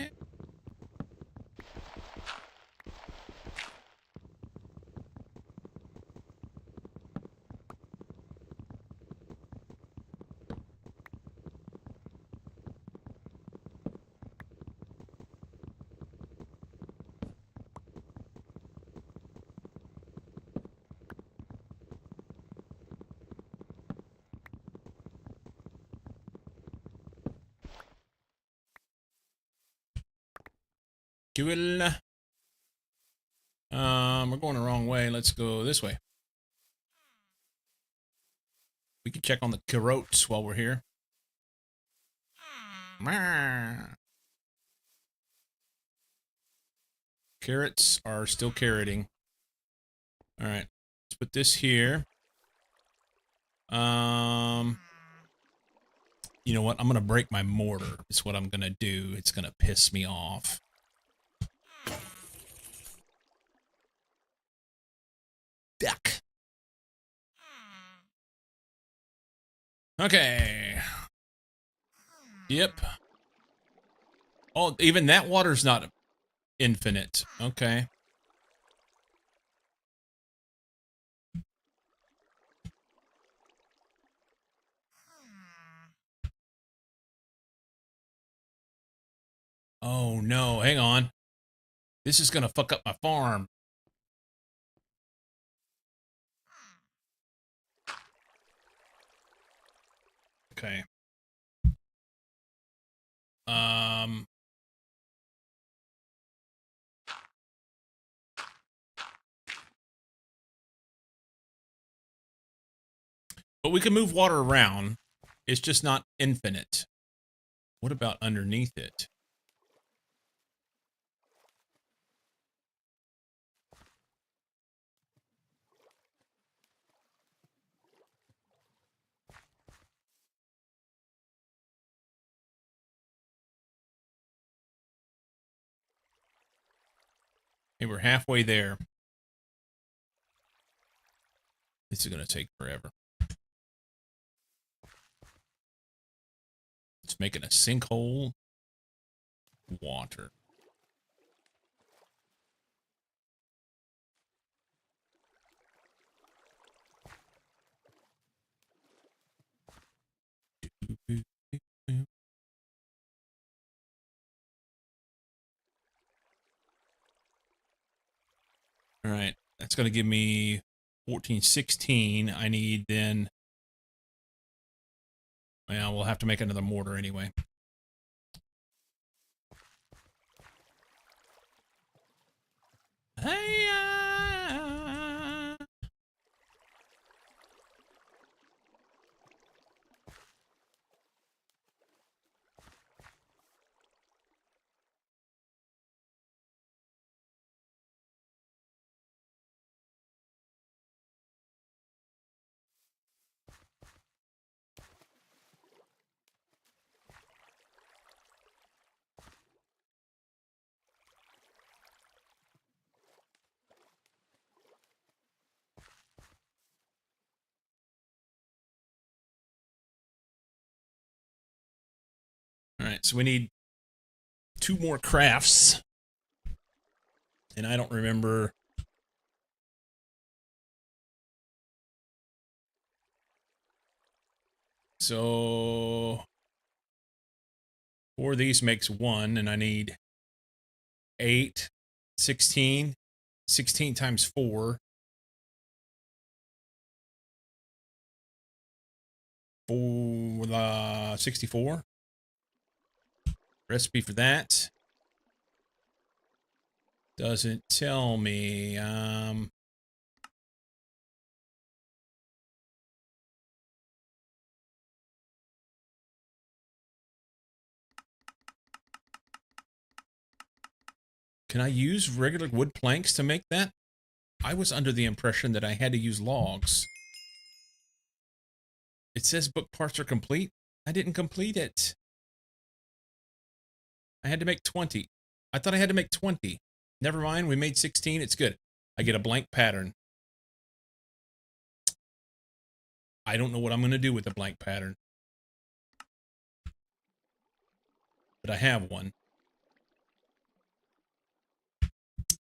Cool. We're going the wrong way. Let's go this way. We can check on the carrots while we're here. Carrots are still carroting. All right, let's put this here. You know what? I'm gonna break my mortar. It's what I'm gonna do. It's gonna piss me off. Duck. Okay. Yep. Oh, even that water's not infinite. Okay. Oh no, hang on. This is gonna fuck up my farm. Okay. Um. But we can move water around. It's just not infinite. What about underneath it? Hey, we're halfway there. This is going to take forever. It's making a sinkhole. Water. All right. That's going to give me 14, 16. I need then... Well, we'll have to make another mortar anyway. Hey, All right, so we need 2 more crafts. And I don't remember... So... 4 of these makes 1, and I need 8, 16. 16 times 4. 64. Recipe for that doesn't tell me. Can I use regular wood planks to make that? I was under the impression that I had to use logs. It says book parts are complete. I didn't complete it. I had to make 20. I thought I had to make 20. Never mind, we made 16. It's good. I get a blank pattern. I don't know what I'm going to do with the blank pattern. But I have one.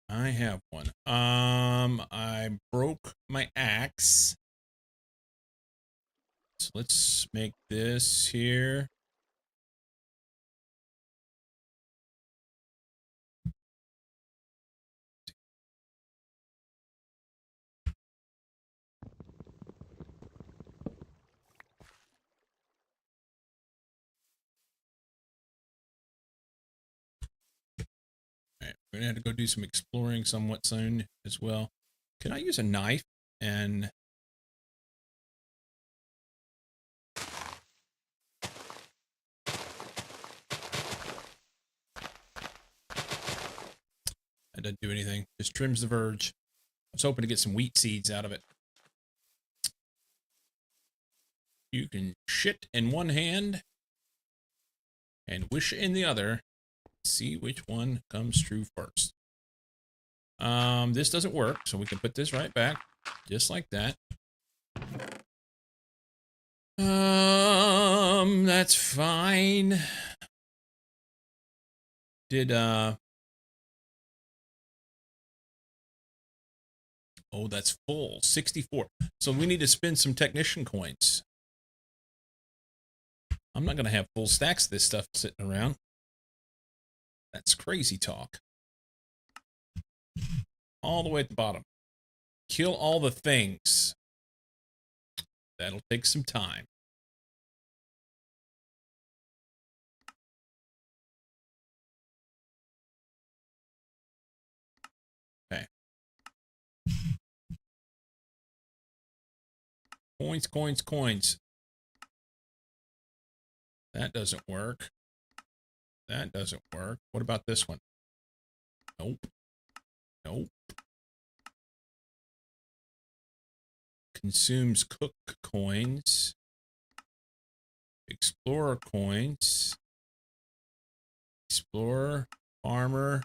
I have one. I broke my axe. So let's make this here. All right, we're gonna have to go do some exploring somewhat soon as well. Can I use a knife and... That doesn't do anything. Just trims the verge. I was hoping to get some wheat seeds out of it. You can shit in one hand and wish in the other. See which one comes true first. This doesn't work, so we can put this right back, just like that. That's fine. Oh, that's full. 64. So we need to spend some technician coins. I'm not going to have full stacks of this stuff sitting around. That's crazy talk. All the way at the bottom. Kill all the things. That'll take some time. Okay. Coins, coins, coins. That doesn't work. That doesn't work. What about this one? Nope. Nope. Consumes cook coins. Explorer coins. Explorer. Farmer.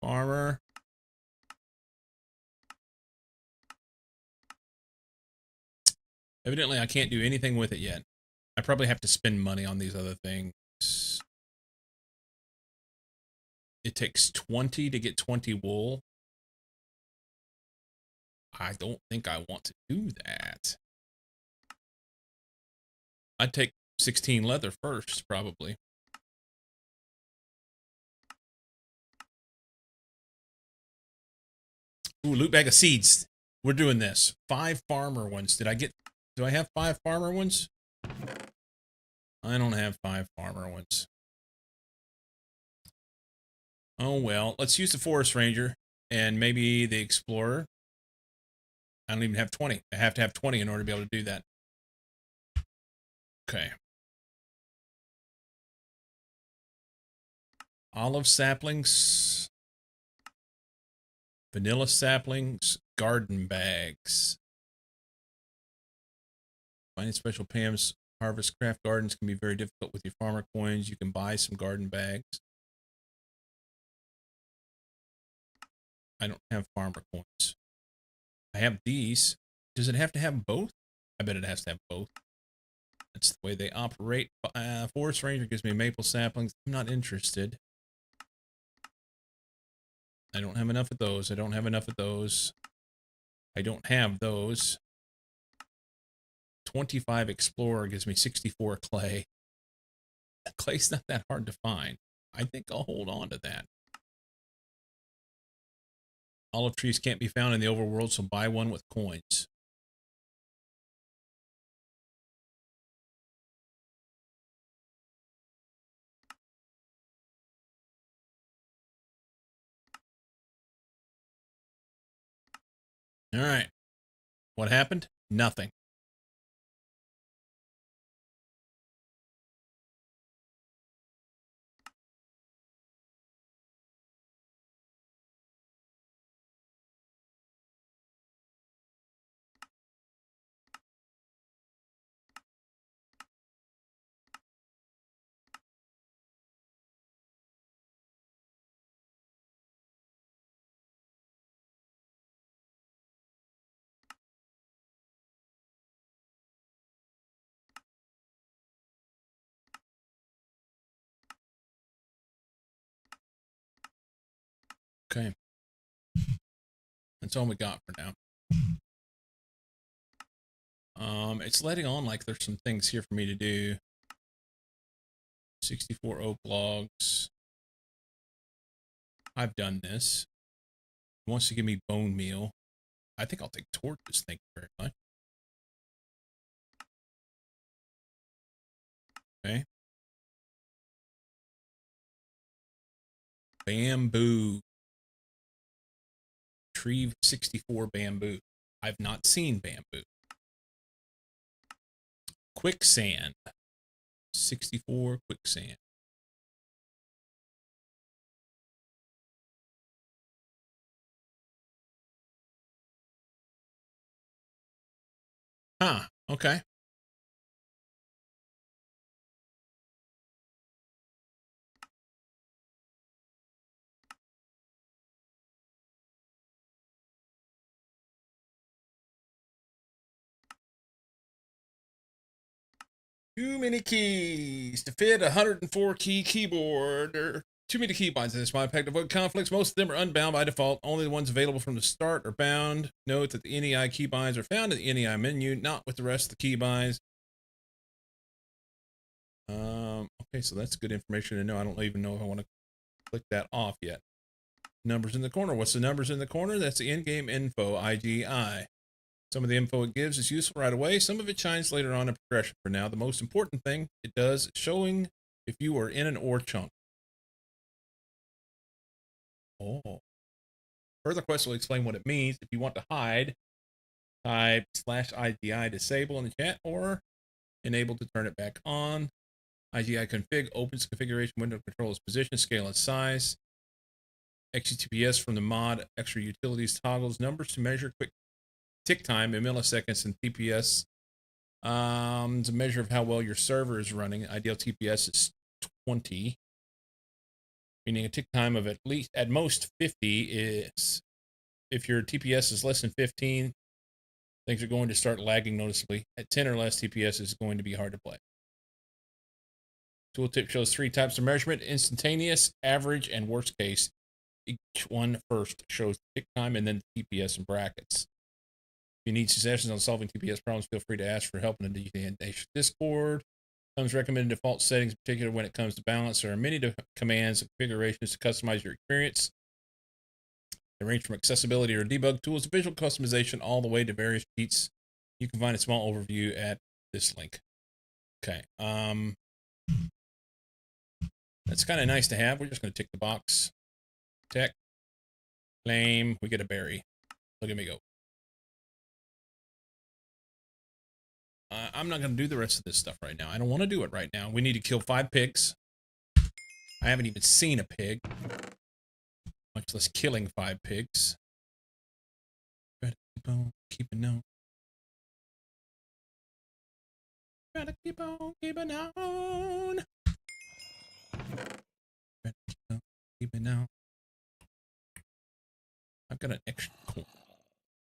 Farmer. Evidently, I can't do anything with it yet. I probably have to spend money on these other things. It takes 20 to get 20 wool. I don't think I want to do that. I'd take 16 leather first, probably. Ooh, loot bag of seeds. We're doing this. 5 farmer ones. Do I have 5 farmer ones? I don't have 5 farmer ones. Oh, well. Let's use the forest ranger and maybe the explorer. I don't even have 20. I have to have 20 in order to be able to do that. Okay. Olive saplings. Vanilla saplings. Garden bags. Finding special Pam's harvest craft gardens can be very difficult with your farmer coins. You can buy some garden bags. I don't have farmer coins. I have these. Does it have to have both? I bet it has to have both. That's the way they operate. Forest ranger gives me maple saplings. I'm not interested. I don't have enough of those. I don't have enough of those. I don't have those. 25 explorer gives me 64 clay. Clay's not that hard to find. I think I'll hold on to that. Olive trees can't be found in the overworld, so buy one with coins. All right. What happened? Nothing. Okay. That's all we got for now. It's letting on like there's some things here for me to do. 64 oak logs. I've done this. It wants to give me bone meal. I think I'll take torches. Thank you very much. Okay. Bamboo. Retrieve 64 bamboo. I've not seen bamboo. Quicksand. 64 quicksand. Huh. Okay. Too many keys to fit a 104 key keyboard. Or too many keybinds in this mod pack to avoid conflicts. Most of them are unbound by default. Only the ones available from the start are bound. Note that the NEI keybinds are found in the NEI menu, not with the rest of the keybinds. Okay, so that's good information to know. I don't even know if I want to click that off yet. Numbers in the corner. What's the numbers in the corner? That's the in-game info, IGI. Some of the info it gives is useful right away. Some of it shines later on in progression. For now, the most important thing it does is showing if you are in an ore chunk. Oh. Further quests will explain what it means. If you want to hide, Type /IGI disable in the chat or enable to turn it back on. IGI config opens configuration window, controls position, scale, and size. XUTPS from the mod extra utilities toggles numbers to measure quick tick time in milliseconds, and TPS it's a measure of how well your server is running. Ideal TPS is 20, meaning a tick time of at most 50 is, if your TPS is less than 15, things are going to start lagging noticeably. At 10 or less, TPS is going to be hard to play. Tooltip shows 3 types of measurement: instantaneous, average, and worst case. Each one first shows tick time and then TPS in brackets. If you need suggestions on solving TPS problems, feel free to ask for help in the DT Discord. Comes recommended default settings, in particular when it comes to balance. There are many commands and configurations to customize your experience. They range from accessibility or debug tools to visual customization, all the way to various cheats. You can find a small overview at this link. Okay. That's kind of nice to have. We're just going to tick the box. Tech. Claim. We get a berry. Look at me go. I'm not going to do the rest of this stuff right now. I don't want to do it right now. We need to kill 5 pigs. I haven't even seen a pig, much less killing 5 pigs. Gotta keep a note. Gotta keep on keeping on. Gotta keep it on. I've got an extra coin.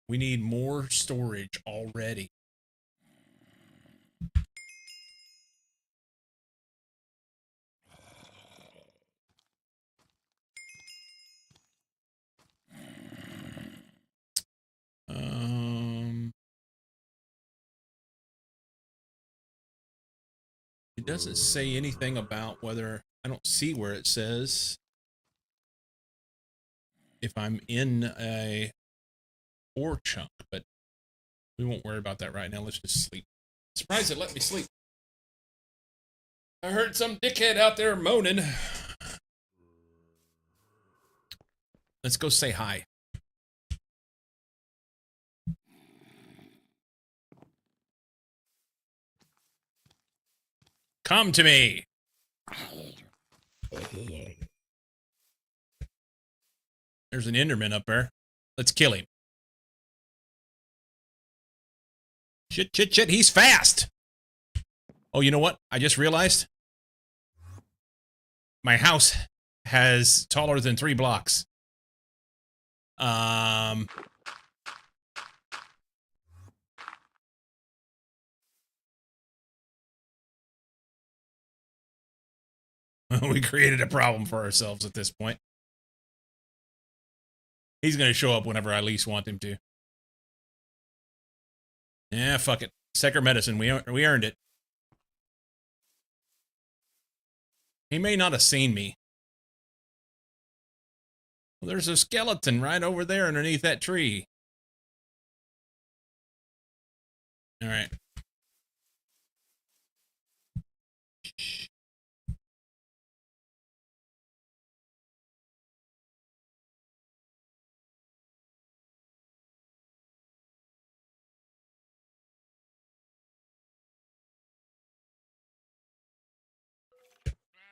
We need more storage already. It doesn't say anything about whether, I don't see where it says if I'm in a ore chunk, but we won't worry about that right now. Let's just sleep. Surprised it let me sleep. I heard some dickhead out there moaning. Let's go say hi. Come to me. There's an Enderman up there. Let's kill him. Shit, shit, shit. He's fast. Oh, you know what? I just realized my house has taller than 3 blocks. We created a problem for ourselves at this point. He's going to show up whenever I least want him to. Yeah, fuck it. Second medicine. We earned it. He may not have seen me. Well, there's a skeleton right over there underneath that tree. All right.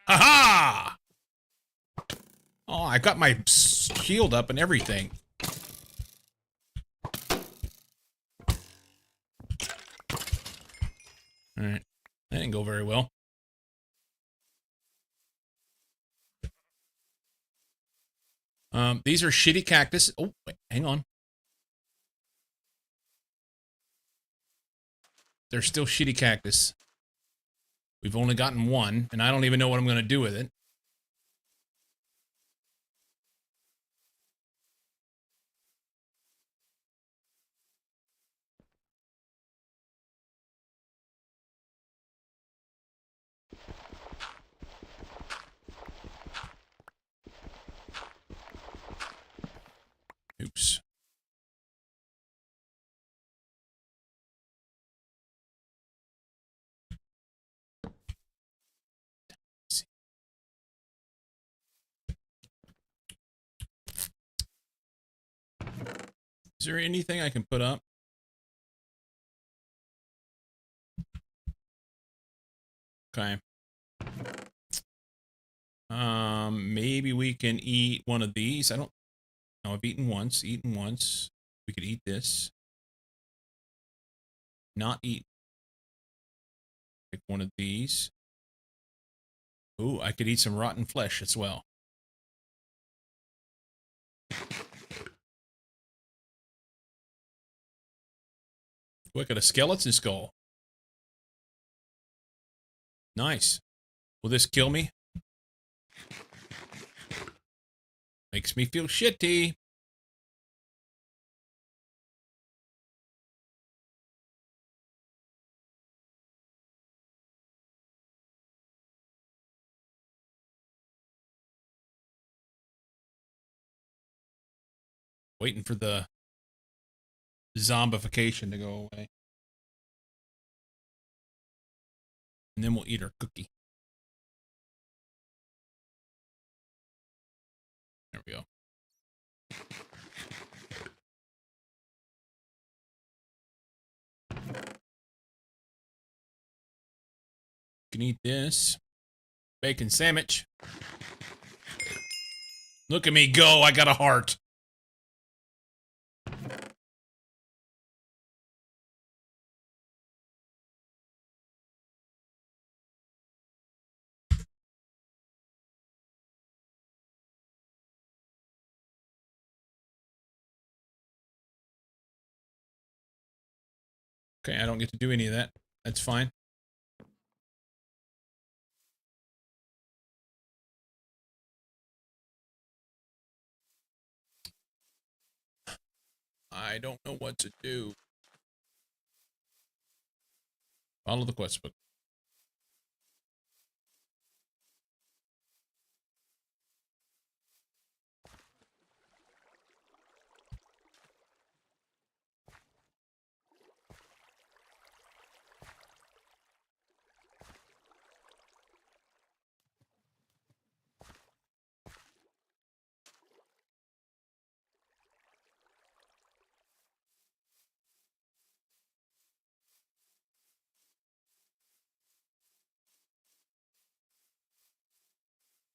Aha! Oh, I got my shield up and everything. All right. That didn't go very well. These are shitty cactus. Oh, wait, hang on. They're still shitty cactus. We've only gotten 1, and I don't even know what I'm going to do with it. Oops. Is there anything I can put up? Okay. Maybe we can eat one of these. I don't know. I've eaten once. We could eat this. Not eat. Pick one of these. Ooh, I could eat some rotten flesh as well. Look at a skeleton skull. Nice. Will this kill me? Makes me feel shitty. Waiting for the zombification to go away. And then we'll eat our cookie. There we go. You can eat this. Bacon sandwich. Look at me go. I got a heart. Okay, I don't get to do any of that. That's fine. I don't know what to do. Follow the quest book.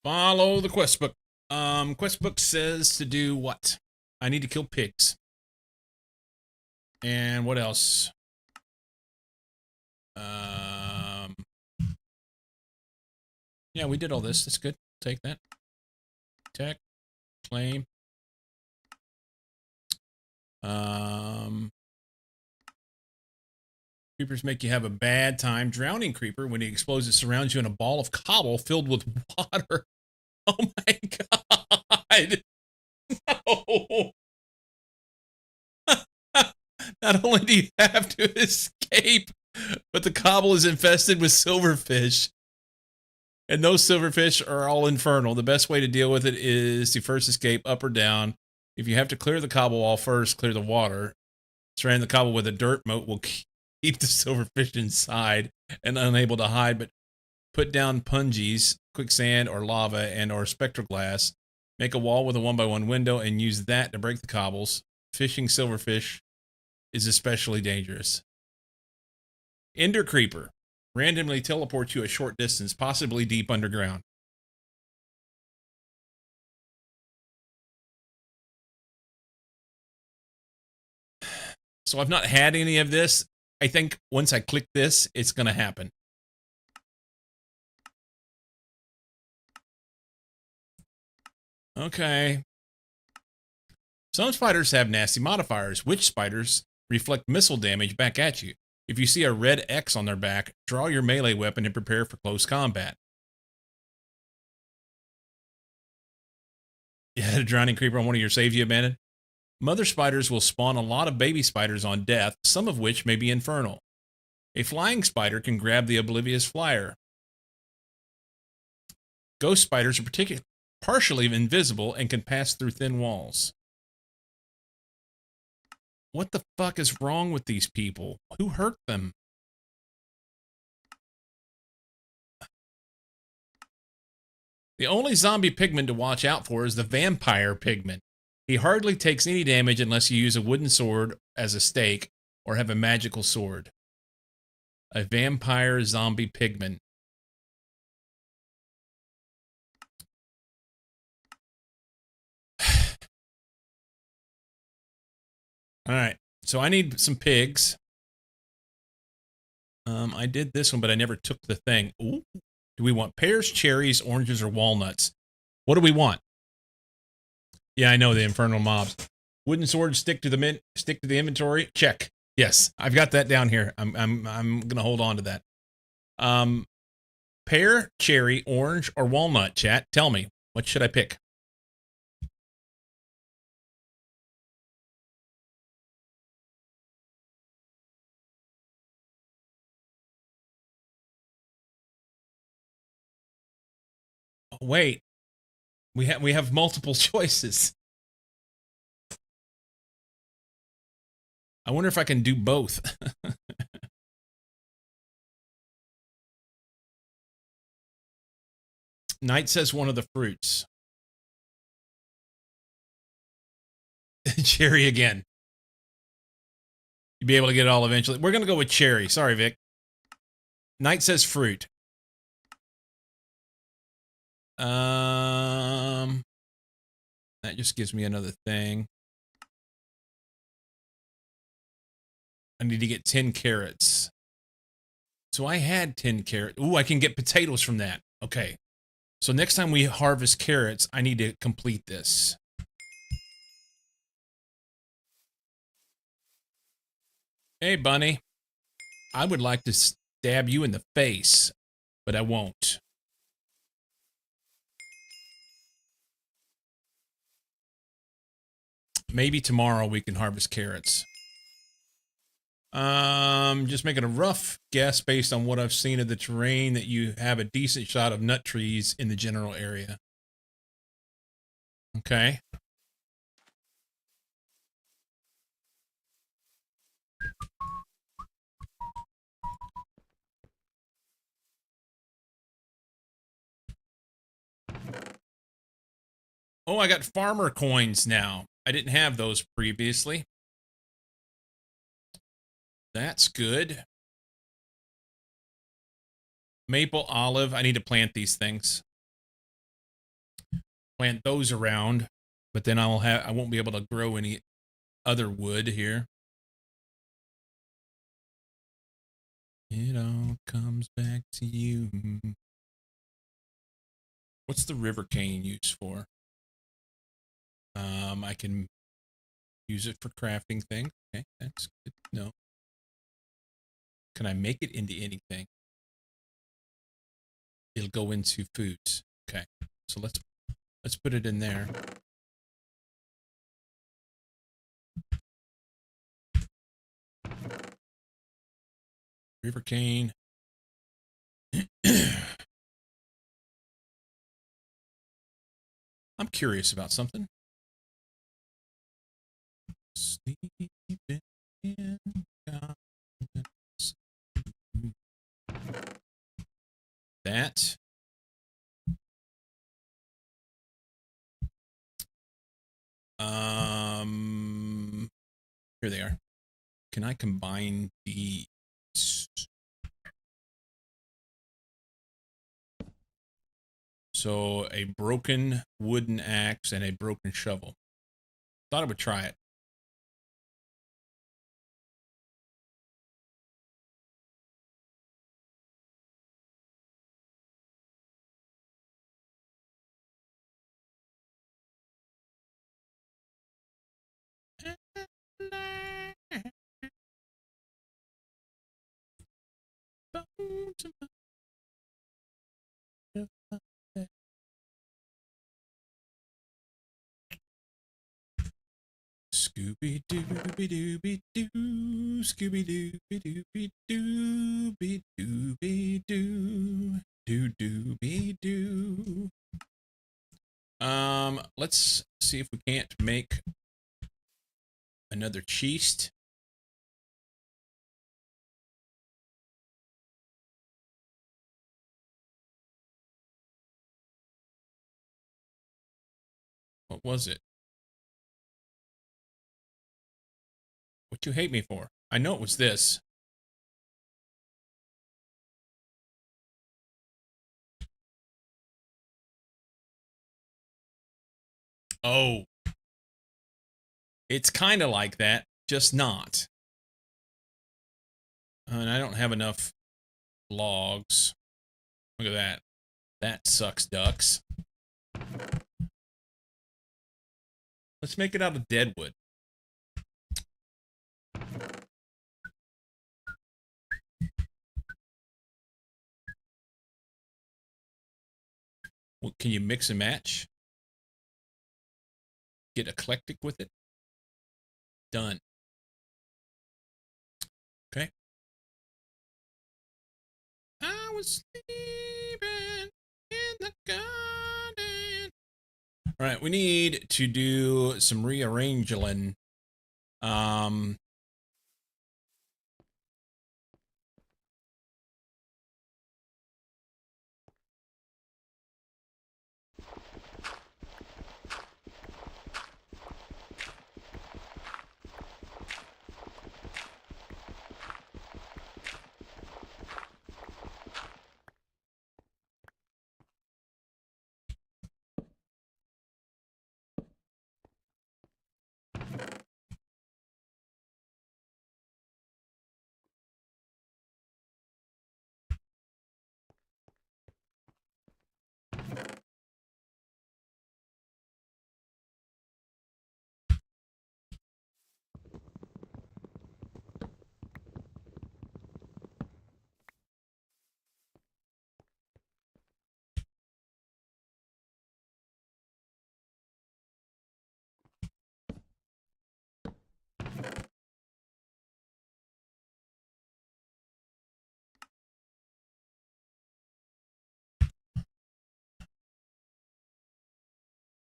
Follow the quest book. Quest book says to do what? I need to kill pigs. And what else? Yeah, we did all this. That's good. Take that. Tech. Claim. Creepers make you have a bad time. Drowning creeper, when he explodes, it surrounds you in a ball of cobble filled with water. Oh my god. No. Not only do you have to escape, but the cobble is infested with silverfish. And those silverfish are all infernal. The best way to deal with it is to first escape up or down. If you have to clear the cobble wall first, clear the water. Surround the cobble with a dirt moat will keep the silverfish inside and unable to hide, but put down pungies, quicksand, or lava, and or spectral glass. Make a wall with a 1x1 window and use that to break the cobbles. Fishing silverfish is especially dangerous. Ender creeper. Randomly teleports you a short distance, possibly deep underground. So I've not had any of this. I think once I click this, it's going to happen. Okay. Some spiders have nasty modifiers. Witch spiders reflect missile damage back at you. If you see a red X on their back, draw your melee weapon and prepare for close combat. You had a drowning creeper on one of your saves you abandoned? Mother spiders will spawn a lot of baby spiders on death, some of which may be infernal. A flying spider can grab the oblivious flyer. Ghost spiders are partially invisible and can pass through thin walls. What the fuck is wrong with these people? Who hurt them? The only zombie pigman to watch out for is the vampire pigman. He hardly takes any damage unless you use a wooden sword as a stake or have a magical sword. A vampire zombie pigman. All right. So I need some pigs. I did this one, but I never took the thing. Ooh. Do we want pears, cherries, oranges, or walnuts? What do we want? Yeah, I know the infernal mobs. Wooden swords stick to the inventory. Check. Yes, I've got that down here. I'm gonna hold on to that. Pear, cherry, orange, or walnut, chat? Tell me. What should I pick? Oh, wait. We have multiple choices. I wonder if I can do both. Knight says one of the fruits. Cherry again. You'll be able to get it all eventually. We're going to go with cherry. Sorry, Vic. Knight says fruit. That just gives me another thing. I need to get 10 carrots. So I had 10 carrots. Ooh, I can get potatoes from that. Okay. So next time we harvest carrots, I need to complete this. Hey, bunny. I would like to stab you in the face, but I won't. Maybe tomorrow we can harvest carrots. Just making a rough guess based on what I've seen of the terrain that you have a decent shot of nut trees in the general area. Okay. Oh, I got farmer coins now. I didn't have those previously. That's good. Maple, olive. I need to plant these things. Plant those around, but then I won't be able to grow any other wood here. It all comes back to you. What's the river cane used for? I can use it for crafting things. Okay, that's good. No. Can I make it into anything? It'll go into foods. Okay. So let's put it in there. River cane. I'm curious about something. Sleeping in confidence. That. Here they are. Can I combine these? So a broken wooden axe and a broken shovel. Thought I would try it. Scooby Dooby Dooby Doo, Scooby Dooby Dooby Dooby Dooby Doo, Doo Dooby Doo. Let's see if we can't make another cheese. What was it? What you hate me for? I know it was this. Oh. It's kind of like that. just not. And I don't have enough logs. Look at that. That sucks, ducks. Let's make it out of dead wood. Well, can you mix and match? Get eclectic with it? Done. Okay. I was sleeping in the garden. All right, we need to do some rearranging.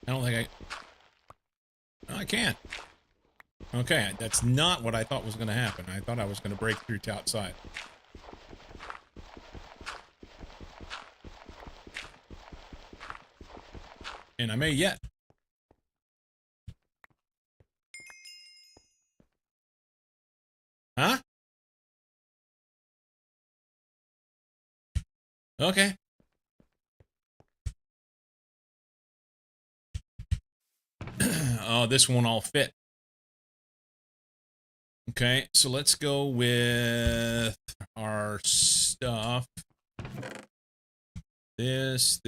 I don't think I can't. Okay, that's not what I thought was going to happen. I thought I was going to break through to outside. And I may yet. Huh? Okay. Oh, this won't all fit. Okay, so let's go with our stuff. This.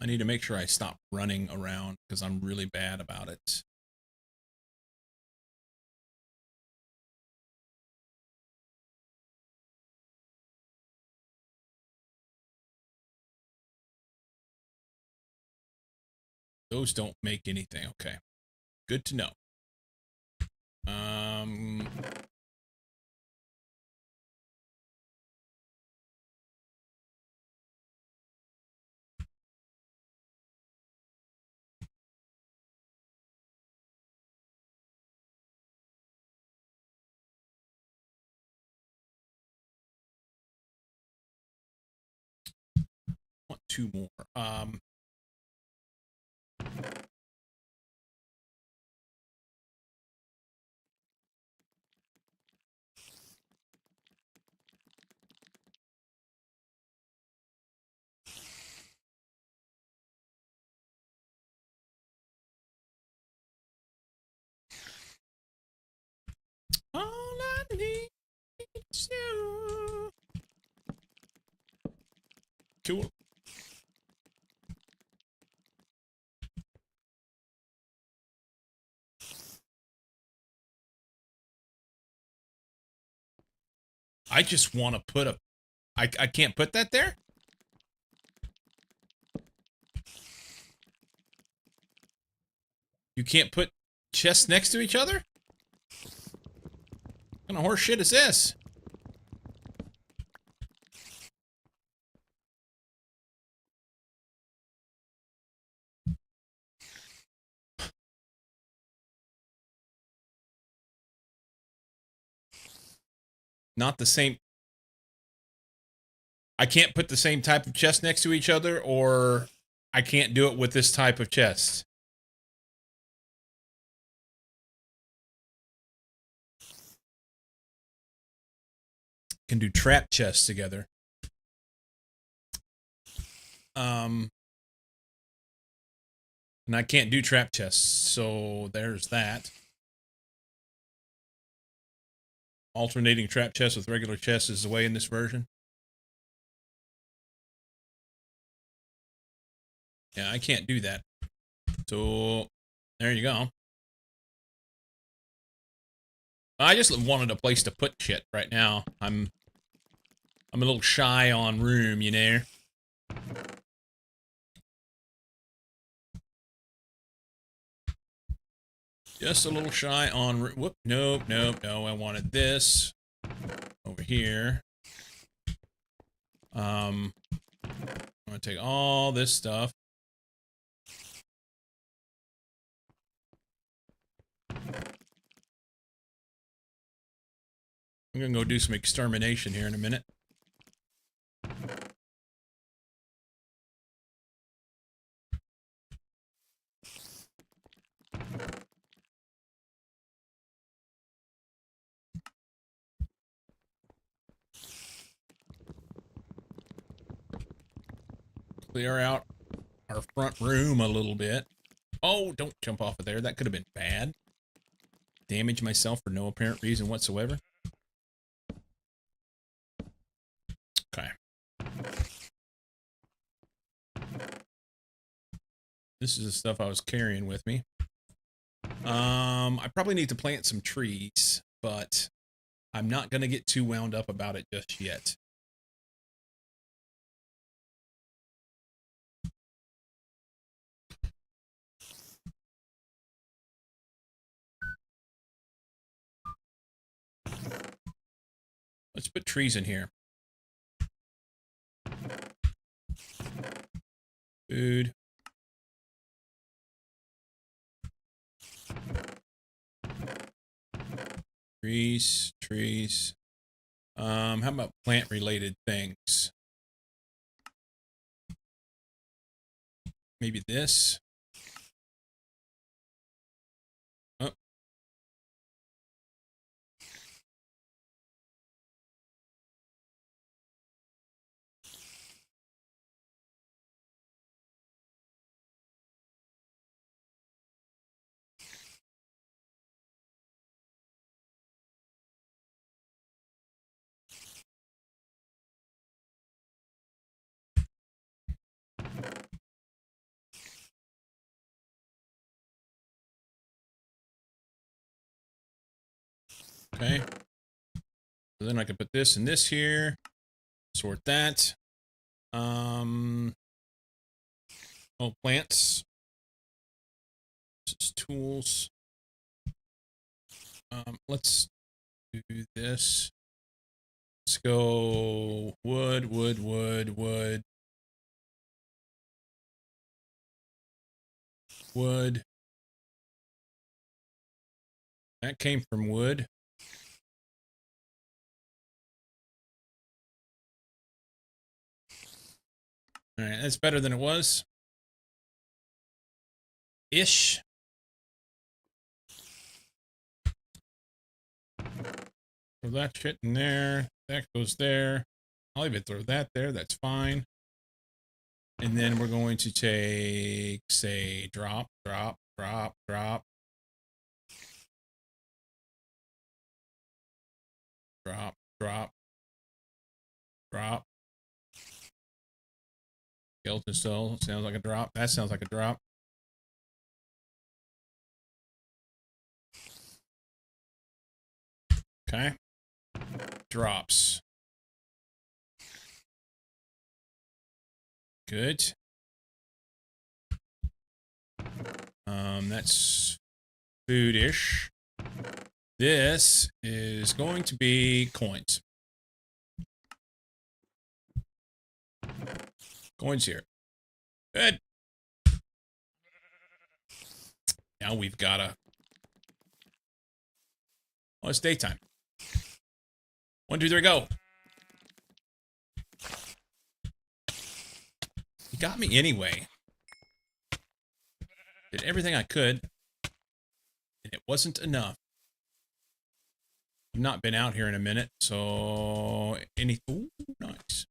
I need to make sure I stop running around because I'm really bad about it. Those don't make anything. Okay. Good to know. Want two more. All I need is you. Cool. I just want to put a... I can't put that there? You can't put chests next to each other? What kind of horse shit is this? Not the same... I can't put the same type of chest next to each other, or I can't do it with this type of chest. Can do trap chests together. And I can't do trap chests, so there's that. Alternating trap chests with regular chests is the way in this version. Yeah, I can't do that. So there you go. I just wanted a place to put shit right now. I'm a little shy on room, you know. Just a little shy on room. Whoop, nope, nope, no. I wanted this over here. I'm gonna take all this stuff. I'm gonna go do some extermination here in a minute. Clear out our front room a little bit. Oh, don't jump off of there. That could have been bad. Damage myself for no apparent reason whatsoever. Okay. This is the stuff I was carrying with me. I probably need to plant some trees, but I'm not going to get too wound up about it just yet. Let's put trees in here. Food. Trees, trees. How about plant-related things? Maybe this. Oh. Okay. So then I can put this and this here. Sort that. Oh, plants. This is tools. Let's do this. Let's go wood, wood, wood, wood. Wood. That came from wood. All right, that's better than it was. Ish. Throw that shit in there. That goes there. I'll even throw that there. That's fine. And then we're going to take, say, drop, drop, drop, drop. Drop, drop, drop. Skeleton still sounds like a drop. That sounds like a drop. Okay. Drops. Good. That's food-ish. This is going to be coins. Coins here. Good. Now we've got a... Oh, it's daytime. 1, 2, 3, go. You got me anyway. Did everything I could. And it wasn't enough. I've not been out here in a minute, so... Ooh, nice.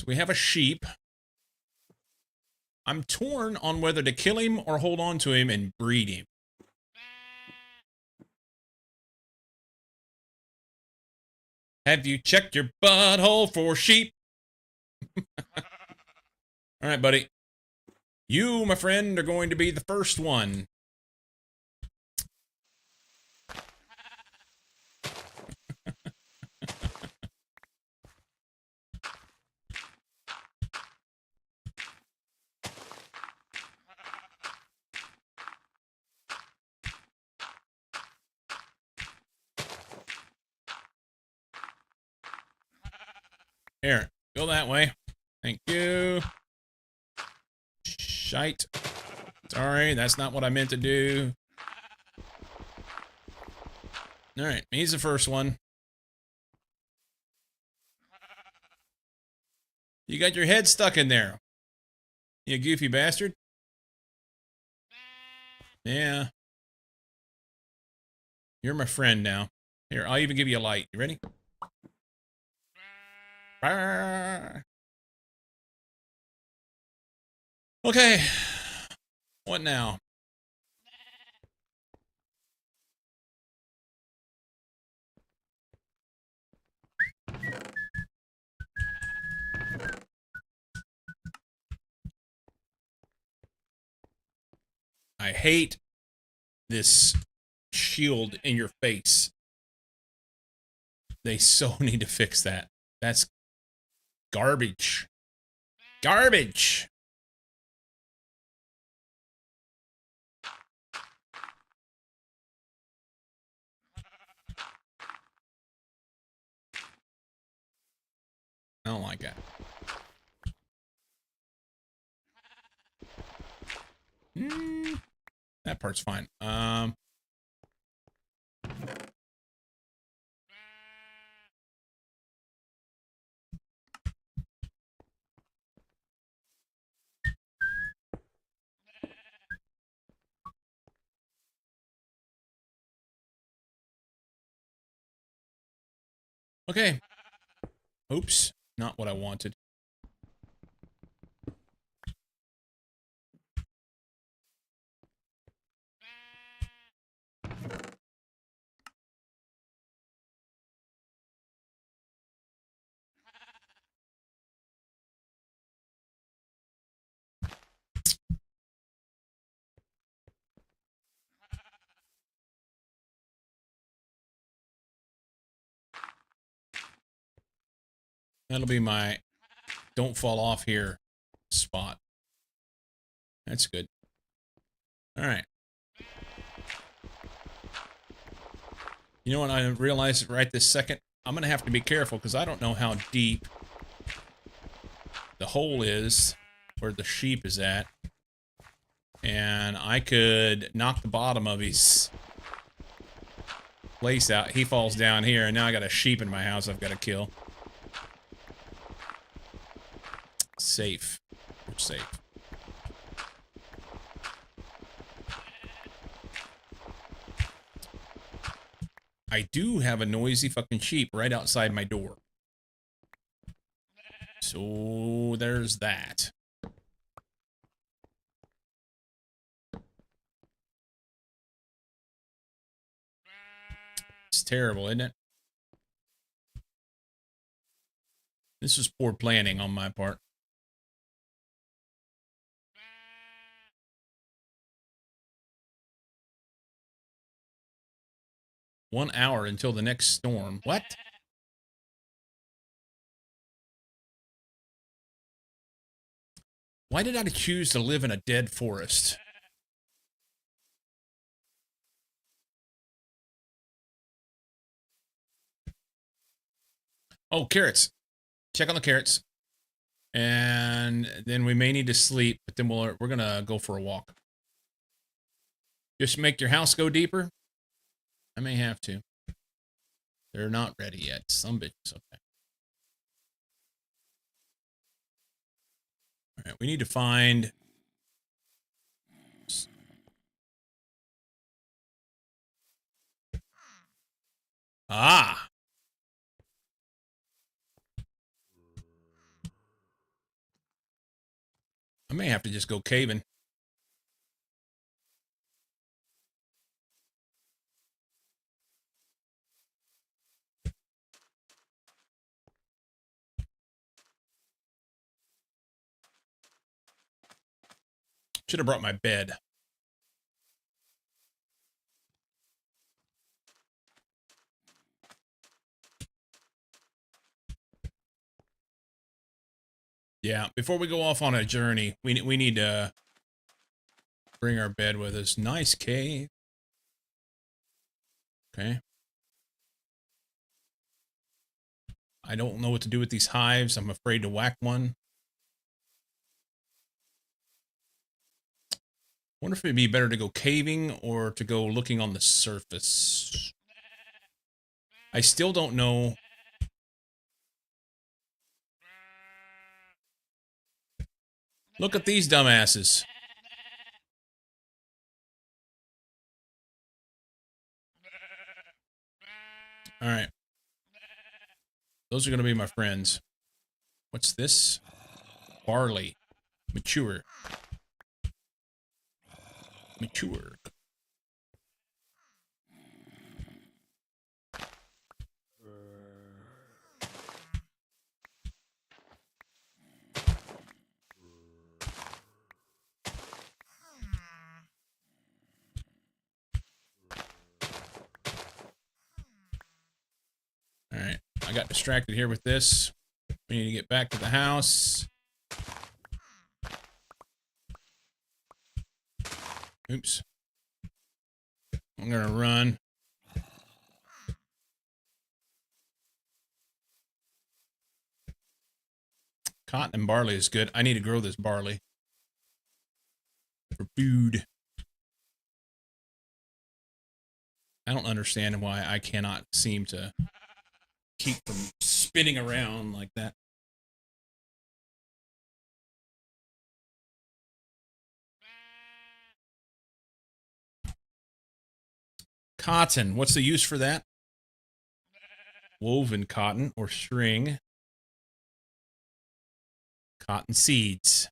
So we have a sheep. I'm torn on whether to kill him or hold on to him and breed him. Have you checked your butthole for sheep? All right, buddy. You, my friend, are going to be the first one. Here, go that way. Thank you. Shite. Sorry, that's not what I meant to do. Alright, he's the first one. You got your head stuck in there. You goofy bastard. Yeah. You're my friend now. Here, I'll even give you a light. You ready? Okay. What now? I hate this shield in your face. They so need to fix that. That's garbage. Garbage! I don't like that. That part's fine. Okay. Oops. Not what I wanted. That'll be my don't fall off here spot. That's good. All right. You know what I realized right this second? I'm going to have to be careful because I don't know how deep the hole is where the sheep is at. And I could knock the bottom of his place out. He falls down here, and now I got a sheep in my house I've got to kill. Safe. We're safe. I do have a noisy fucking sheep right outside my door. So there's that. It's terrible, isn't it? This was poor planning on my part. One hour until the next storm. What? Why did I choose to live in a dead forest? Oh, carrots. Check on the carrots. And then we may need to sleep, but then we're gonna go for a walk. Just make your house go deeper? I may have to. They're not ready yet. Some bitches. Okay. All right, we need to find... Ah! I may have to just go caving. Should have brought my bed. Yeah, before we go off on a journey, we need to bring our bed with us. Nice cave. Okay. I don't know what to do with these hives. I'm afraid to whack one. Wonder if it'd be better to go caving or to go looking on the surface. I still don't know. Look at these dumbasses. All right. Those are going to be my friends. What's this? Barley. Mature. Mature. All right. I got distracted here with this. We need to get back to the house. Oops. I'm going to run. Cotton and barley is good. I need to grow this barley for food. I don't understand why I cannot seem to keep from spinning around like that. Cotton. What's the use for that? Woven cotton or string. Cotton seeds.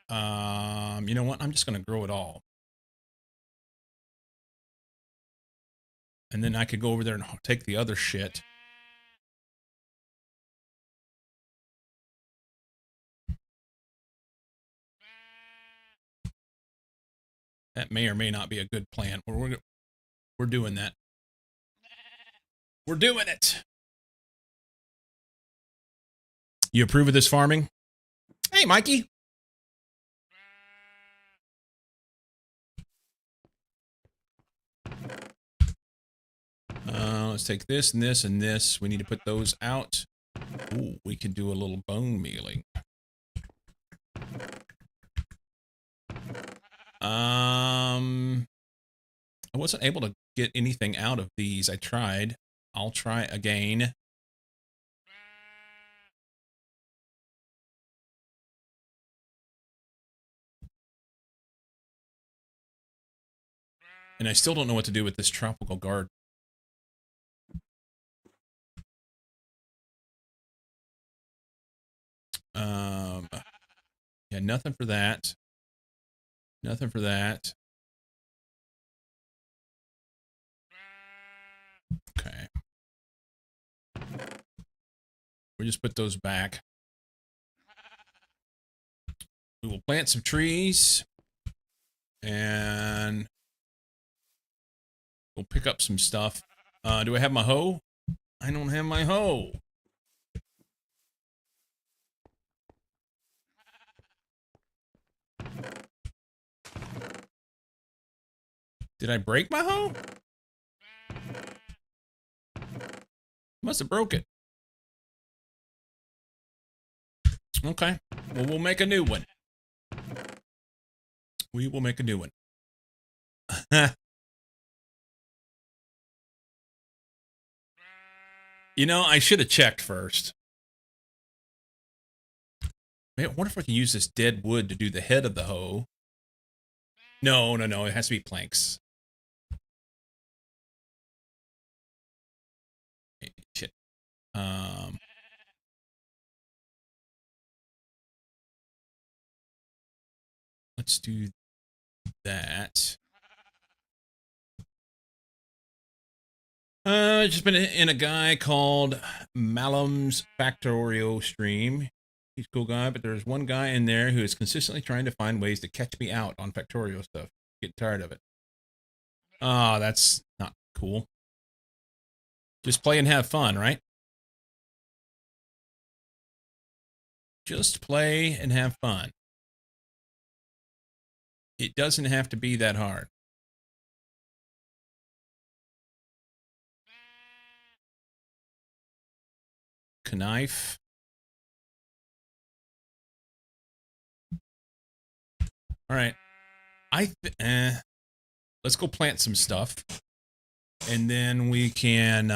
You know what? I'm just going to grow it all. And then I could go over there and take the other shit. That may or may not be a good plan. We're doing that. We're doing it. You approve of this farming? Hey, Mikey. Let's take this and this and this. We need to put those out. Ooh, we could do a little bone mealing. I wasn't able to get anything out of these. I tried. I'll try again. And I still don't know what to do with this tropical garden. Yeah, nothing for that. Nothing for that. Okay. We'll just put those back. We will plant some trees. And we'll pick up some stuff. Do I have my hoe? I don't have my hoe. Did I break my hoe? Must have broke it. Okay. Well, we'll make a new one. We will make a new one. You know, I should have checked first. Man, I wonder if I can use this dead wood to do the head of the hoe. No. It has to be planks. Hey, shit. let's do that. Just been in a guy called Malum's Factorio stream. He's a cool guy, but there's one guy in there who is consistently trying to find ways to catch me out on Factorio stuff. Getting tired of it. Oh, that's not cool. Just play and have fun, right? Just play and have fun. It doesn't have to be that hard. Knife. All right. Let's go plant some stuff. And then we can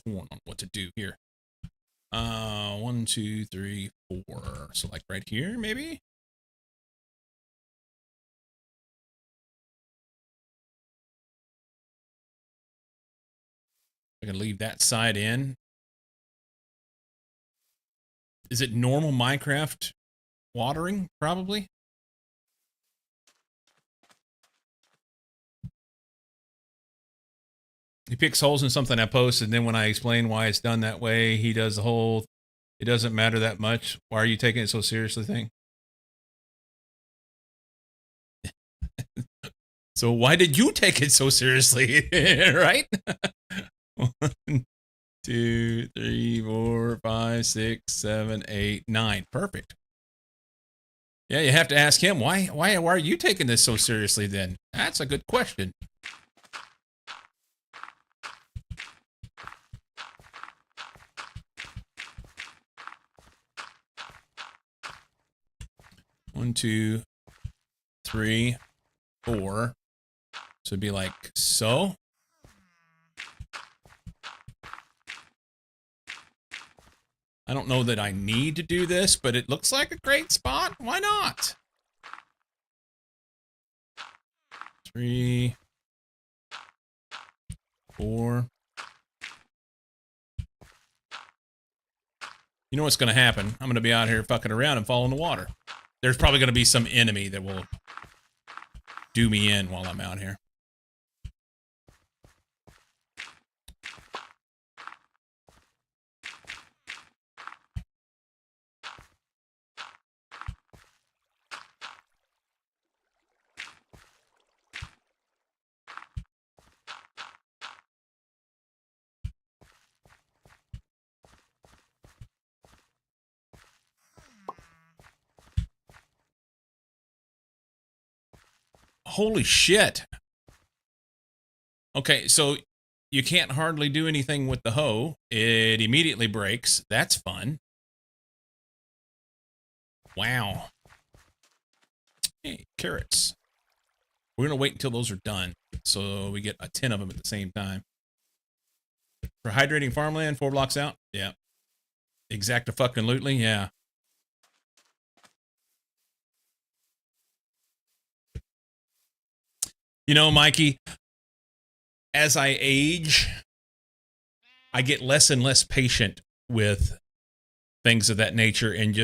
torn on what to do here. 1, 2, 3, 4. So like right here, maybe? I can leave that side in. Is it normal Minecraft watering? Probably. He picks holes in something I posted, and then when I explain why it's done that way, he does the whole, it doesn't matter that much. Why are you taking it so seriously thing? So why did you take it so seriously? Right? 1, 2, 3, 4, 5, 6, 7, 8, 9. Perfect. Yeah, you have to ask him, why are you taking this so seriously then? That's a good question. One, 2, 3, 4. So it'd be like so. I don't know that I need to do this, but it looks like a great spot. Why not? 3, 4. You know what's going to happen? I'm going to be out here fucking around and fall in the water. There's probably going to be some enemy that will do me in while I'm out here. Holy shit. Okay, so you can't hardly do anything with the hoe. It immediately breaks. That's fun. Wow. Hey, carrots. We're going to wait until those are done, so we get a 10 of them at the same time. For hydrating farmland, 4 blocks out? Yeah. Exacta-fucking-lutely? Yeah. You know, Mikey, as I age, I get less and less patient with things of that nature, and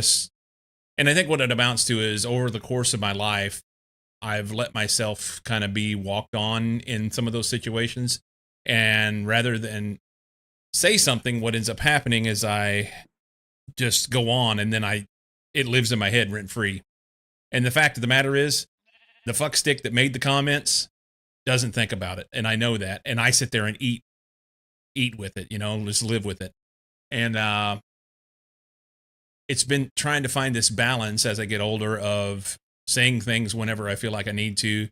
I think what it amounts to is over the course of my life, I've let myself kind of be walked on in some of those situations, and rather than say something, what ends up happening is I just go on, and then it lives in my head rent free. And the fact of the matter is, the fuckstick that made the comments doesn't think about it, and I know that, and I sit there and eat with it, just live with it. And it's been trying to find this balance as I get older of saying things whenever I feel like I need to,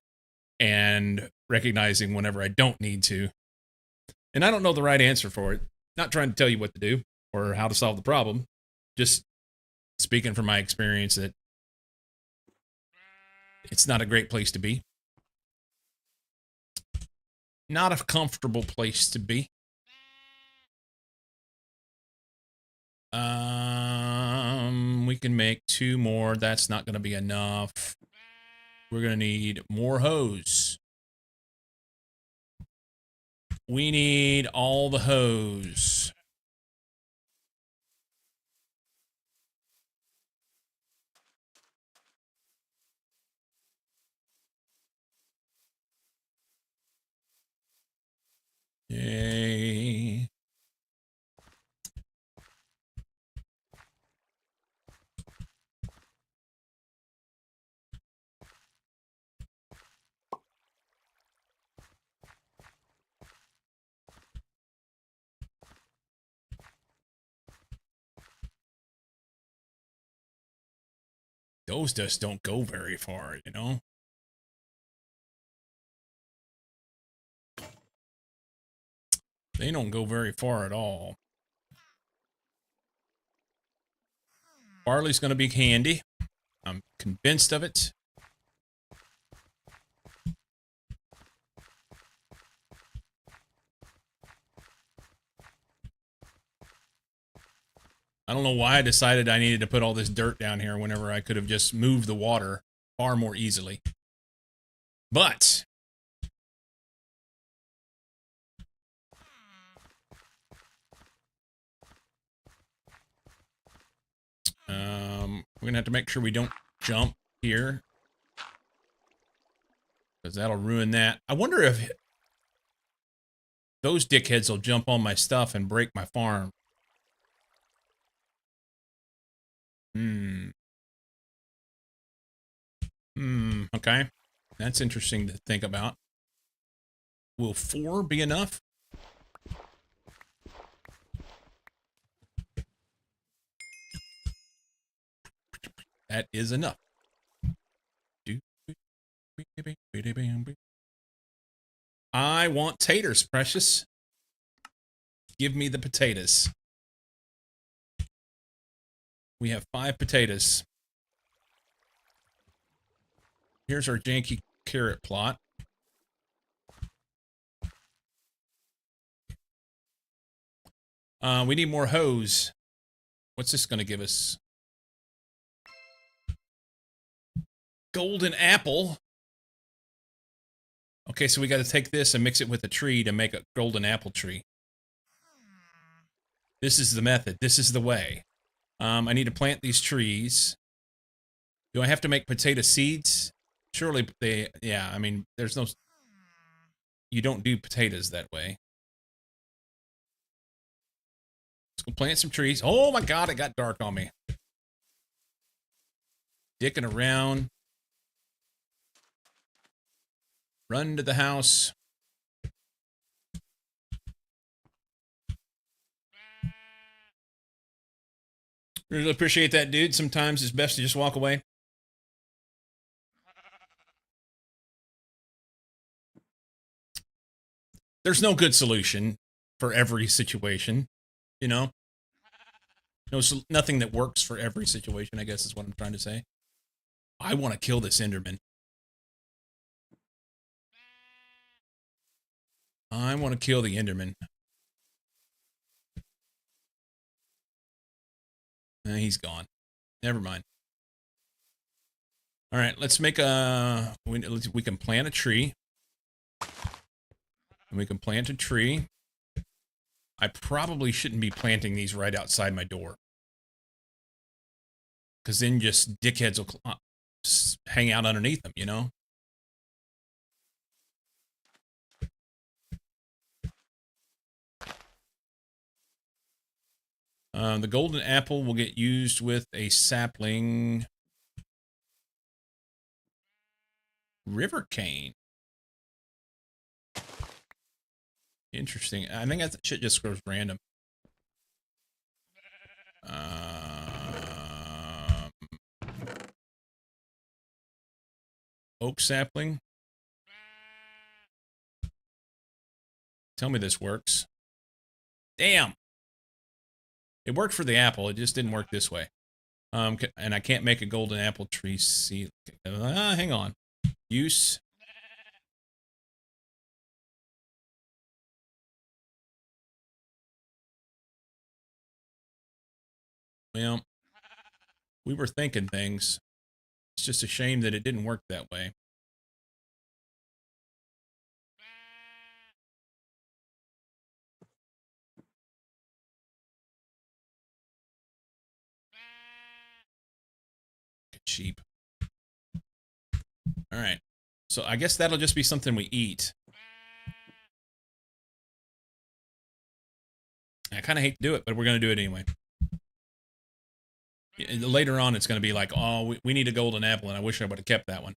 and recognizing whenever I don't need to. And I don't know the right answer for it. Not trying to tell you what to do or how to solve the problem. Just speaking from my experience that it's not a great place to be. Not a comfortable place to be. We can make 2 more. That's not going to be enough. We're going to need more hose. We need all the hose. Yay. Those just don't go very far, you know? They don't go very far at all. Barley's going to be handy. I'm convinced of it. I don't know why I decided I needed to put all this dirt down here whenever I could have just moved the water far more easily. But we're going to have to make sure we don't jump here, because that'll ruin that. I wonder if those dickheads will jump on my stuff and break my farm. Okay. That's interesting to think about. Will 4 be enough? That is enough. I want taters, precious. Give me the potatoes. We have 5 potatoes. Here's our janky carrot plot. We need more hose. What's this going to give us? Golden apple. Okay, so we got to take this and mix it with a tree to make a golden apple tree. This is the method. This is the way. I need to plant these trees. Do I have to make potato seeds? Surely they, yeah, I mean, there's no, you don't do potatoes that way. Let's go plant some trees. Oh my God, it got dark on me. Dicking around. Run to the house. Really appreciate that, dude. Sometimes it's best to just walk away. There's no good solution for every situation, you know? Nothing that works for every situation, I guess is what I'm trying to say. I want to kill this Enderman. I want to kill the Enderman. He's gone. Never mind. All right, let's make a... We can plant a tree. And we can plant a tree. I probably shouldn't be planting these right outside my door. Because then just dickheads will hang out underneath them, you know? The golden apple will get used with a sapling. River cane. Interesting. I think that shit just grows random. Oak sapling. Tell me this works. Damn. It worked for the apple. It just didn't work this way. And I can't make a golden apple tree seed. Hang on. Use. Well, we were thinking things. It's just a shame that it didn't work that way. Sheep. All right. So I guess that'll just be something we eat. I kind of hate to do it, but we're going to do it anyway. Later on, it's going to be like, oh, we need a golden apple, and I wish I would have kept that one.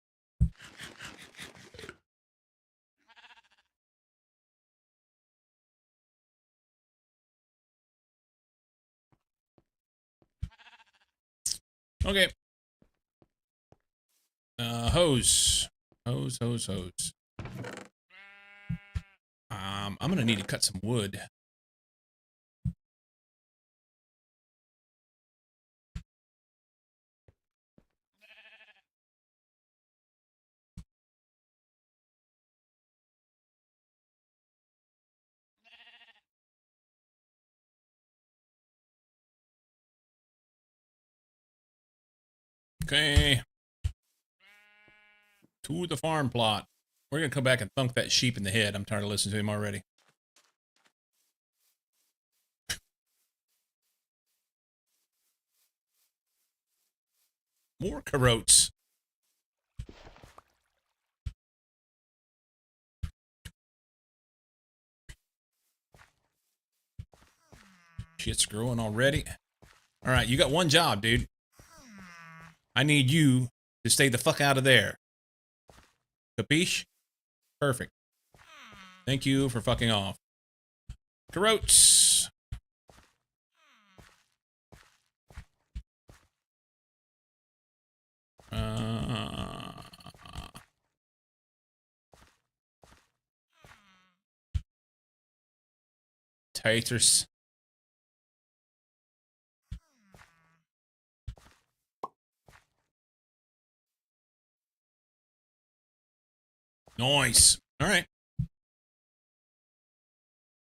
Okay. Hose. Hose. I'm going to need to cut some wood. Okay. To the farm plot. We're going to come back and thunk that sheep in the head. I'm tired of listening to him already. More carotes. Shit's growing already. All right, you got one job, dude. I need you to stay the fuck out of there. Capiche? Perfect. Thank you for fucking off. Carotes. Taters. Nice. All right.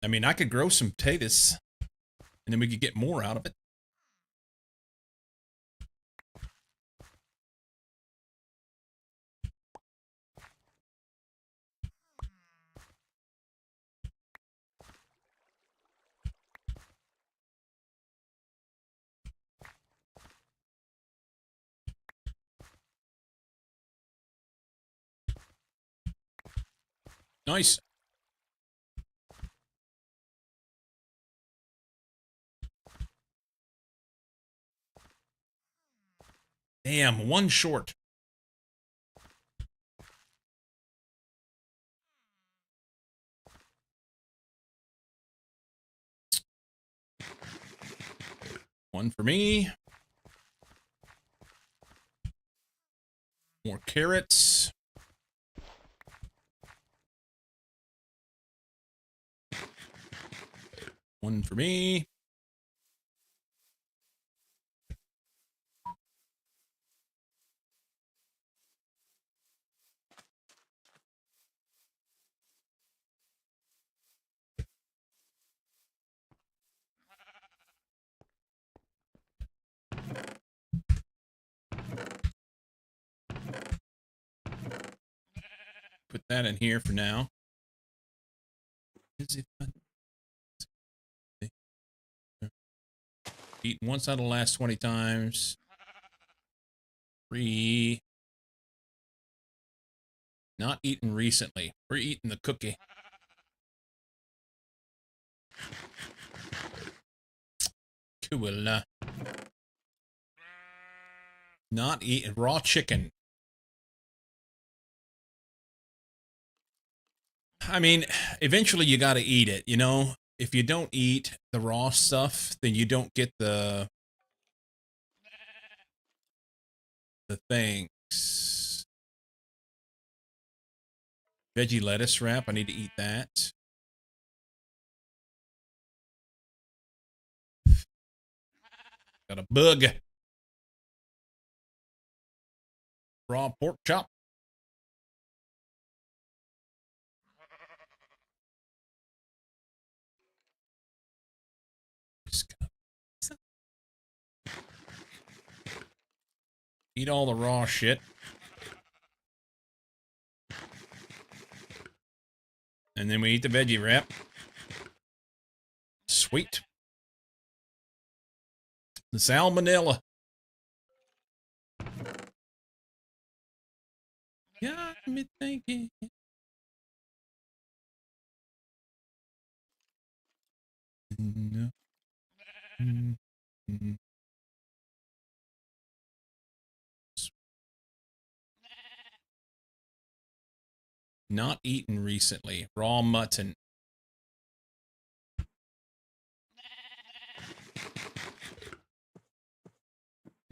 I mean, I could grow some potatoes, and then we could get more out of it. Nice. Damn, one short. One for me. More carrots. One for me. Put that in here for now. Is it fun? Eaten once out of the last 20 times. 3. Not eaten recently. We're eating the cookie. Cool. Not eating raw chicken. I mean, eventually you got to eat it, you know? If you don't eat the raw stuff, then you don't get the things. Veggie lettuce wrap, I need to eat that. Got a bug. Raw pork chop. Eat all the raw shit. And then we eat the veggie wrap. Sweet. The salmonella. Got me thinking. Not eaten recently. Raw mutton.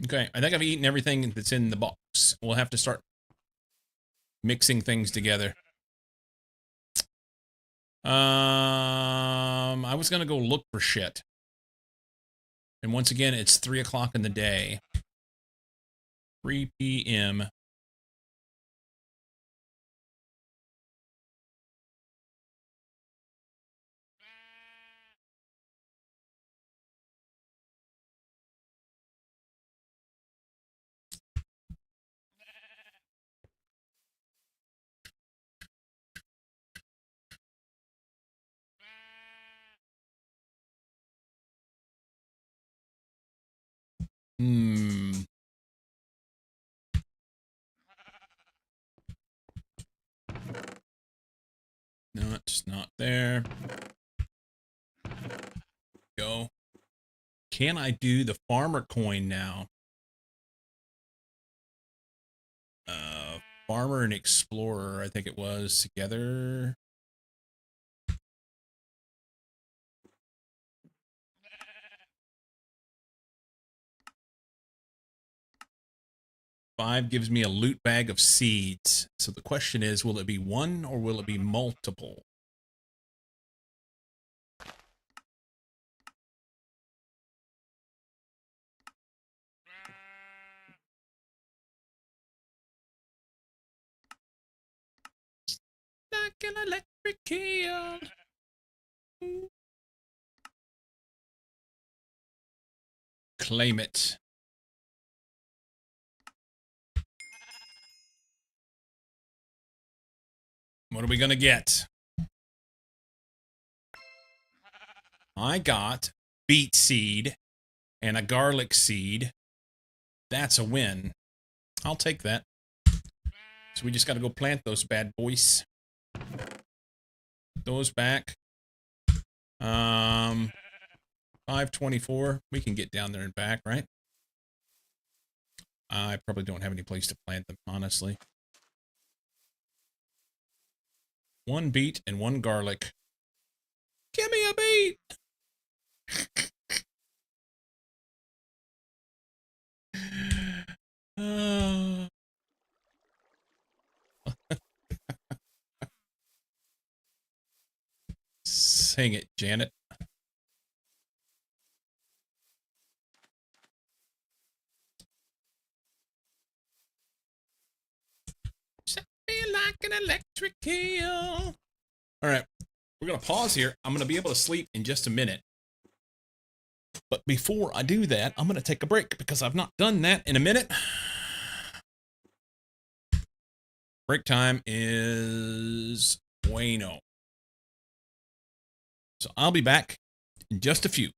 Okay, I think I've eaten everything that's in the box. We'll have to start mixing things together. I was gonna go look for shit. And once again, it's 3 o'clock in the day. 3 p.m. No, it's not there. Go. Can I do the farmer coin now? Farmer and explorer, I think it was, together. Five gives me a loot bag of seeds. So the question is, will it be one or will it be multiple? Like an electric eel. Claim it. What are we gonna get? I got beet seed and a garlic seed. That's a win. I'll take that. So we just gotta go plant those bad boys. Those back. 524. We can get down there and back, right? I probably don't have any place to plant them, honestly. One beet and one garlic. Give me a beet! Sing it, Janet. Feel like an electric eel. All right, we're gonna pause here. I'm gonna be able to sleep in just a minute. But before I do that, I'm gonna take a break because I've not done that in a minute. Break time is bueno. So I'll be back in just a few.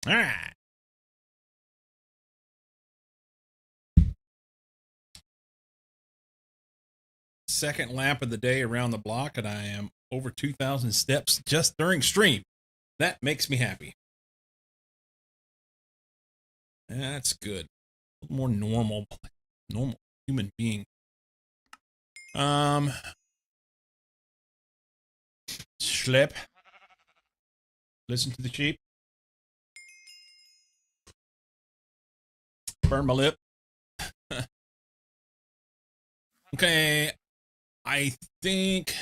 All right. Second lap of the day around the block, and I am over 2,000 steps just during stream. That makes me happy. That's good. A little more normal human being. Schlep. Listen to the sheep. Burn my lip. Okay, I think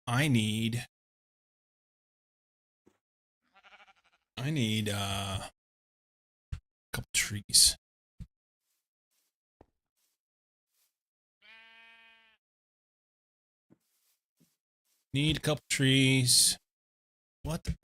I need a couple trees. Need a couple trees. What the?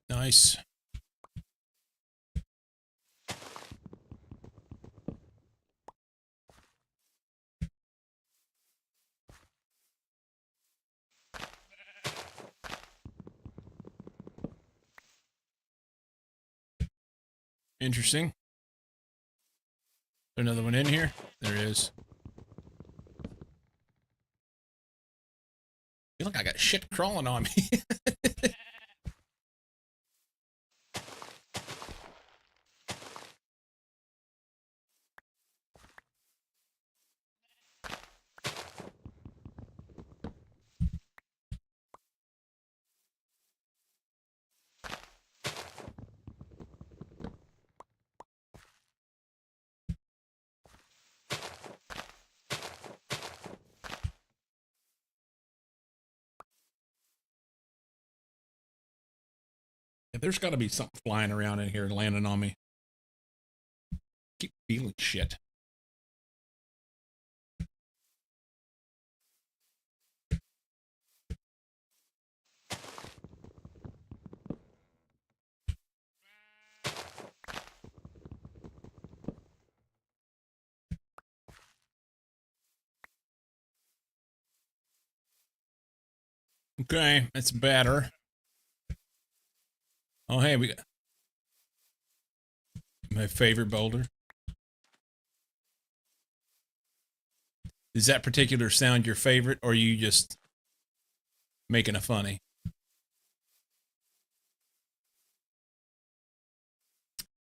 Nice. Interesting. Another one in here? There is. Feel like I got shit crawling on me. There's got to be something flying around in here landing on me. Keep feeling shit. Okay, that's better. Oh, hey, we got my favorite boulder. Is that particular sound your favorite, or are you just making a funny?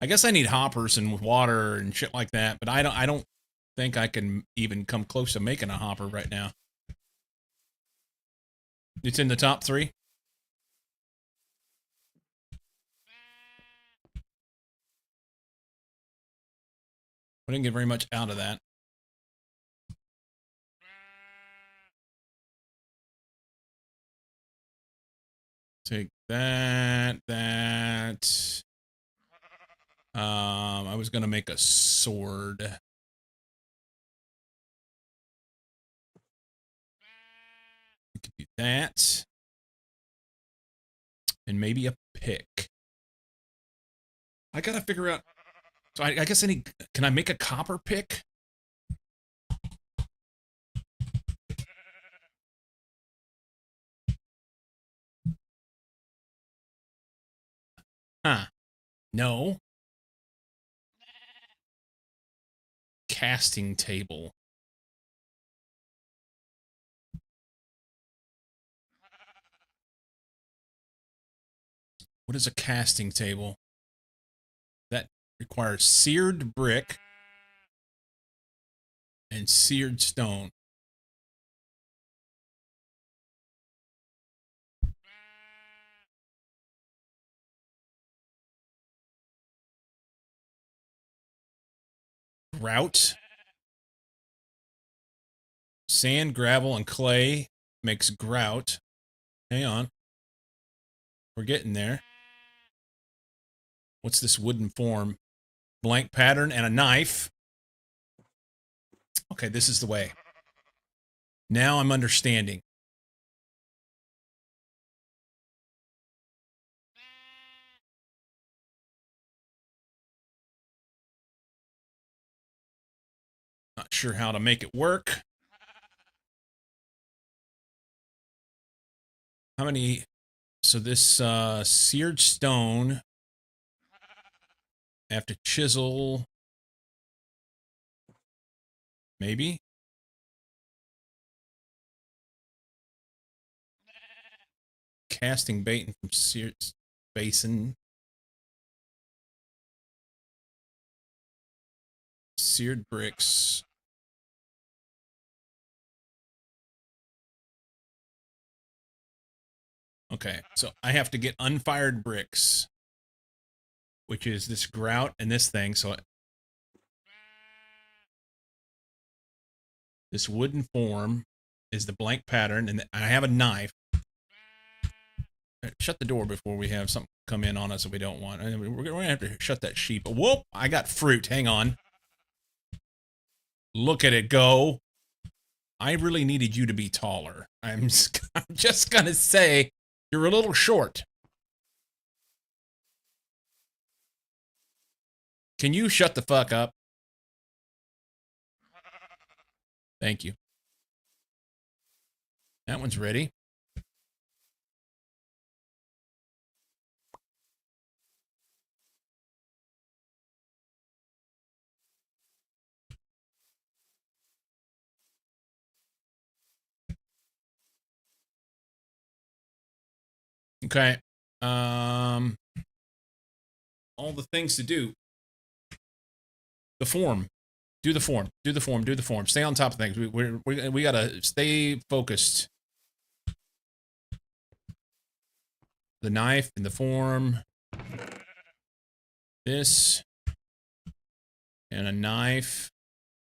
I guess I need hoppers and water and shit like that, but I don't think I can even come close to making a hopper right now. It's in the top 3. I didn't get very much out of that. Take that. I was gonna make a sword. We could do that. And maybe a pick. I gotta figure out. So I guess I need. Can I make a copper pick? Huh. No. Casting table. What is a casting table? That requires seared brick and seared stone. grout. Sand, gravel, and clay makes grout. Hang on. We're getting there. What's this wooden form? Blank pattern and a knife. Okay, this is the way. Now I'm understanding. Not sure how to make it work. How many? So this seared stone. I have to chisel. Maybe. Casting bait from seared basin. Seared bricks. Okay, so I have to get unfired bricks, which is this grout and this thing. So this wooden form is the blank pattern, and I have a knife. Shut the door before we have something come in on us that we don't want. We're going to have to shut that sheep. Whoop! I got fruit. Hang on. Look at it go. I really needed you to be taller. I'm just going to say you're a little short. Can you shut the fuck up? Thank you. That one's ready. Okay. All the things to do. The form. Do the form. Do the form. Do the form. Stay on top of things. We gotta stay focused. The knife and the form. This. And a knife.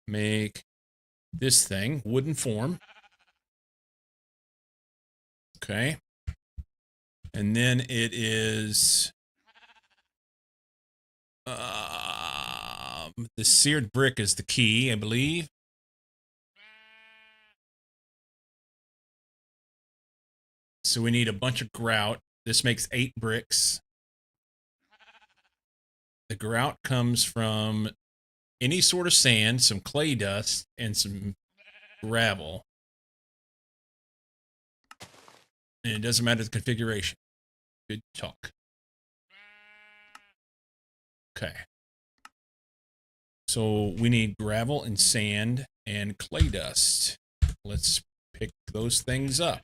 Make this thing. Wooden form. Okay. And then it is the seared brick is the key, I believe. So we need a bunch of grout. This makes 8 bricks. The grout comes from any sort of sand, some clay dust, and some gravel. And it doesn't matter the configuration. Good talk. Okay. So we need gravel and sand and clay dust. Let's pick those things up.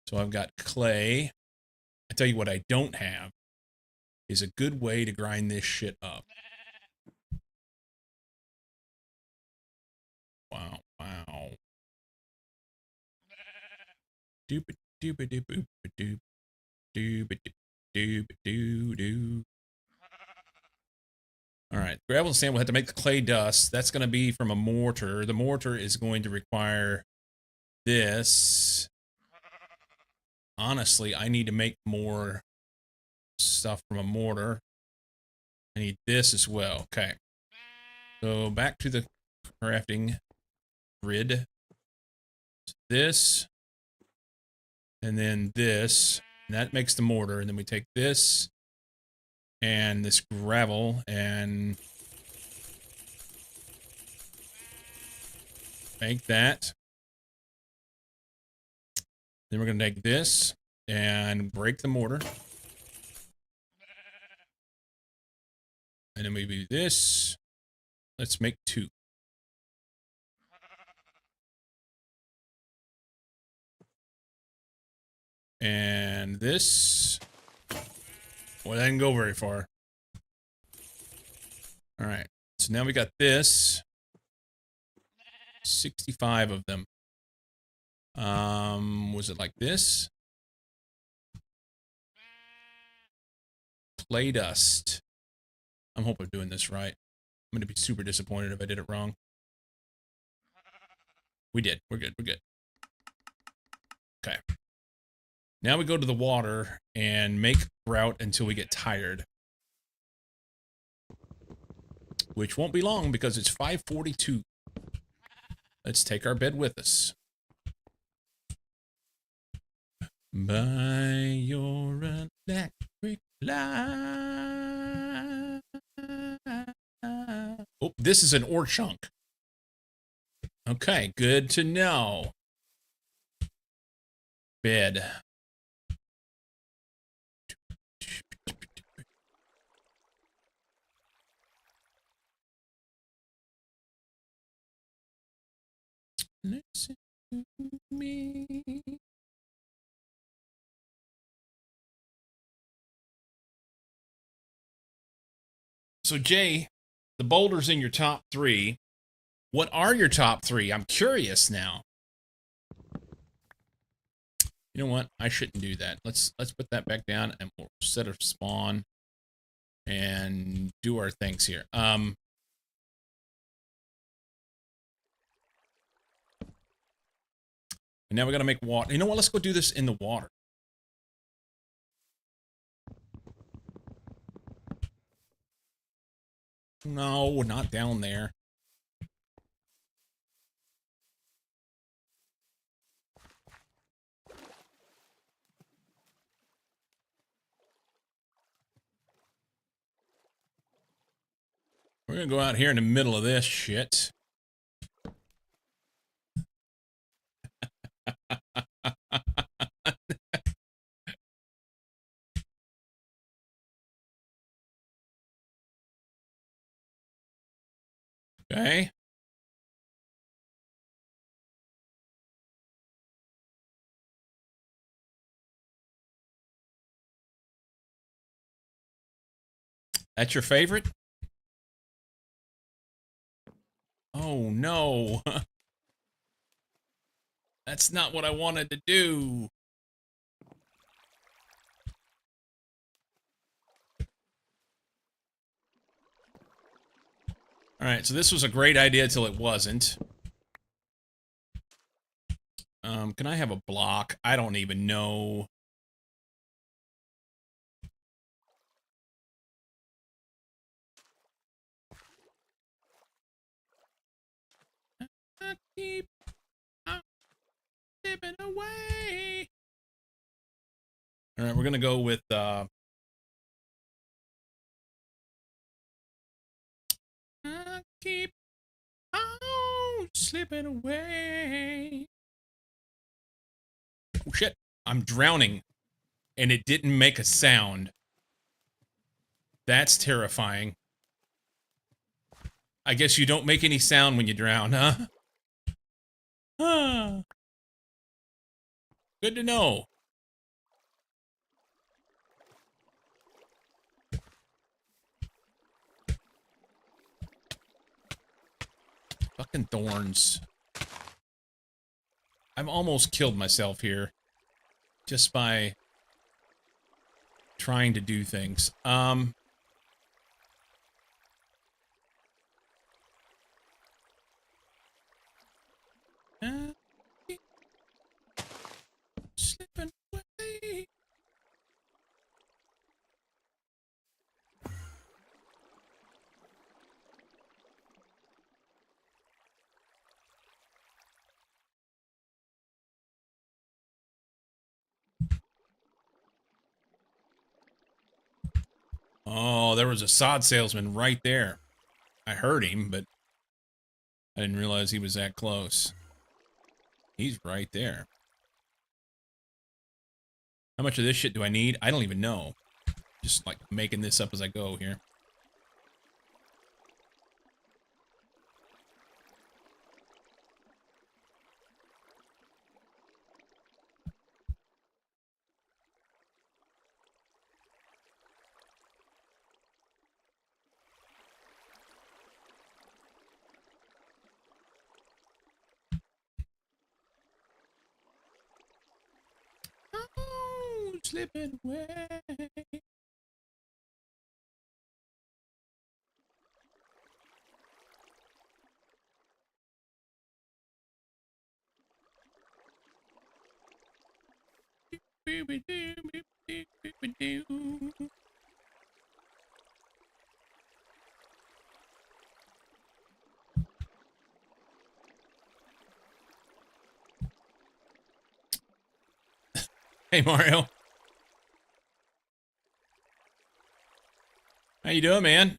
So I've got clay. I tell you what I don't have is a good way to grind this shit up. Wow, wow. Doop doop doop doop doop doop doop doop doop. All right, gravel and sand will have to make the clay dust. That's going to be from a mortar. The mortar is going to require this. Honestly, I need to make more stuff from a mortar. I need this as well. Okay. So back to the crafting grid. This. And then this. And that makes the mortar. And then we take this and this gravel and make that. Then we're going to take this and break the mortar. And then we do this. Let's make 2. And this. Well, that didn't go very far. All right. So now we got this. 65 of them. Was it like this? Clay dust. I hope I'm doing this right. I'm gonna be super disappointed if I did it wrong. We did. We're good. We're good. Okay. Now we go to the water and make grout until we get tired. Which won't be long because it's 5:42. Let's take our bed with us. By your electric light. Oh, this is an ore chunk. Okay, good to know. Bed. Listen to me. So, Jay, the boulders in your top 3. What are your top 3? I'm curious now. You know what? I shouldn't do that. Let's put that back down and we'll set a spawn and do our things here. And now we got to make water. You know what? Let's go do this in the water. No, not down there. We're going to go out here in the middle of this shit. Okay. That's your favorite? Oh, no. That's not what I wanted to do. All right, so this was a great idea until it wasn't. Can I have a block? I don't even know. I keep slipping away. All right, we're gonna go with I keep on slipping away. Oh shit! I'm drowning, and it didn't make a sound. That's terrifying. I guess you don't make any sound when you drown, huh? Huh. Good to know. Fucking thorns. I've almost killed myself here. Just by trying to do things. Slipping away. Oh, there was a sod salesman right there. I heard him, but I didn't realize he was that close. He's right there. How much of this shit do I need? I don't even know. Just like making this up as I go here. Oh, slipping away. Hey, Mario. How you doing, man?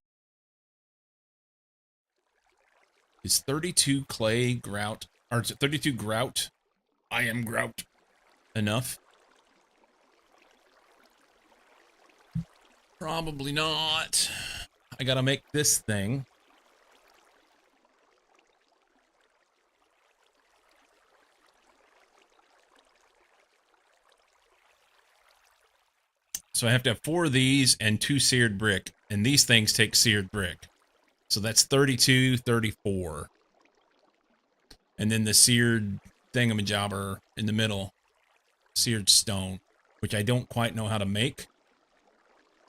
Is 32 clay grout, or is it 32 grout? I am grout. Enough? Probably not. I gotta make this thing. So I have to have 4 of these and 2 seared brick. And these things take seared brick. So that's 32, 34. And then the seared thingamajobber in the middle. Seared stone. Which I don't quite know how to make.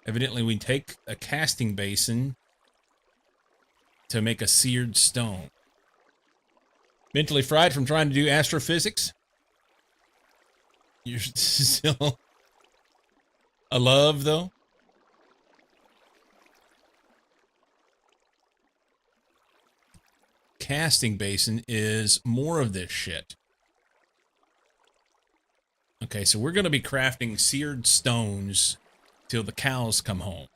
Evidently we take a casting basin to make a seared stone. Mentally fried from trying to do astrophysics? You're still a love, though? Casting basin is more of this shit. Okay, so we're going to be crafting seared stones till the cows come home.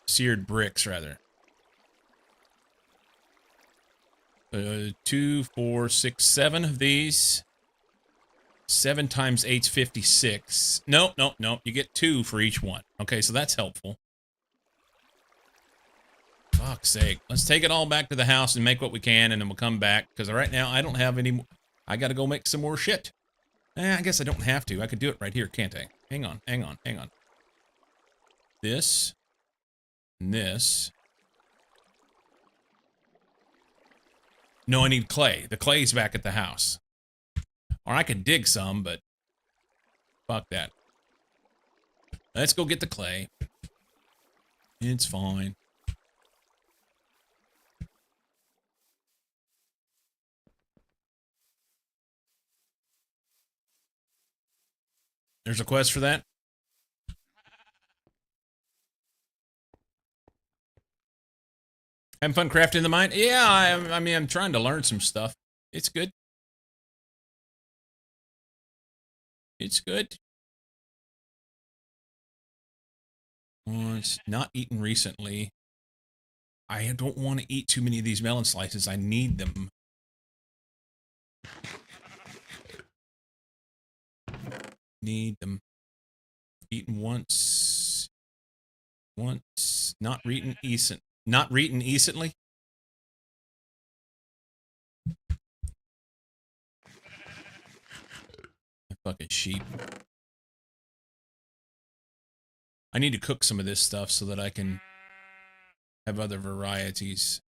Seared bricks, rather. 2, 4, 6, 7 of these. 7 times 8's 56. Nope. You get 2 for each one. Okay, so that's helpful. Fuck's sake. Let's take it all back to the house and make what we can, and then we'll come back. Because right now, I don't have any more. I gotta go make some more shit. I guess I don't have to. I could do it right here, can't I? Hang on. This. And this. No, I need clay. The clay's back at the house. Or I could dig some, but fuck that. Let's go get the clay. It's fine. There's a quest for that? Having fun crafting the mine? Yeah, I mean, I'm trying to learn some stuff. It's good. It's good. It's not eaten recently. I don't want to eat too many of these melon slices. I need them. Need them. Eaten once. Once. Not eaten recent. Not eaten recently. Fucking sheep. I need to cook some of this stuff so that I can have other varieties.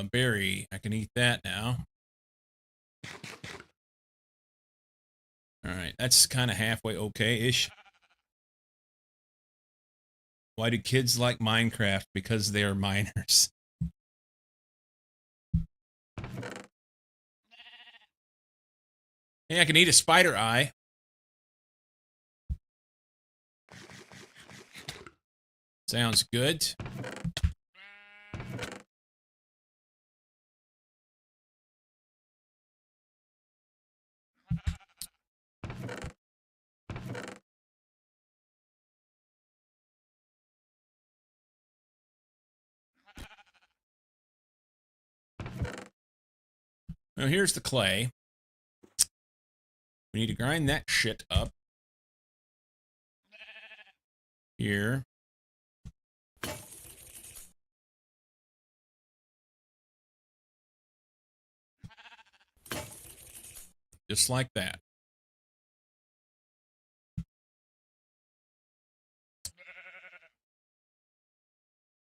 Berry. I can eat that now. Alright, that's kind of halfway okay-ish. Why do kids like Minecraft? Because they are miners. Hey, I can eat a spider eye. Sounds good. Now here's the clay. We need to grind that shit up. Here. Just like that.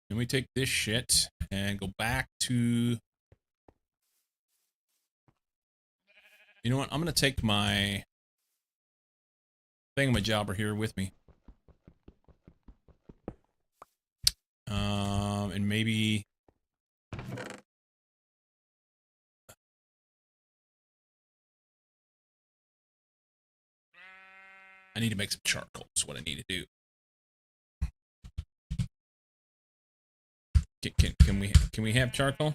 Then we take this shit and go back to... You know what? I'm going to take my thingamajobber here with me. And maybe I need to make some charcoal. Is what I need to do. Can we have charcoal?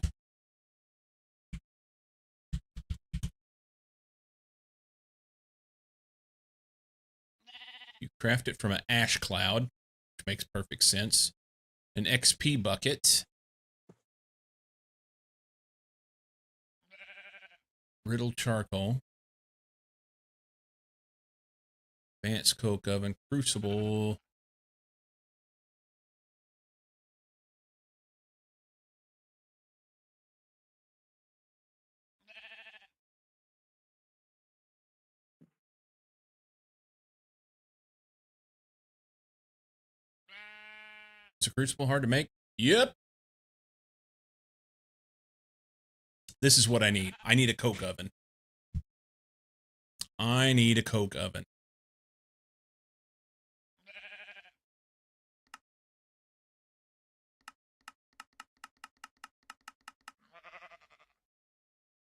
You craft it from an ash cloud, which makes perfect sense. An XP bucket. Brittle charcoal. Advanced coke oven. Crucible. Is a crucible hard to make? Yep. This is what I need. I need a coke oven. I need a coke oven.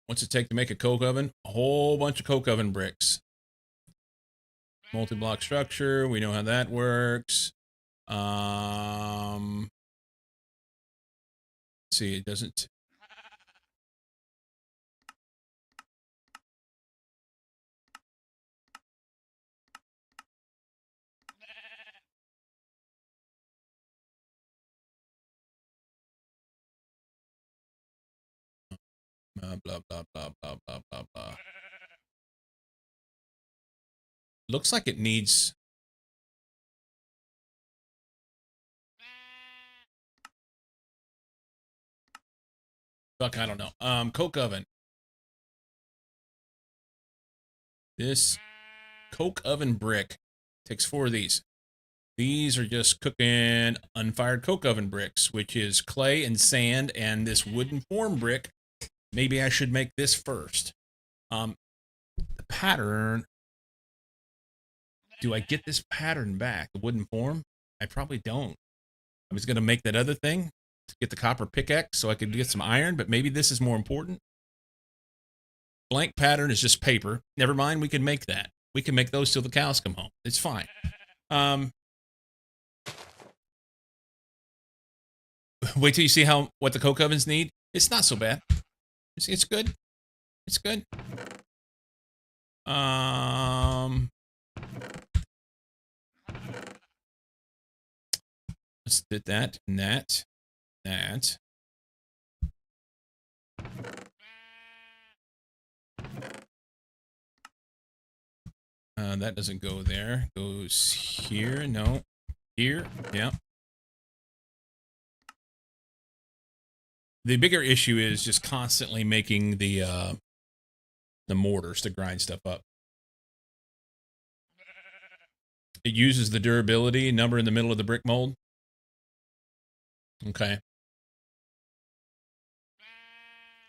What's it take to make a coke oven? A whole bunch of coke oven bricks. Multi-block structure. We know how that works. See, it doesn't. Blah, blah, blah, blah, blah, blah, blah. Looks like it needs. Fuck, I don't know. Coke oven. This coke oven brick takes 4 of these. These are just cooking unfired coke oven bricks, which is clay and sand and this wooden form brick. Maybe I should make this first. The pattern. Do I get this pattern back? The wooden form? I probably don't. I was going to make that other thing to get the copper pickaxe so I could get some iron, but maybe this is more important. Blank pattern is just paper. Never mind, we can make that. We can make those till the cows come home. It's fine. Wait till you see what the coke ovens need. It's not so bad. It's good. It's good. Let's do that and that. That. That doesn't go there. Goes here. No. Here. Yeah. The bigger issue is just constantly making the mortars to grind stuff up. It uses the durability number in the middle of the brick mold. Okay.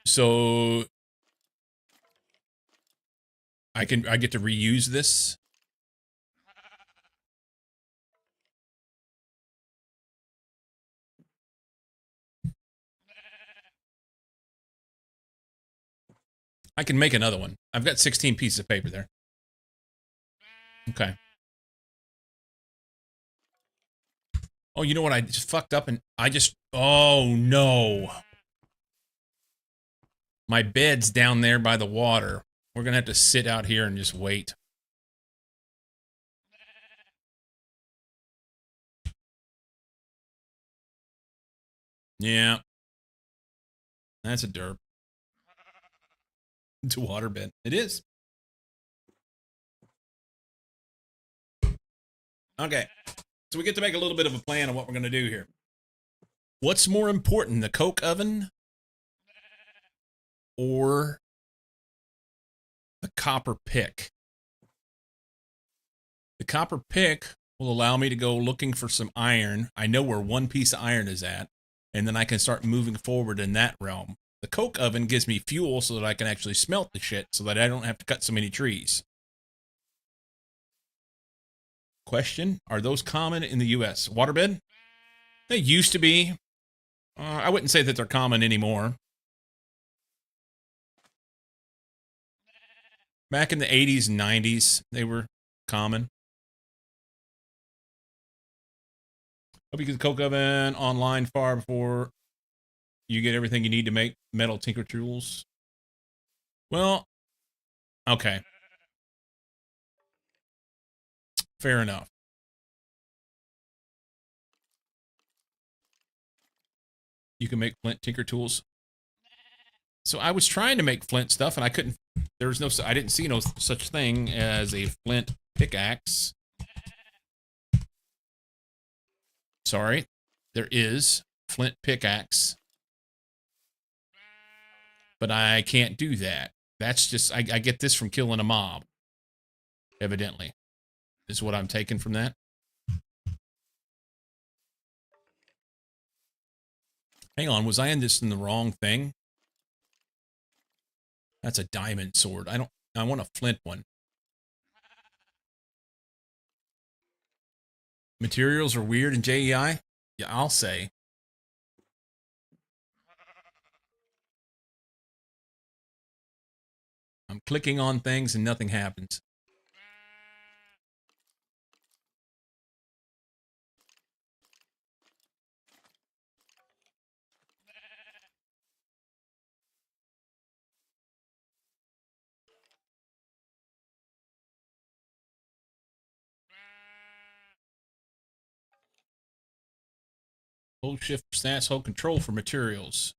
So I get to reuse this. I can make another one. I've got 16 pieces of paper there. Okay. Oh, you know what? I just fucked up and oh no. My bed's down there by the water. We're going to have to sit out here and just wait. Yeah. That's a derp. It's a waterbed. It is. Okay. So we get to make a little bit of a plan on what we're going to do here. What's more important, the coke oven or the copper pick? The copper pick will allow me to go looking for some iron. I know where one piece of iron is at, and then I can start moving forward in that realm. The coke oven gives me fuel so that I can actually smelt the shit so that I don't have to cut so many trees. Question, are those common in the U.S.? Waterbed? They used to be. I wouldn't say that they're common anymore. Back in the 80s and 90s, they were common. Hope you get the coke oven online far before you get everything you need to make metal tinker tools. Well, okay. Fair enough. You can make flint tinker tools. So I was trying to make flint stuff and I couldn't. There was no. I didn't see no such thing as a flint pickaxe. Sorry, there is flint pickaxe, but I can't do that. That's just I get this from killing a mob. Evidently, is what I'm taking from that. Hang on, was I in the wrong thing? That's a diamond sword. I want a flint one. Materials are weird in JEI? Yeah, I'll say. I'm clicking on things and nothing happens. Hold shift for stats, hold control for materials.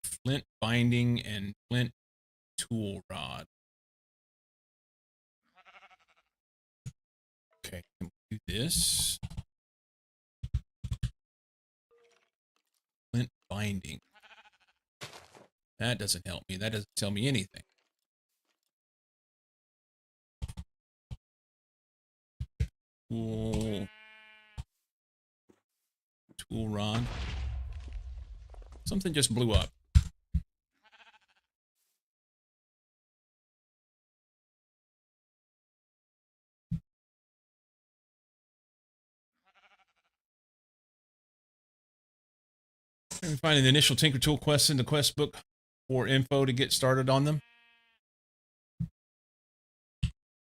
Flint binding and flint tool rod. Okay, can we do this? Flint binding. That doesn't help me. That doesn't tell me anything. Tool. Tool rod. Something just blew up. I'm finding the initial Tinker Tool quests in the quest book for info to get started on them.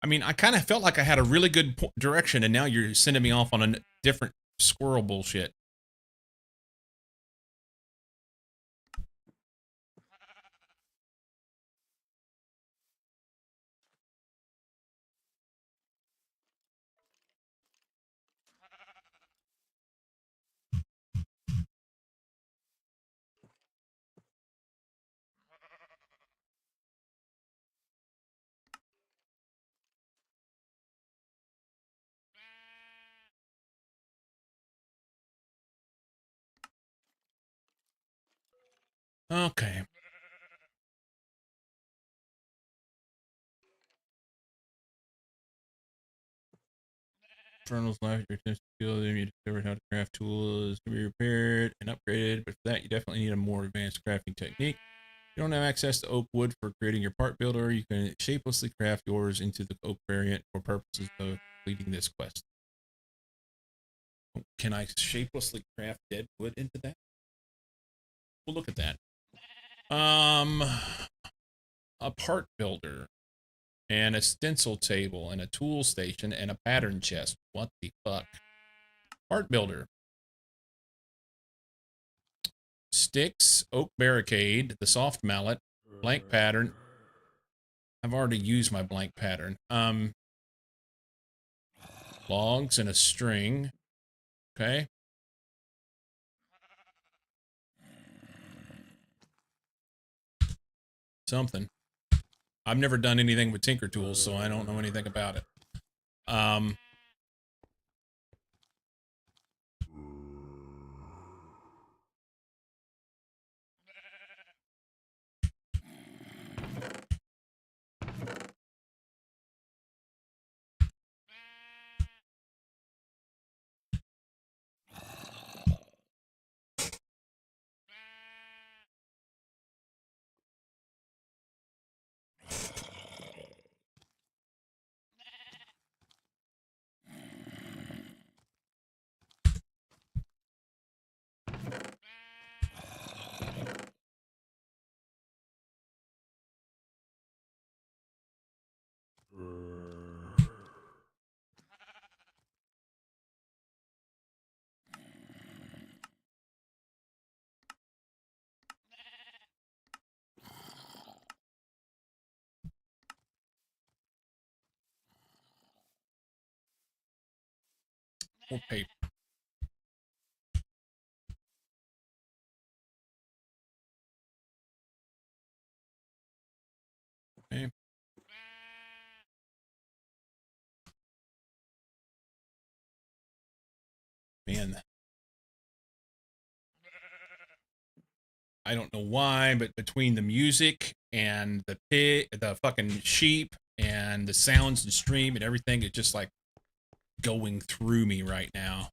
I mean, I kind of felt like I had a really good direction, and now you're sending me off on a different squirrel bullshit. Okay. Infernal's life, your attention skill, then you discovered how to craft tools to be repaired and upgraded, but for that you definitely need a more advanced crafting technique. If you don't have access to oak wood for creating your part builder, you can shapelessly craft yours into the oak variant for purposes of completing this quest. Can I shapelessly craft dead wood into that? We'll look at that. A part builder and a stencil table and a tool station and a pattern chest. What the fuck? Part builder. Sticks, oak barricade, the soft mallet, blank pattern. I've already used my blank pattern. Logs and a string. Okay. Something. I've never done anything with Tinker Tools, so I don't know anything about it. More paper. Okay. Man. I don't know why, but between the music and the pig, the fucking sheep, and the sounds and stream and everything, it's just like going through me right now.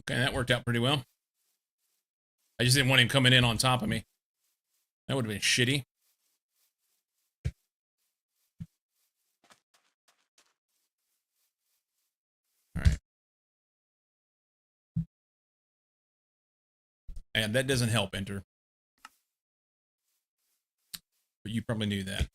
Okay, that worked out pretty well. I just didn't want him coming in on top of me. That would have been shitty. All right. And that doesn't help, Enter. But you probably knew that.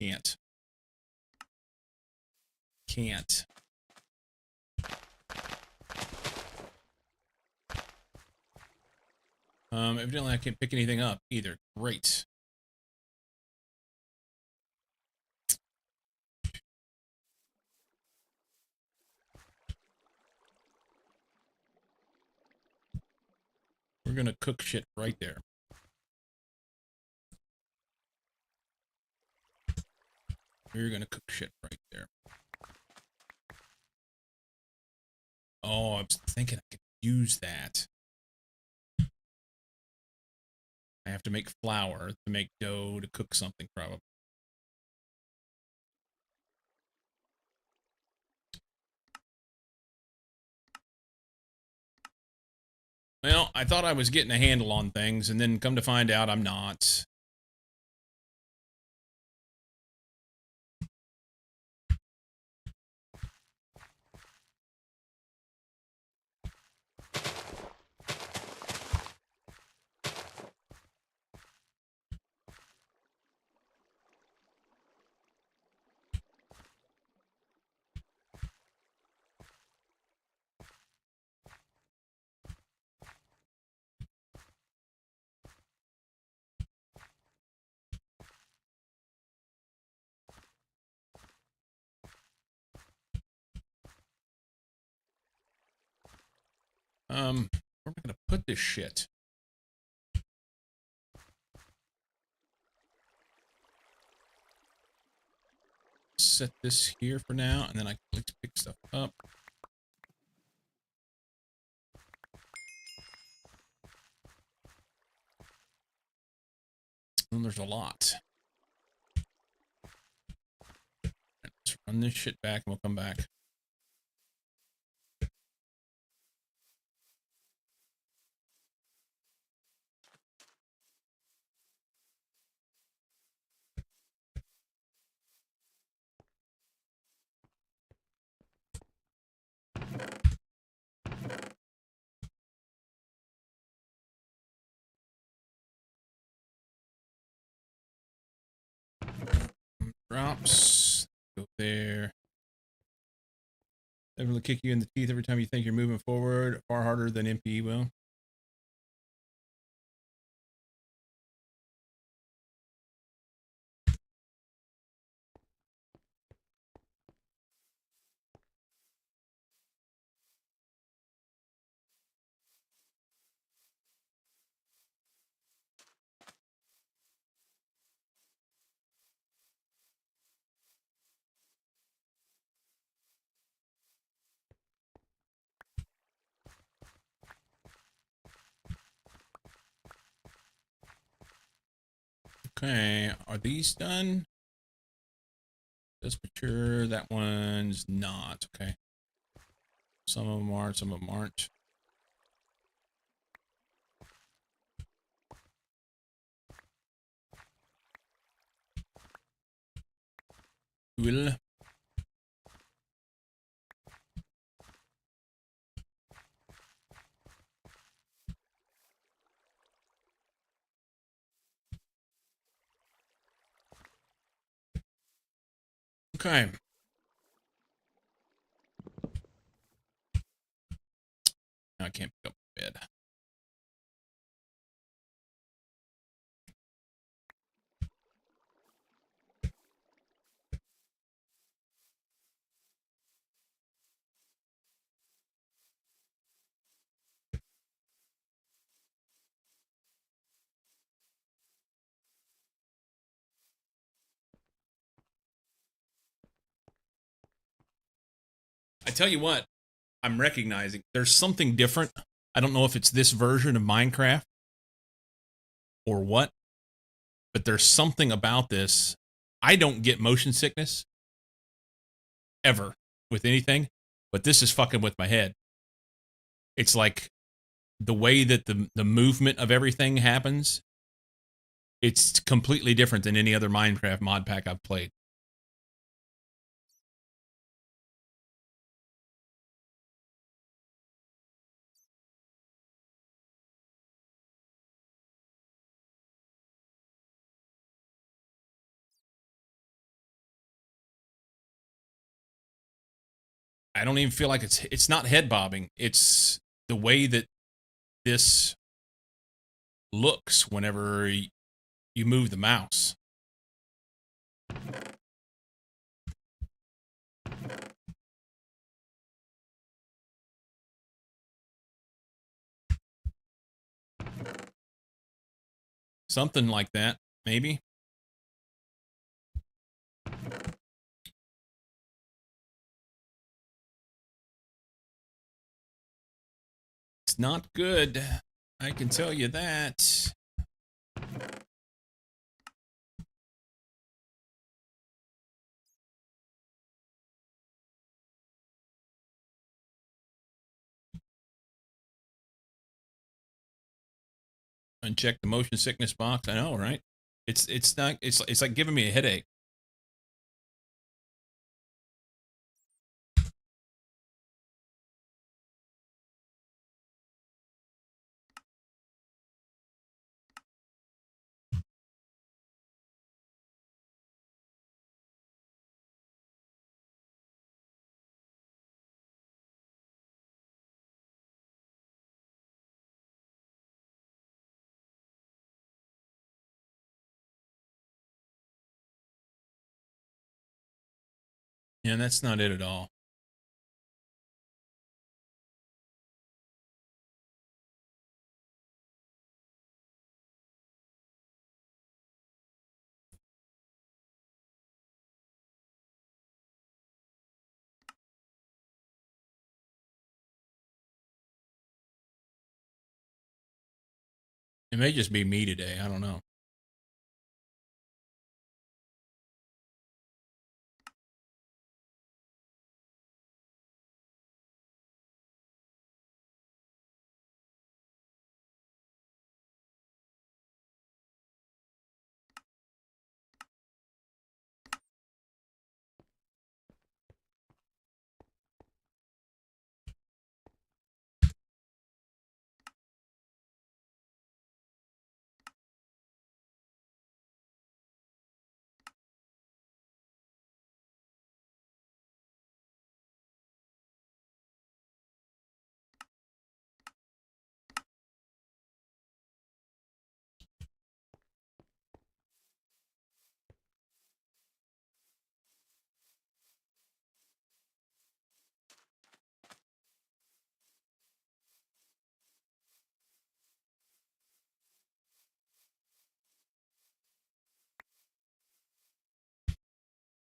Can't. Can't. Evidently I can't pick anything up either. Great. We're gonna cook shit right there. We're gonna cook shit right there. Oh, I was thinking I could use that. I have to make flour to make dough to cook something, probably. Well, I thought I was getting a handle on things, and then come to find out I'm not. Where am I gonna put this shit? Set this here for now, and then I can pick stuff up. And there's a lot. Let's run this shit back, and we'll come back. Drops. Go there. They will kick you in the teeth every time you think you're moving forward. Far harder than MPE will. Okay, are these done? That's mature. That one's not. Okay. Some of them are, some of them aren't. Cool. Okay. Now I can't pick up the bed. I tell you what, I'm recognizing there's something different. I don't know if it's this version of Minecraft or what, but there's something about this. I don't get motion sickness ever with anything, but this is fucking with my head. It's like the way that the movement of everything happens. It's completely different than any other Minecraft mod pack I've played. I don't even feel like it's not head bobbing. It's the way that this looks whenever you move the mouse. Something like that, maybe. It's not good. I can tell you that. Uncheck the motion sickness box. I know, right? It's not it's like giving me a headache. Yeah, that's not it at all. It may just be me today. I don't know.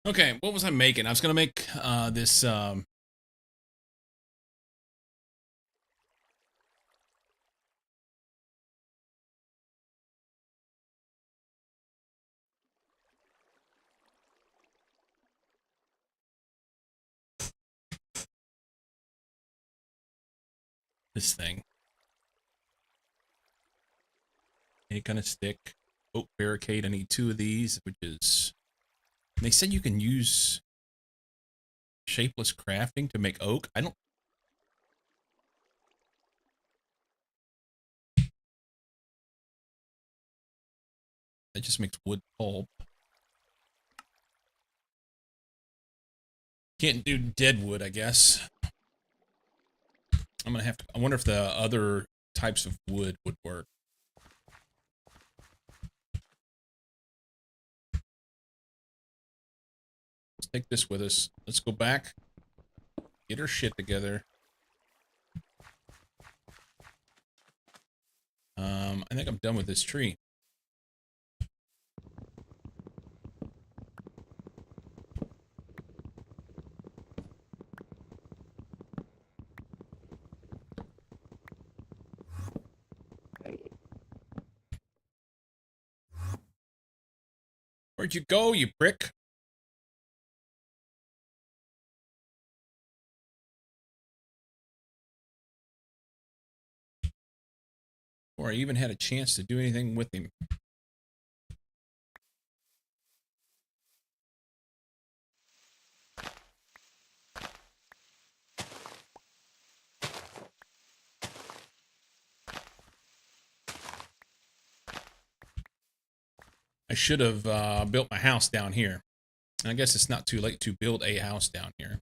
Okay, what was I making? I was gonna make this this thing. Any kind of stick. Oak barricade. I need 2 of these, which is... They said you can use shapeless crafting to make oak. I don't... That just makes wood pulp. Can't do dead wood, I guess. I'm gonna have to... I wonder if the other types of wood would work. Let's take this with us. Let's go back. Get our shit together. I think I'm done with this tree. Where'd you go, you prick? Or I even had a chance to do anything with him. I should have built my house down here. And I guess it's not too late to build a house down here.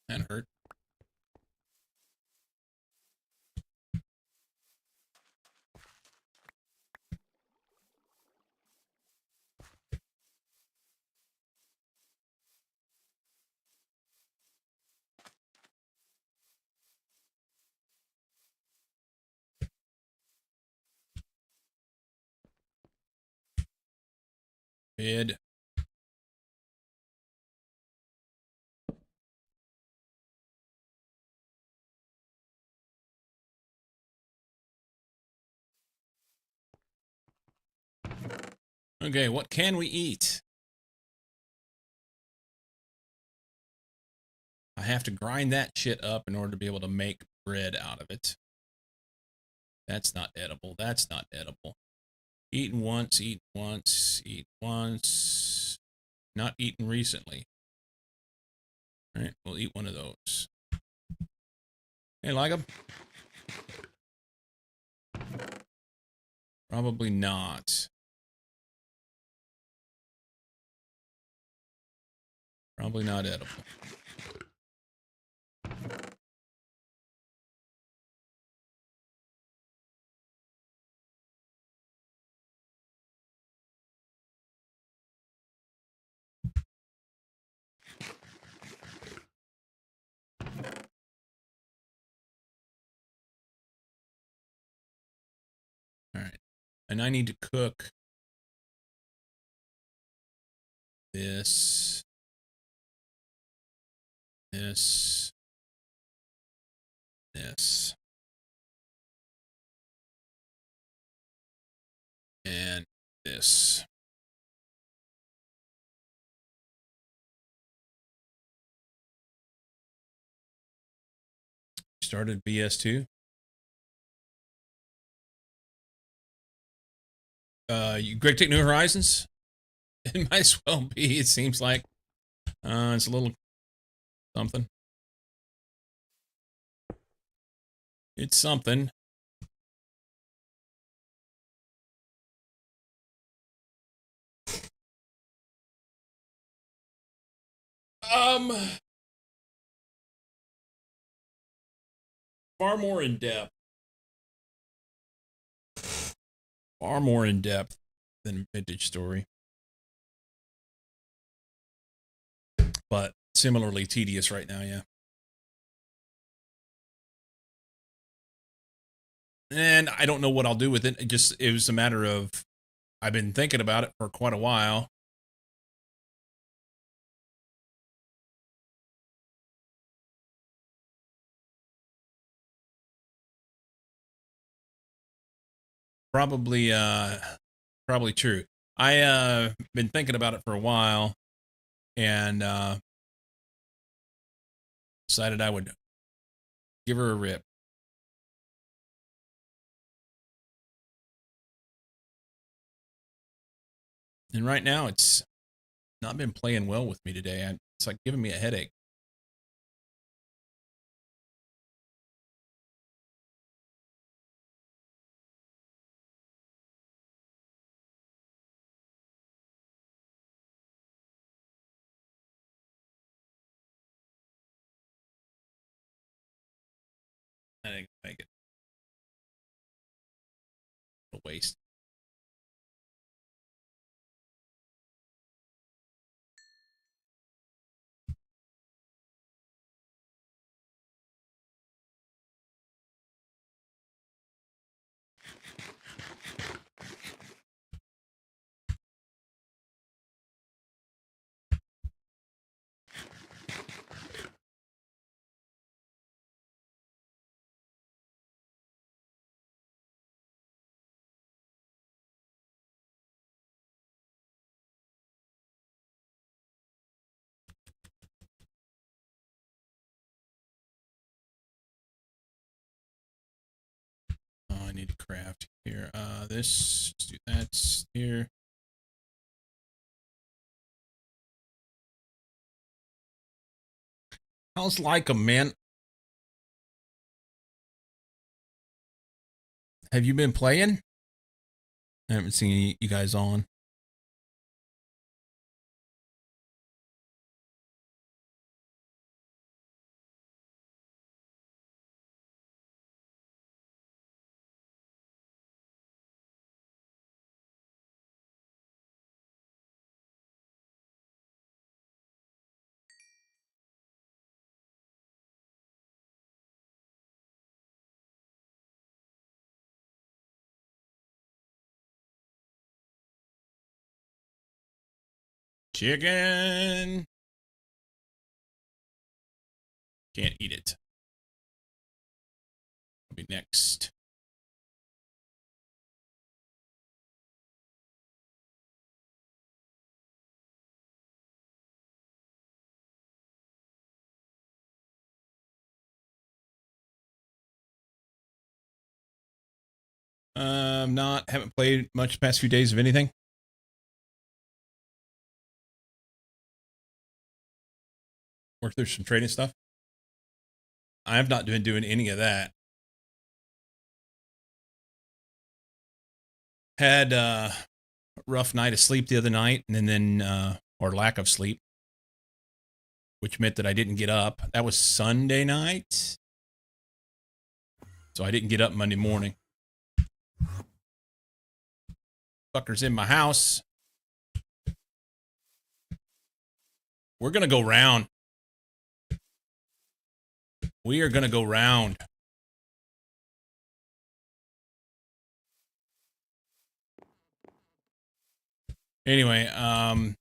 That hurt. Bed. Okay, what can we eat? I have to grind that shit up in order to be able to make bread out of it. That's not edible. That's not edible. Eaten once, eat once, eat once. Not eaten recently. All right, we'll eat one of those. Hey, like them? Probably not. Probably not edible. All right. And I need to cook this, this, this, and this. Started BS2. You Greg take New Horizons? It might as well be. It seems like it's a little something. It's something. Far more in depth. Far more in depth than Vintage Story. But similarly tedious right now, yeah. And I don't know what I'll do with it. It was a matter of I've been thinking about it for quite a while. Probably, probably true. I been thinking about it for a while, and decided I would give her a rip. And right now, it's not been playing well with me today. It's like giving me a headache. I think I make it a waste. Oh, I need to craft here. This, let's do that here. How's like 'em, man? Have you been playing? I haven't seen you guys on. Chicken. Can't eat it. I'll be next. Haven't played much the past few days of anything. Worked through some trading stuff. I have not been doing any of that. Had a rough night of sleep the other night, and then or lack of sleep, which meant that I didn't get up. That was Sunday night, so I didn't get up Monday morning. Fuckers in my house. We're gonna go round. We are gonna go round. Anyway, I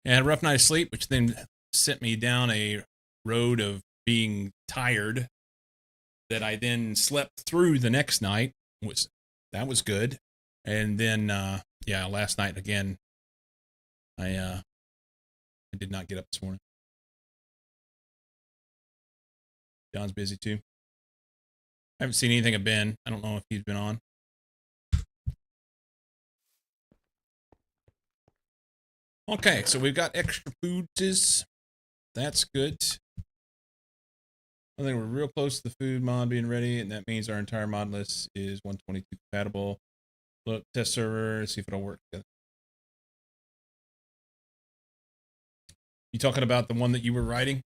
had a rough night of sleep, which then sent me down a road of being tired that I then slept through the next night. That was good. And then yeah, last night again, I did not get up this morning. John's busy too. I haven't seen anything of Ben. I don't know if he's been on. Okay, so we've got extra foods. That's good. I think we're real close to the food mod being ready, and that means our entire mod list is 122 compatible. Look, test server, see if it'll work together. You talking about the one that you were writing?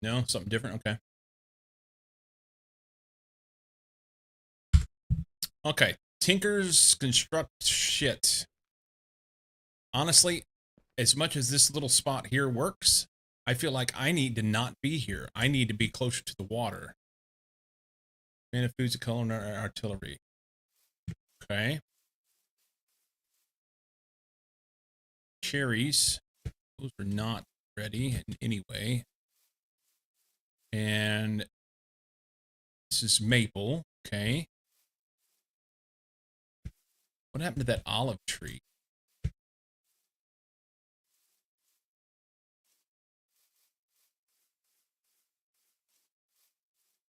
No, something different. Okay. Okay. Tinkers construct shit. Honestly, as much as this little spot here works, I feel like I need to not be here. I need to be closer to the water. Man of foods, culinary artillery. Okay. Cherries. Those are not ready anyway. And this is maple. Okay. What happened to that olive tree?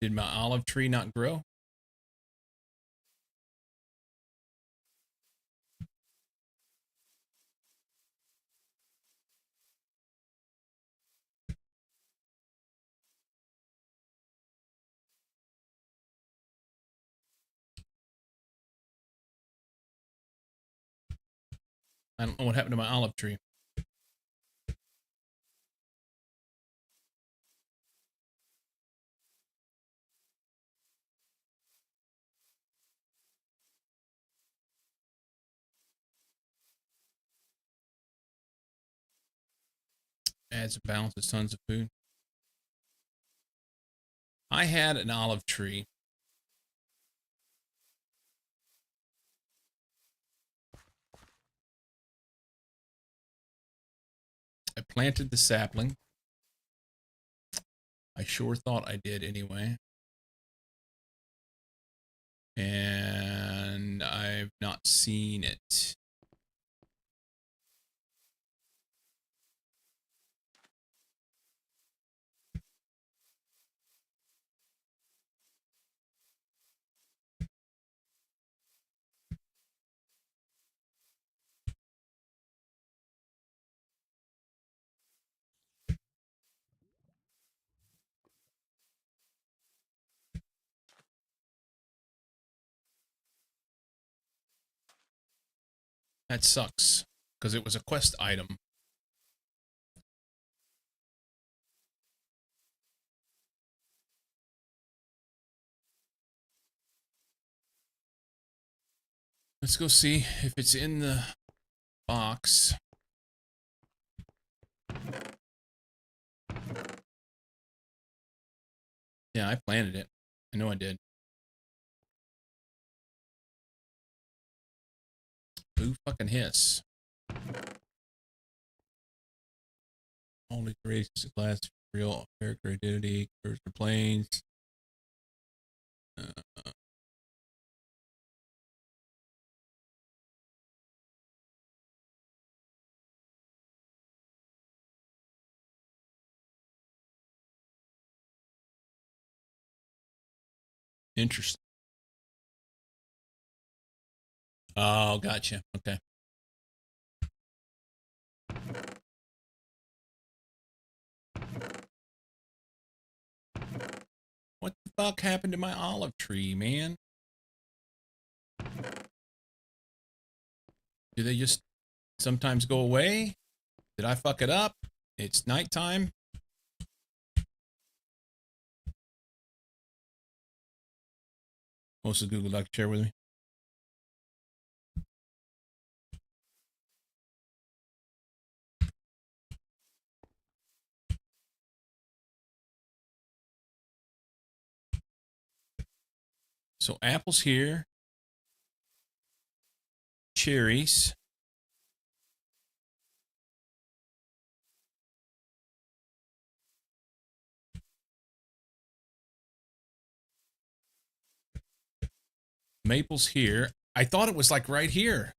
Did my olive tree not grow? I don't know what happened to my olive tree. Adds and balances tons of food. I had an olive tree. I planted the sapling. I sure thought I did anyway. And I've not seen it. That sucks because it was a quest item. Let's go see if it's in the box. Yeah, I planted it. I know I did. Boo fucking hiss. Only creates class real character identity, cursor planes. Interesting. Oh, gotcha. Okay. What the fuck happened to my olive tree, man? Do they just sometimes go away? Did I fuck it up? It's nighttime. Most of Google Doc share with me. So apples here. Cherries. Maples here. I thought it was like right here.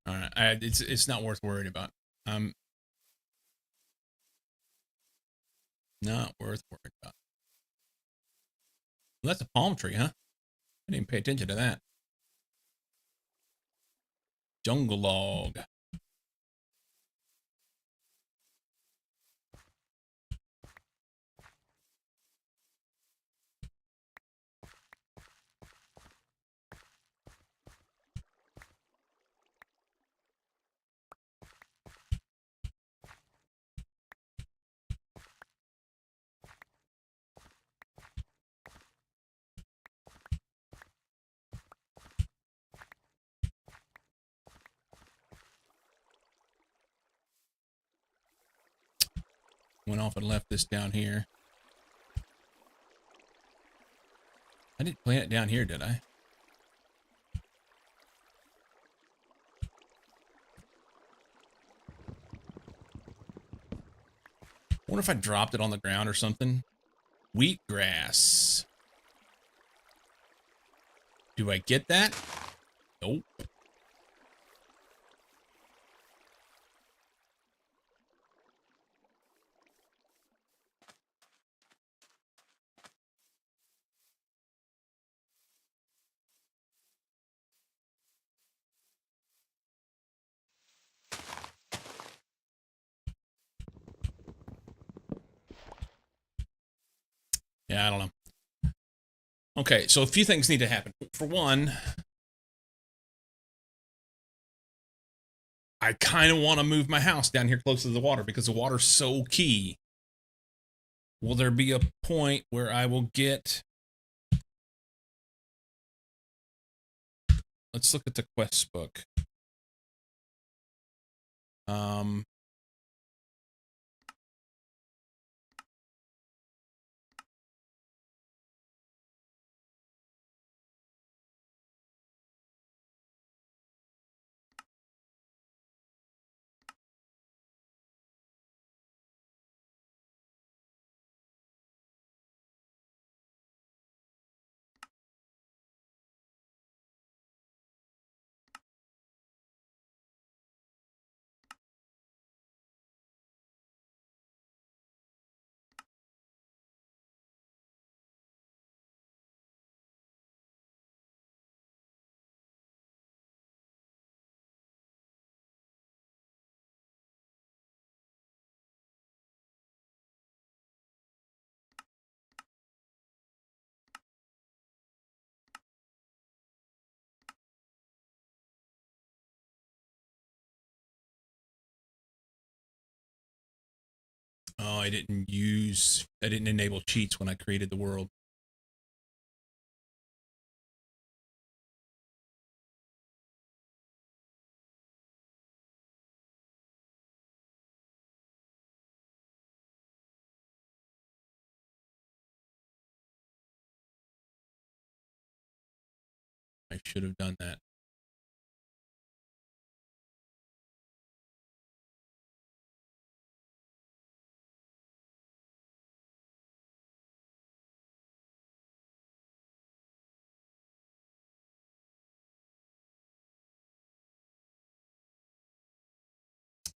All right, it's not worth worrying about. Not worth worrying about. Well, that's a palm tree, huh? I didn't pay attention to that. Jungle log. Went off and left this down here. I didn't plant it down here, did I? I wonder if I dropped it on the ground or something. Wheatgrass. Do I get that? Nope. Yeah, I don't know. Okay, so a few things need to happen. For one, I kind of want to move my house down here close to the water because the water's so key. Will there be a point where I will get... Let's look at the quest book. Oh, I didn't enable cheats when I created the world. I should have done that.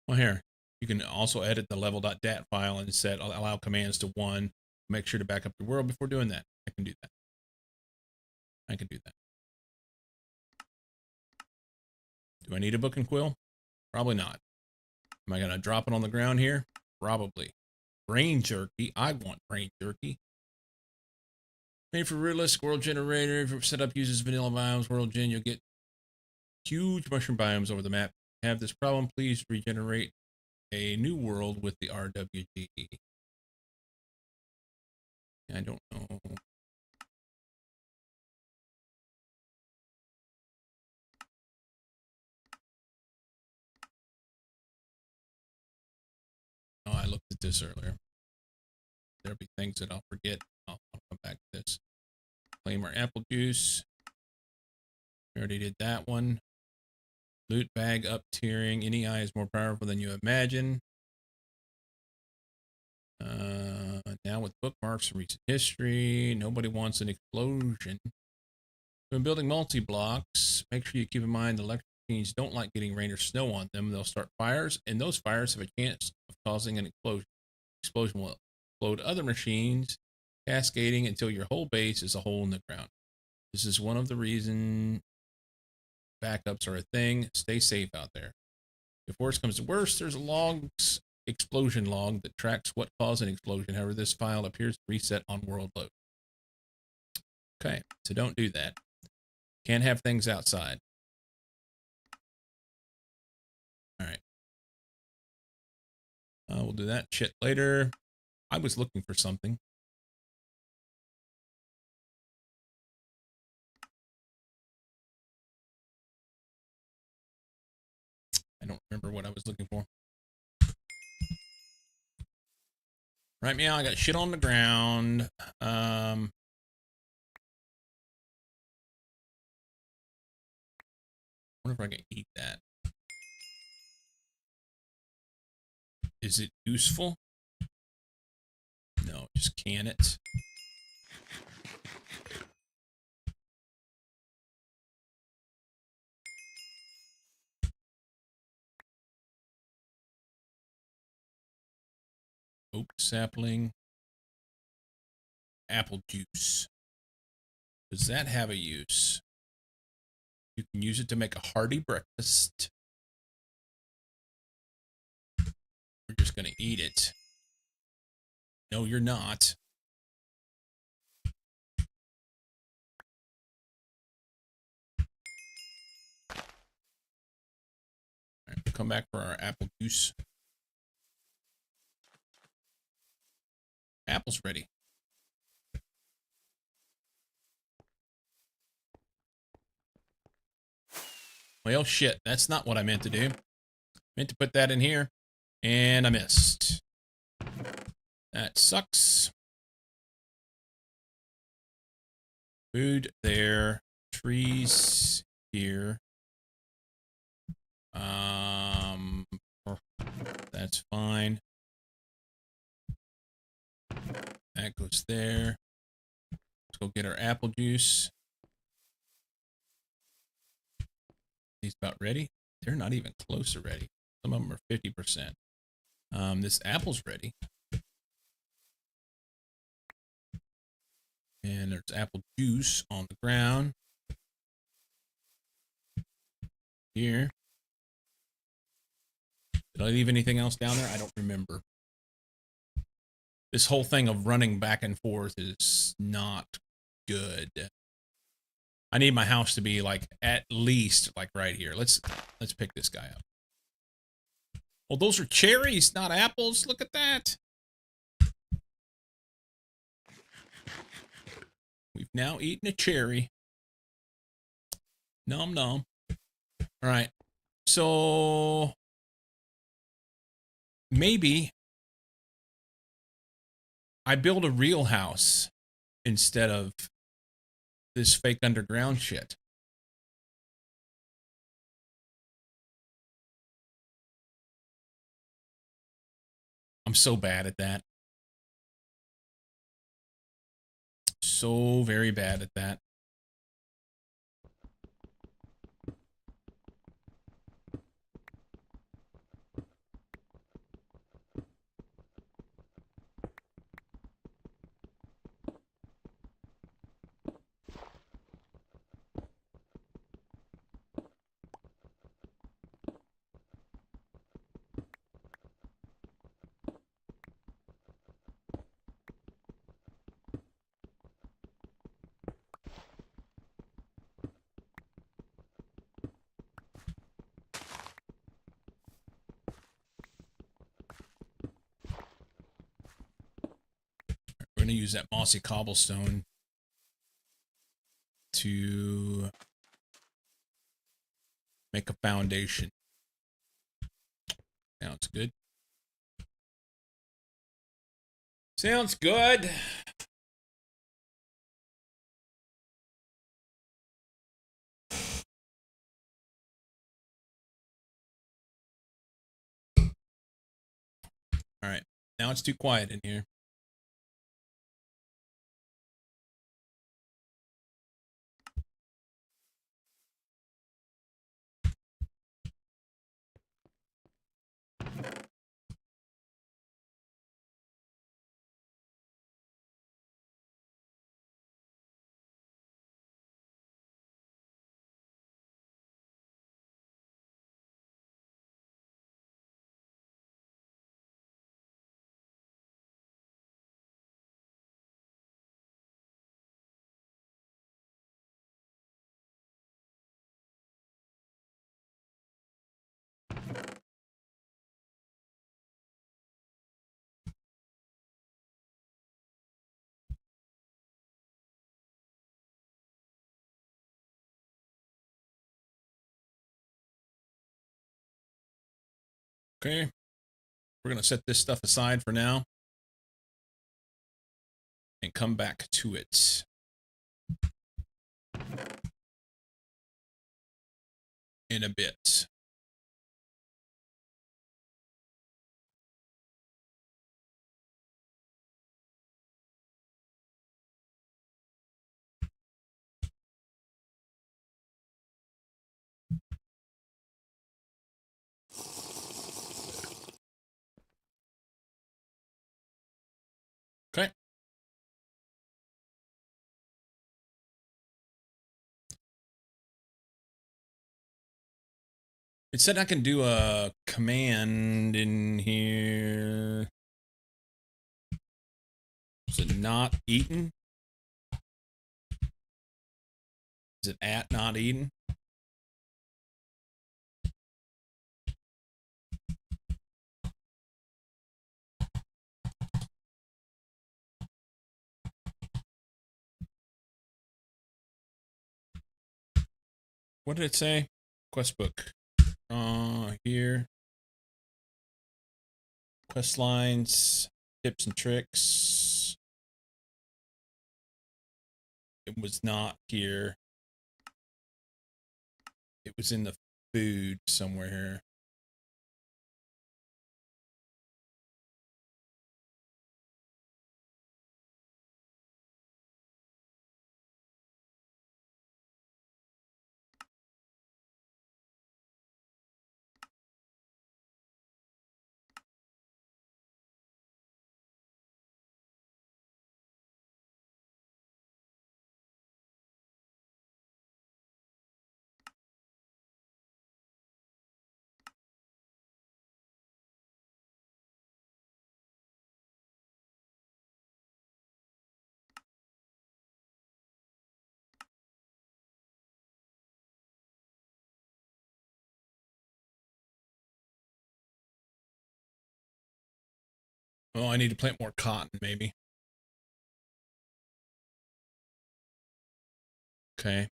Well, here, you can also edit the level.dat file and set allow commands to 1. Make sure to back up your world before doing that. I can do that. I can do that. Do I need a book and quill? Probably not. Am I going to drop it on the ground here? Probably. Brain jerky. I want brain jerky. Made for realistic world generator. If setup uses vanilla biomes, world gen, you'll get huge mushroom biomes over the map. Have this problem, please regenerate a new world with the RWG. I don't know. Oh, I looked at this earlier. There'll be things that I'll forget. I'll come back to this. Claim our apple juice. We already did that one. Loot bag up tiering. Any eye is more powerful than you imagine. Now with bookmarks and recent history, nobody wants an explosion. When building multi-blocks, make sure you keep in mind the electric machines don't like getting rain or snow on them. They'll start fires, and those fires have a chance of causing an explosion. Explosion will explode other machines, cascading until your whole base is a hole in the ground. This is one of the reasons backups are a thing. Stay safe out there. If worse comes to worse, there's a explosion log that tracks what caused an explosion. However, this file appears to reset on world load. Okay, so don't do that. Can't have things outside. All right. We'll do that shit later. I was looking for something. I don't remember what I was looking for. Right now, I got shit on the ground. Wonder if I can eat that. Is it useful? No, just can it. Oak sapling. Apple juice. Does that have a use? You can use it to make a hearty breakfast. We're just going to eat it. No, you're not. All right, we'll come back for our apple juice. Apple's ready. Well, shit, that's not what I meant to do. I meant to put that in here, and I missed. That sucks. Food there. Trees here. That's fine. That goes there. Let's go get our apple juice. These about ready? They're not even close to ready. Some of them are 50%. This apple's ready. And there's apple juice on the ground. Here. Did I leave anything else down there? I don't remember. This whole thing of running back and forth is not good. I need my house to be like at least like right here. Let's pick this guy up. Well, those are cherries, not apples. Look at that. We've now eaten a cherry. Nom nom. All right. So maybe I build a real house instead of this fake underground shit. I'm so bad at that. So very bad at that. We're going to use that mossy cobblestone to make a foundation. Sounds good. Sounds good. All right. Now it's too quiet in here. Okay. We're going to set this stuff aside for now. and come back to it. In a bit. Okay. It said I can do a command in here. Is it not eaten? Is it at not eaten? What did it say? Quest book. Here. Quest lines, tips and tricks. It was not here. It was in the food somewhere here. Oh, I need to plant more cotton, maybe. Okay.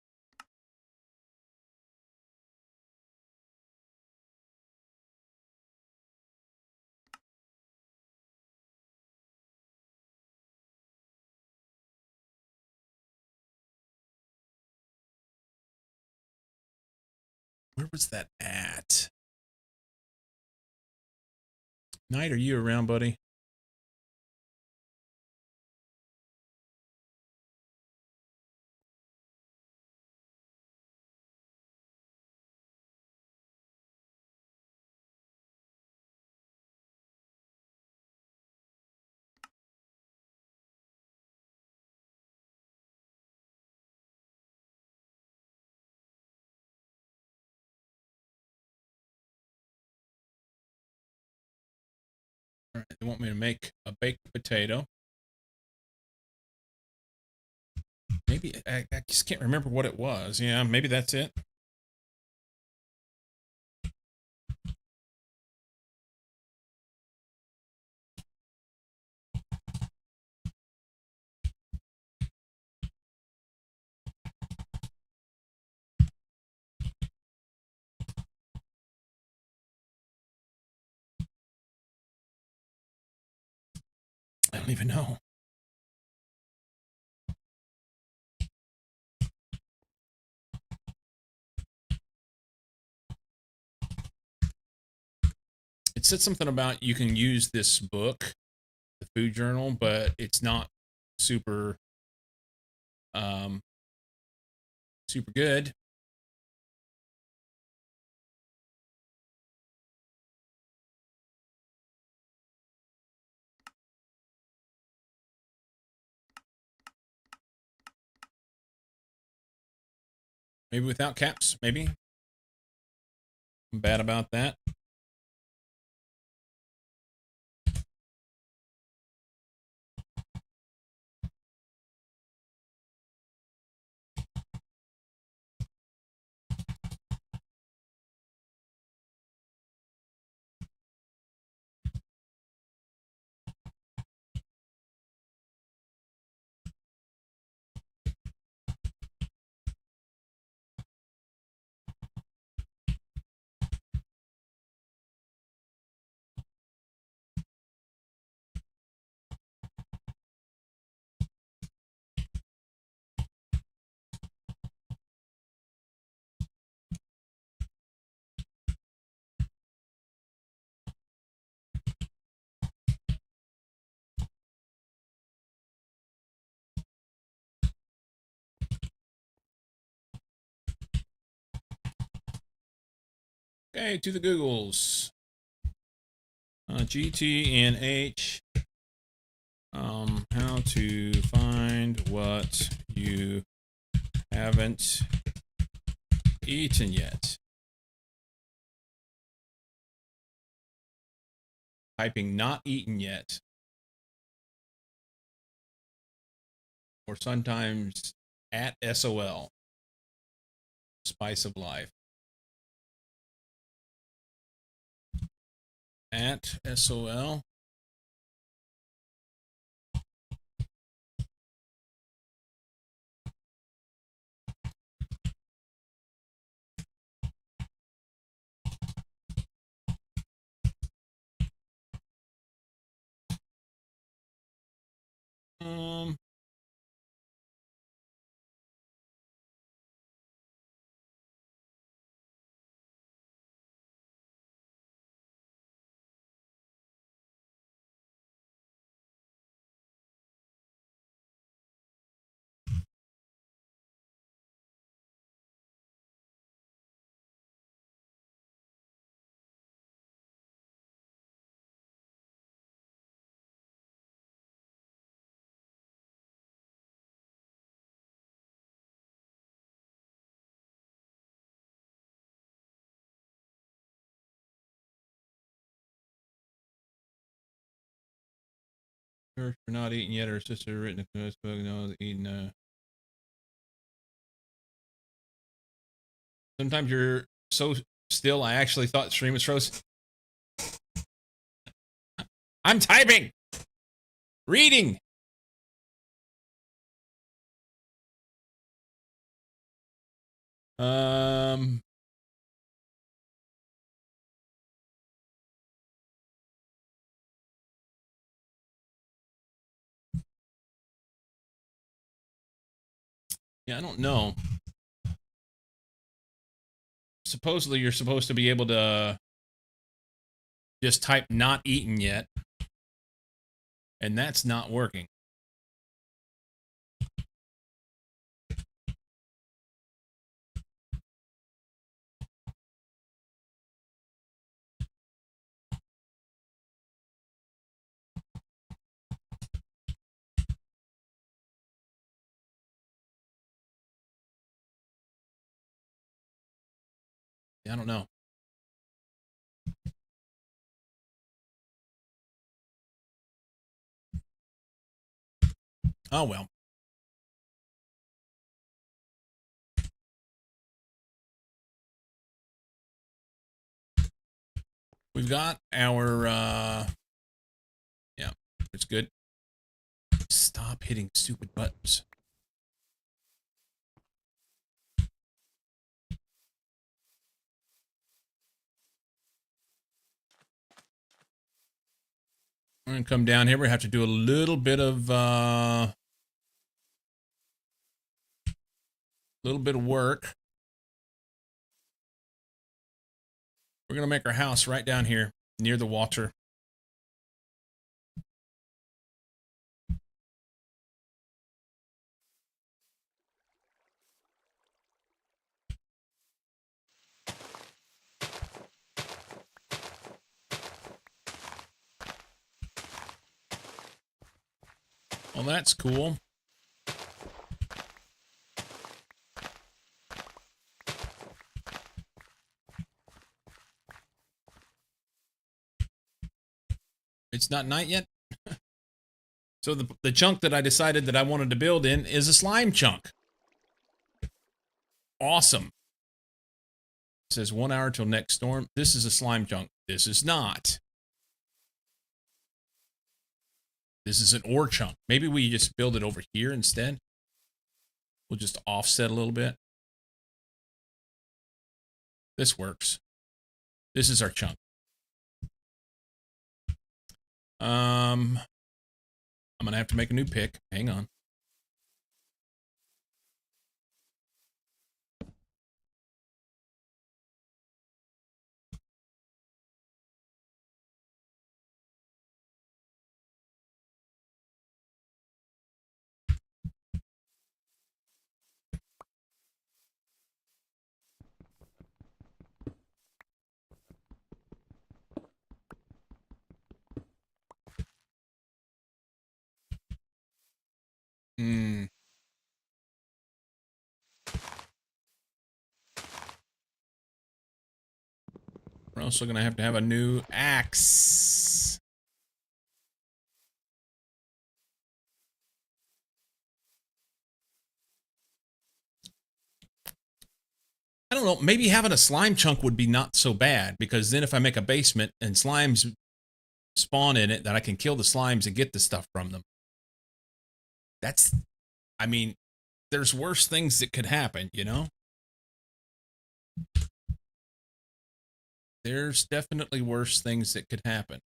Where was that at? Knight, are you around, buddy? All right, they want me to make a baked potato. Maybe I just can't remember what it was. Yeah, maybe that's it. I don't even know. It said something about you can use this book, the food journal, but it's not super super good. Maybe without caps, maybe. I'm bad about that. Okay, to the Googles. GTNH. How to find what you haven't eaten yet. Typing not eaten yet. Or sometimes at SOL. Spice of life. At SOL. Church for not eating yet, or sister written a spoken no eating. Sometimes you're so still. I actually thought the stream was frozen. I'm typing, reading. Yeah, I don't know. Supposedly, you're supposed to be able to just type not eaten yet, and that's not working. I don't know. Oh well. We've got our yeah, it's good. Stop hitting stupid buttons. We're gonna come down here. We have to do a little bit of work. We're gonna make our house right down here near the water. Well, that's cool. It's not night yet. So the chunk that I decided that I wanted to build in is a slime chunk. Awesome. It says 1 hour till next storm. This is a slime chunk. This is not. This is an ore chunk. Maybe we just build it over here instead. We'll just offset a little bit. This works. This is our chunk. I'm gonna have to make a new pick. Hang on. We're also going to have a new axe. I don't know. Maybe having a slime chunk would be not so bad, because then if I make a basement and slimes spawn in it, that I can kill the slimes and get the stuff from them. That's, I mean, there's worse things that could happen, you know? There's definitely worse things that could happen.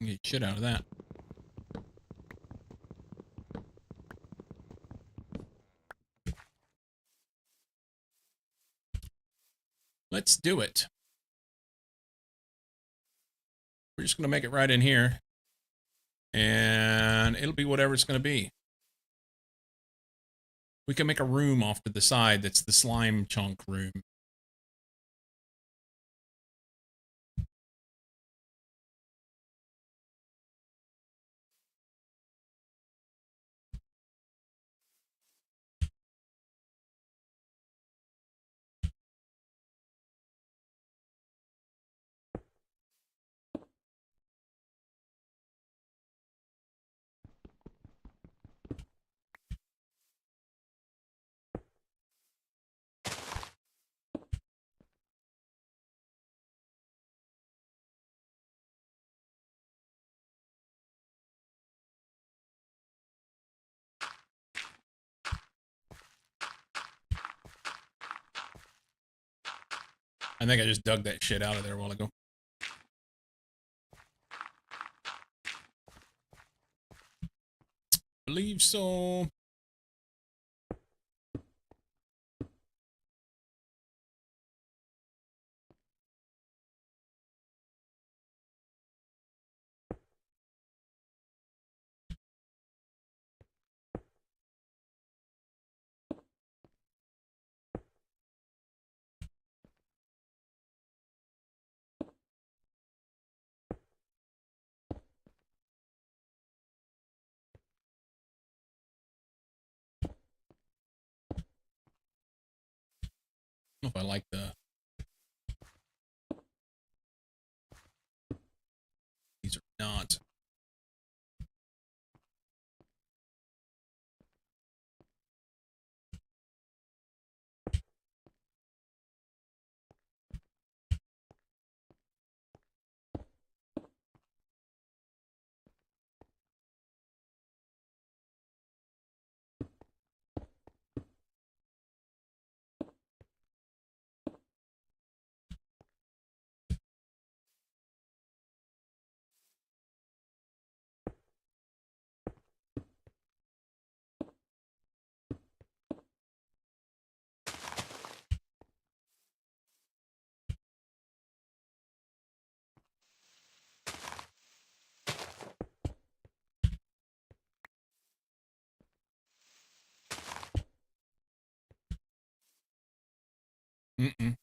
Get shit out of that. Let's do it. We're just going to make it right in here. And it'll be whatever it's going to be. We can make a room off to the side that's the slime chunk room. I think I just dug that shit out of there a while ago. Believe so. I don't know if I like the... These are not. Mm-mm.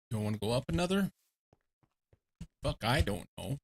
You want to go up another? Fuck, I don't know.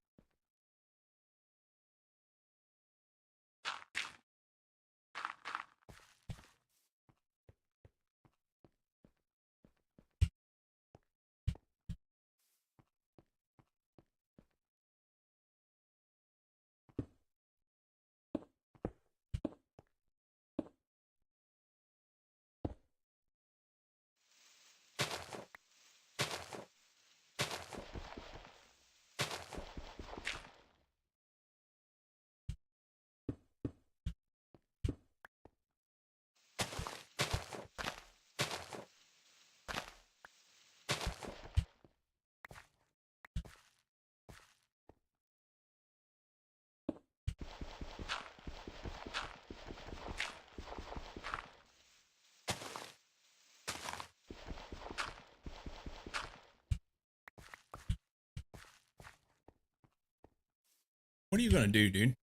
What are you gonna do, dude?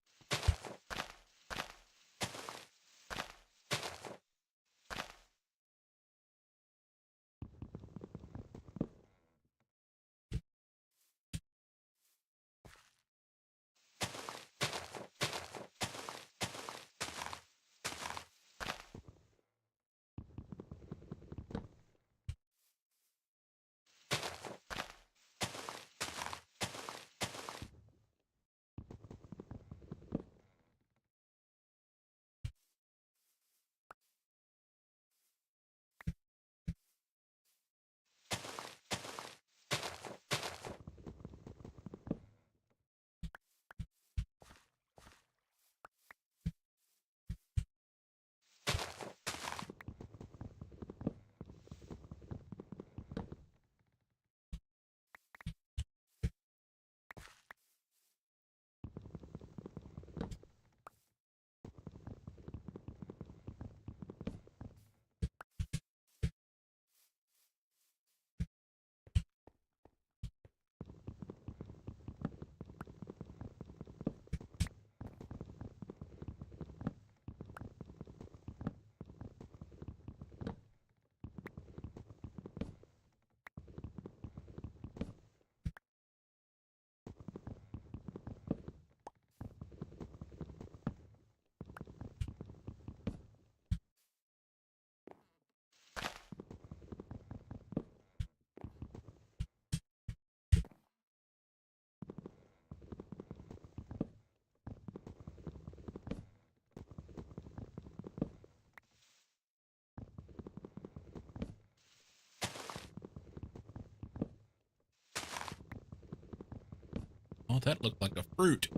Oh, that looked like a fruit.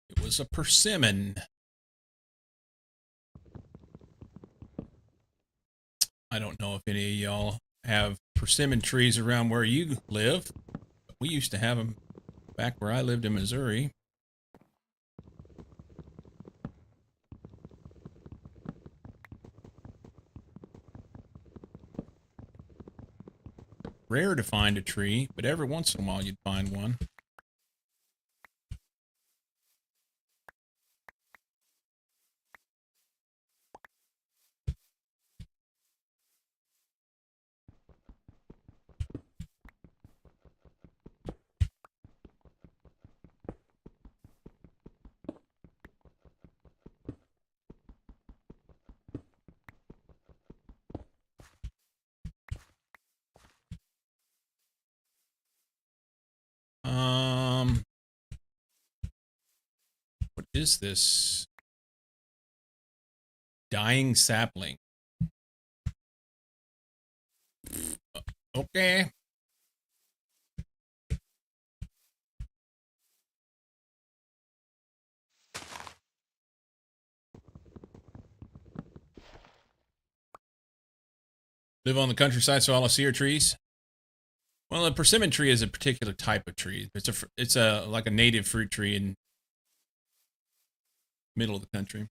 It was a persimmon. I don't know if any of y'all have persimmon trees around where you live. But we used to have them back where I lived in Missouri. Rare to find a tree, but every once in a while you'd find one. What is this? Dying sapling. Okay. Live on the countryside, so all I see are trees. Well, a persimmon tree is a particular type of tree. It's a like a native fruit tree in middle of the country.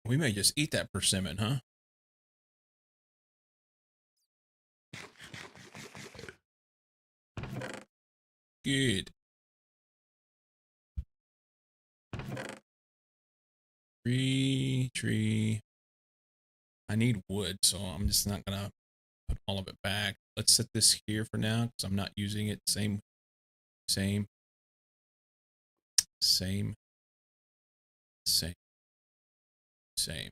We may just eat that persimmon, huh? Good. Tree. I need wood, so I'm just not gonna put all of it back. Let's set this here for now because I'm not using it. Same. Same. Same.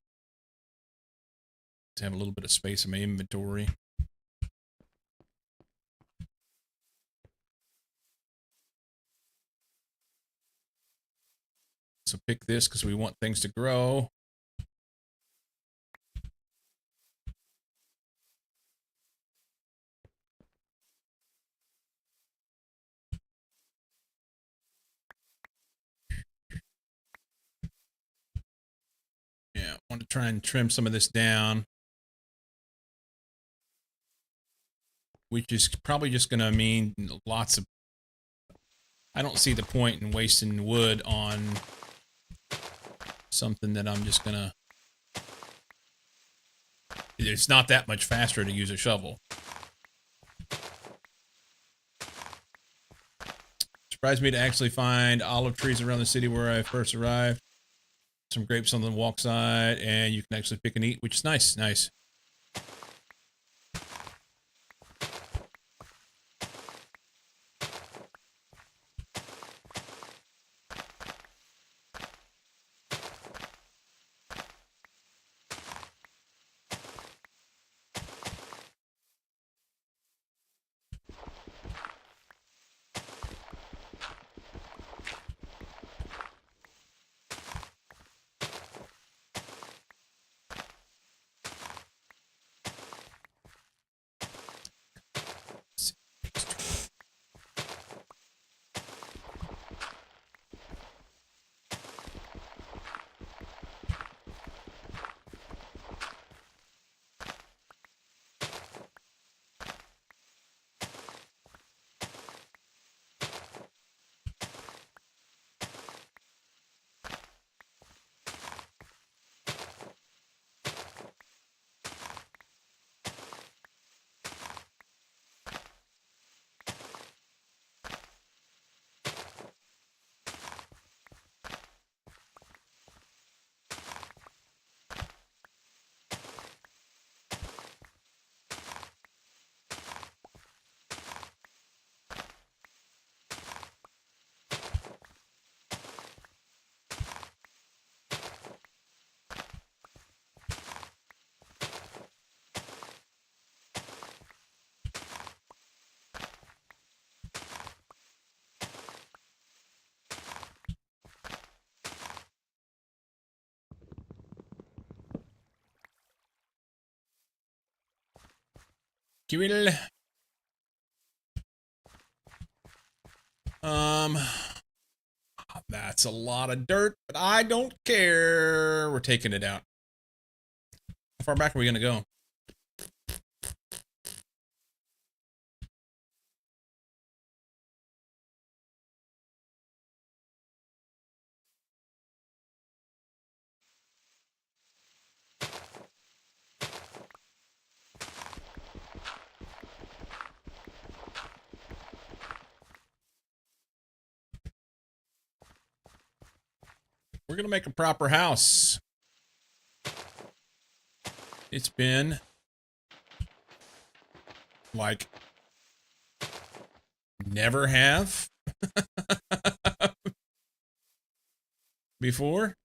To have a little bit of space in my inventory. So pick this because we want things to grow. Yeah, I want to try and trim some of this down, which is probably just going to mean lots of... I don't see the point in wasting wood on something that I'm just going to... It's not that much faster to use a shovel. Surprised me to actually find olive trees around the city where I first arrived. Some grapes on the walk side, and you can actually pick and eat, which is nice. Nice. Kirill. That's a lot of dirt, but I don't care. We're taking it out. How far back are we going to go? We're going to make a proper house. It's been like never have before.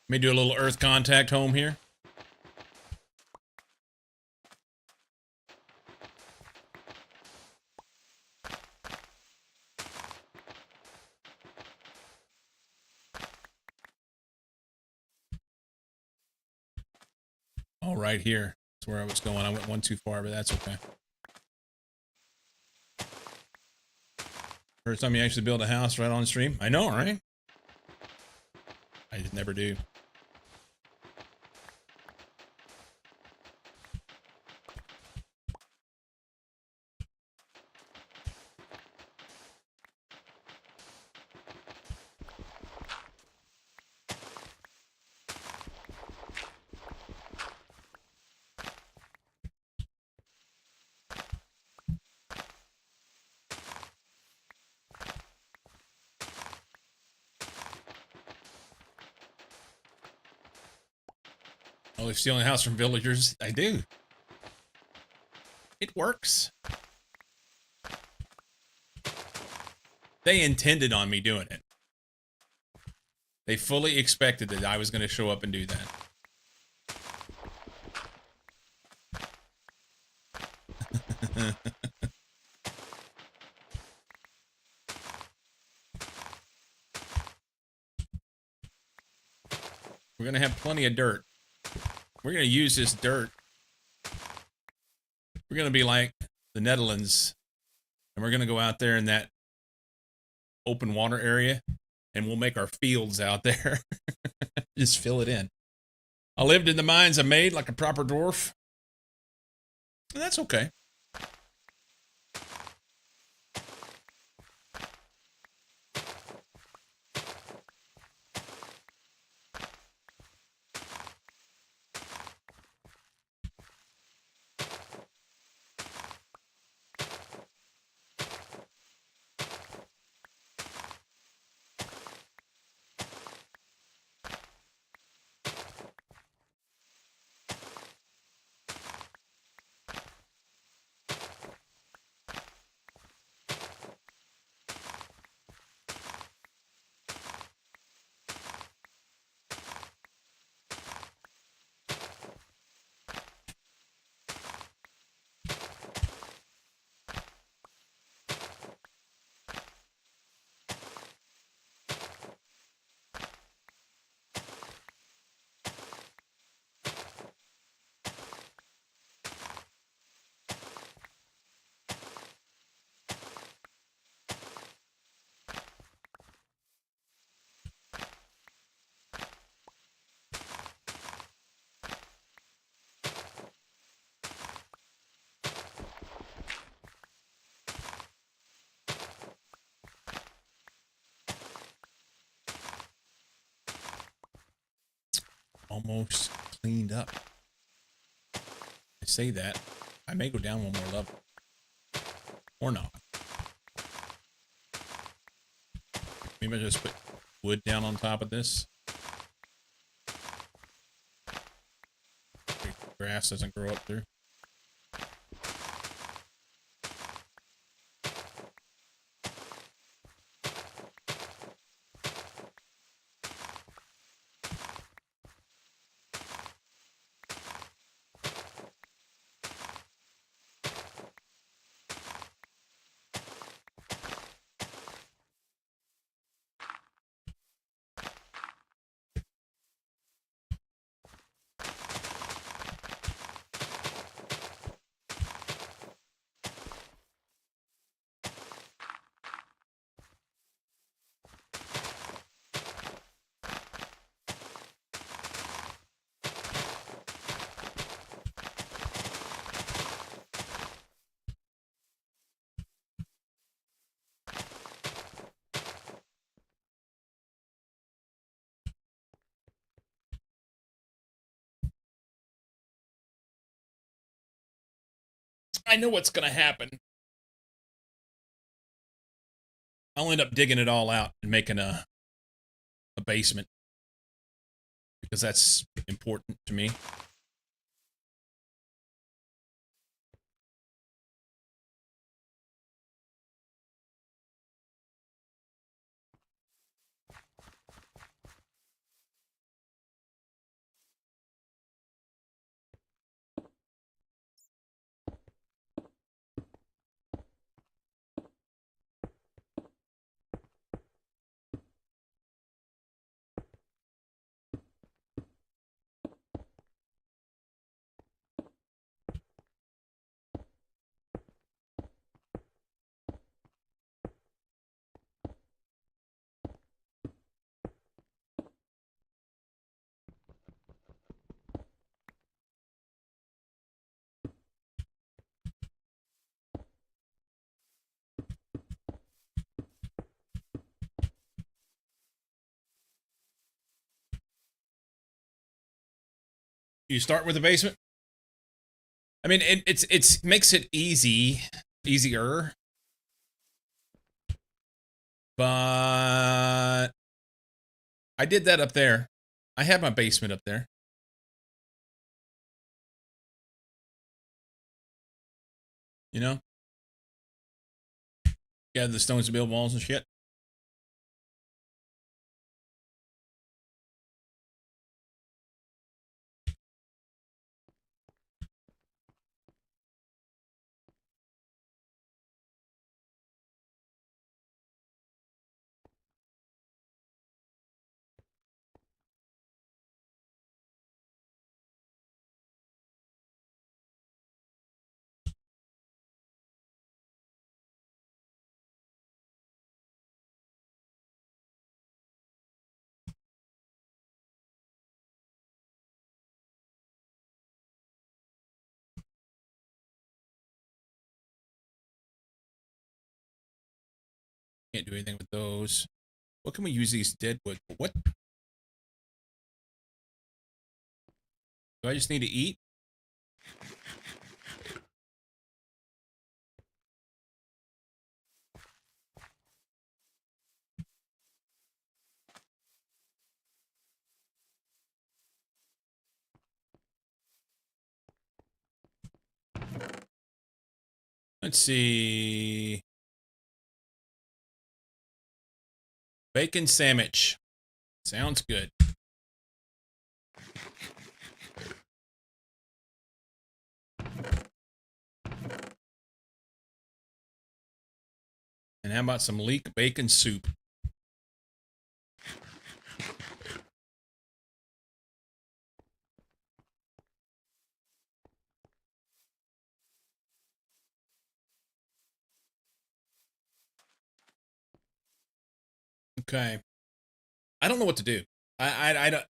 Let me do a little earth contact home here. Oh, right here. That's where I was going. I went one too far, but that's okay. First time you actually build a house right on stream. I know, right? I just never do. Oh, they're stealing a house from villagers. I do. It works. They intended on me doing it. They fully expected that I was going to show up and do that. We're going to have plenty of dirt. We're going to use this dirt. We're going to be like the Netherlands. And we're going to go out there in that open water area. And we'll make our fields out there. Just fill it in. I lived in the mines I made like a proper dwarf. And that's okay. Almost cleaned up. I say that. I may go down one more level. Or not. Maybe I just put wood down on top of this. Grass doesn't grow up through. I know what's going to happen. I'll end up digging it all out and making a basement. Because that's important to me. You start with the basement. I mean, it's makes it easier. But I did that up there. I have my basement up there. You know? Yeah, the stones to build walls and shit. Can't do anything with those. What can we use these dead wood for? What? Do I just need to eat? Let's see. Bacon sandwich. Sounds good. And how about some leek bacon soup? Okay. I don't know what to do. I don't.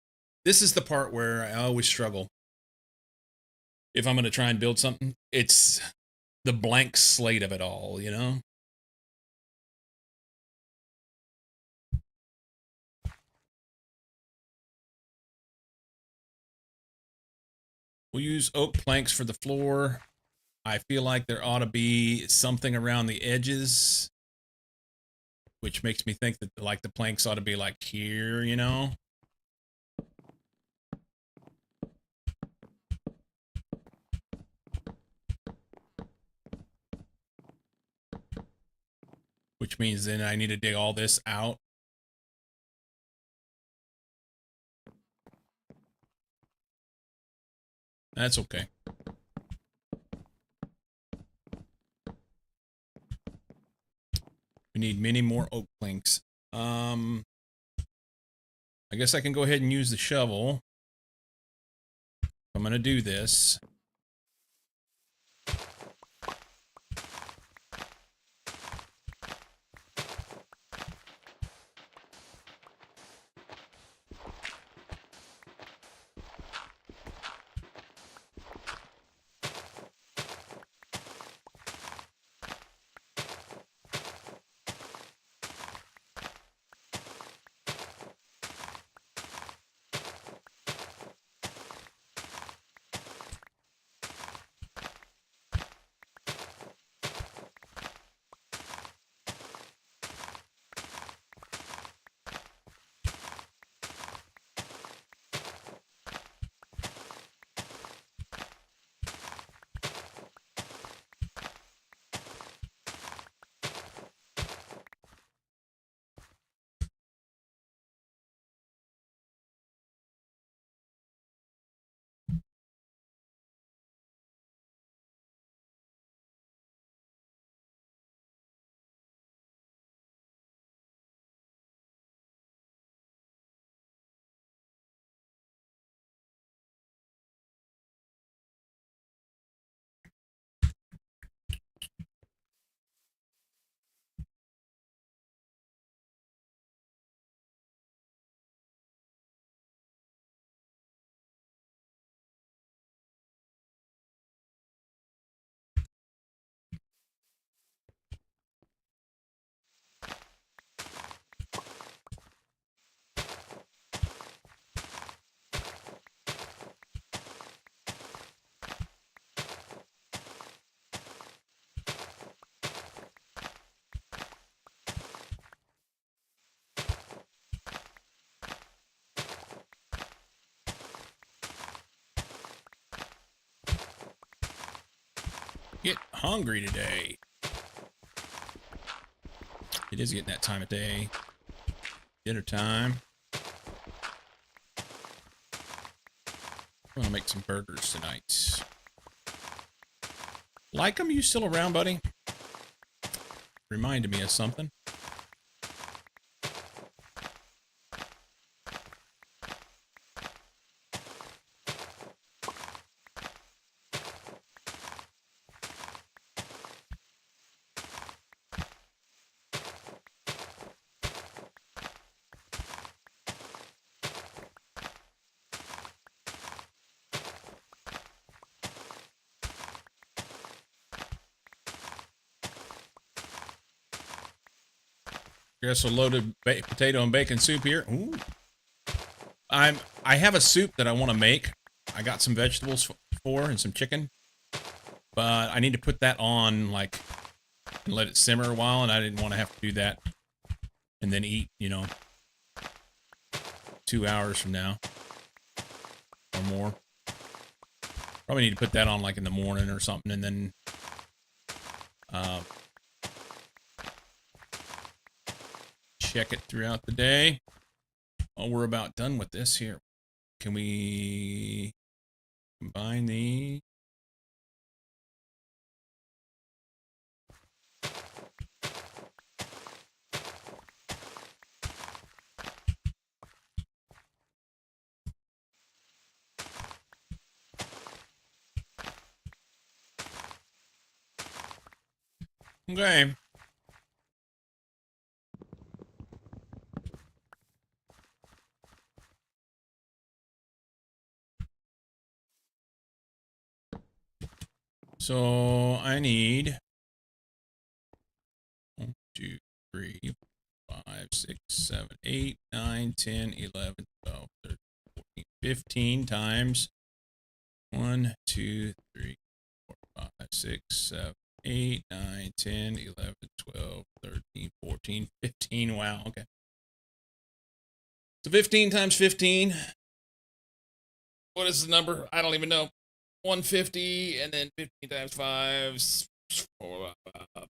This is the part where I always struggle. If I'm going to try and build something, it's the blank slate of it all, you know? We'll use oak planks for the floor. I feel like there ought to be something around the edges, which makes me think that like the planks ought to be like here, you know? Which means then I need to dig all this out. That's okay. We need many more oak planks. I guess I can go ahead and use the shovel. I'm going to do this. Get hungry today. It is getting that time of day. Dinner time. I'm gonna make some burgers tonight. Like 'em, you still around, buddy? Reminded me of something. Guess a loaded potato and bacon soup here. Ooh. I have a soup that I want to make. I got some vegetables for and some chicken, but I need to put that on like and let it simmer a while, and I didn't want to have to do that and then eat, 2 hours from now or more. Probably need to put that on like in the morning or something, and then check it throughout the day. Oh, we're about done with this here. Can we combine the... Okay. So I need 1, 2, 3, 5, 6, 7, 8, 9, 10, 11, 12, 13, 14, 15 times 1, 2, 3, 4, 5, 6, 7, 8, 9, 10, 11, 12, 13, 14, 15. Wow, okay. So 15 times 15. What is the number? I don't even know. 150, and then 15 times 5 is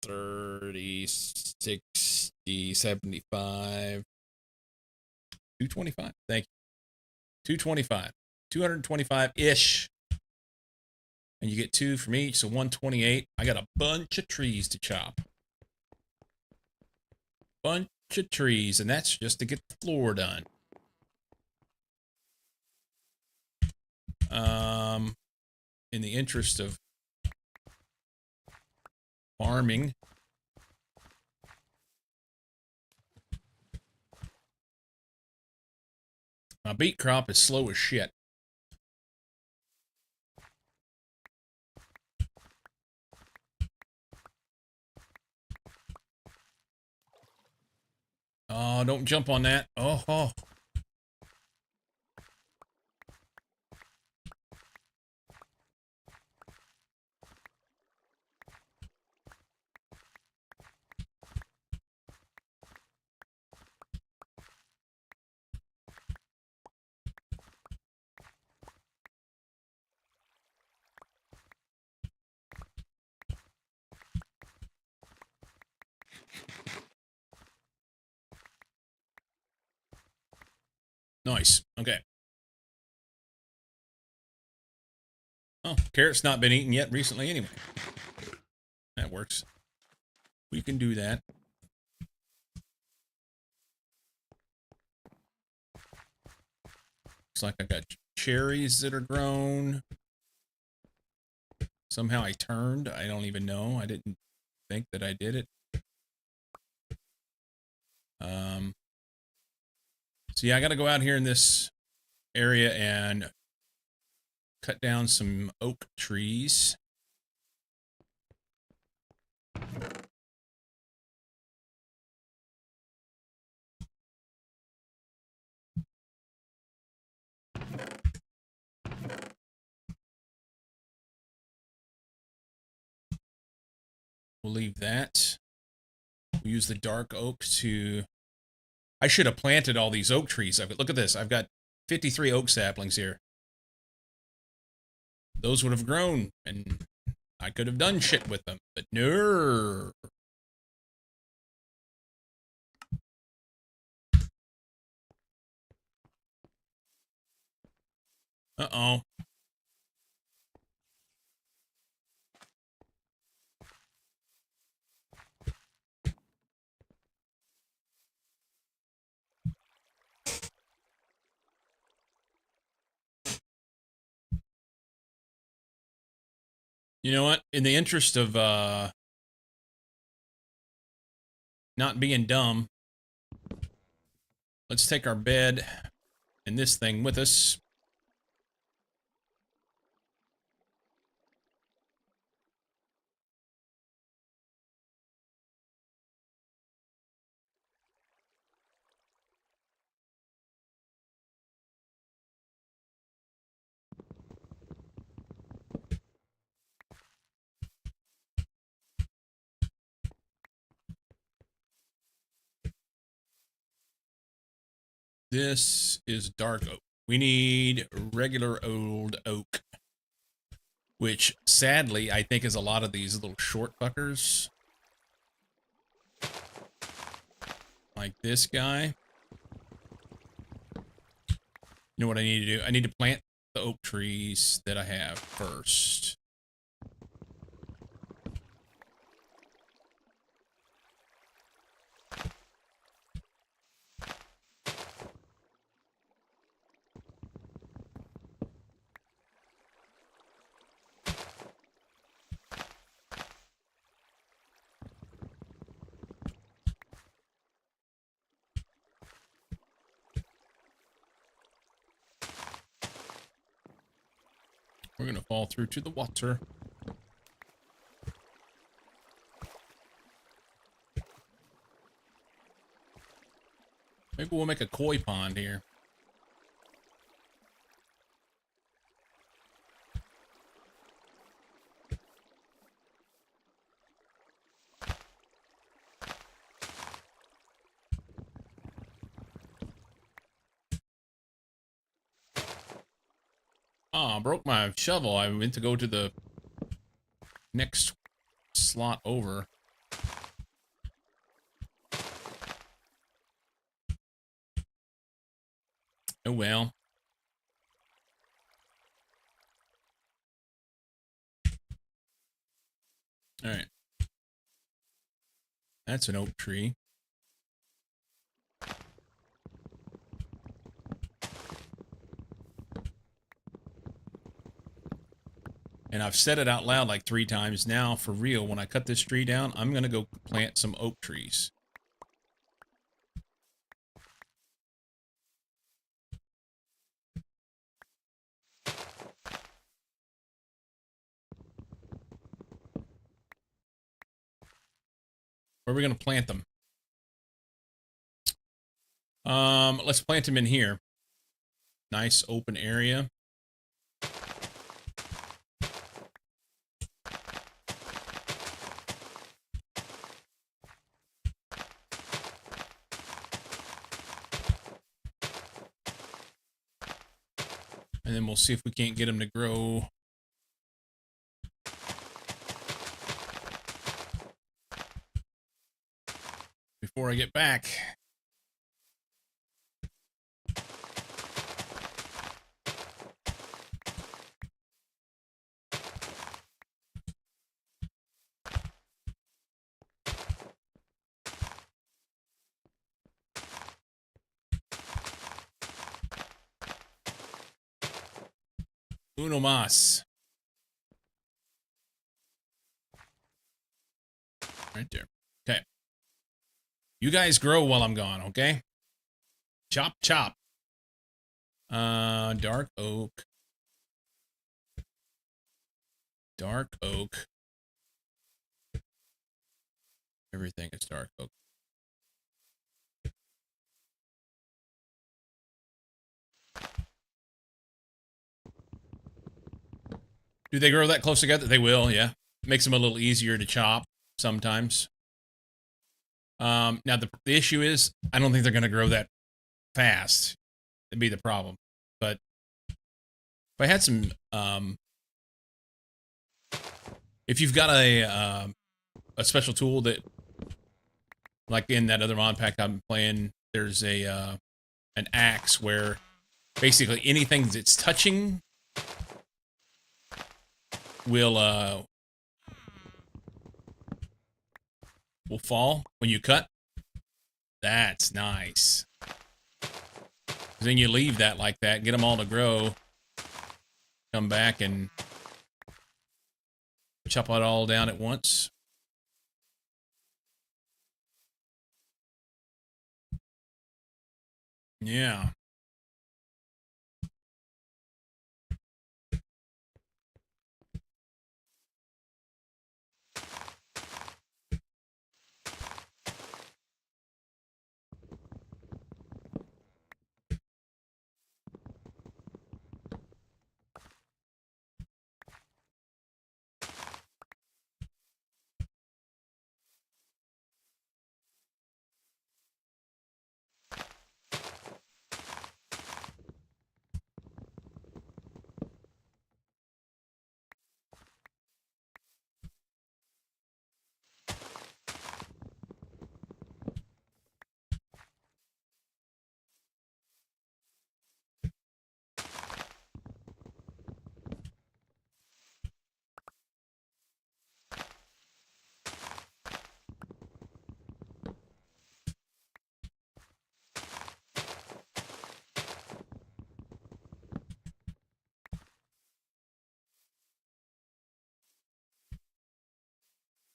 30, 60, 75. 225. Thank you. 225. 225-ish. And you get 2 from each, so 128. I got a bunch of trees to chop. Bunch of trees, and that's just to get the floor done. In the interest of farming, my beet crop is slow as shit. Oh, don't jump on that. Oh. Nice. Okay. Oh, carrot's not been eaten yet recently anyway. That works. We can do that. Looks like I got cherries that are grown. Somehow I turned. I don't even know. I didn't think that I did it. So yeah, I got to go out here in this area and cut down some oak trees. We'll leave that. We'll use the dark oak to... I should have planted all these oak trees. Look at this. I've got 53 oak saplings here. Those would have grown, and I could have done shit with them, but no. Uh-oh. You know what? In the interest of not being dumb, let's take our bed and this thing with us. This is dark oak. We need regular old oak, which sadly I think is a lot of these little short fuckers. Like this guy. You know what I need to do? I need to plant the oak trees that I have first. We're going to fall through to the water. Maybe we'll make a koi pond here. Oh, I broke my shovel. I went to go to the next slot over. Oh well. All right. That's an oak tree. And I've said it out loud like 3 times now. For real, when I cut this tree down, I'm going to go plant some oak trees. Where are we going to plant them? Let's plant them in here. Nice open area. And then we'll see if we can't get them to grow. Before I get back. Uno mas. Right there. Okay. You guys grow while I'm gone, okay? Chop, chop. Dark oak. Dark oak. Everything is dark oak. Do they grow that close together? They will, yeah. Makes them a little easier to chop sometimes. Now, the issue is, I don't think they're going to grow that fast. That'd be the problem. But if I had some, if you've got a special tool that, like in that other mod pack I'm playing, there's a an axe where basically anything that's touching will fall when you cut. That's nice. Then you leave that like that, get them all to grow, come back and chop it all down at once. Yeah.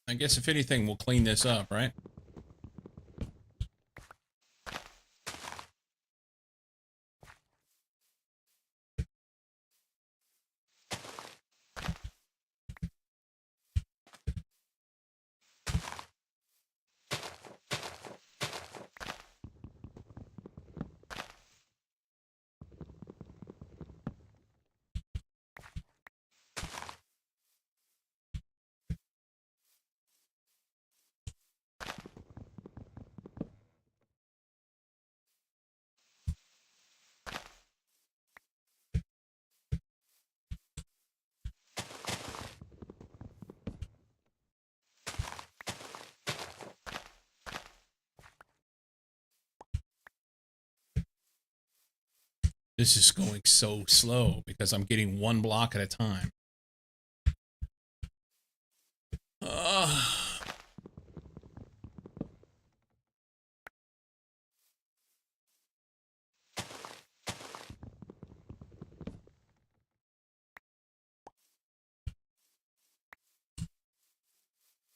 I guess if anything, we'll clean this up, right? This is going so slow because I'm getting one block at a time.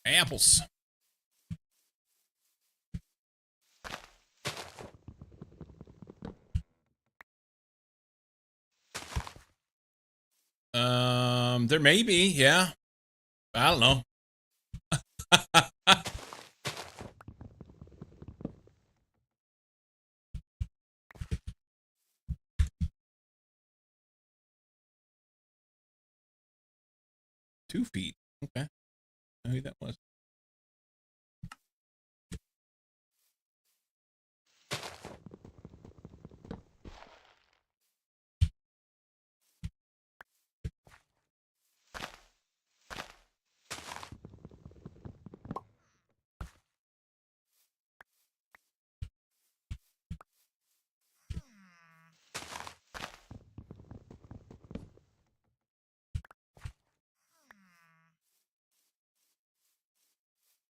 Apples. There may be, yeah. I don't know. 2 feet. Okay. I know who that was.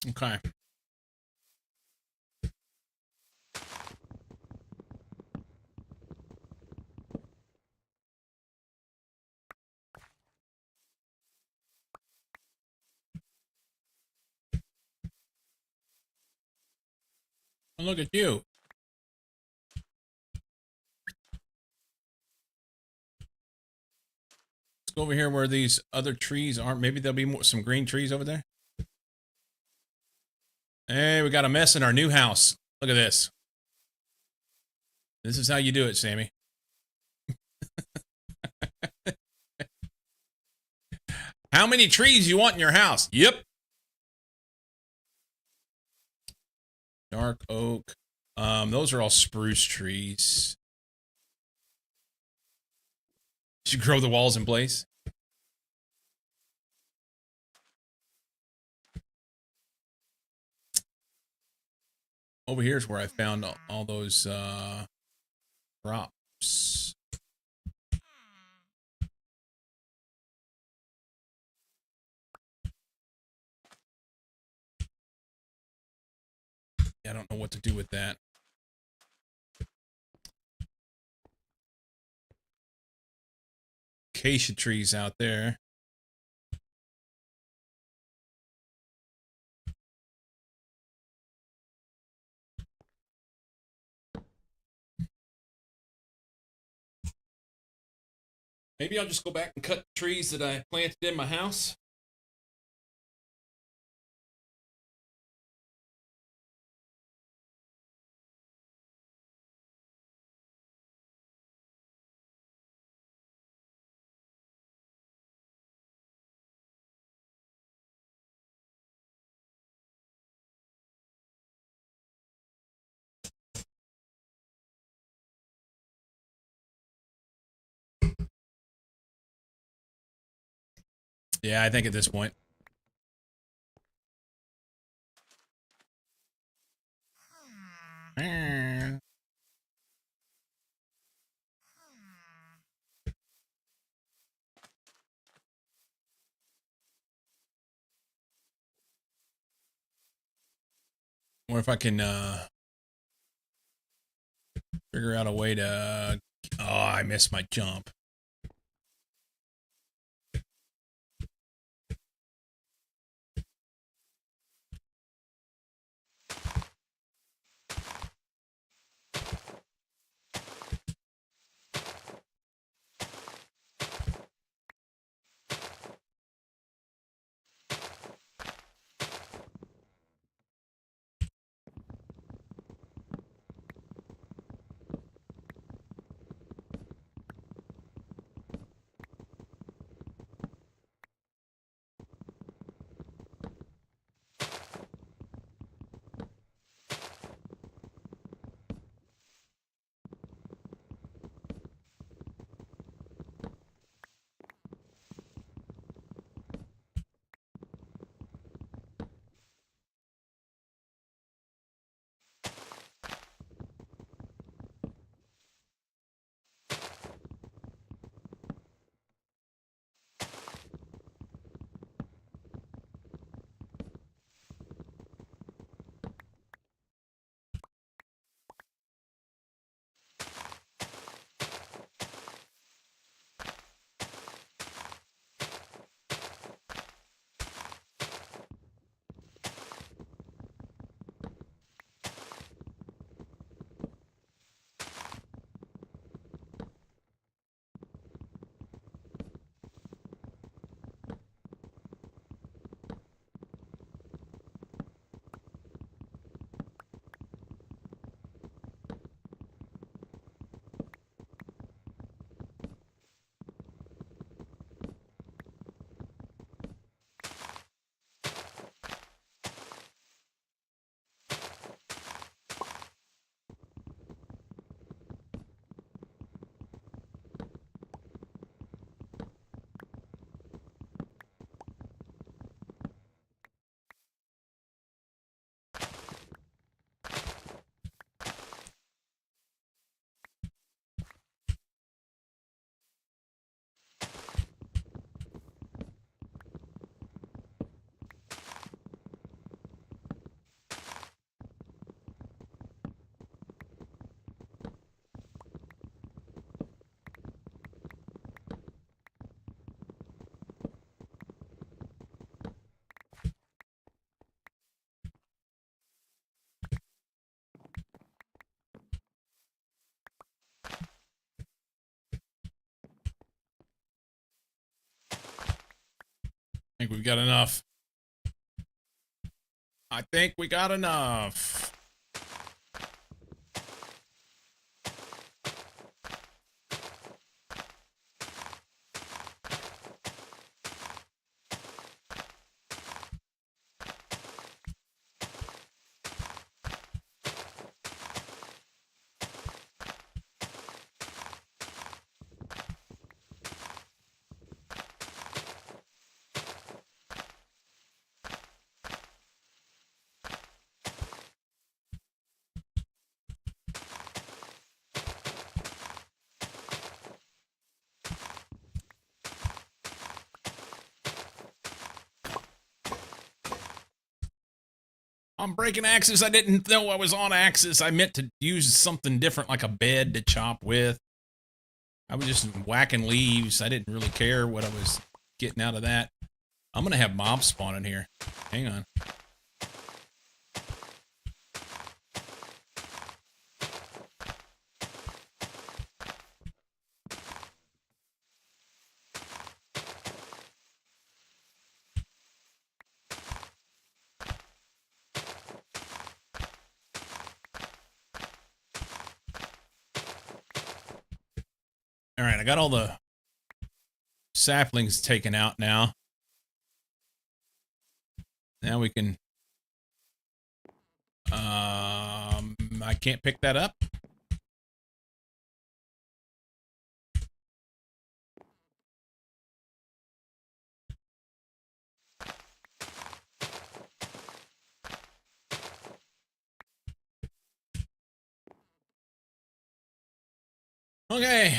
Okay. Oh, look at you. Let's go over here where these other trees aren't. Maybe there'll be more, some green trees over there. Hey, we got a mess in our new house. Look at this. This is how you do it, Sammy. How many trees you want in your house? Yep. Dark oak. Those are all spruce trees. Should grow the walls in place. Over here's where I found all those crops. I don't know what to do with that. Acacia trees out there. Maybe I'll just go back and cut trees that I planted in my house. Yeah, I think at this point. Or if I can figure out a way to... Oh, I missed my jump. think we've got enough. I think we got enough. I'm breaking axes. I didn't know I was on axis. I meant to use something different like a bed to chop with. I was just whacking leaves. I didn't really care what I was getting out of that. I'm going to have mobs spawn in here. Hang on. All right, I got all the saplings taken out now. Now we can... I can't pick that up. Okay,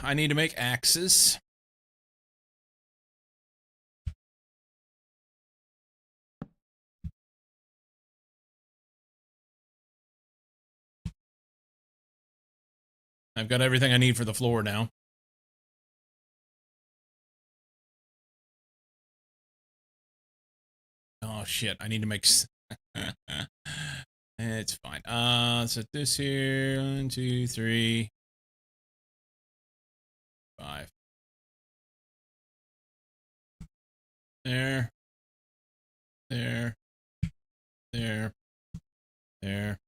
I need to make axes. I've got everything I need for the floor now. Oh shit, I need to make... It's fine. So this here, 1, 2, 3, 5. There. There. There. There.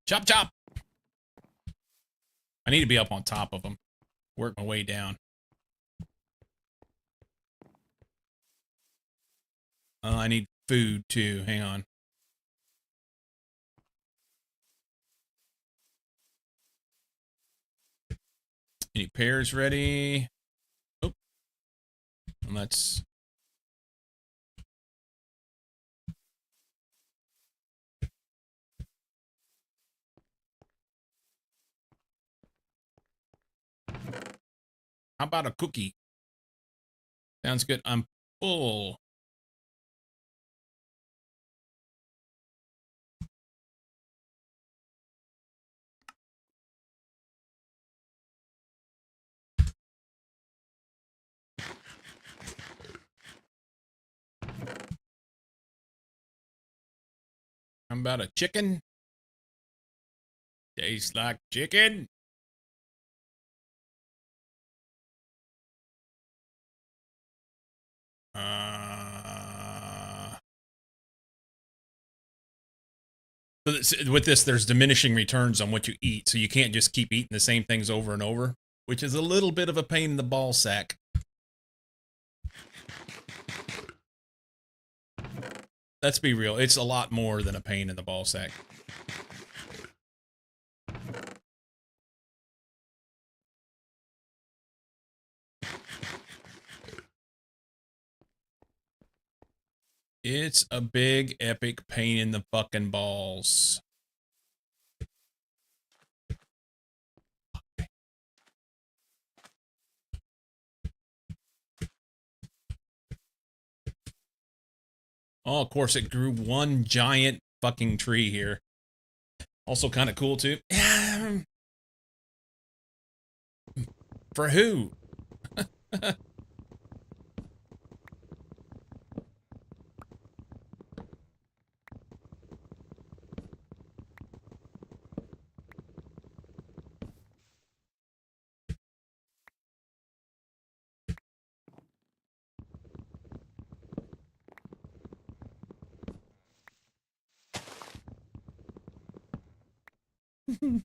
Chop, chop! I need to be up on top of them. Work my way down. I need food, too. Hang on. Any pears ready? Oh. And let's... How about a cookie? Sounds good. I'm full. How about a chicken? Tastes like chicken. With this, there's diminishing returns on what you eat, so you can't just keep eating the same things over and over, which is a little bit of a pain in the ball sack. Let's be real, it's a lot more than a pain in the ball sack. It's a big, epic pain in the fucking balls. Oh, of course, it grew one giant fucking tree here. Also kind of cool, too. For who? Um,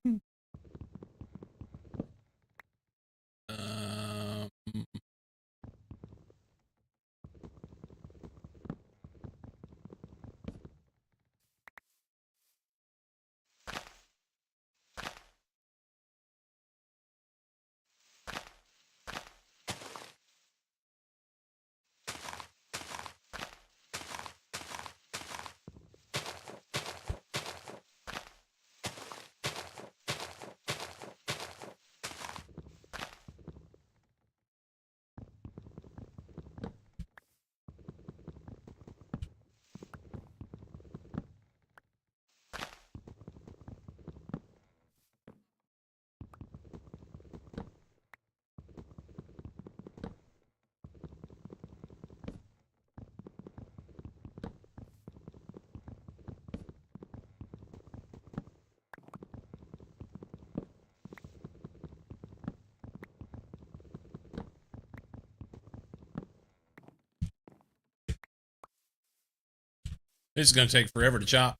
this is going to take forever to chop.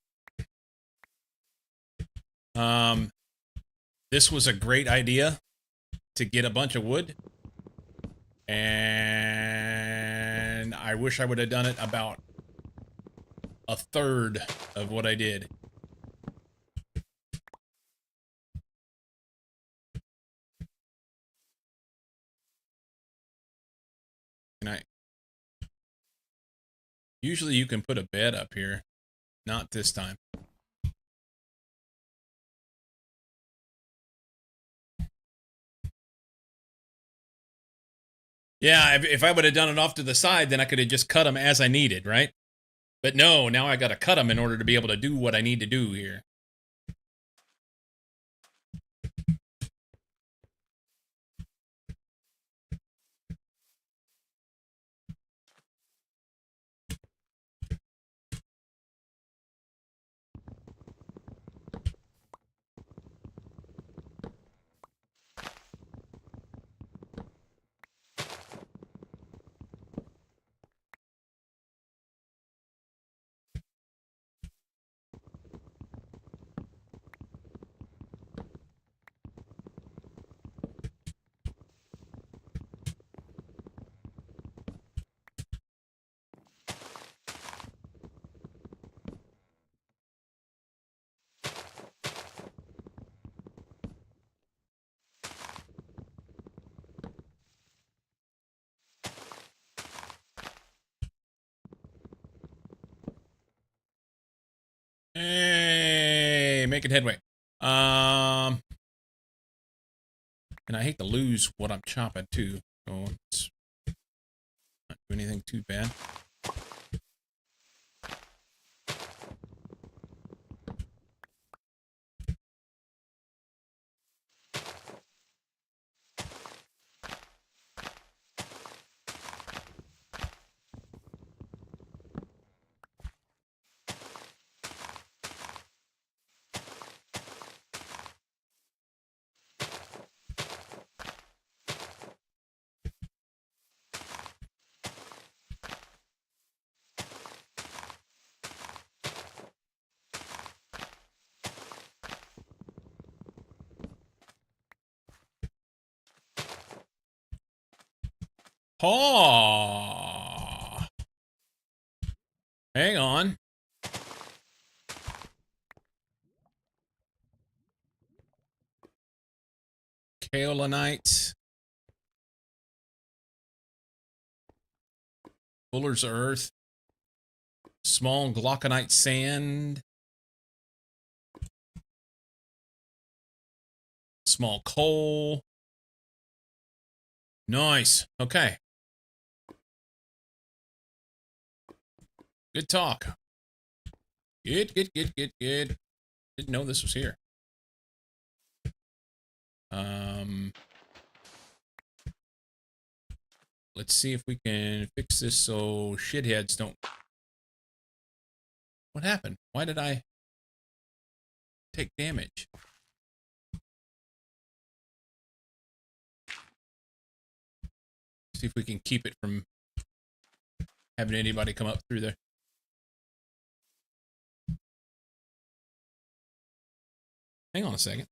This was a great idea to get a bunch of wood. And I wish I would have done it about a third of what I did. And usually you can put a bed up here. Not this time. Yeah, if I would have done it off to the side, then I could have just cut them as I needed, right? But no, now I got to cut them in order to be able to do what I need to do here. Hey, making headway. And I hate to lose what I'm chopping too. So it's not do anything too bad. Oh, hang on. Kaolinite. Fuller's Earth. Small glauconite sand. Small coal. Nice. Okay. Good talk. Good. Didn't know this was here. Let's see if we can fix this so shitheads don't... What happened? Why did I take damage? See if we can keep it from having anybody come up through there. Hang on a second.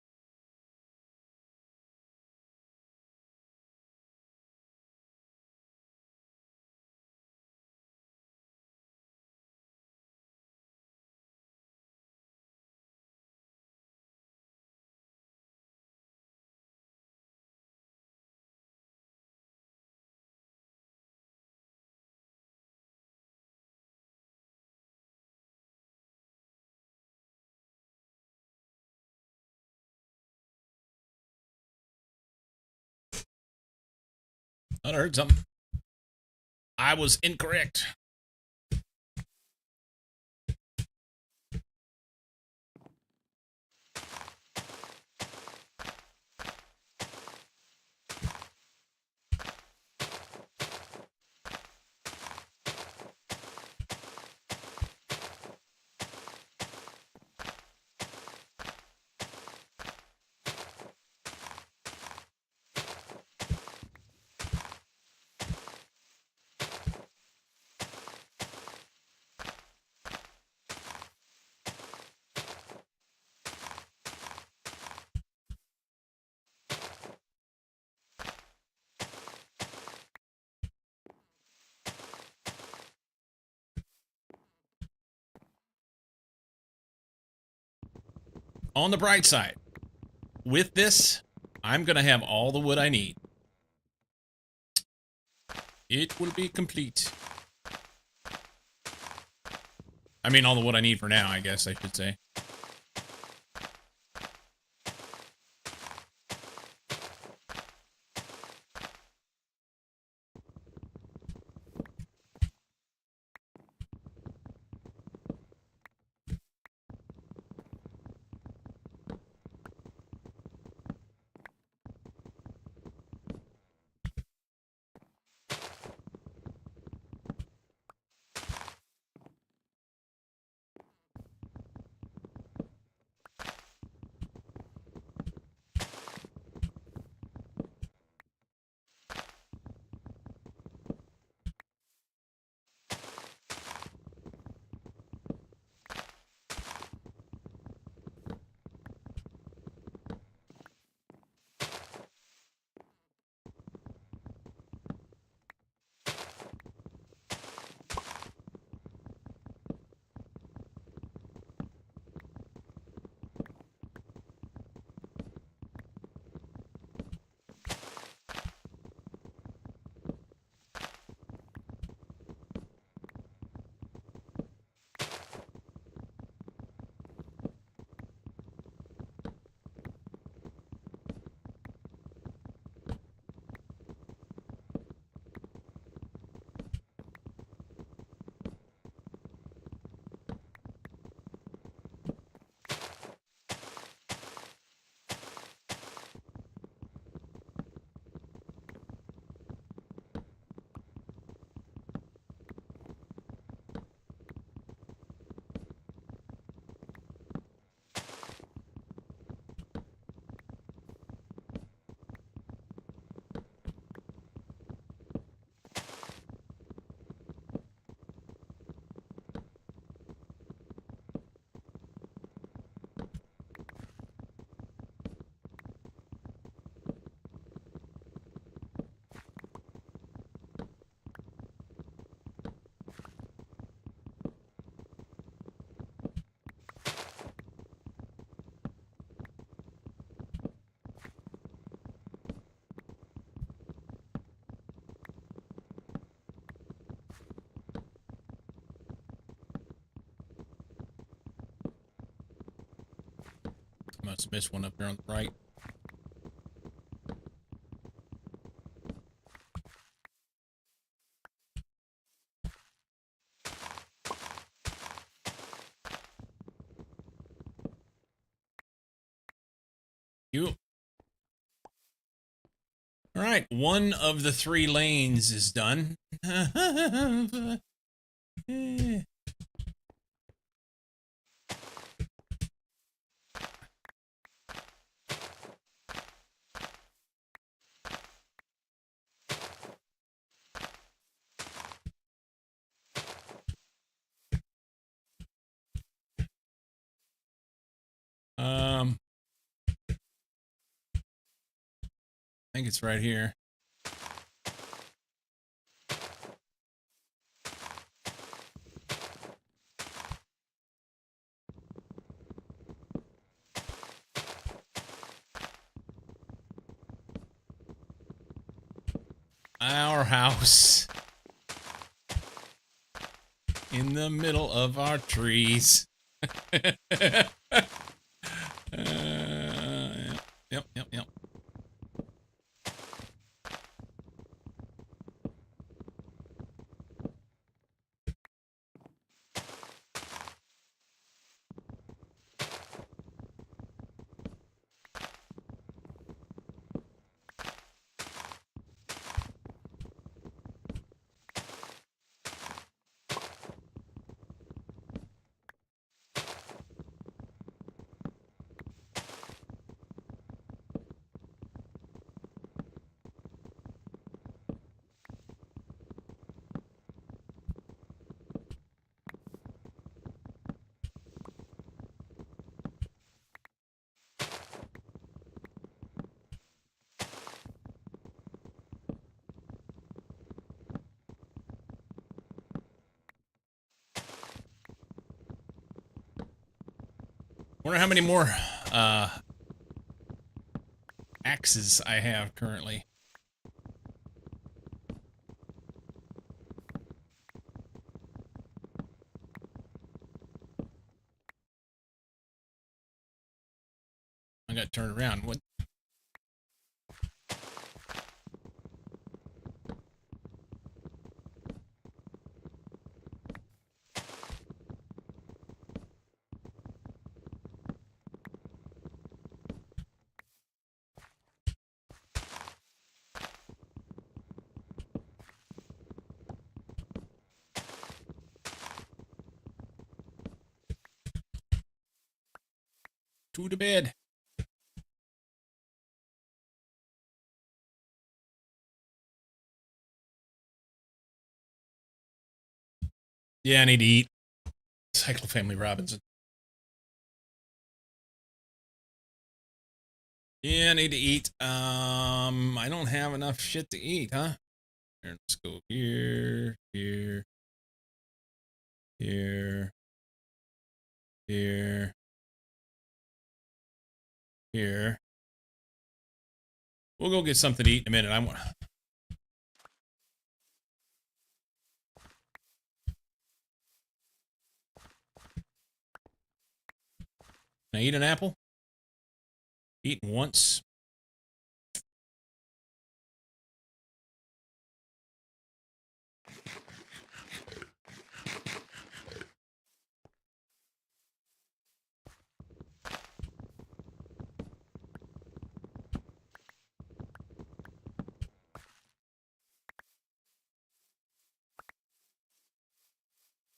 I heard something. I was incorrect. On the bright side, with this, I'm going to have all the wood I need. It will be complete. I mean, all the wood I need for now, I guess I should say. Must have missed one up there on the right. You. All right, one of the 3 lanes is done. I think it's right here. Our house. In the middle of our trees. Yep. Wonder how many more axes I have currently. I got turned around. What? To the bed. Yeah, I need to eat. Cycle Family Robinson. Yeah, I need to eat. I don't have enough shit to eat, huh? Here, let's go here, here, here, here, here. We'll go get something to eat in a minute. I want. Can I eat an apple? Eaten once.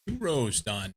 Two rows done.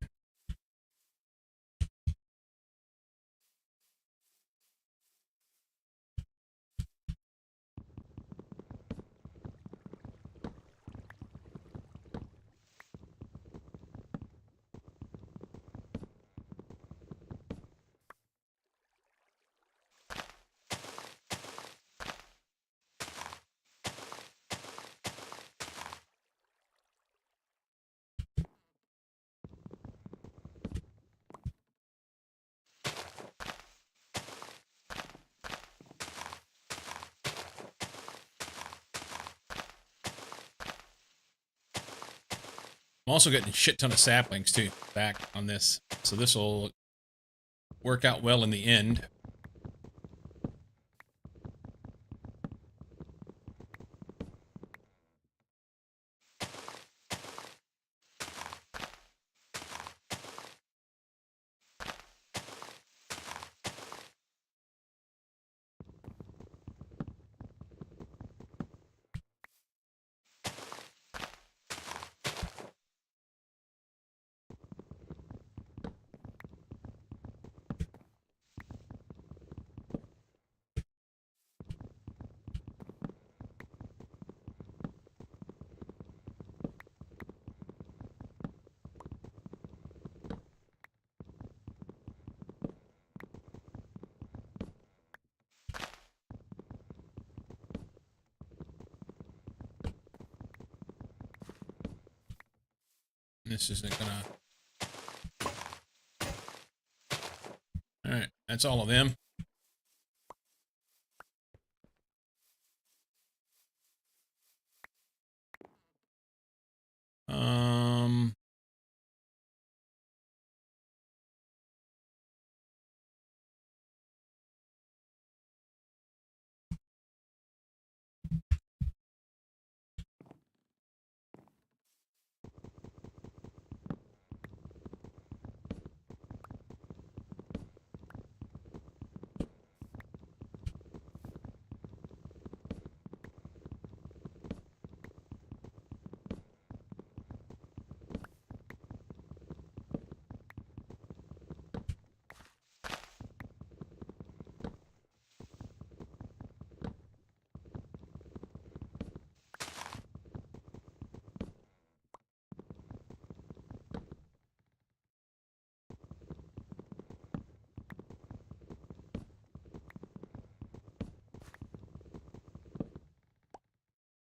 I'm also getting a shit ton of saplings too back on this. So this will work out well in the end. This isn't gonna... Alright, that's all of them. Um...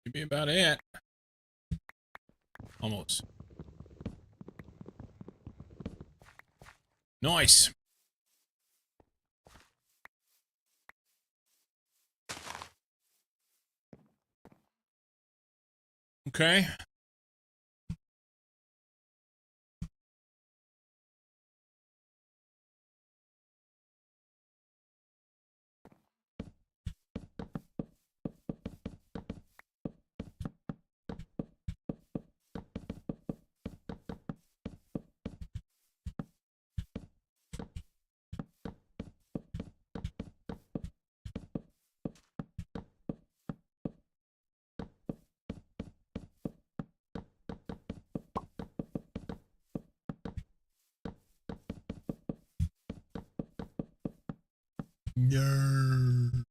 Should be about it. Almost. Nice. Okay. No.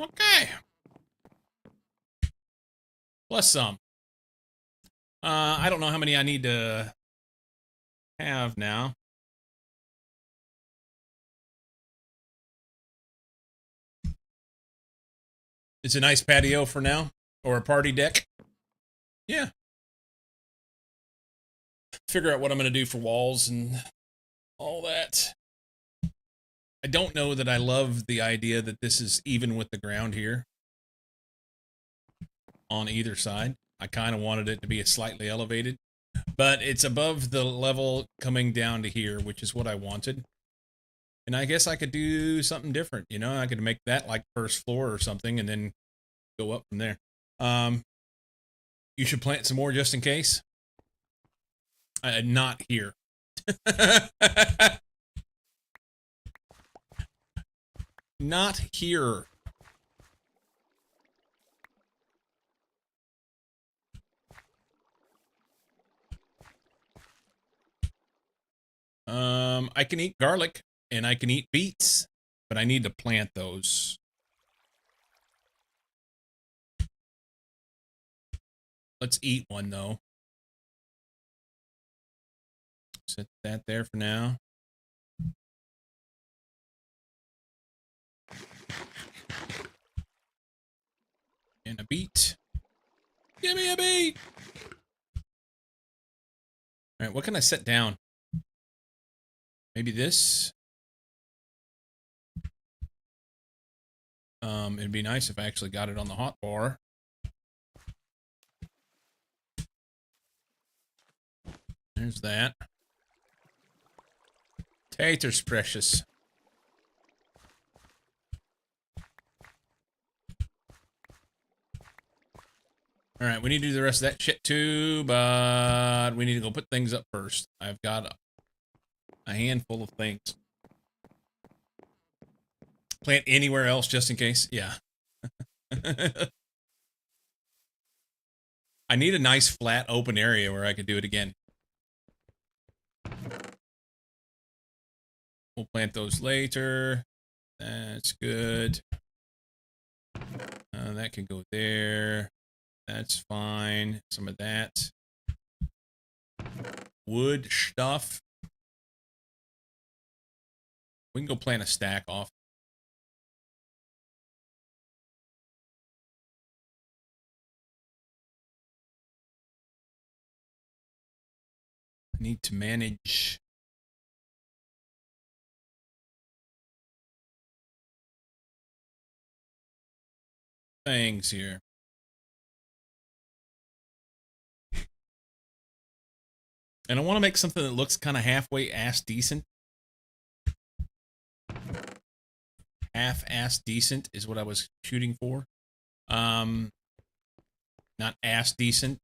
Okay. Plus some. I don't know how many I need to have now. It's a nice patio for now, or a party deck. Yeah. Figure out what I'm going to do for walls and all that. I don't know that I love the idea that this is even with the ground here on either side. I kind of wanted it to be slightly elevated, but it's above the level coming down to here, which is what I wanted. And I guess I could do something different, you know? I could make that like first floor or something and then go up from there. You should plant some more just in case. Not here. Not here. I can eat garlic and I can eat beets, but I need to plant those. Let's eat one though. Set that there for now. And a beet. Give me a beet. All right, what can I set down? Maybe this. It'd be nice if I actually got it on the hot bar. There's that. Taters precious. All right, we need to do the rest of that shit too, but we need to go put things up first. I've got a handful of things. Plant anywhere else just in case? Yeah. I need a nice flat open area where I could do it again. We'll plant those later. That's good. That can go there. That's fine. Some of that. Wood stuff. We can go plant a stack off. I need to manage things here. And I want to make something that looks kind of halfway ass decent. half-ass decent is what I was shooting for. Not ass decent.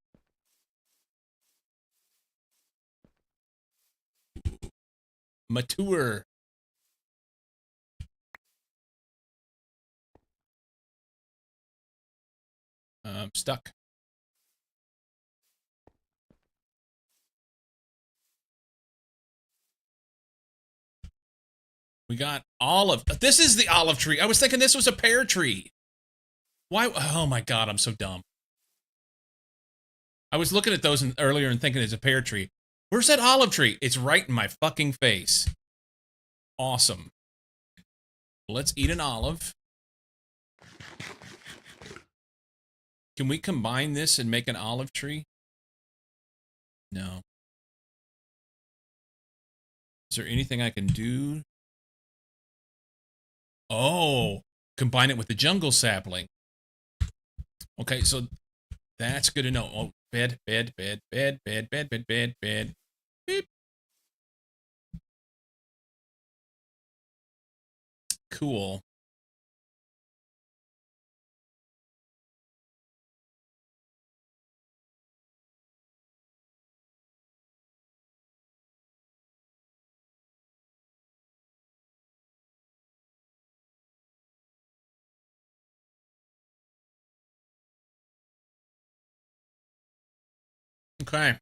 Mature. Stuck. We got olive. This is the olive tree. I was thinking this was a pear tree. Why? Oh my god, I'm so dumb. I was looking at those earlier and thinking it's a pear tree. Where's that olive tree? It's right in my fucking face. Awesome. Let's eat an olive. Can we combine this and make an olive tree? No. Is there anything I can do? Oh, combine it with the jungle sapling. Okay, so that's good to know. Oh, bed. Beep. Cool. Okay.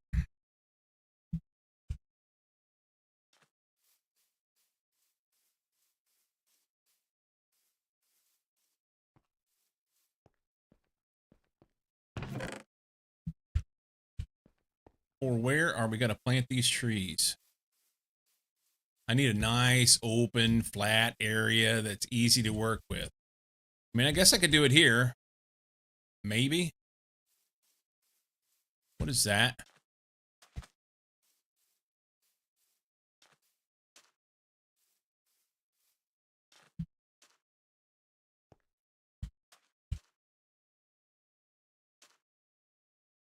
Or where are we going to plant these trees? I need a nice, open, flat area that's easy to work with. I mean, I guess I could do it here. Maybe. What is that?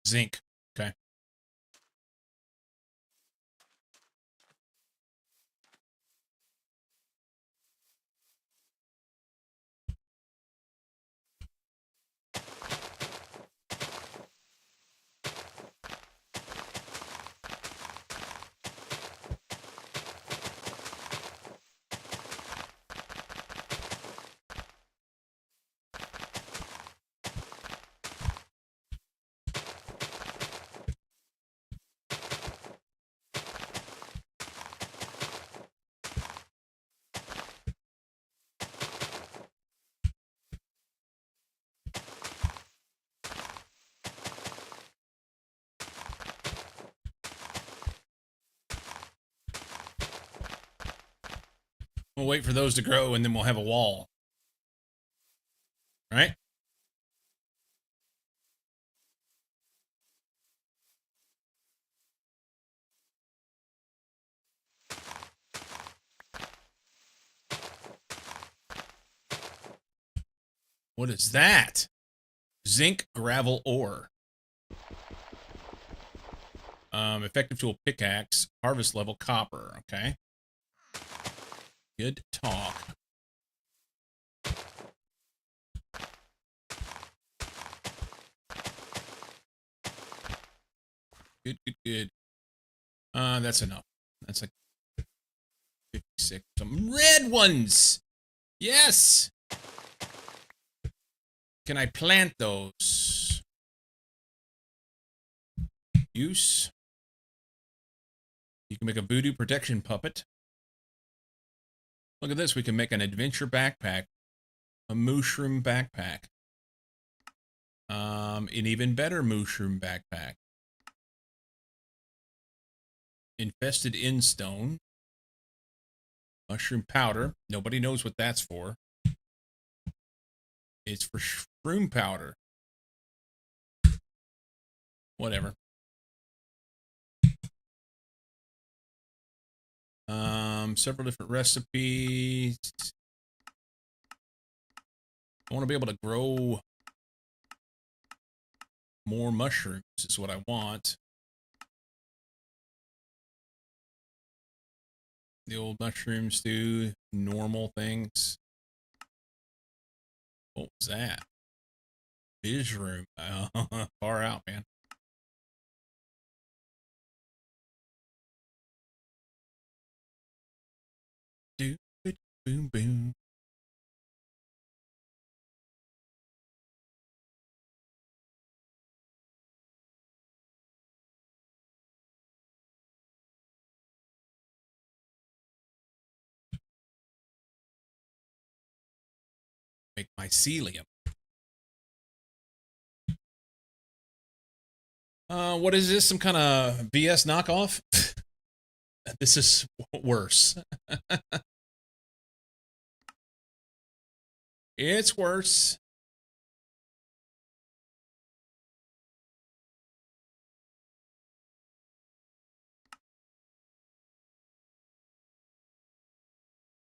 Zinc. Okay. We'll wait for those to grow and then we'll have a wall. Right? What is that? Zinc gravel ore. Effective tool pickaxe. Harvest level copper. Okay. Good talk. Good. That's enough. That's like 56. Some red ones. Yes. Can I plant those? Use. You can make a voodoo protection puppet. Look at this. We can make an adventure backpack. A mushroom backpack. An even better mushroom backpack. Infested Instone. Mushroom powder. Nobody knows what that's for. It's for shroom powder. Whatever. Several different recipes. I want to be able to grow more mushrooms is what I want. The old mushrooms do normal things. What was that? His room. Far out, man. Do it, boom, boom. Make mycelium. What is this? Some kind of BS knockoff? This is worse. It's worse.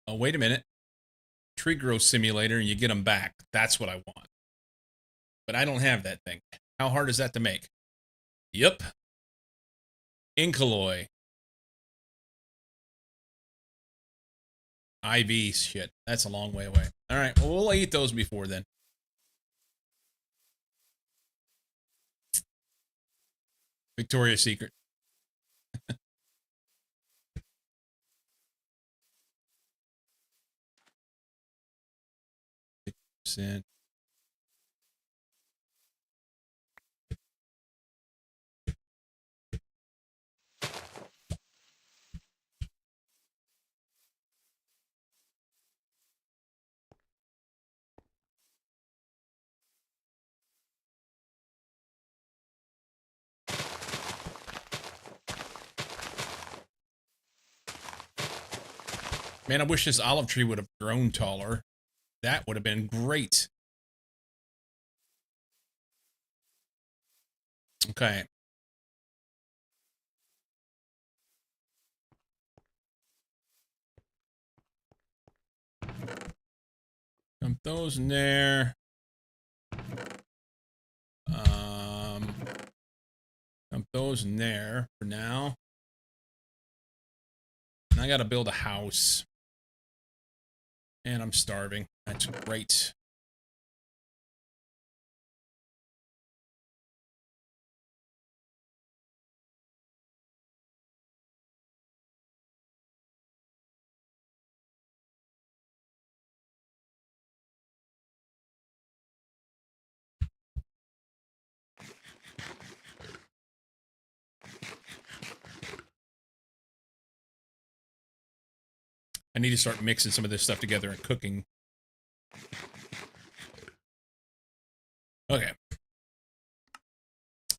Oh, wait a minute. Tree growth simulator, and you get them back. That's what I want. But I don't have that thing. How hard is that to make? Yep. Incaloy. IV shit. That's a long way away. All right. Well, we'll eat those before then. Victoria's Secret. %. Man, I wish this olive tree would have grown taller. That would have been great. Okay. Dump those in there. Dump those in there for now. And I got to build a house. And I'm starving. That's great. I need to start mixing some of this stuff together and cooking. Okay.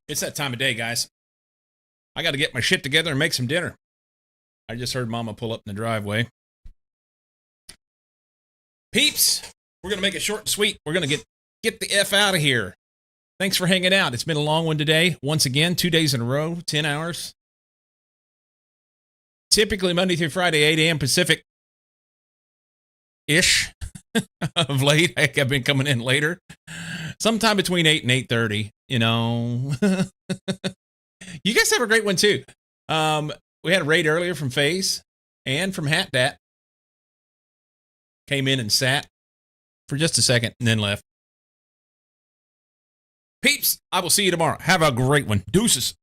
It's that time of day, guys. I got to get my shit together and make some dinner. I just heard Mama pull up in the driveway. Peeps, we're going to make it short and sweet. We're going to get the F out of here. Thanks for hanging out. It's been a long one today. Once again, 2 days in a row, 10 hours. Typically Monday through Friday, 8 a.m. Pacific. Ish. Of late. Heck, I've been coming in later. Sometime between 8 and 8:30, you know. You guys have a great one, too. We had a raid earlier from FaZe and from HatDat. Came in and sat for just a second and then left. Peeps, I will see you tomorrow. Have a great one. Deuces.